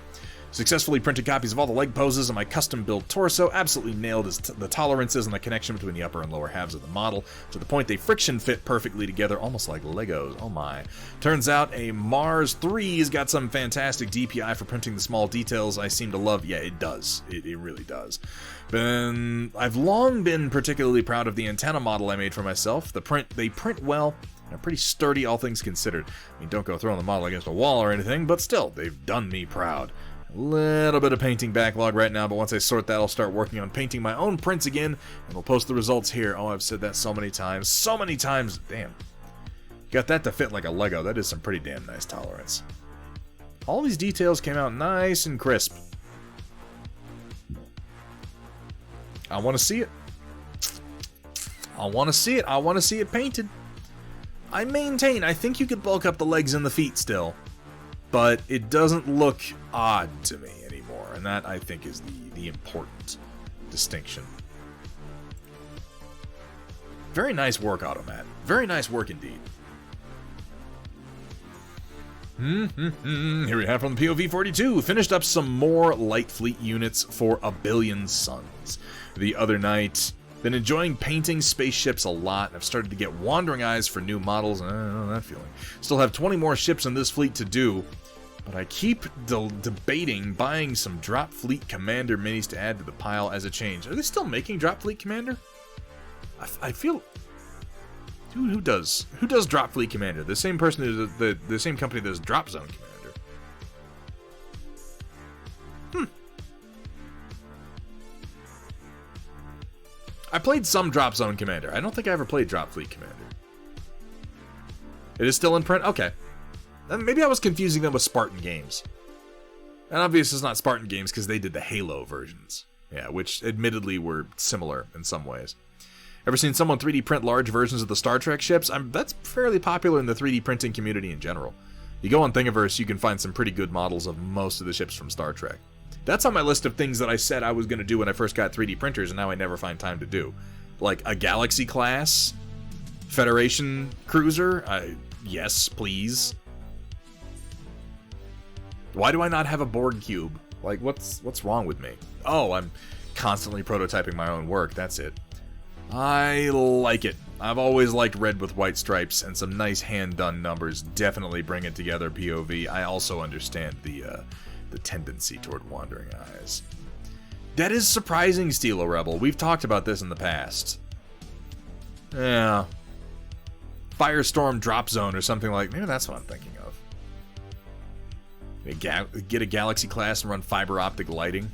Successfully printed copies of all the leg poses on my custom-built torso absolutely nailed the tolerances and the connection between the upper and lower halves of the model, to the point they friction fit perfectly together, almost like Legos. Oh my. Turns out a Mars 3's got some fantastic DPI for printing the small details I seem to love. Yeah, it does. It really does. I've long been particularly proud of the antenna model I made for myself. They print well, and are pretty sturdy, all things considered. I mean, don't go throwing the model against a wall or anything, but still, they've done me proud. Little bit of painting backlog right now, but once I sort that, I'll start working on painting my own prints again, and we'll post the results here. Oh, I've said that so many times. So many times! Damn. Got that to fit like a Lego. That is some pretty damn nice tolerance. All these details came out nice and crisp. I want to see it. I want to see it. I want to see it painted. I maintain, I think you could bulk up the legs and the feet still. But it doesn't look odd to me anymore, and that, I think, is the important distinction. Very nice work, Automat. Very nice work indeed. Here we have from the POV 42. Finished up some more light fleet units for A Billion Suns the other night. Been enjoying painting spaceships a lot, and I've started to get wandering eyes for new models. I don't know that feeling. Still have 20 more ships in this fleet to do, but I keep debating buying some Drop Fleet Commander minis to add to the pile as a change. Are they still making Drop Fleet Commander? I feel... Who does Drop Fleet Commander? The same person who does the same company that does Drop Zone Commander. I played some Drop Zone Commander. I don't think I ever played Drop Fleet Commander. It is still in print? Okay. Then maybe I was confusing them with Spartan Games. And obviously it's not Spartan Games because they did the Halo versions. Yeah, which admittedly were similar in some ways. Ever seen someone 3D print large versions of the Star Trek ships? That's fairly popular in the 3D printing community in general. You go on Thingiverse, you can find some pretty good models of most of the ships from Star Trek. That's on my list of things that I said I was going to do when I first got 3D printers, and now I never find time to do. Like a Galaxy class Federation cruiser? Yes, please. Why do I not have a Borg cube? Like, what's wrong with me? Oh, I'm constantly prototyping my own work, that's it. I like it. I've always liked red with white stripes, and some nice hand-done numbers definitely bring it together, POV. I also understand the tendency toward wandering eyes. That is surprising, Steelo Rebel. We've talked about this in the past. Yeah. Firestorm Drop Zone or something like... Maybe that's what I'm thinking of. Get a Galaxy class and run fiber optic lighting.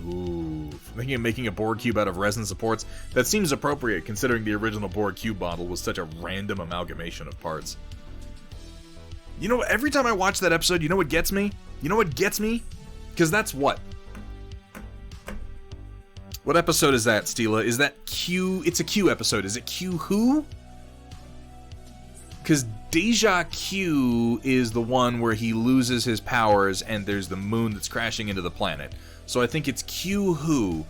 Ooh. Thinking of making a Borg cube out of resin supports. That seems appropriate considering the original Borg cube model was such a random amalgamation of parts. You know, every time I watch that episode, you know what gets me? You know what gets me? Because that's what? What episode is that, Steela? Is that Q? It's a Q episode. Is it Q who? Because Deja Q is the one where he loses his powers and there's the moon that's crashing into the planet. So I think it's Q who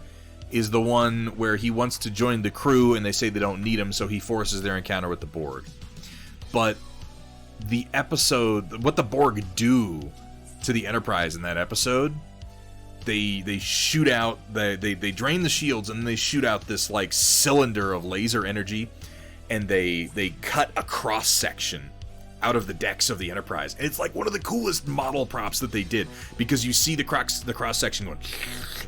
is the one where he wants to join the crew and they say they don't need him, so he forces their encounter with the Borg. But the episode, what the Borg do to the Enterprise in that episode, they shoot out, they drain the shields and they shoot out this like cylinder of laser energy, and they cut a cross section out of the decks of the Enterprise. And it's like one of the coolest model props that they did, because you see the cross section going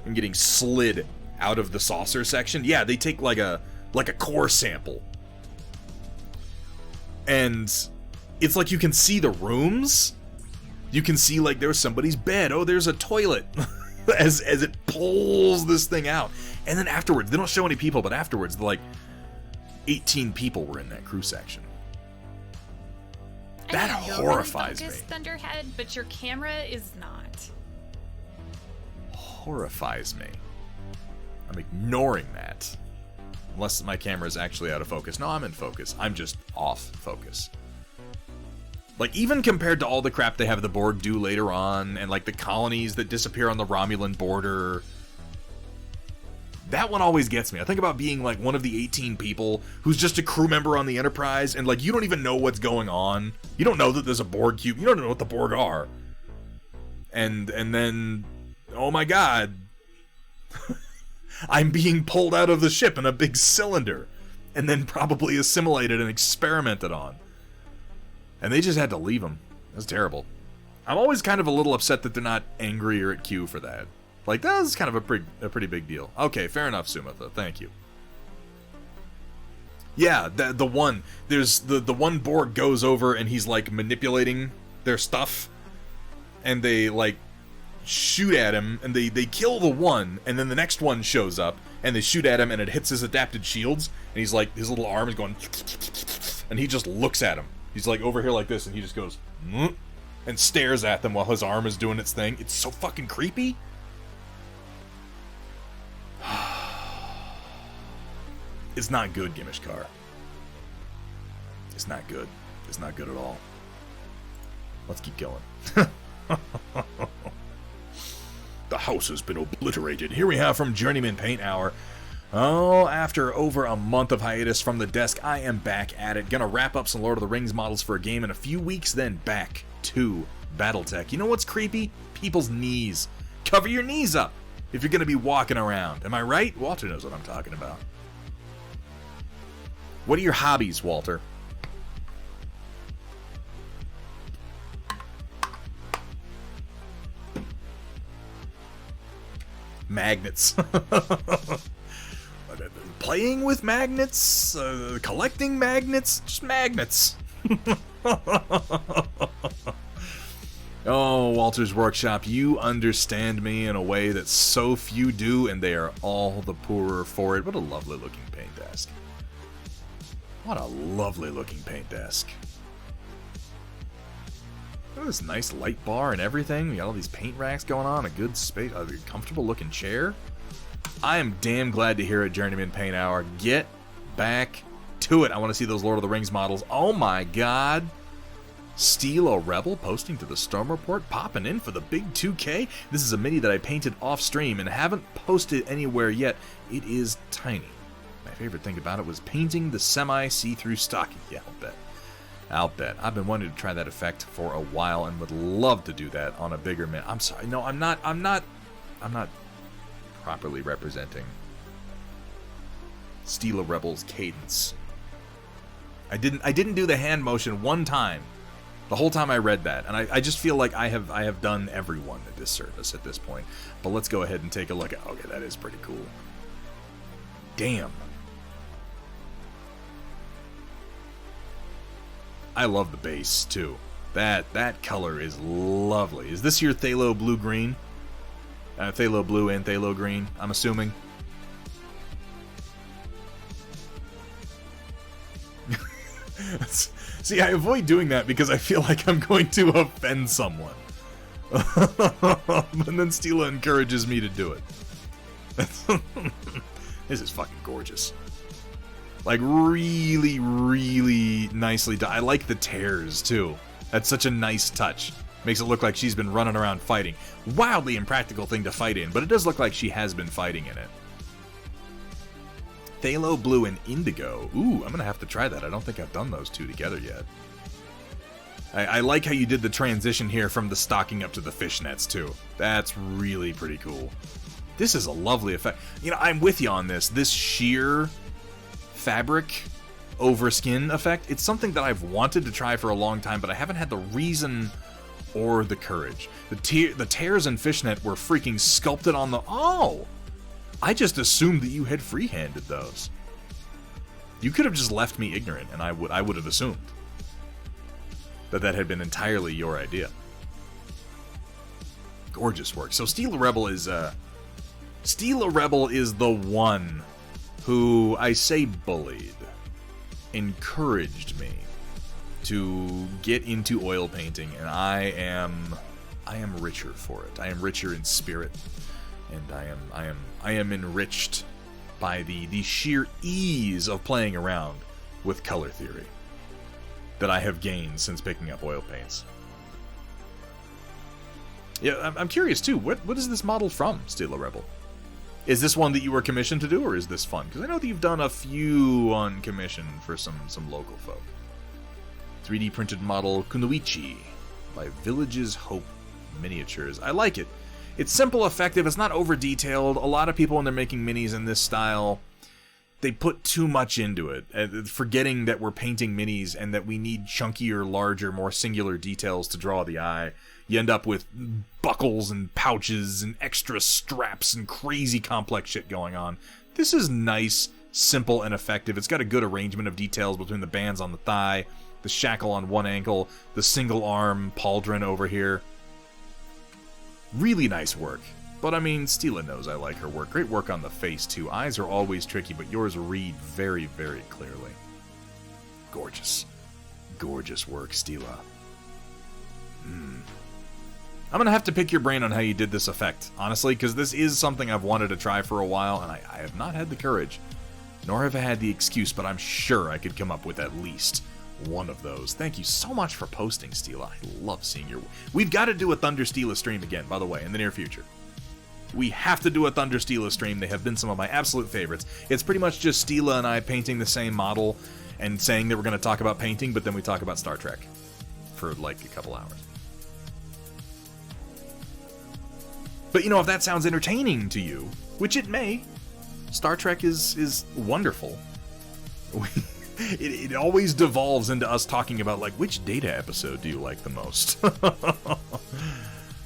and getting slid out of the saucer section. Yeah, they take like a core sample, and it's like you can see the rooms. You can see like there's somebody's bed. Oh, there's a toilet. as it pulls this thing out. And then afterwards, they don't show any people, but afterwards, like 18 people were in that crew section. That horrifies me. Thunderhead, but your camera is not. Horrifies me. I'm ignoring that. Unless my camera is actually out of focus. No, I'm in focus. I'm just off focus. Like, even compared to all the crap they have the Borg do later on, and like the colonies that disappear on the Romulan border, That one always gets me. I think about being like one of the 18 people who's just a crew member on the Enterprise, and like you don't even know what's going on. You don't know that there's a Borg cube. You don't know what the Borg are. And then, oh my god, I'm being pulled out of the ship in a big cylinder, and then probably assimilated and experimented on. And they just had to leave him. That's terrible. I'm always kind of a little upset that they're not angrier at Q for that. Like, that was kind of a pretty big deal. Okay, fair enough, Sumatha. Thank you. Yeah, the one. There's the one Borg goes over and he's, like, manipulating their stuff. And they, like, shoot at him. And they kill the one. And then the next one shows up. And they shoot at him and it hits his adapted shields. And he's, like, his little arm is going... And he just looks at him. He's, like, over here like this. And he just goes... And stares at them while his arm is doing its thing. It's so fucking creepy. It's not good, Gimishkar. It's not good. It's not good at all. Let's keep going. The house has been obliterated. Here we have from Journeyman Paint Hour. Oh, after over a month of hiatus from the desk, I am back at it. Gonna wrap up some Lord of the Rings models for a game in a few weeks, then back to Battletech. You know what's creepy? People's knees. Cover your knees up if you're gonna be walking around. Am I right? Walter knows what I'm talking about. What are your hobbies, Walter? Magnets. Playing with magnets? Collecting magnets? Just magnets. Oh, Walter's Workshop, you understand me in a way that so few do, and they are all the poorer for it. What a lovely looking paint desk. What a lovely looking paint desk. Look at this nice light bar and everything. We got all these paint racks going on, a good space, a comfortable looking chair. I am damn glad to hear it, Journeyman Paint Hour. Get back to it. I want to see those Lord of the Rings models. Oh my god. Steal a Rebel posting to the Storm Report, popping in for the big 2K. This is a mini that I painted off stream and haven't posted anywhere yet. It is tiny. My favorite thing about it was painting the semi-see-through stocking. Yeah, I'll bet. I've been wanting to try that effect for a while and would love to do that on a bigger mini. I'm sorry. No, I'm not properly representing Steal a Rebel's cadence. I didn't do the hand motion one time. The whole time I read that, and I just feel like I have done everyone a disservice at this point. But let's go ahead and take a look at. Okay, that is pretty cool. Damn. I love the base too. That color is lovely. Is this your Phthalo blue green? Phthalo blue and Phthalo green, I'm assuming. See, I avoid doing that because I feel like I'm going to offend someone. And then Stila encourages me to do it. This is fucking gorgeous. Like, really, really nicely done. I like the tears, too. That's such a nice touch. Makes it look like she's been running around fighting. Wildly impractical thing to fight in, but it does look like she has been fighting in it. Phthalo blue and indigo. Ooh, I'm gonna have to try that. I don't think I've done those two together yet. I like how you did the transition here from the stocking up to the fishnets, too. That's really pretty cool. This is a lovely effect. You know, I'm with you on this. This sheer fabric over skin effect, it's something that I've wanted to try for a long time, but I haven't had the reason or the courage. The tears and fishnet were freaking sculpted on the... Oh! I just assumed that you had free-handed those. You could have just left me ignorant, and I would have assumed that had been entirely your idea. Gorgeous work. So Steal a Rebel is the one who, I say bullied, encouraged me to get into oil painting, and I am richer for it. I am richer in spirit, and I am enriched by the sheer ease of playing around with color theory that I have gained since picking up oil paints. Yeah, I'm curious too. What is this model from, Steal a Rebel? Is this one that you were commissioned to do, or is this fun? Because I know that you've done a few on commission for some local folk. 3D printed model Kunoichi by Village's Hope Miniatures. I like it. It's simple, effective, it's not over-detailed. A lot of people, when they're making minis in this style, they put too much into it, forgetting that we're painting minis and that we need chunkier, larger, more singular details to draw the eye. You end up with buckles and pouches and extra straps and crazy complex shit going on. This is nice, simple, and effective. It's got a good arrangement of details between the bands on the thigh, the shackle on one ankle, the single arm pauldron over here. Really nice work. But I mean, Stila knows I like her work. Great work on the face, too. Eyes are always tricky, but yours read very, very clearly. Gorgeous. Gorgeous work, Stila. I'm gonna have to pick your brain on how you did this effect, honestly, because this is something I've wanted to try for a while, and I have not had the courage, nor have I had the excuse, but I'm sure I could come up with at least one of those. Thank you so much for posting, Stila. I love seeing your... We've got to do a Thunder Stila stream again, by the way, in the near future. We have to do a Thunder Stila stream. They have been some of my absolute favorites. It's pretty much just Stila and I painting the same model and saying that we're going to talk about painting, but then we talk about Star Trek for like a couple hours. But you know, if that sounds entertaining to you, which it may, Star Trek is wonderful. It always devolves into us talking about, like, which Data episode do you like the most?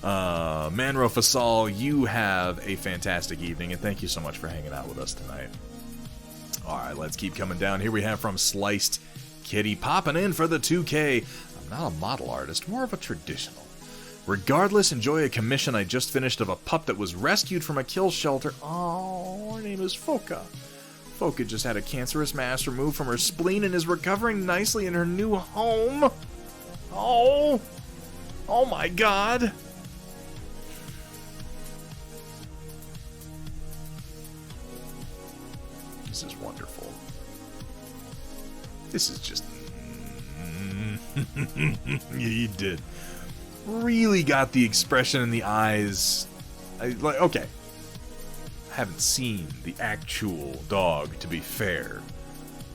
Manro Fasal, you have a fantastic evening, and thank you so much for hanging out with us tonight. Alright, let's keep coming down. Here we have from Sliced Kitty, popping in for the 2K. I'm not a model artist, more of a traditional. Regardless, enjoy a commission I just finished of a pup that was rescued from a kill shelter. Oh, her name is Foka. Foka just had a cancerous mass removed from her spleen and is recovering nicely in her new home. Oh my god. This is wonderful. This is just... Yeah, you did. Really got the expression in the eyes. Okay. I haven't seen the actual dog, to be fair.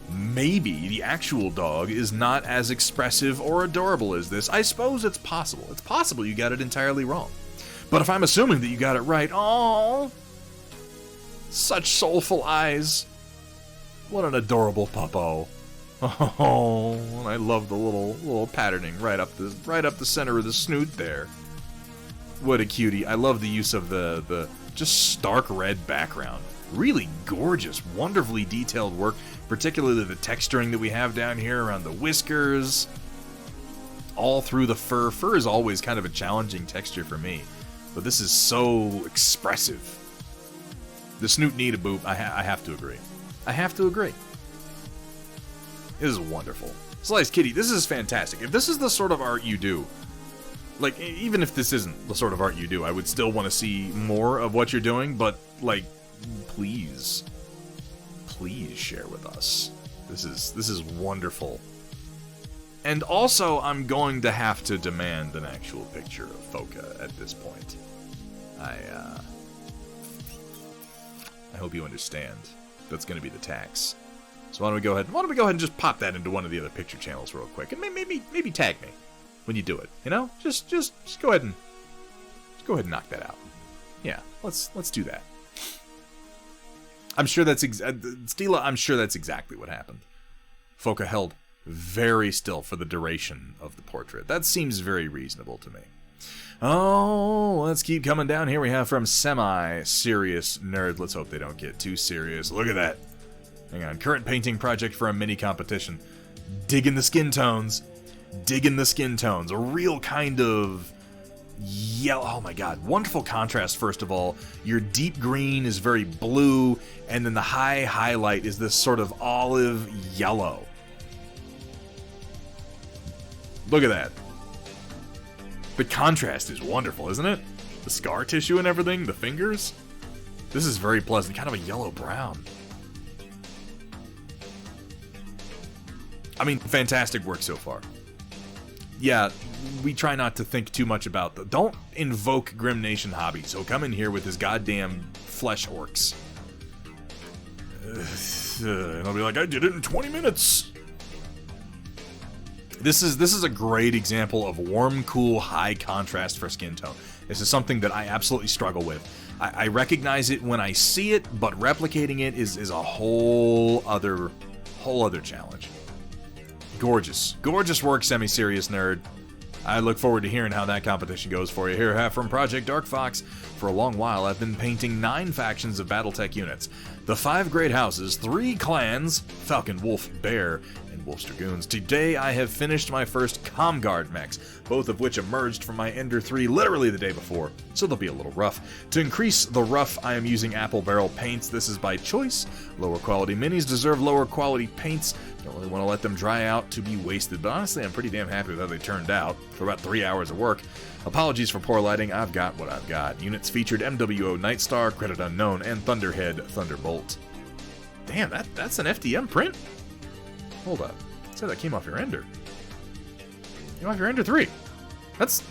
Maybe the actual dog is not as expressive or adorable as this. I suppose it's possible. It's possible you got it entirely wrong. But if I'm assuming that you got it right, oh, such soulful eyes. What an adorable puppo. Oh, and I love the little patterning right up the center of the snoot there. What a cutie. I love the use of the just stark red background. Really gorgeous, wonderfully detailed work, particularly the texturing that we have down here around the whiskers, all through the fur. Fur is always kind of a challenging texture for me, but this is so expressive. The snoot need a boop. I have to agree. I have to agree. This is wonderful. Sliced Kitty, this is fantastic. If this is the sort of art you do, like, even if this isn't the sort of art you do, I would still want to see more of what you're doing, but, like, please share with us. This is wonderful. And also, I'm going to have to demand an actual picture of Foka at this point. I hope you understand. That's going to be the tax. So why don't we go ahead and just pop that into one of the other picture channels real quick, and maybe tag me when you do it. You know, just go ahead and knock that out. Yeah, let's do that. I'm sure that's Stila. I'm sure that's exactly what happened. Foka held very still for the duration of the portrait. That seems very reasonable to me. Oh, let's keep coming down. Here we have from Semi-Serious Nerd. Let's hope they don't get too serious. Look at that. Hang on. Current painting project for a mini competition. Digging the skin tones. A real kind of yellow. Oh my god. Wonderful contrast, first of all. Your deep green is very blue, and then the high highlight is this sort of olive yellow. Look at that. The contrast is wonderful, isn't it? The scar tissue and everything, the fingers. This is very pleasant, kind of a yellow-brown. I mean, fantastic work so far. Yeah, we try not to think too much about don't invoke Grim Nation Hobby, so come in here with his goddamn flesh orcs. And I'll be like, I did it in 20 minutes. This is a great example of warm, cool, high contrast for skin tone. This is something that I absolutely struggle with. I recognize it when I see it, but replicating it is a whole other challenge. Gorgeous work, semi-serious nerd. I look forward to hearing how that competition goes for you. Here from Project Dark Fox. For a long while, I've been painting 9 factions of Battletech units. The 5 great houses, 3 clans, Falcon, Wolf, Bear, and Wolf's Dragoons. Today, I have finished my first Comguard mechs, both of which emerged from my Ender 3 literally the day before, so they'll be a little rough. To increase the rough, I am using apple barrel paints. This is by choice. Lower quality minis deserve lower quality paints. Don't really want to let them dry out to be wasted, but honestly, I'm pretty damn happy with how they turned out for about 3 hours of work. Apologies for poor lighting, I've got what I've got. Units featured MWO Nightstar, Credit Unknown, and Thunderhead Thunderbolt. Damn, that's an FDM print? Hold up. It said that came off your Ender. Came off your Ender 3. That's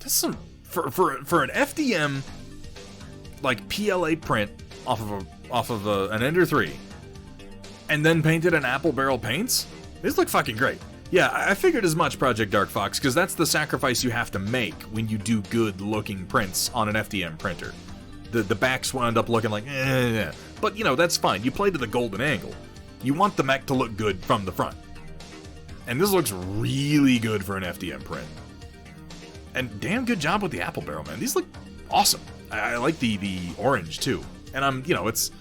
some for an FDM like PLA print off of an Ender 3 and then painted in apple barrel paints. These look fucking great. Yeah, I figured as much, Project Dark Fox, because that's the sacrifice you have to make when you do good looking prints on an FDM printer. The backs will end up looking like but you know, that's fine. You play to the golden angle. You want the mech to look good from the front. And this looks really good for an FDM print. And damn good job with the apple barrel, man. These look awesome. I like the orange too. And it's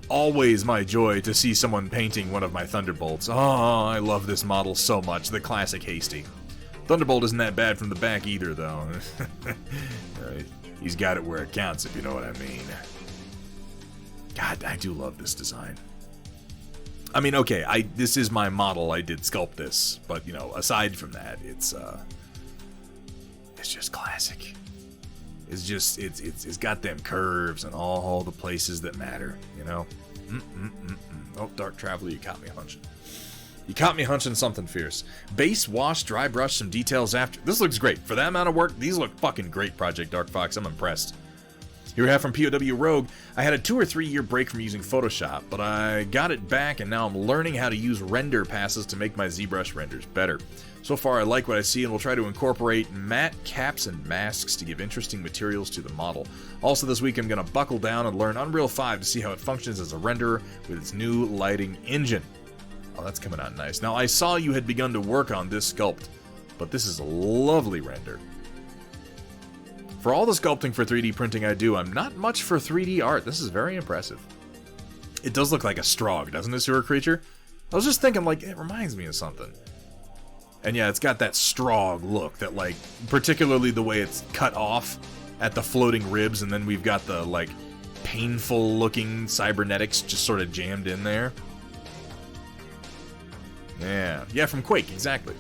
always my joy to see someone painting one of my Thunderbolts. Oh, I love this model so much. The classic Hasty. Thunderbolt isn't that bad from the back either, though. He's got it where it counts, if you know what I mean. God, I do love this design. I mean, okay, this is my model. I did sculpt this, but aside from that, it's just classic. It's got them curves and all the places that matter, Oh, Dark Traveler, you caught me hunching. You caught me hunching something fierce. Base, wash, dry brush, some details after. This looks great. For that amount of work, these look fucking great, Project Dark Fox. I'm impressed. Here we have from POW Rogue. I had a 2 or 3 year break from using Photoshop, but I got it back and now I'm learning how to use render passes to make my ZBrush renders better. So far I like what I see and will try to incorporate matte caps and masks to give interesting materials to the model. Also this week I'm going to buckle down and learn Unreal 5 to see how it functions as a renderer with its new lighting engine. Oh, that's coming out nice. Now I saw you had begun to work on this sculpt, but this is a lovely render. For all the sculpting for 3D printing I do, I'm not much for 3D art. This is very impressive. It does look like a Strogg, doesn't it, Sewer Creature? I was just thinking, like, it reminds me of something. And yeah, it's got that Strogg look, that, like, particularly the way it's cut off at the floating ribs, and then we've got the, like, painful-looking cybernetics just sort of jammed in there. Yeah, from Quake, exactly.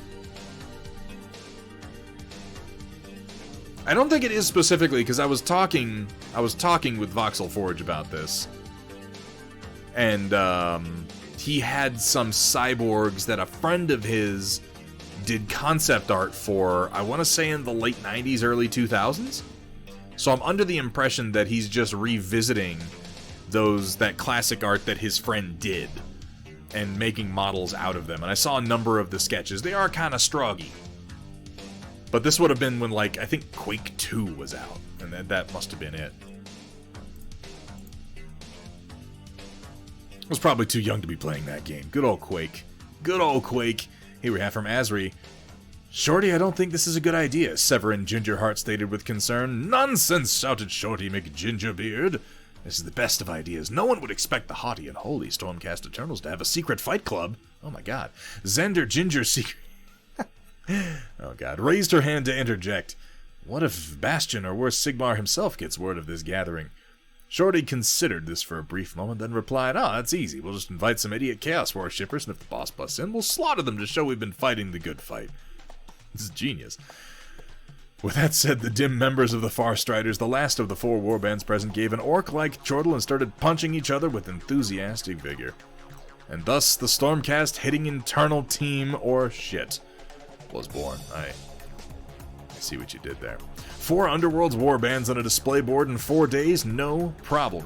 I don't think it is specifically, because I was talking with Voxel Forge about this, and he had some cyborgs that a friend of his did concept art for, I want to say in the late 90s, early 2000s. So I'm under the impression that he's just revisiting that classic art that his friend did, and making models out of them. And I saw a number of the sketches. They are kind of stroggy. But this would have been when, like, I think Quake 2 was out, and that must have been it. I was probably too young to be playing that game. Good old Quake. Good old Quake. Here we have from Asri. Shorty, I don't think this is a good idea, Severin Gingerheart stated with concern. Nonsense, shouted Shorty McGingerbeard. This is the best of ideas. No one would expect the haughty and holy Stormcast Eternals to have a secret fight club. Oh my god. Zender Ginger Secret... Oh god, raised her hand to interject. What if Bastion, or worse, Sigmar himself gets word of this gathering? Shorty considered this for a brief moment, then replied, that's easy. We'll just invite some idiot Chaos worshippers, and if the boss busts in, we'll slaughter them to show we've been fighting the good fight. This is genius. With that said, the dim members of the Farstriders, the last of the 4 warbands present, gave an orc-like chortle and started punching each other with enthusiastic vigor. And thus, the Stormcast hitting internal team or shit. was born. I see what you did there. 4 Underworld's warbands on a display board in 4 days? No problem.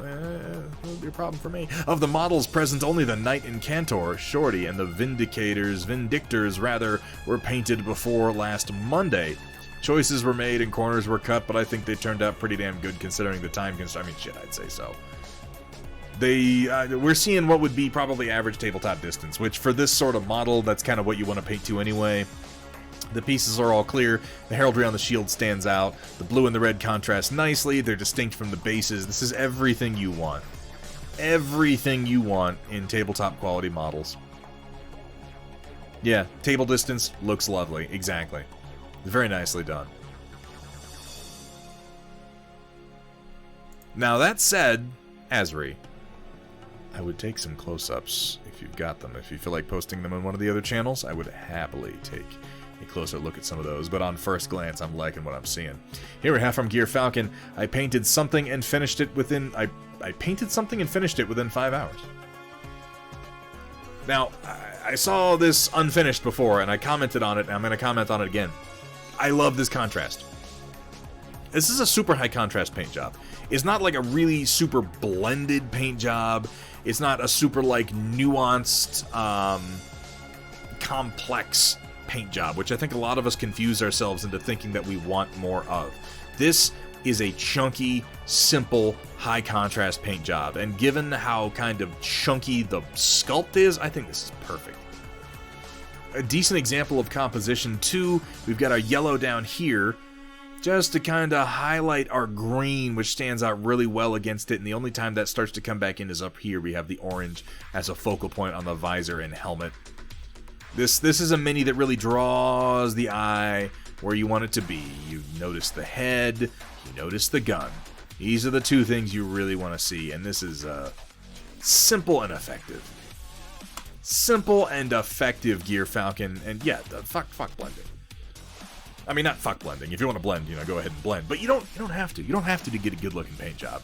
It'll be a problem for me. Of the models present, only the Knight Incantor, Shorty, and the Vindictors rather, were painted before last Monday. Choices were made and corners were cut, but I think they turned out pretty damn good considering the time constraint. I mean, shit, I'd say so. We're seeing what would be probably average tabletop distance, which for this sort of model, that's kind of what you want to paint to anyway. The pieces are all clear, the heraldry on the shield stands out, the blue and the red contrast nicely, they're distinct from the bases. This is everything you want. Everything you want in tabletop quality models. Yeah, table distance looks lovely, exactly. Very nicely done. Now that said, Asri, I would take some close-ups if you've got them. If you feel like posting them on one of the other channels, I would happily take a closer look at some of those, but on first glance, I'm liking what I'm seeing. Here we have from Gear Falcon, I painted something and finished it within... I painted something and finished it within 5 hours. Now, I saw this unfinished before, and I commented on it, and I'm going to comment on it again. I love this contrast. This is a super high contrast paint job. It's not like a really super blended paint job. It's not a super, like, nuanced, complex paint job, which I think a lot of us confuse ourselves into thinking that we want more of. This is a chunky, simple, high contrast paint job, and given how kind of chunky the sculpt is, I think this is perfect. A decent example of composition too, we've got our yellow down here, just to kind of highlight our green, which stands out really well against it, and the only time that starts to come back in is up here. We have the orange as a focal point on the visor and helmet. This is a mini that really draws the eye where you want it to be. You notice the head, you notice the gun. These are the two things you really want to see, and this is simple and effective. Simple and effective, Gear Falcon, and yeah, fuck blending. I mean, not fuck blending. If you want to blend, go ahead and blend, but you don't have to. You don't have to get a good-looking paint job.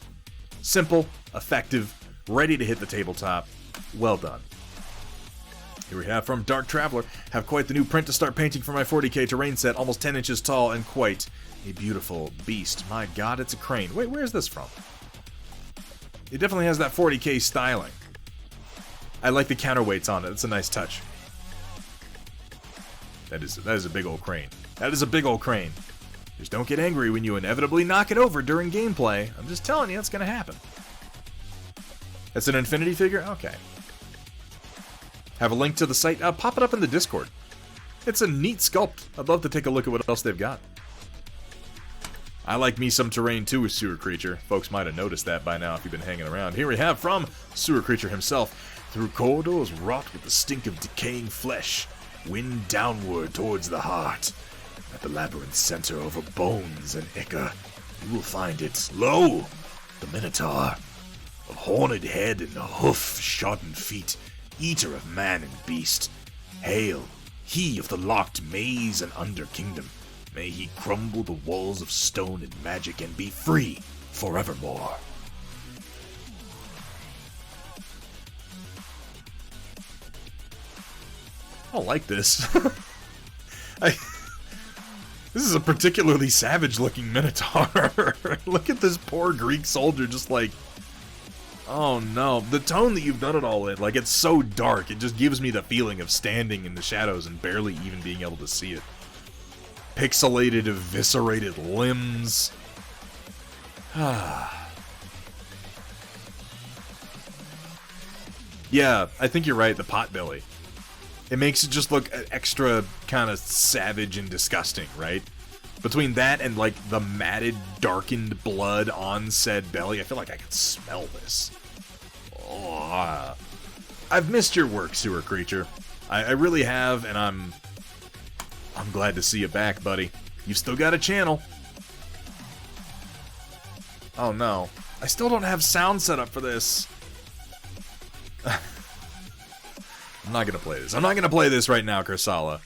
Simple, effective, ready to hit the tabletop. Well done. Here we have from Dark Traveler, have quite the new print to start painting for my 40k terrain set, almost 10 inches tall and quite a beautiful beast. My god, it's a crane. Wait, where is this from? It definitely has that 40k styling. I like the counterweights on it. It's a nice touch. That is a big old crane. That is a big old crane. Just don't get angry when you inevitably knock it over during gameplay. I'm just telling you, it's going to happen. That's an Infinity figure? Okay. Have a link to the site. Pop it up in the Discord. It's a neat sculpt. I'd love to take a look at what else they've got. I like me some terrain too with Sewer Creature. Folks might have noticed that by now if you've been hanging around. Here we have from Sewer Creature himself. Through corridors wrought with the stink of decaying flesh, wind downward towards the heart. At the labyrinth's center over bones and ichor, you will find it. Lo! The Minotaur. Of horned head and hoof-shodden feet, eater of man and beast. Hail, he of the locked maze and under kingdom. May he crumble the walls of stone and magic and be free forevermore. I don't like this. This is a particularly savage-looking Minotaur. Look at this poor Greek soldier just like... Oh no, the tone that you've done it all in, like it's so dark, it just gives me the feeling of standing in the shadows and barely even being able to see it. Pixelated, eviscerated limbs. Yeah, I think you're right, the potbelly. It makes it just look extra kind of savage and disgusting, right? Between that and like the matted, darkened blood on said belly, I feel like I can smell this. Oh, I've missed your work, Sewer Creature. I really have, and I'm glad to see you back, buddy. You've still got a channel. Oh no, I still don't have sound set up for this. I'm not gonna play this. I'm not gonna play this right now, Kursala.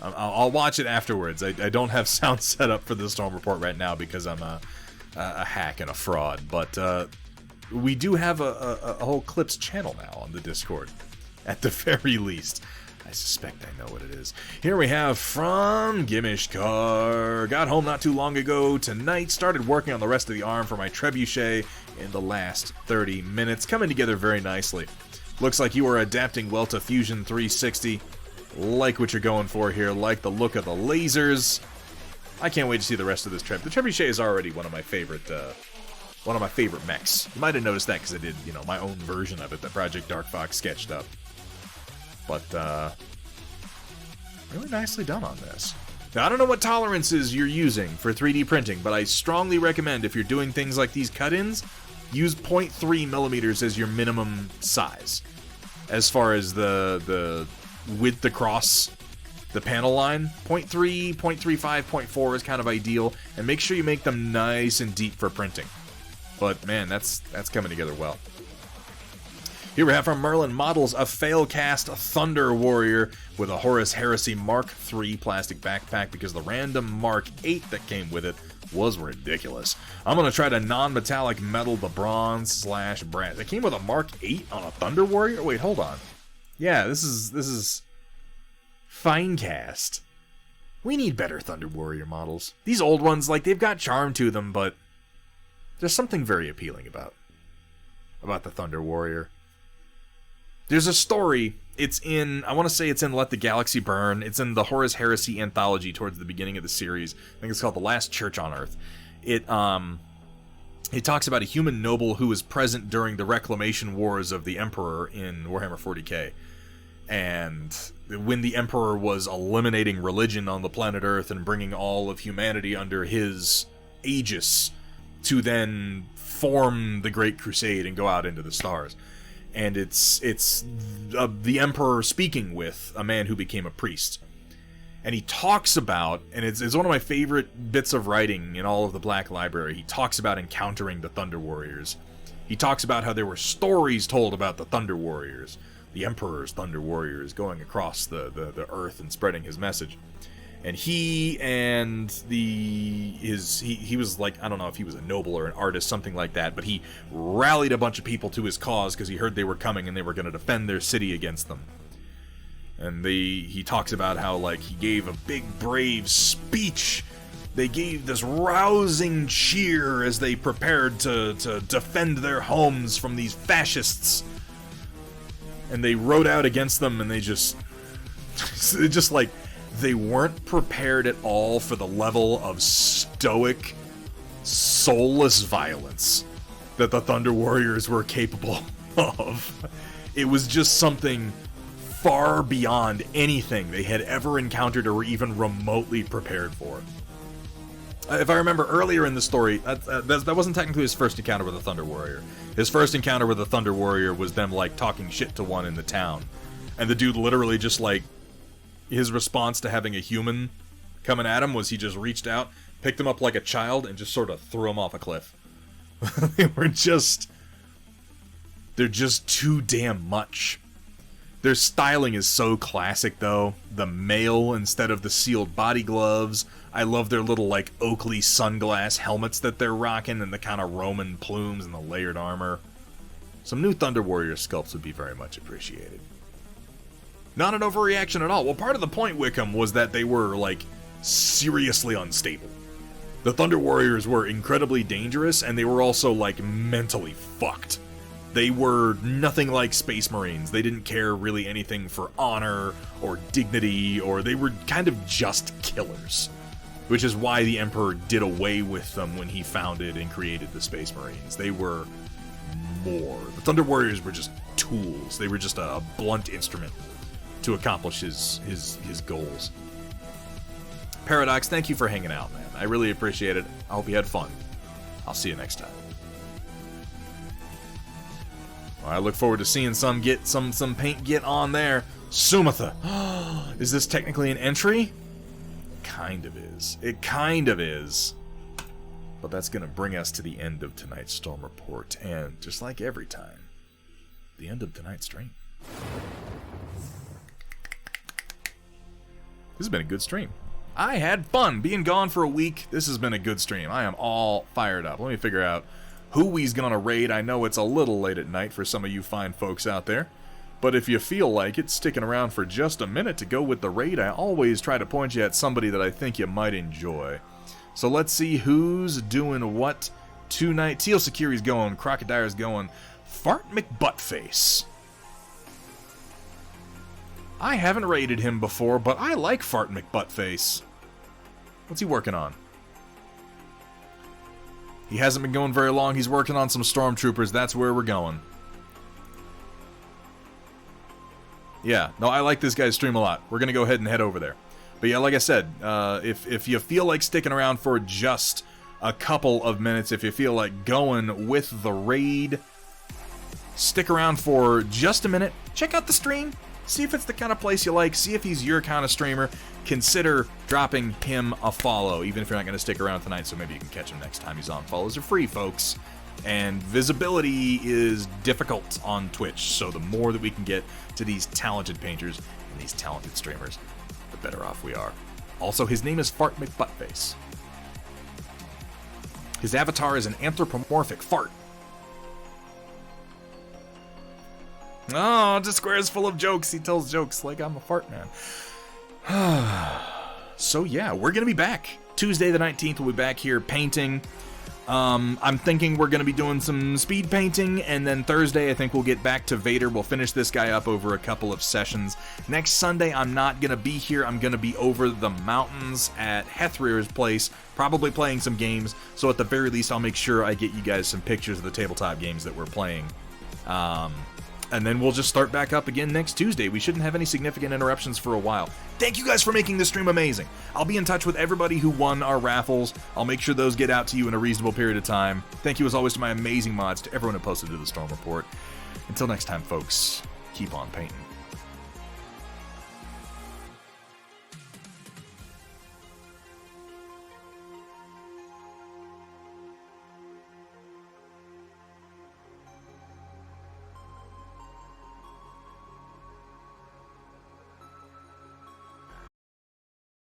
I'll watch it afterwards. I don't have sound set up for the Storm Report right now because I'm a hack and a fraud. But we do have a whole Clips channel now on the Discord, at the very least. I suspect I know what it is. Here we have from Gimishkar. Got home not too long ago tonight. Started working on the rest of the arm for my trebuchet in the last 30 minutes. Coming together very nicely. Looks like you are adapting well to Fusion 360. Like what you're going for here. Like the look of the lasers. I can't wait to see the rest of this trip. The trebuchet is already one of my favorite mechs. You might have noticed that because I did, my own version of it that Project Dark Fox sketched up. But, really nicely done on this. Now, I don't know what tolerances you're using for 3D printing, but I strongly recommend if you're doing things like these cut-ins, use 0.3 millimeters as your minimum size. As far as the width across the panel line, 0.3, 0.35, 0.4 is kind of ideal, and make sure you make them nice and deep for printing. But, man, that's coming together well. Here we have from Merlin Models a fail-cast Thunder Warrior with a Horus Heresy Mark III plastic backpack because the random Mark 8 that came with it was ridiculous. I'm going to try to non-metallic metal the bronze/brass. It came with a Mark 8 on a Thunder Warrior? Wait, hold on. Yeah, this is fine cast. We need better Thunder Warrior models. These old ones, they've got charm to them, but there's something very appealing about the Thunder Warrior. There's a story, I want to say it's in Let the Galaxy Burn, it's in the Horus Heresy anthology towards the beginning of the series. I think it's called The Last Church on Earth. It talks about a human noble who was present during the reclamation wars of the Emperor in Warhammer 40k. And when the Emperor was eliminating religion on the planet Earth and bringing all of humanity under his aegis to then form the Great Crusade and go out into the stars. And it's the Emperor speaking with a man who became a priest. And he talks about, and it's one of my favorite bits of writing in all of the Black Library, he talks about encountering the Thunder Warriors. He talks about how there were stories told about the Thunder Warriors, the Emperor's Thunder Warriors going across the earth and spreading his message. And he and he was like, I don't know if he was a noble or an artist, something like that, but he rallied a bunch of people to his cause because he heard they were coming and they were going to defend their city against them. And he talks about how, he gave a big, brave speech. They gave this rousing cheer as they prepared to defend their homes from these fascists. And they rode out against them, and they they weren't prepared at all for the level of stoic, soulless violence that the Thunder Warriors were capable of. It was just something far beyond anything they had ever encountered or were even remotely prepared for. If I remember earlier in the story, that wasn't technically his first encounter with a Thunder Warrior. His first encounter with a Thunder Warrior was them, talking shit to one in the town. And the dude literally just, his response to having a human coming at him was he just reached out, picked him up like a child, and just sort of threw him off a cliff. They're just too damn much. Their styling is so classic, though. The mail instead of the sealed body gloves. I love their little, Oakley sunglass helmets that they're rocking, and the kind of Roman plumes and the layered armor. Some new Thunder Warrior sculpts would be very much appreciated. Not an overreaction at all. Well, part of the point, Wickham, was that they were, seriously unstable. The Thunder Warriors were incredibly dangerous, and they were also, mentally fucked. They were nothing like Space Marines. They didn't care really anything for honor or dignity, or they were kind of just killers. Which is why the Emperor did away with them when he founded and created the Space Marines. They were more. The Thunder Warriors were just tools. They were just a blunt instrument to accomplish his goals. Paradox, thank you for hanging out, man. I really appreciate it. I hope you had fun. I'll see you next time. Well, I look forward to seeing some paint get on there. Sumatha. Is this technically an entry? Kind of is. It kind of is. But that's going to bring us to the end of tonight's Storm Report. And just like every time, the end of tonight's stream. This has been a good stream. I had fun being gone for a week. This has been a good stream. I am all fired up. Let me figure out who we's gonna raid. I know it's a little late at night for some of you fine folks out there. But if you feel like it, sticking around for just a minute to go with the raid, I always try to point you at somebody that I think you might enjoy. So let's see who's doing what tonight. Teal Security's going, Crocodire's going, Fart McButtface. I haven't raided him before, but I like Fart McButtface. What's he working on? He hasn't been going very long. He's working on some stormtroopers. That's where we're going. Yeah, no, I like this guy's stream a lot. We're going to go ahead and head over there. But yeah, like I said, if you feel like sticking around for just a couple of minutes, if you feel like going with the raid, stick around for just a minute. Check out the stream. See if it's the kind of place you like. See if he's your kind of streamer. Consider dropping him a follow, even if you're not going to stick around tonight, so maybe you can catch him next time he's on. Follows are free, folks. And visibility is difficult on Twitch, so the more that we can get to these talented painters and these talented streamers, the better off we are. Also, his name is Fart McButtface. His avatar is an anthropomorphic fart. Oh, Discord is full of jokes. He tells jokes like I'm a fart man. So yeah, we're going to be back. Tuesday the 19th, we'll be back here painting. I'm thinking we're going to be doing some speed painting, and then Thursday I think we'll get back to Vader. We'll finish this guy up over a couple of sessions. Next Sunday I'm not going to be here. I'm going to be over the mountains at Hethrir's place, probably playing some games. So at the very least I'll make sure I get you guys some pictures of the tabletop games that we're playing. And then we'll just start back up again next Tuesday. We shouldn't have any significant interruptions for a while. Thank you guys for making this stream amazing. I'll be in touch with everybody who won our raffles. I'll make sure those get out to you in a reasonable period of time. Thank you as always to my amazing mods, to everyone who posted to the Storm Report. Until next time, folks, keep on painting.